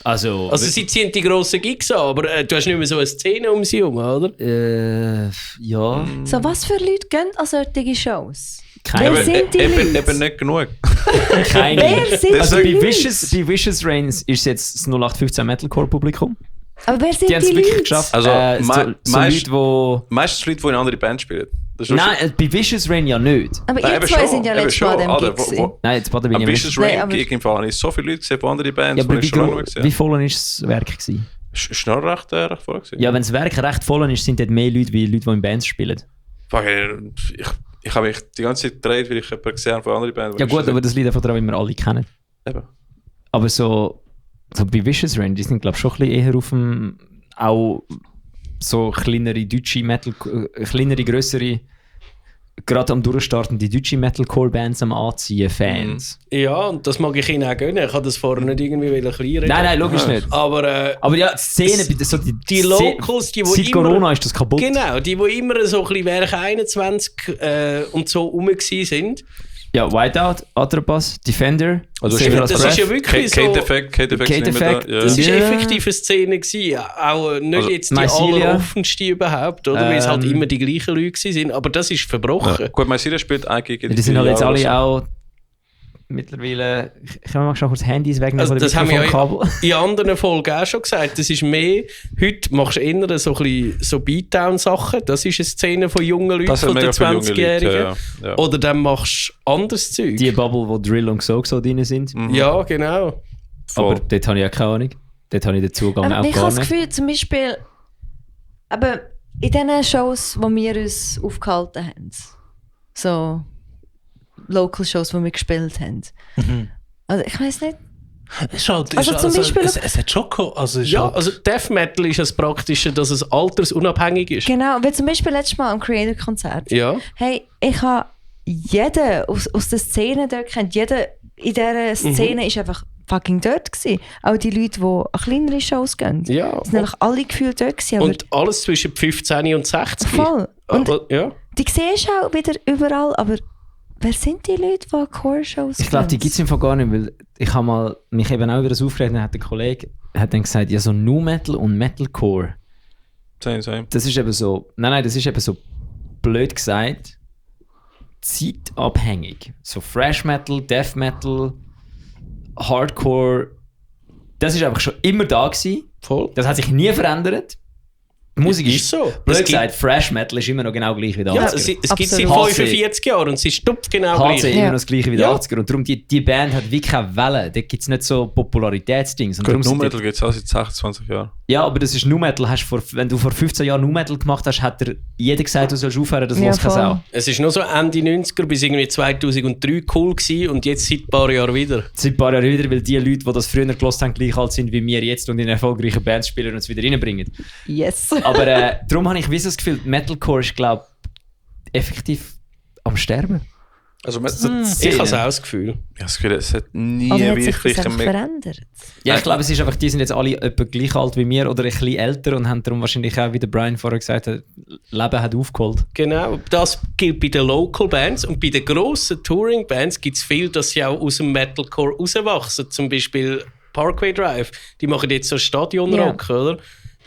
Also Sie ziehen die grossen Gigs an, aber du hast nicht mehr so eine Szene um sie herum, oder? ja. So, was für Leute gehen an solche Shows? Keine. Wer sind die Leute? Eben nicht genug. Keine. Wer sind Also die bei Leute? Vicious Rain ist jetzt das 0815 Metalcore-Publikum. Aber wer sind Die haben es die wirklich Leute? geschafft. Also, so meist- Leute, Meistens Leute, die in eine andere Band spielen. Das die... ist Nein, bei Vicious Rain ja nicht. Aber Nein, ihr eben zwei schon, sind ja eben letztes Mal schon. an dem Alter, Gig gewesen. Nein, jetzt Baden bin Am ich Vicious Nein, Rain aber- Gig im Fall habe ich so viele Leute gesehen von anderen Bands, Ja, aber die ich schon lange wie gesehen voll ist das Werk gewesen? Ist noch recht voll gewesen. Ja, wenn das Werk recht voll ist, sind dort mehr Leute, wie Leute, die in Bands spielen. Fuck, ich habe mich die ganze Zeit gedreht, weil ich jemanden gesehen habe von anderen Bands. Ja gut, aber das Lied einfach daran, wie wir alle kennen. Eben. Aber so bei Vicious Rain, die sind glaube ich schon ein bisschen eher auf dem, auch so kleinere deutsche Metal, kleinere, grössere, gerade am Durchstarten die deutsche Metalcore-Bands am Anziehen, Fans. Ja, und das mag ich ihnen auch gönnen. Ich habe das vorher nicht irgendwie kleinreden. Nein, logisch nicht. Aber Aber ja, die Szene, so die Locals, die seit immer... Corona ist das kaputt. Genau, die immer so ein bisschen Werk 21 und so rum sind. Ja, Whiteout, Atropas, Defender, Also Safer as das Breath. ist ja wirklich so... Kate-Effekt Kate Effect, Ja. Das ist Ja. effektiv eine Szene gewesen. Auch nicht Also, jetzt die Mycelia. alleroffenste überhaupt, oder? Weil es halt immer die gleichen Leute sind. Aber das ist verbrochen. Ja. Gut, Mycelia spielt eigentlich Ja, die sind halt jetzt alle auch mittlerweile... Ich kann mal schon kurz Handys wegnehmen Also von das haben wir ja Mikrofonkabel. in anderen Folgen auch schon gesagt. Das ist mehr... Heute machst du eher so ein bisschen so Beatdown-Sachen. Das ist eine Szene von jungen Leuten, Das sind von den mega viele junge 20-Jährigen. Leute, ja. Oder dann machst du anderes Zeug. Die Bubble, wo Drill und so drin sind. Ja, genau. Aber dort habe ich auch keine Ahnung. Dort habe ich den Zugang Aber auch ich gar habe das nicht. Gefühl, zum Beispiel, aber in diesen Shows, wo wir uns aufgehalten haben, so Local Shows, die wir gespielt haben, also ich weiß nicht, Es halt, Also zum Beispiel- es hat schon also es ist Ja, halt, also Death Metal ist das Praktische, dass es altersunabhängig ist. Genau, weil zum Beispiel letztes Mal am Creator-Konzert. Ja. Hey, ich habe jeden aus der Szene dort kennt. Jeder in dieser Szene ist einfach fucking dort gewesen. Auch die Leute, die an kleinere Shows gehen. Ja. sind einfach alle gefühlt dort gewesen. Aber Und alles zwischen 15 und 60. voll. Und Aber, ja. die siehst du auch wieder überall, aber wer sind die Leute, die an Core-Shows Ich glaube, die gehen? gibt es einfach gar nicht, weil ich habe mal mich eben auch über das aufgeregt und hat der Kollege hat dann gesagt, ja so Nu Metal und Metalcore, Same. das ist eben so, nein, das ist eben so blöd gesagt, zeitabhängig. So Thrash Metal, Death Metal, Hardcore, das ist einfach schon immer da gewesen. Voll. Das hat sich nie verändert. Die Musik Ist ist so. blöd Es gibt- gesagt, Thrash Metal ist immer noch genau gleich wie der Ja, 80er. es gibt seit Absolut. 45 Jahren und sie stoppt genau HC gleich. immer Ja. noch das gleiche wie der Ja. 80er. Und darum, die Band hat wirklich keine Welle. Da gibt es nicht so Popularitätsdings. Und darum Gut, Nu sind die- Metal gibt es auch seit 26 Jahren. Ja, aber das ist Nu Metal. Wenn du vor 15 Jahren Nu Metal gemacht hast, hat dir jeder gesagt, du sollst aufhören, das Ja, los keine voll. Sau. Es ist nur so Ende 90er bis irgendwie 2003 cool gewesen und jetzt seit ein paar Jahren wieder. Seit ein paar Jahren wieder, weil die Leute, die das früher gelost haben, gleich alt sind wie wir jetzt und in erfolgreichen Bands spielen und es wieder reinbringen. Yes. Aber darum habe ich wie so das Gefühl, Metalcore ist, glaube ich, effektiv am Sterben. Also, Ich habe auch das Gefühl. Ja, das Gefühl, es hat nie Oder hat sich das wirklich einfach verändert? Ja, ich glaube, es ist einfach, die sind jetzt alle etwa gleich alt wie wir oder ein bisschen älter und haben darum wahrscheinlich auch, wie der Brian vorher gesagt hat, Leben hat aufgeholt. Genau, das gilt bei den Local Bands und bei den grossen Touring Bands gibt es viel, dass sie auch aus dem Metalcore rauswachsen. Zum Beispiel Parkway Drive, die machen jetzt so Stadionrock, oder?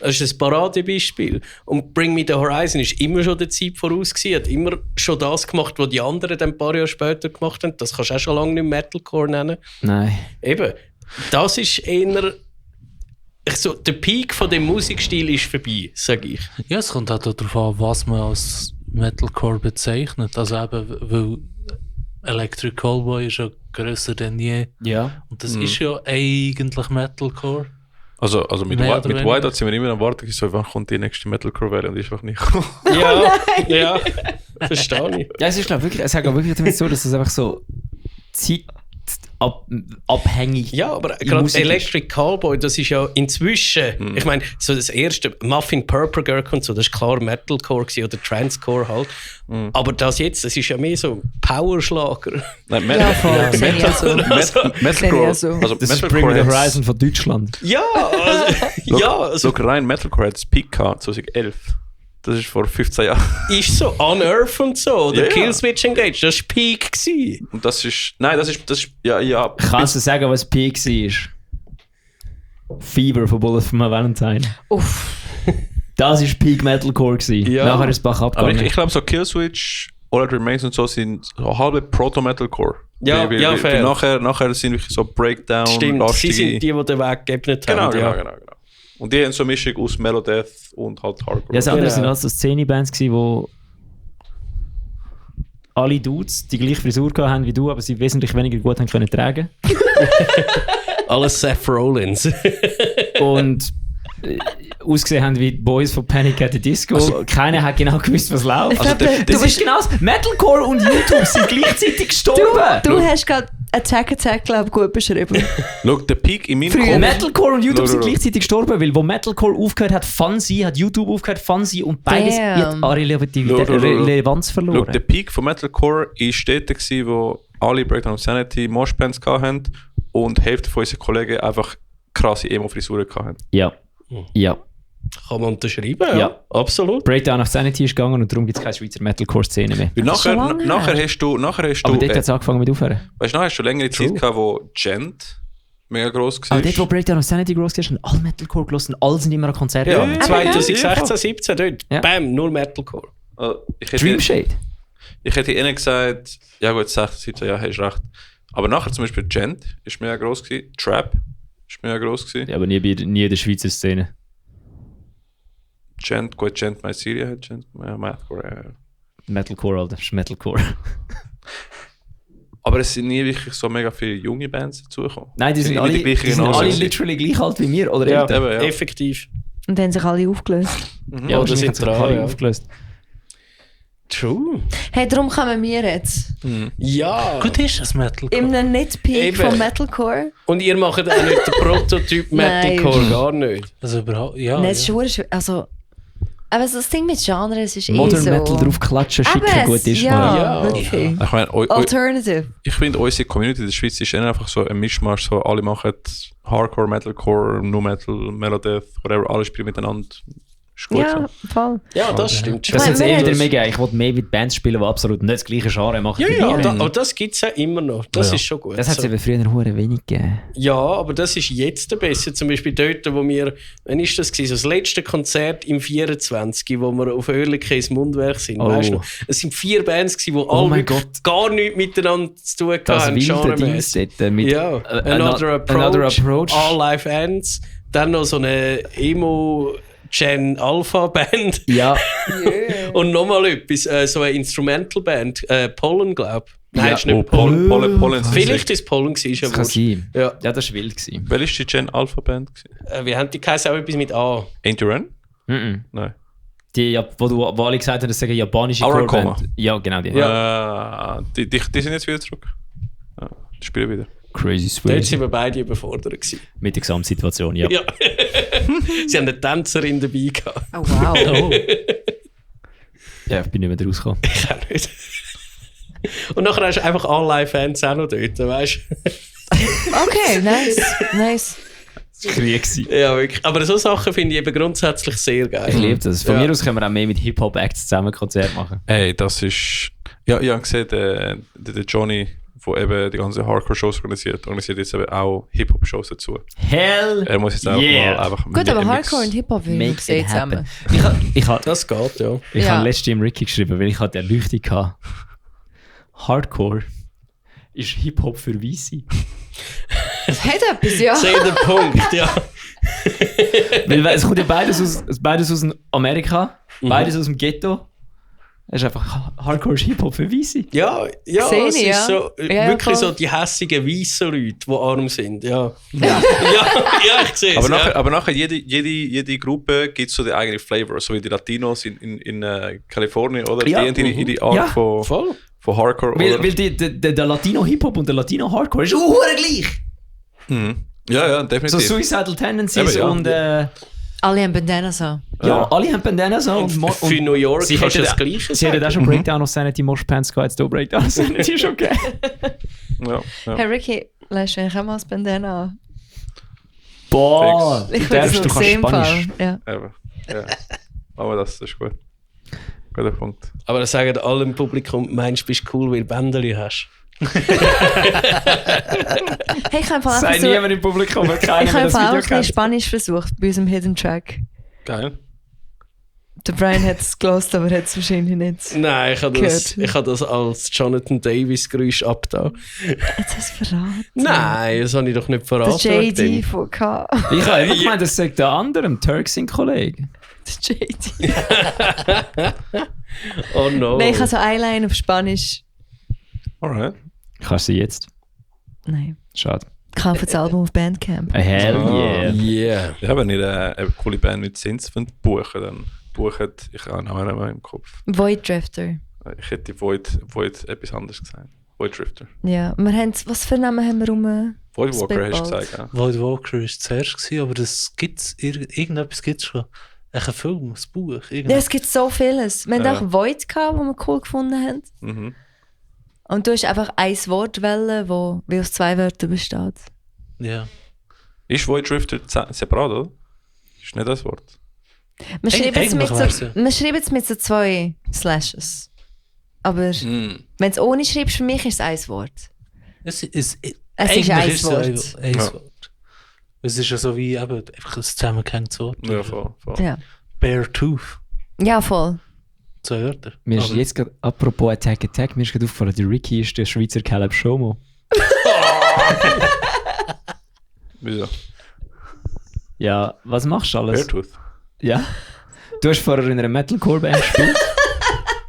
Das ist ein Paradebeispiel. Und Bring Me the Horizon ist immer schon der Zeit voraus gewesen, hat immer schon das gemacht, was die anderen dann ein paar Jahre später gemacht haben. Das kannst du auch schon lange nicht Metalcore nennen. Nein. Eben, das ist eher... der Peak von dem Musikstil ist vorbei, sage ich. ja, es kommt auch darauf an, was man als Metalcore bezeichnet. Also eben, weil Electric Callboy ist ja grösser denn je. Ja. Und das ist ja eigentlich Metalcore. Also mit Mehr oder White weniger. Dot sind wir immer am Warten, so, wann kommt die nächste Metalcore-Variante, die ist einfach nicht gekommen. Ja, ja, verstehe ich. Ja, es ist, glaube wirklich, es hat glaub wirklich damit so, dass es einfach so zeitabhängig Ja, aber in gerade Musik ist. Electric Callboy, das ist ja inzwischen, ich meine, so das erste Muffin Purpurgerk und so, das war klar Metalcore gewesen, oder Transcore halt. Aber das jetzt, das ist ja mehr so Powerschlager. Nein, Ja, voll. Sehe ich auch so. Metalcore, Sehe ich auch so. also Das ist Bring Me the Metalcore Horizon von Deutschland. Ja, also, ja, also, so rein Metalcore hat das Peak gehabt, 2011. Das ist vor 15 Jahren. ist so Unearth und so, oder Ja. Killswitch Engage, das war Peak gewesen. Und das ist, nein, das ist, ja. Kannst du sagen, was Peak war? Fever von Bullet for My Valentine. Uff. Das war Peak Metalcore gewesen. Ja. Nachher ist es Bach Aber abgegangen. ich glaube, so Killswitch, All That Remains und so sind so halbe Proto-Metalcore. Ja, ja, fair. Nachher sind wirklich so Breakdown, Stimmt, lastige. sie sind die den Weg geebnet Genau, haben. genau, ja. genau. Und die haben so eine Mischung aus Melodeath und halt Hardcore. Ja, das andere Genau. sind alles so Szene-Bands gewesen, wo alle Dudes die gleiche Frisur gehabt haben wie du, aber sie wesentlich weniger gut haben können tragen. Alles Seth Rollins. Und ausgesehen haben wie die Boys von Panic at the Disco. Keiner hat genau gewusst, was läuft. Also, Das ist genau das. Metalcore und YouTube sind gleichzeitig gestorben. Du hast gerade Attack, glaube ich, gut beschrieben. Schau, der Peak in meinem Früher. Kopf. Metalcore und YouTube sind Schau. gleichzeitig gestorben, weil wo Metalcore aufgehört hat, Fancy, hat YouTube aufgehört, Fancy und beides Damn. wird an Relevanz Schau, verloren. der Peak von Metalcore ist dort gewesen, wo alle Breakdown of Sanity Moshbands hatten und die Hälfte von unseren Kollegen einfach krasse Emo-Frisuren hatten. Ja. Ja. Kann man unterschreiben, Ja. Absolut. Breakdown of Sanity ist gegangen und darum gibt es keine Schweizer Metalcore-Szene mehr. Weil ist schon lange nachher her. hast du, Aber dort hat es angefangen mit aufhören. weißt du, nachher hast du längere Zeit gehabt, wo Gent mega gross war. Aber dort, wo Breakdown of Sanity groß war, haben alle Metalcore gelassen und alle sind immer an Konzerte Ja, gegangen. 2016, 17 dort. Ja. Bam, nur Metalcore. Ich hätte, Dreamshade. ich hätte ihnen gesagt, ja gut, 16, 17, ja, hast recht. Aber nachher zum Beispiel Gent ist mega gross gewesen, Trap ist mega gross gewesen. Ja, aber nie in der Schweizer Szene. Gent, gut, Gent, My Syria hat Gent, ja, Metalcore, Metalcore, Alter. Das ist Metalcore. Aber es sind nie wirklich so mega viele junge Bands dazugekommen. Nein, die sind Immer alle, die gleiche die sind Generation alle gewesen. literally gleich alt wie wir, oder Ja, älter. Eben, ja. effektiv. Und dann haben sich alle aufgelöst. Ja, Oder wahrscheinlich sind hat sich dran, alle ja. aufgelöst. True. Hey, darum kommen wir jetzt. Ja. Gut ist es Metal. In einem Nitpick Eben. von Metalcore. Und ihr macht auch nicht den Prototyp Metalcore, gar nicht. Also überhaupt, ja. Nein, es ja. ist schwer. Also, aber so das Ding mit Genre, es ist Modern so... Metal draufklatschen, schicken, Aber gut ist ja, mal. Ja. wirklich. Ich meine, Alternative. ich finde, unsere Community in der Schweiz ist einfach so ein Mischmasch. So, alle machen Hardcore, Metalcore, Nu Metal, Melodeath, whatever, alle spielen miteinander. Ist gut Ja, so. voll. Ja, das stimmt schon. Das Ich ist meine, jetzt wir eher haben- mega. Ich wollte mehr mit Bands spielen, die absolut nicht das gleiche Genre machen. Ja, wie ja, wir. aber das gibt es ja immer noch. Das Ja. ist schon gut. Das hat es so. eben früher hure wenig gegeben. Ja, aber das ist jetzt besser. Zum Beispiel dort, wo wir, wann ist das gewesen? So das letzte Konzert im 24, wo wir auf Oerlikon Mundwerk sind. Oh. Weißt du? Es sind 4 Bands gewesen, die alle mein wirklich gar nichts miteinander zu tun Das hatten. wilde Ding genremässig. dort mit Ja, Another Approach, All Life Ends, dann noch so eine Emo-Gen Alpha-Band Ja, und nochmal etwas, so eine Instrumental-Band, Pollen, glaube ich. Nein, Ja, ist nicht Oh, Pollen. Pollen. Vielleicht ist Pollen gewesen, ist ja das kann wurscht. sein. Ja. Ja, das war wild. Gewesen. Wer ist die Gen Alpha Band? Wir haben die geheißen auch etwas mit A. Ain't You Run? Mhm. Nein. Die, wo alle gesagt haben, das sagen japanische Aura Core-Band. Coma. Ja, genau die. Die sind jetzt wieder zurück. Ja, die spielen wieder. Crazy Dort sweet. sind wir beide überfordert gewesen. Mit der Gesamtsituation, ja. Ja. Sie haben eine Tänzerin dabei gehabt. Oh, wow. Oh. Ja, ich bin nicht mehr rausgekommen. Ich auch nicht. Und nachher hast du einfach alle Fans auch noch dort, weißt du? Okay, nice. Das war Krieg. gewesen. Ja, wirklich. Aber so Sachen finde ich eben grundsätzlich sehr geil. Ich liebe das. Von Ja. mir aus können wir auch mehr mit Hip-Hop-Acts zusammen Konzerte machen. Ey, das ist. Ja, ich habe gesehen, der Johnny, der eben die ganzen Hardcore-Shows organisiert jetzt eben auch Hip-Hop-Shows dazu. Hell Er muss jetzt auch yeah. mal einfach. Gut, aber Mix- Hardcore und Hip-Hop will Make ich sehen it happen. zusammen. Ich habe Das geht, ja. Ja. hab letztens im Ricky geschrieben, weil ich hatte eine Erleuchtung hatte. Hardcore ist Hip-Hop für Weisse. Das hat etwas, ja. Sehe den Punkt, ja. Weil es kommt ja beides aus Amerika, beides aus dem Ghetto. Es ist einfach Hardcore ist Hip-Hop für Weisse. Ja, Sehe es ich, ist ja. so, Ja, wirklich voll. so die hässigen weißen Leute, die arm sind, ja. Ja, ich sehe es. Aber nachher jede Gruppe gibt so den eigenen Flavor. So wie die Latinos in Kalifornien, oder? Ja. Die haben ihre Art Ja. von Voll. Hardcore. Weil Oder? der Latino-Hip-Hop und der Latino-Hardcore ist auch gleich. Mhm. Ja, So definitiv. Suicidal Tendencies Eben, ja. und Alle haben Bandanas an. ja, alle haben Bandanas an. Und Für New York sie kannst du das hätten- Gleiche Sie hätten sagen. auch schon Breakdown of Sanity Moshpants gehabt, jetzt hier Breakdown of Sanity ist okay. Ja, ja. Hey Ricky, lässt du eigentlich auch mal das Bandana an? Boah, Ich du will darfst, das du noch kannst sehen im Fall. Spanisch. Ja. Eben. Ja. Aber das ist gut. Guter Punkt. Aber das sagen alle im Publikum, meinst du, bist cool, weil du Bändeli hast. Hey, ich habe einfach Sei so, niemand im Publikum, weil keiner ich habe das einfach auch Video ein bisschen kennt. Spanisch versucht bei unserem Hidden Track. Geil. Der Brian hat es gelost, aber hat es wahrscheinlich nicht. Nein, ich habe das, Gehört. ich habe das als Jonathan Davis Geräusch abgetan. Jetzt hast du es verraten. Nein, das habe ich doch nicht Der verraten. JD von K. Ich habe immer gemeint, das sagt der andere, dem Turk sein Kollege. Der JD. Oh no. Nein, ich habe so eine Line auf Spanisch. Alright. Kannst du jetzt? Nein. Schade. Kaufe das Album auf Bandcamp. Hell yeah. Yeah. Ja, wenn ihr eine coole Band mit Sins buchen, dann bucht, ich habe noch einen im Kopf. Void Drifter. Ich hätte Void etwas anderes gesagt. Void Drifter. Ja, wir haben, was für Namen haben wir rum? Void Walker hast du Spitballs. gesagt, ja. Void Walker war zuerst, gewesen, aber das gibt's, irgendetwas gibt es schon. Ein Film, ein Buch, Ja, irgendetwas. es gibt so vieles. Wir Ja. hatten auch Void gehabt, wo wir cool gefunden haben. Mhm. Und du hast einfach ein Wort wählen, das wie aus 2 Wörtern besteht. Ja. Ist Void Drifter separat, oder? Ist nicht das Wort. Wir schreiben es mit, eigentlich wär's so, ja. wir schreiben es mit so 2 Slashes. Aber wenn du es ohne schreibst, für mich ist es ein Wort. Es ist Es ist eigentlich ein es Wort. ein Ja. Wort. Es ist ja so wie eben, einfach ein zusammengehängtes Wort. Ja, voll. Ja, Bare Tooth. ja voll. 2 Wörter. Mir ist Aber- jetzt gerade, apropos Attack, mir ist gerade aufgefallen, der Ricky ist der Schweizer Caleb Shomo. Wieso? Ja, was machst du alles? Beartooth. Ja. Du hast vorher in einer Metalcore-Band gespielt.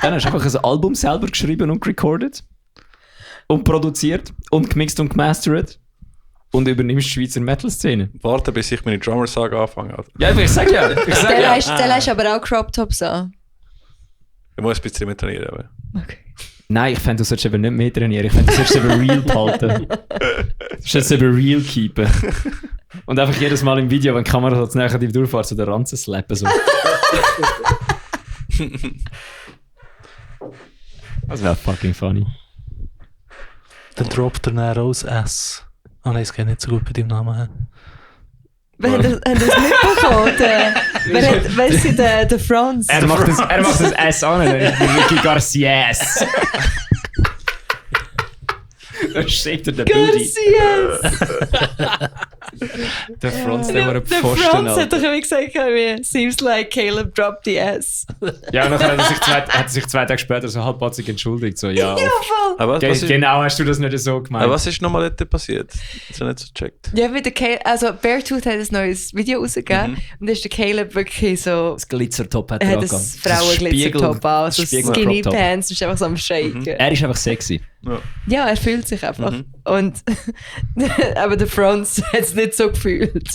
Dann hast du einfach ein Album selber geschrieben und recorded. Und produziert. Und gemixt und gemastert. Und übernimmst die Schweizer Metal-Szene. Warte, bis ich meine Drummer-Saga anfange. Alter. Ja, ich sag ja. Ich sag Der ja. hast aber auch Crop Tops an. Ich muss ein bisschen mehr trainieren. Aber. Okay. Nein, ich fände, du solltest eben nicht mehr trainieren. Ich fände, du solltest eben real behalten. Du solltest eben real keepen. Und einfach jedes Mal im Video, wenn die Kamera so zu näher durchfährt, so den Ranzen slappen. So. Das wäre fucking funny. Dann droppt er dann aus S. Ah nein, es geht nicht so gut bei deinem Namen. Wir haben das mitbekommen. Wer ist der Franz? Er macht das S an, Ricky Garcias. Da steht er der Booty. Garcias! Der Franz, der war ein Der Pfosten. Franz hat Alter. doch immer gesagt, seems like Caleb dropped the S. Ja, und dann hat er sich 2 Tage später so halbpatzig entschuldigt. So, ja, Ja, voll. Aber was ist, genau hast du das nicht so gemeint. aber was ist nochmal dort passiert? Das ist ja nicht so gecheckt. Ja, wie der Caleb, also Beartooth hat ein neues Video rausgegeben und da ist der Caleb wirklich so, das Glitzertop hat er er hat angegangen. das Frauenglitzertop an, so Spiegel- Skinny Crop Top. Pants, ist einfach so am Shaken. Er ist einfach sexy. Ja, er fühlt sich einfach. Und aber der Franz hat es nicht so gefühlt.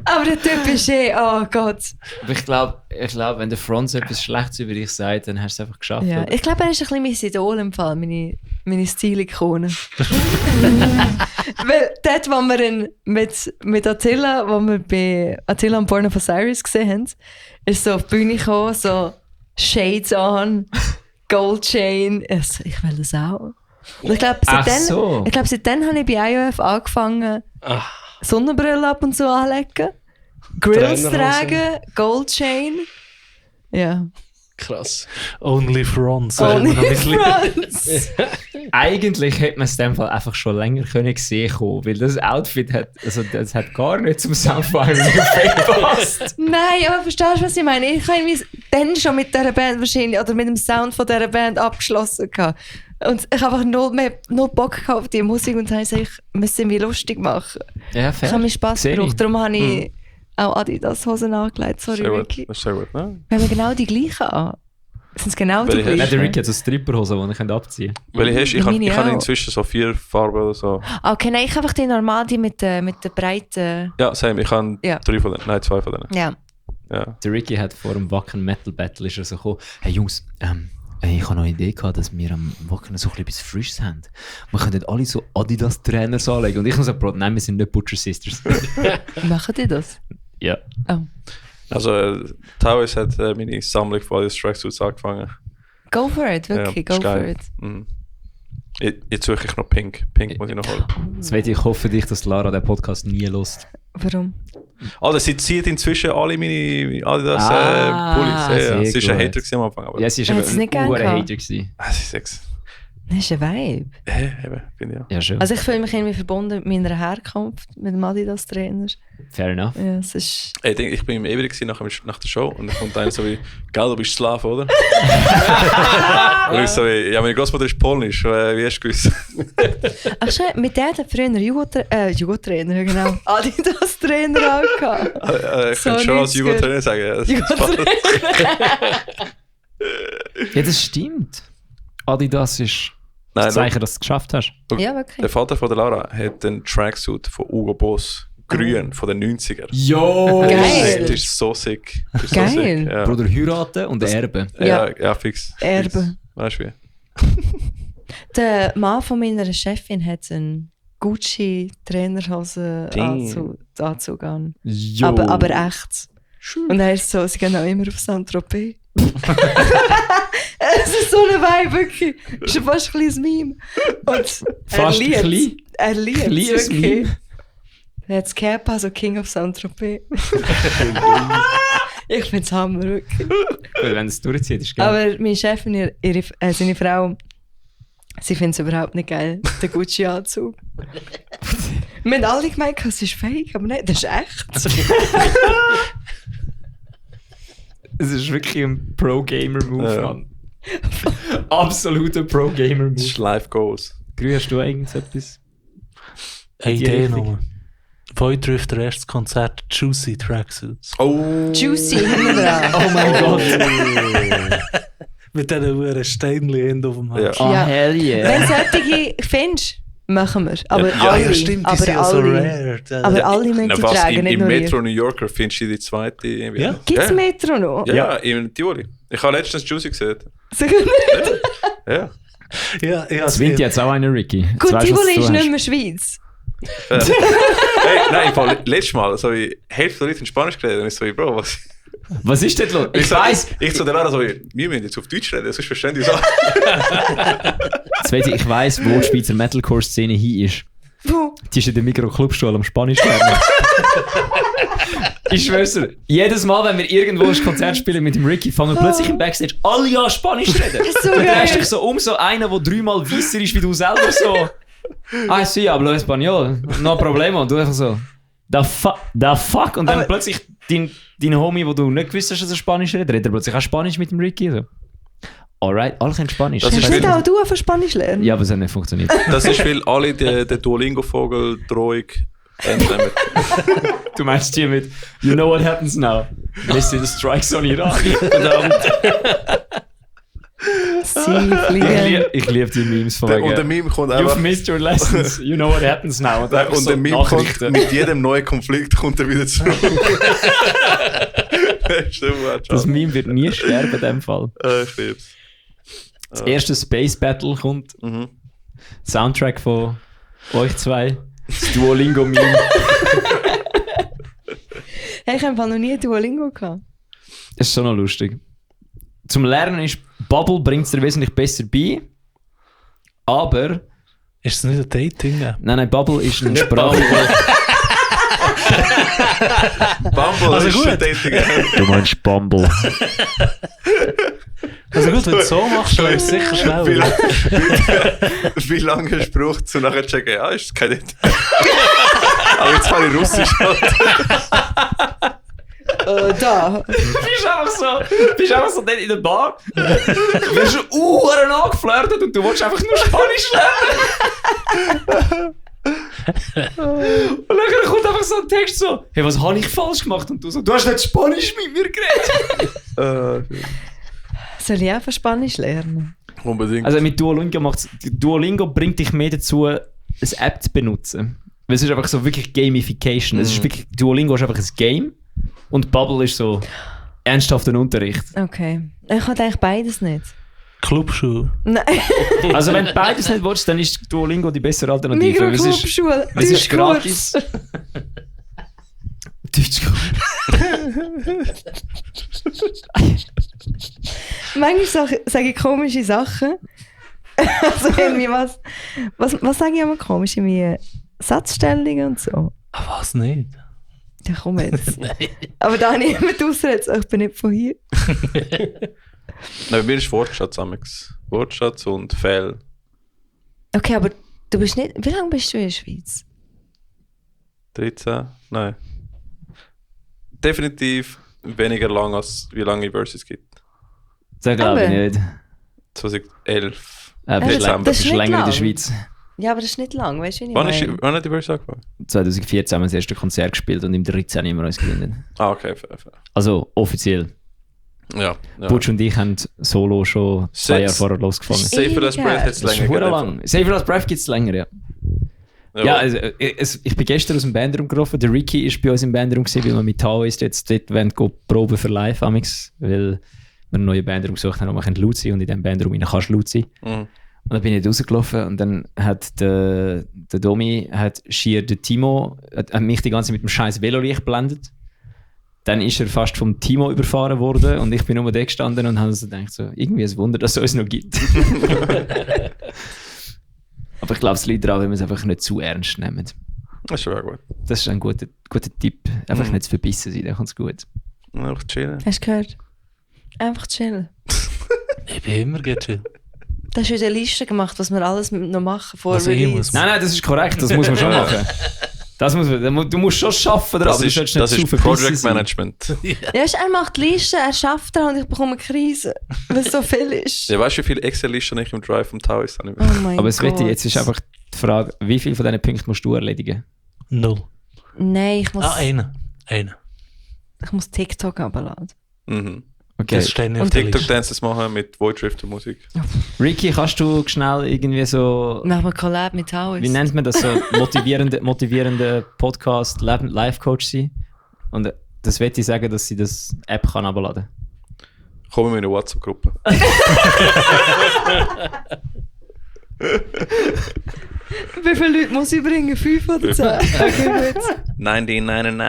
Aber der Typ ist oh Gott. Aber ich glaube, wenn der Franz etwas Schlechtes über dich sagt, dann hast du es einfach geschafft. Ja, oder? ich glaube, er ist ein bisschen mein Idol im Fall, meine Stilikone. Weil dort, wo wir mit Attila, wo wir bei Attila und Born of Osiris gesehen haben, ist so auf die Bühne gekommen, so Shades on, Gold Chain. Ich will das auch. Und ich glaube, seitdem habe ich bei IOF angefangen, Sonnenbrille ab und zu anlegen, Grills Trainerhose. tragen, Gold Chain. Ja. Krass. Only Franz. Only noch nicht Franz. Eigentlich hätte man es in dem Fall einfach schon länger können sehen können, weil das Outfit das hat gar nicht zum Sound von einem gepasst. Nein, aber verstehst du, was ich meine? Ich habe irgendwie dann schon mit dieser Band wahrscheinlich, oder mit dem Sound von dieser Band abgeschlossen gehabt. Und ich habe einfach null Bock gehabt auf die Musik und habe gesagt, ich müsste mich lustig machen. Ja, fair. Ich habe mir Spass Sehe ich. gebraucht, darum habe ich auch Adidas-Hosen angelegt. Sorry, Sehr gut. Ricky. Das ist sehr gut, ne? Wir haben genau die gleichen an. Sind es genau die Welche Nein, gleichen? der Ricky hat so Stripperhosen, die ich abziehen kann. Weil ich Ja, meine habe auch. inzwischen so 4 Farben oder so. Okay, nein, ich habe einfach die normal, die mit der breiten... Ja, same. Ich habe Ja. 3 von denen. Nein, 2 von denen. Ja. Ja. Der Ricky hat vor dem Wacken Metal Battle ist er so gekommen, hey Jungs, ich habe noch eine Idee gehabt, dass wir am Wacken so etwas Frisches haben. Wir können alle so Adidas-Trainer anlegen. Und ich habe so, Bro, nein, wir sind nicht Butcher Sisters. Machen die das? Ja. Oh. Also, Taoist hat meine Sammlung von Adidas Tracksuits angefangen. Go for it, wirklich, Ja, go ist for geil. it. Mhm. Jetzt suche ich noch Pink. Pink muss ich noch holen. Ich hoffe dich, dass Lara den Podcast nie lost. Warum? Also, sie zieht inzwischen alle meine Adidas Ah, Pullis. Ja, sehr sie war ein gut. Hater gewesen am Anfang. Aber Ja, sie ist Hat eben sie nicht ein gern gehabt? Hater gewesen. sie ist sechs. Das ist ein Vibe. Eben, finde ich auch. Ja, schon. Also ich fühle mich irgendwie verbunden mit meiner Herkunft, mit dem Adidas-Trainer. Fair enough. Ja, es ist... Ich bin im Ewig gewesen nach der Show und dann kommt einer so wie, gell, du bist Slav, oder? Und ich so wie, ja, meine Großmutter ist polnisch, wie hast du gewusst? Ach schon, mit der hat früher Jugo-Trainer, genau. Adidas-Trainer auch gehabt. Ich könnte schon als Jugendtrainer sagen, ja, das ist Jugo-Trainer. Ja, das stimmt. Adidas ist das Nein, Zeichen, dass du es geschafft hast. Ja, der wirklich. Vater von der Lara hat den Tracksuit von Hugo Boss, grün, von den 90er. Jo! Geil. Das ist so sick. Das ist Geil. So sick. Ja. Bruder, heiraten und erben. Ja, fix. Erbe. Fix. Weißt du wie? Der Mann von meiner Chefin hat einen Gucci-Trainerhose-Anzug an. Jo. Aber echt. Und er ist so, sie gehen auch immer auf Saint-Tropez. Es ist so eine Vibe, wirklich. Es ist fast ein kleines Meme. Und Fast ein klein? Er liebt es Kleines wirklich. Meme? Er hat das Cap, also King of Saint-Tropez. Ich finde es Hammer, wirklich. Weil wenn es durchzieht, ist geil. Aber meine Chefin, seine Frau, sie findet es überhaupt nicht geil, der Gucci-Anzug. Wir haben alle gemeint, es ist fake, aber nein, das ist echt. Es ist wirklich ein Pro-Gamer-Move, Ja. Mann. Absoluter Das Pro-Gamer-Move. ist Life Goals. Grü, hast du irgendetwas? Eine Die Idee Richtung. noch. Von heute trifft der erste Konzert Juicy Tracksuits. Oh! Juicy hinten dran. Oh mein Gott. Mit diesen Uhren Steinchen auf dem Hals. Ja. Oh, Ja. hell yeah. Wenn du solche findest, Machen wir. Aber Ja, alle. ja, stimmt, die aber sind ja so alle. rare. Aber alle müssen Na, die was, tragen, nicht im nur Metro ihr. New Yorker findest du die zweite irgendwie. Ja. Gibt es Ja. Metro noch? Ja, im Tioli. Ich habe letztens Juicy gesehen. Sicher nicht. Ja. Ja, ja, Es winkt jetzt auch einer, Ricky. Jetzt Gut, weisst du, was Tivoli du ist hast. nicht mehr Schweiz. Hey, nein, im Fall, letztes Mal, so die Hälfte der Leute in Spanisch geredet und ich so, Bro, was? Was ist denn los? Ich so, weiss. Ich so, dann so, wir müssen jetzt auf Deutsch reden, sonst verstehen die so. Sveti, ich weiss, wo die Schweizer Metalcore-Szene hin ist. Wo? Die ist in der Mikro-Clubschule am Spanisch lernen. Ich schwör's dir, jedes Mal, wenn wir irgendwo ein Konzert spielen mit dem Ricky, fangen plötzlich im Backstage alle an Spanisch zu reden. So Du drehst geil. dich so um, so einer, der 3-mal weisser ist wie du selber, so «Ah, sí, hablo español, no problema». Und du einfach so «Da fuck». Und dann Aber- plötzlich dein Homie, wo du nicht gewusst hast, dass er Spanisch redet er plötzlich auch Spanisch mit dem Ricky. So. Alright, alle können Spanisch. Das ist Kannst Weißt nicht du- auch du einfach Spanisch lernen? Ja, aber es hat nicht funktioniert. Das ist, weil alle den Duolingo-Vogel-Drohung nehmen. Du meinst hier mit «You know what happens now? Missile strikes on Iran». Verdammt. Sie fliegen. Ich liebe die Memes von Und der wegen Meme kommt «You've einfach... missed your lessons, you know what happens now». Und, Und der Meme kommt, mit jedem neuen Konflikt kommt er wieder zurück. Stimmt, Das Meme wird nie sterben in dem Fall. Ich lieb's. Das erste Space Battle kommt. Mhm. Soundtrack von euch zwei. Das Duolingo-Meme. Hey, ich habe noch nie Duolingo gehabt. Das ist schon noch lustig. Zum Lernen ist Bubble bringt es dir wesentlich besser bei. Aber... Ist es nicht ein Dating? Nein, Bubble ist ein Sprache... Bumble Also ist gut. schon Dating. Du meinst Bumble. Also gut, wenn du so machst, dann ist es sicher schneller. Wie lange hast du gebraucht, um nachher zu checken, ja, ist kein Dating. Aber jetzt fahre ich Russisch halt. Da. Du bist einfach so dort in der Bar. Du wirst schon angeflirtet und du willst einfach nur Spanisch lernen. Und dann kommt einfach so ein Text so, hey, was habe ich falsch gemacht? Und du so, du hast nicht Spanisch mit mir geredet. Soll ich einfach Spanisch lernen? Unbedingt. Also mit Duolingo bringt dich mehr dazu, eine App zu benutzen. Weil es ist einfach so wirklich Gamification. Es ist wirklich, Duolingo ist einfach ein Game und Bubble ist so ernsthafter Unterricht. Okay. Ich hatte eigentlich beides nicht. Clubschuh. Nein. Also wenn du beides nicht willst, dann ist Duolingo die bessere Alternative. Weil es ist, Mikroclubschule. es ist gratis. Deutschkurs. Manchmal sage ich komische Sachen. Also irgendwie was sage ich immer komisch? Irgendwie Satzstellungen und so. Ah, was nicht? Ja, komm jetzt. Aber da habe ich immer die Ausrede, ich bin nicht von hier. Nein, bei mir ist Wortschatz amix. Wortschatz und Fehl. Okay, aber du bist nicht... Wie lange bist du in der Schweiz? 13? Nein. Definitiv weniger lang, als wie lange Versus gibt. Das glaube ich Aber- nicht. 2011. Aber Das du ist bist nicht länger in der lang. Schweiz. Ja, aber das ist nicht lang, weißt du, wie ich Wann meine? hat die Versus angefangen? 2014 haben wir das erste Konzert gespielt und im 13 haben wir uns gegründet. Ah, okay, fair. Also offiziell. Ja. ja. Butch und ich haben Solo schon 2 Jahre vorher losgefangen. Safer as Breath hat es Das ist länger verdammt gegeben. lang. Safer as Breath gibt es länger, ja. Ja, also, ich bin gestern aus dem Bandraum gelaufen. Der Ricky war bei uns im Bandraum, weil wir mit Taoist jetzt dort wollen proben für live amix, weil wir einen neuen Bandraum gesucht haben, wo man laut sein kann. Und in diesem Bandraum kannst du laut sein. Mhm. Und dann bin ich rausgelaufen und dann hat der Domi hat schier den Timo hat mich die ganze Zeit mit dem scheiß Velolicht blendet. Dann ist er fast vom Timo überfahren worden und ich bin nur da gestanden und habe so gedacht, so, irgendwie ein Wunder, dass es uns noch gibt. Aber ich glaube, es liegt daran, wenn wir es einfach nicht zu ernst nehmen. Das ist schon gut. Das ist ein guter Tipp. Einfach nicht zu verbissen sein, dann kommt es gut. Einfach chillen. Hast du gehört? Einfach chillen. Ich bin immer gechillt. Da hast du eine Liste gemacht, was wir alles noch machen vor Was ich Release. muss. Nein, das ist korrekt, das muss man schon machen. Du musst schon arbeiten daran, Das aber du ist, sollst das nicht ist zu verbissen Project sein. Management. Ja, er macht die Liste, er schafft daran und ich bekomme eine Krise, weil es so viel ist. Ja, weißt du, wie viele Excel-Listen ich im Drive vom Tau ist? Oh mein Aber es Gott. jetzt ist einfach die Frage, wie viele von diesen Punkten musst du erledigen? 0. Nein, ich muss Ah, einen. TikTok abladen. Mhm. Okay. Das steht nicht auf der Liste. TikTok-Dances machen mit Voidrifter-Musik. Ricky, kannst du schnell irgendwie so... Machen wir Collab mit Haus. Wie nennt man das so? Motivierende Podcast, Life-Coach sein? Und das will ich sagen, dass sie das App kann abladen kann. Kommen wir in eine WhatsApp-Gruppe. Wie viele Leute muss ich bringen? 5 oder 10? Okay, gut. 99.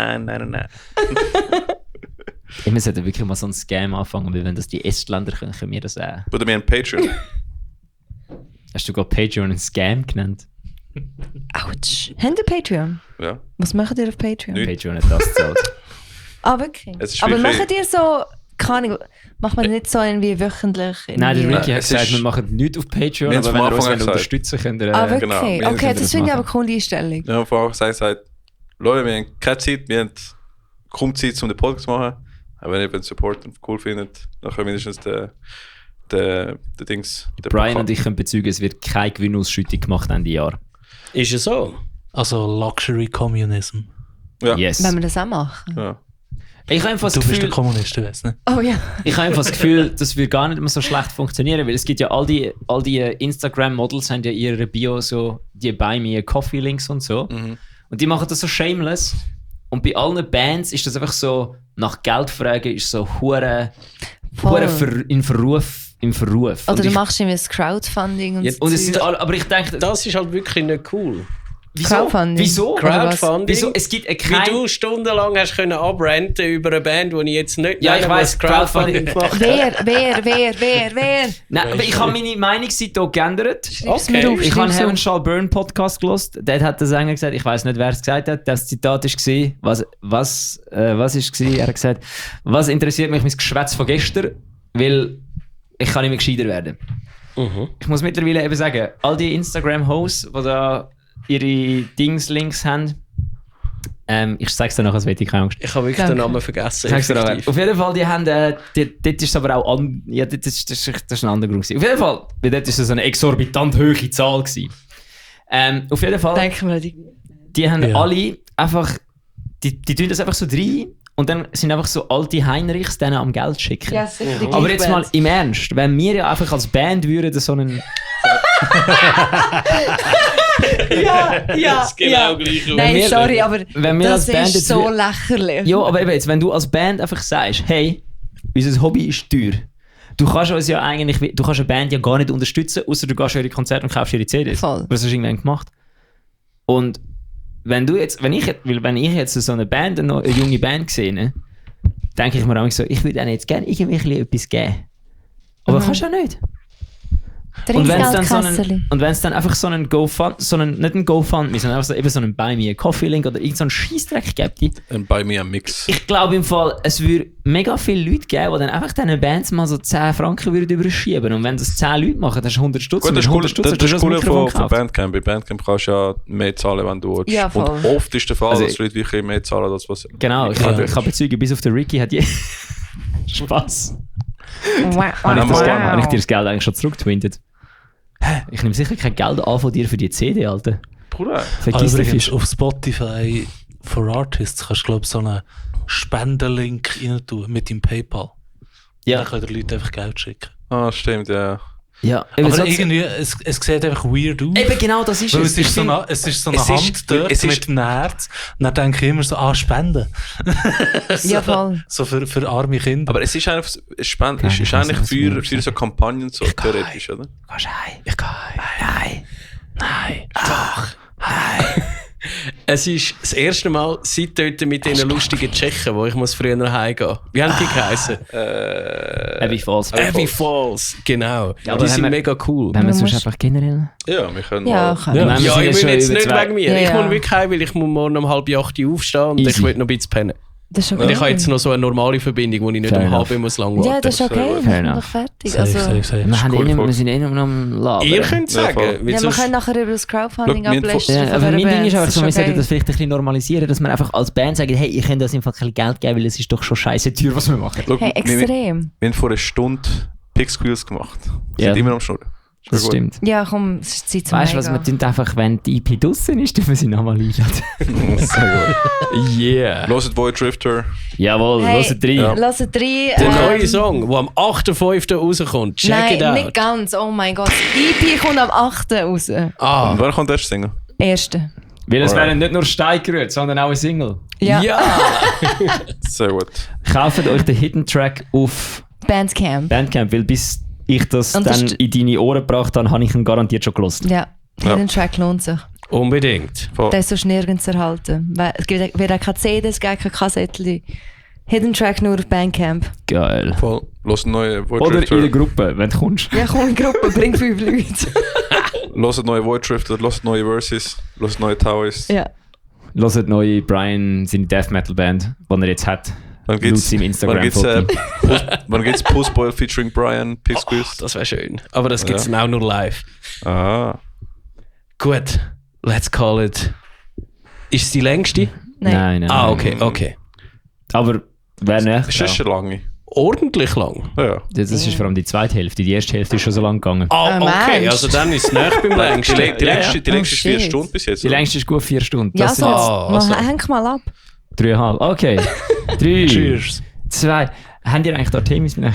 Wir sollten wirklich mal so einen Scam anfangen, weil wenn das die Estländer können wir das auch. Oder wir haben Patreon. Hast du gerade Patreon einen Scam genannt? Autsch. Habt ihr Patreon? Ja. Was macht ihr auf Patreon? Nicht. Patreon hat das gezahlt. Ah, wirklich? Es ist Aber wirklich- macht ihr so... Keine Ahnung, macht man nicht so irgendwie wöchentlich... Nein, der irgendwie- Ricky hat Es gesagt, ist- wir machen nichts auf Patreon, Wir haben es aber wenn am ihr uns Anfang gesagt. unterstützen könnt, Ah, wirklich? genau. Wir Okay, können das das finde ich machen. aber eine coole Einstellung. Wir haben vorher gesagt, Leute, wir haben keine Zeit, wir haben kaum Zeit, um den Podcast zu machen. Aber wenn ihr den Support cool findet, dann können wir mindestens den Dings... den Brian Pokal- und ich können bezeugen, es wird keine Gewinnausschüttung gemacht Ende Jahr. Ist es so? Also Luxury Communism. Ja. Yes. Wenn wir das auch machen. Ja. Ich habe einfach das Du bist Gefühl, der Kommunist, du weißt nicht. Oh ja. ich habe einfach das Gefühl, das wird gar nicht mehr so schlecht funktionieren, weil es gibt ja all die Instagram-Models haben ja ihre Bio so die Buy Me a Coffee Links und so. Und die machen das so shameless. Und bei allen Bands ist das einfach so, nach Geld fragen ist so hure Voll. im Verruf. Oder Und du ich- machst irgendwie das Crowdfunding und Ja, so. und es sind alle, aber ich denke, Das ist halt wirklich nicht cool. wieso? Crowdfunding. Wieso? Oder was? Crowdfunding. Wieso? Es gibt Wie kein... du stundenlang hast können abranten über eine Band, die ich jetzt nicht Ja, ich nenne, weiss, was Crowdfunding Crowdfunding. gemacht hat. Wer? Nein, aber ich habe meine Meinung seitdem geändert. Schreib's mir auf, Ich habe schreib's Heaven auf. Shall Burn Podcast gelost. Dort hat der Sänger gesagt, ich weiß nicht, wer es gesagt hat. Das Zitat war, was ist gewesen? Er hat gesagt, was interessiert mich mein Geschwätz von gestern, weil ich kann nicht mehr gescheiter werden. Ich muss mittlerweile eben sagen, all die Instagram-Hosts, die da ihre Links haben, ich sag's dir nachher, als hätte ich keine Angst. Ich habe wirklich Danke. den Namen vergessen. Sag's dir nachher. effektiv. Auf jeden Fall, die haben, dort ist es aber auch ja, das ist ein anderer Grund gewesen. Auf jeden Fall, weil dort ist es eine exorbitant hohe Zahl gewesen. Auf jeden Fall, Denken wir an die... die haben Ja. alle einfach, die tun das einfach so rein und dann sind einfach so alte Heinrichs denen am Geld schicken. Ja, sicher. die Aber jetzt mal Geekbands. im Ernst, wenn wir ja einfach als Band würden so einen... Ja, Das ist genau gleich. Nein, wir- sorry, aber wenn wir das als Band ist jetzt so wür- lächerlich. Ja, aber eben jetzt, wenn du als Band einfach sagst, hey, unser Hobby ist teuer. Du kannst uns ja eigentlich, du kannst eine Band ja gar nicht unterstützen, außer du gehst an ihre Konzerte und kaufst ihre CDs. Voll. Was hast du irgendwann gemacht? Und wenn ich jetzt so eine Band, eine junge Band sehe, ne, denke ich mir auch so, ich würde ihnen jetzt gerne irgendwie ein bisschen etwas geben. Aber kannst du ja nicht. Und wenn es dann einfach so einen nicht ein GoFundMe, sondern einfach so, eben so einen Buy Me a Coffee Link oder irgend so einen Scheissdreck gibt, Und bei mir ein Mix. ich glaube im Fall, es würde mega viele Leute geben, die dann einfach diesen Bands mal so 10 Franken würden überschieben. Und wenn das 10 Leute machen, dann hast du 100 Stutz. Gut, das ist cool, das ist das cool Mikrofon von gekauft. Bandcamp. Bei Bandcamp kannst du ja mehr zahlen, wenn du willst. Ja, voll. Und oft ist der Fall, Also- dass die Leute wirklich mehr zahlen, als was... Genau, ich Ja. kann bezeugen, bis auf den Ricky hat je... Spaß. Wow. Habe ich dir das Geld eigentlich schon zurückgetwintet? Hä? Ich nehme sicher kein Geld an von dir für die CD, Alter. Bruder. Vergiss den Übrigens, Fisch. auf Spotify for Artists kannst du, glaube ich, so einen Spendenlink rein tun mit deinem PayPal. Ja. Dann können die Leute einfach Geld schicken. Ah, stimmt, ja. Ja, eben, Aber sonst- irgendwie, es sieht einfach weird aus. eben genau das ist Weil es. es ist Ich so finde- eine, es ist so eine es ist- Hand dort es ist- mit einem Herz. Und dann denke ich immer so, Spenden. Ja, voll. So für arme Kinder. Aber es ist einfach, Spenden Ja, ist ich weiss eigentlich nicht, was du für meinst. so Kampagnen so theoretisch, oder? Gehst heim. Ich gehe heim. Nein. Es ist das erste Mal seit dort mit diesen lustigen Tschechen, wo ich muss früher nach Hause gehen. Wie haben die geheißen? Abbey Falls. Abbey Falls, genau. Ja, aber die haben sind wir- mega cool. Wenn wir Du sonst musst- einfach generell... Ja, wir können Ja, mal... kann Ja. Nein, wir Ja, sind ich ja will schon jetzt über nicht 2. wegen mir. Ja, Ich ja. muss wirklich heim, weil ich muss morgen um 7:30 aufstehen und Easy. ich will noch ein bisschen pennen. Das ist Und ich okay. habe jetzt noch so eine normale Verbindung, wo ich nicht Fair um enough. 7:30 muss lang warten. Ja, das ist okay. Fair Wir sind enough. doch fertig. Safe, Also, safe, safe. Wir, haben cool, eh noch- voll. wir sind eh noch am Labern. Ihr könnt Ja, sagen. voll. weil ja, wir sonst- können nachher über das Crowdfunding Look, wir ablästern. Ja, von aber dieser mein Ding ist Band. einfach so, wir Das sollten okay. das vielleicht ein bisschen normalisieren, dass wir einfach als Band sagen, hey, ihr könnt uns einfach ein bisschen Geld geben, weil es ist doch schon scheiße teuer, was wir machen. Look, Hey, wir extrem. haben vor einer Stunde Pick Squeals gemacht. Wir Ja. sind immer am Schnurren. Das stimmt. Ja, komm, es ist Zeit zum Weißt du, was man tun einfach, wenn die EP draussen ist, dürfen wir sie nochmal einladen. Sehr gut. Yeah. Hört Void Drifter. Jawohl, hört rein. Ja. Hört rein. Der neue Song, der am 8.5. rauskommt. Check Nein, it out. nicht ganz. Oh mein Gott. Die EP kommt am 8. raus. Ah, Und wer kommt erst singen? Erste. Weil es Alright. werden nicht nur Steine gerührt, sondern auch ein Single. Ja. Sehr gut. Kauft euch den Hidden Track auf Bandcamp. Bandcamp, weil bis ich das Und das dann ist- in deine Ohren gebracht habe, habe ich ihn garantiert schon gelost. Ja. Ja. Hidden Track lohnt sich. unbedingt. Voll. Der ist sonst nirgends erhalten. Weil es wird auch keine CD, es gibt keine Kassettchen. Hidden Track nur auf Bandcamp. Geil. Voll. Hört neue Void Oder Drifter. in der Gruppe, wenn du kommst. Ja, komm in die Gruppe, bring 5 Leute. Hört neue Void Drifter, hört neue Verses, hört neue Taoist. Ja. Hört neue Brian, seine Death Metal Band, die er jetzt hat. Wann Laut geht's, seinem Instagram-Foto. wann geht's Postboil featuring Brian Pisquist? Das wäre schön. Aber das gibt es auch nur live. Ah. Gut, let's call it. Ist es die längste? Nein. Ah, okay. Aber wer nicht? Das ist schon lange. Ordentlich lang. Ja. Das ist vor allem die zweite Hälfte. Die erste Hälfte ist schon so lang gegangen. Ah, okay, Mensch. also dann ist es näher beim längsten. Die längste, die Oh, längste ist 4 shit. Stunden bis jetzt. Die oder? längste ist gut 4 Stunden. Ja, Das so. sind also. Häng mal ab. 3,5. Okay. 3, Cheers. 2. Habt ihr eigentlich da Themen? Nein.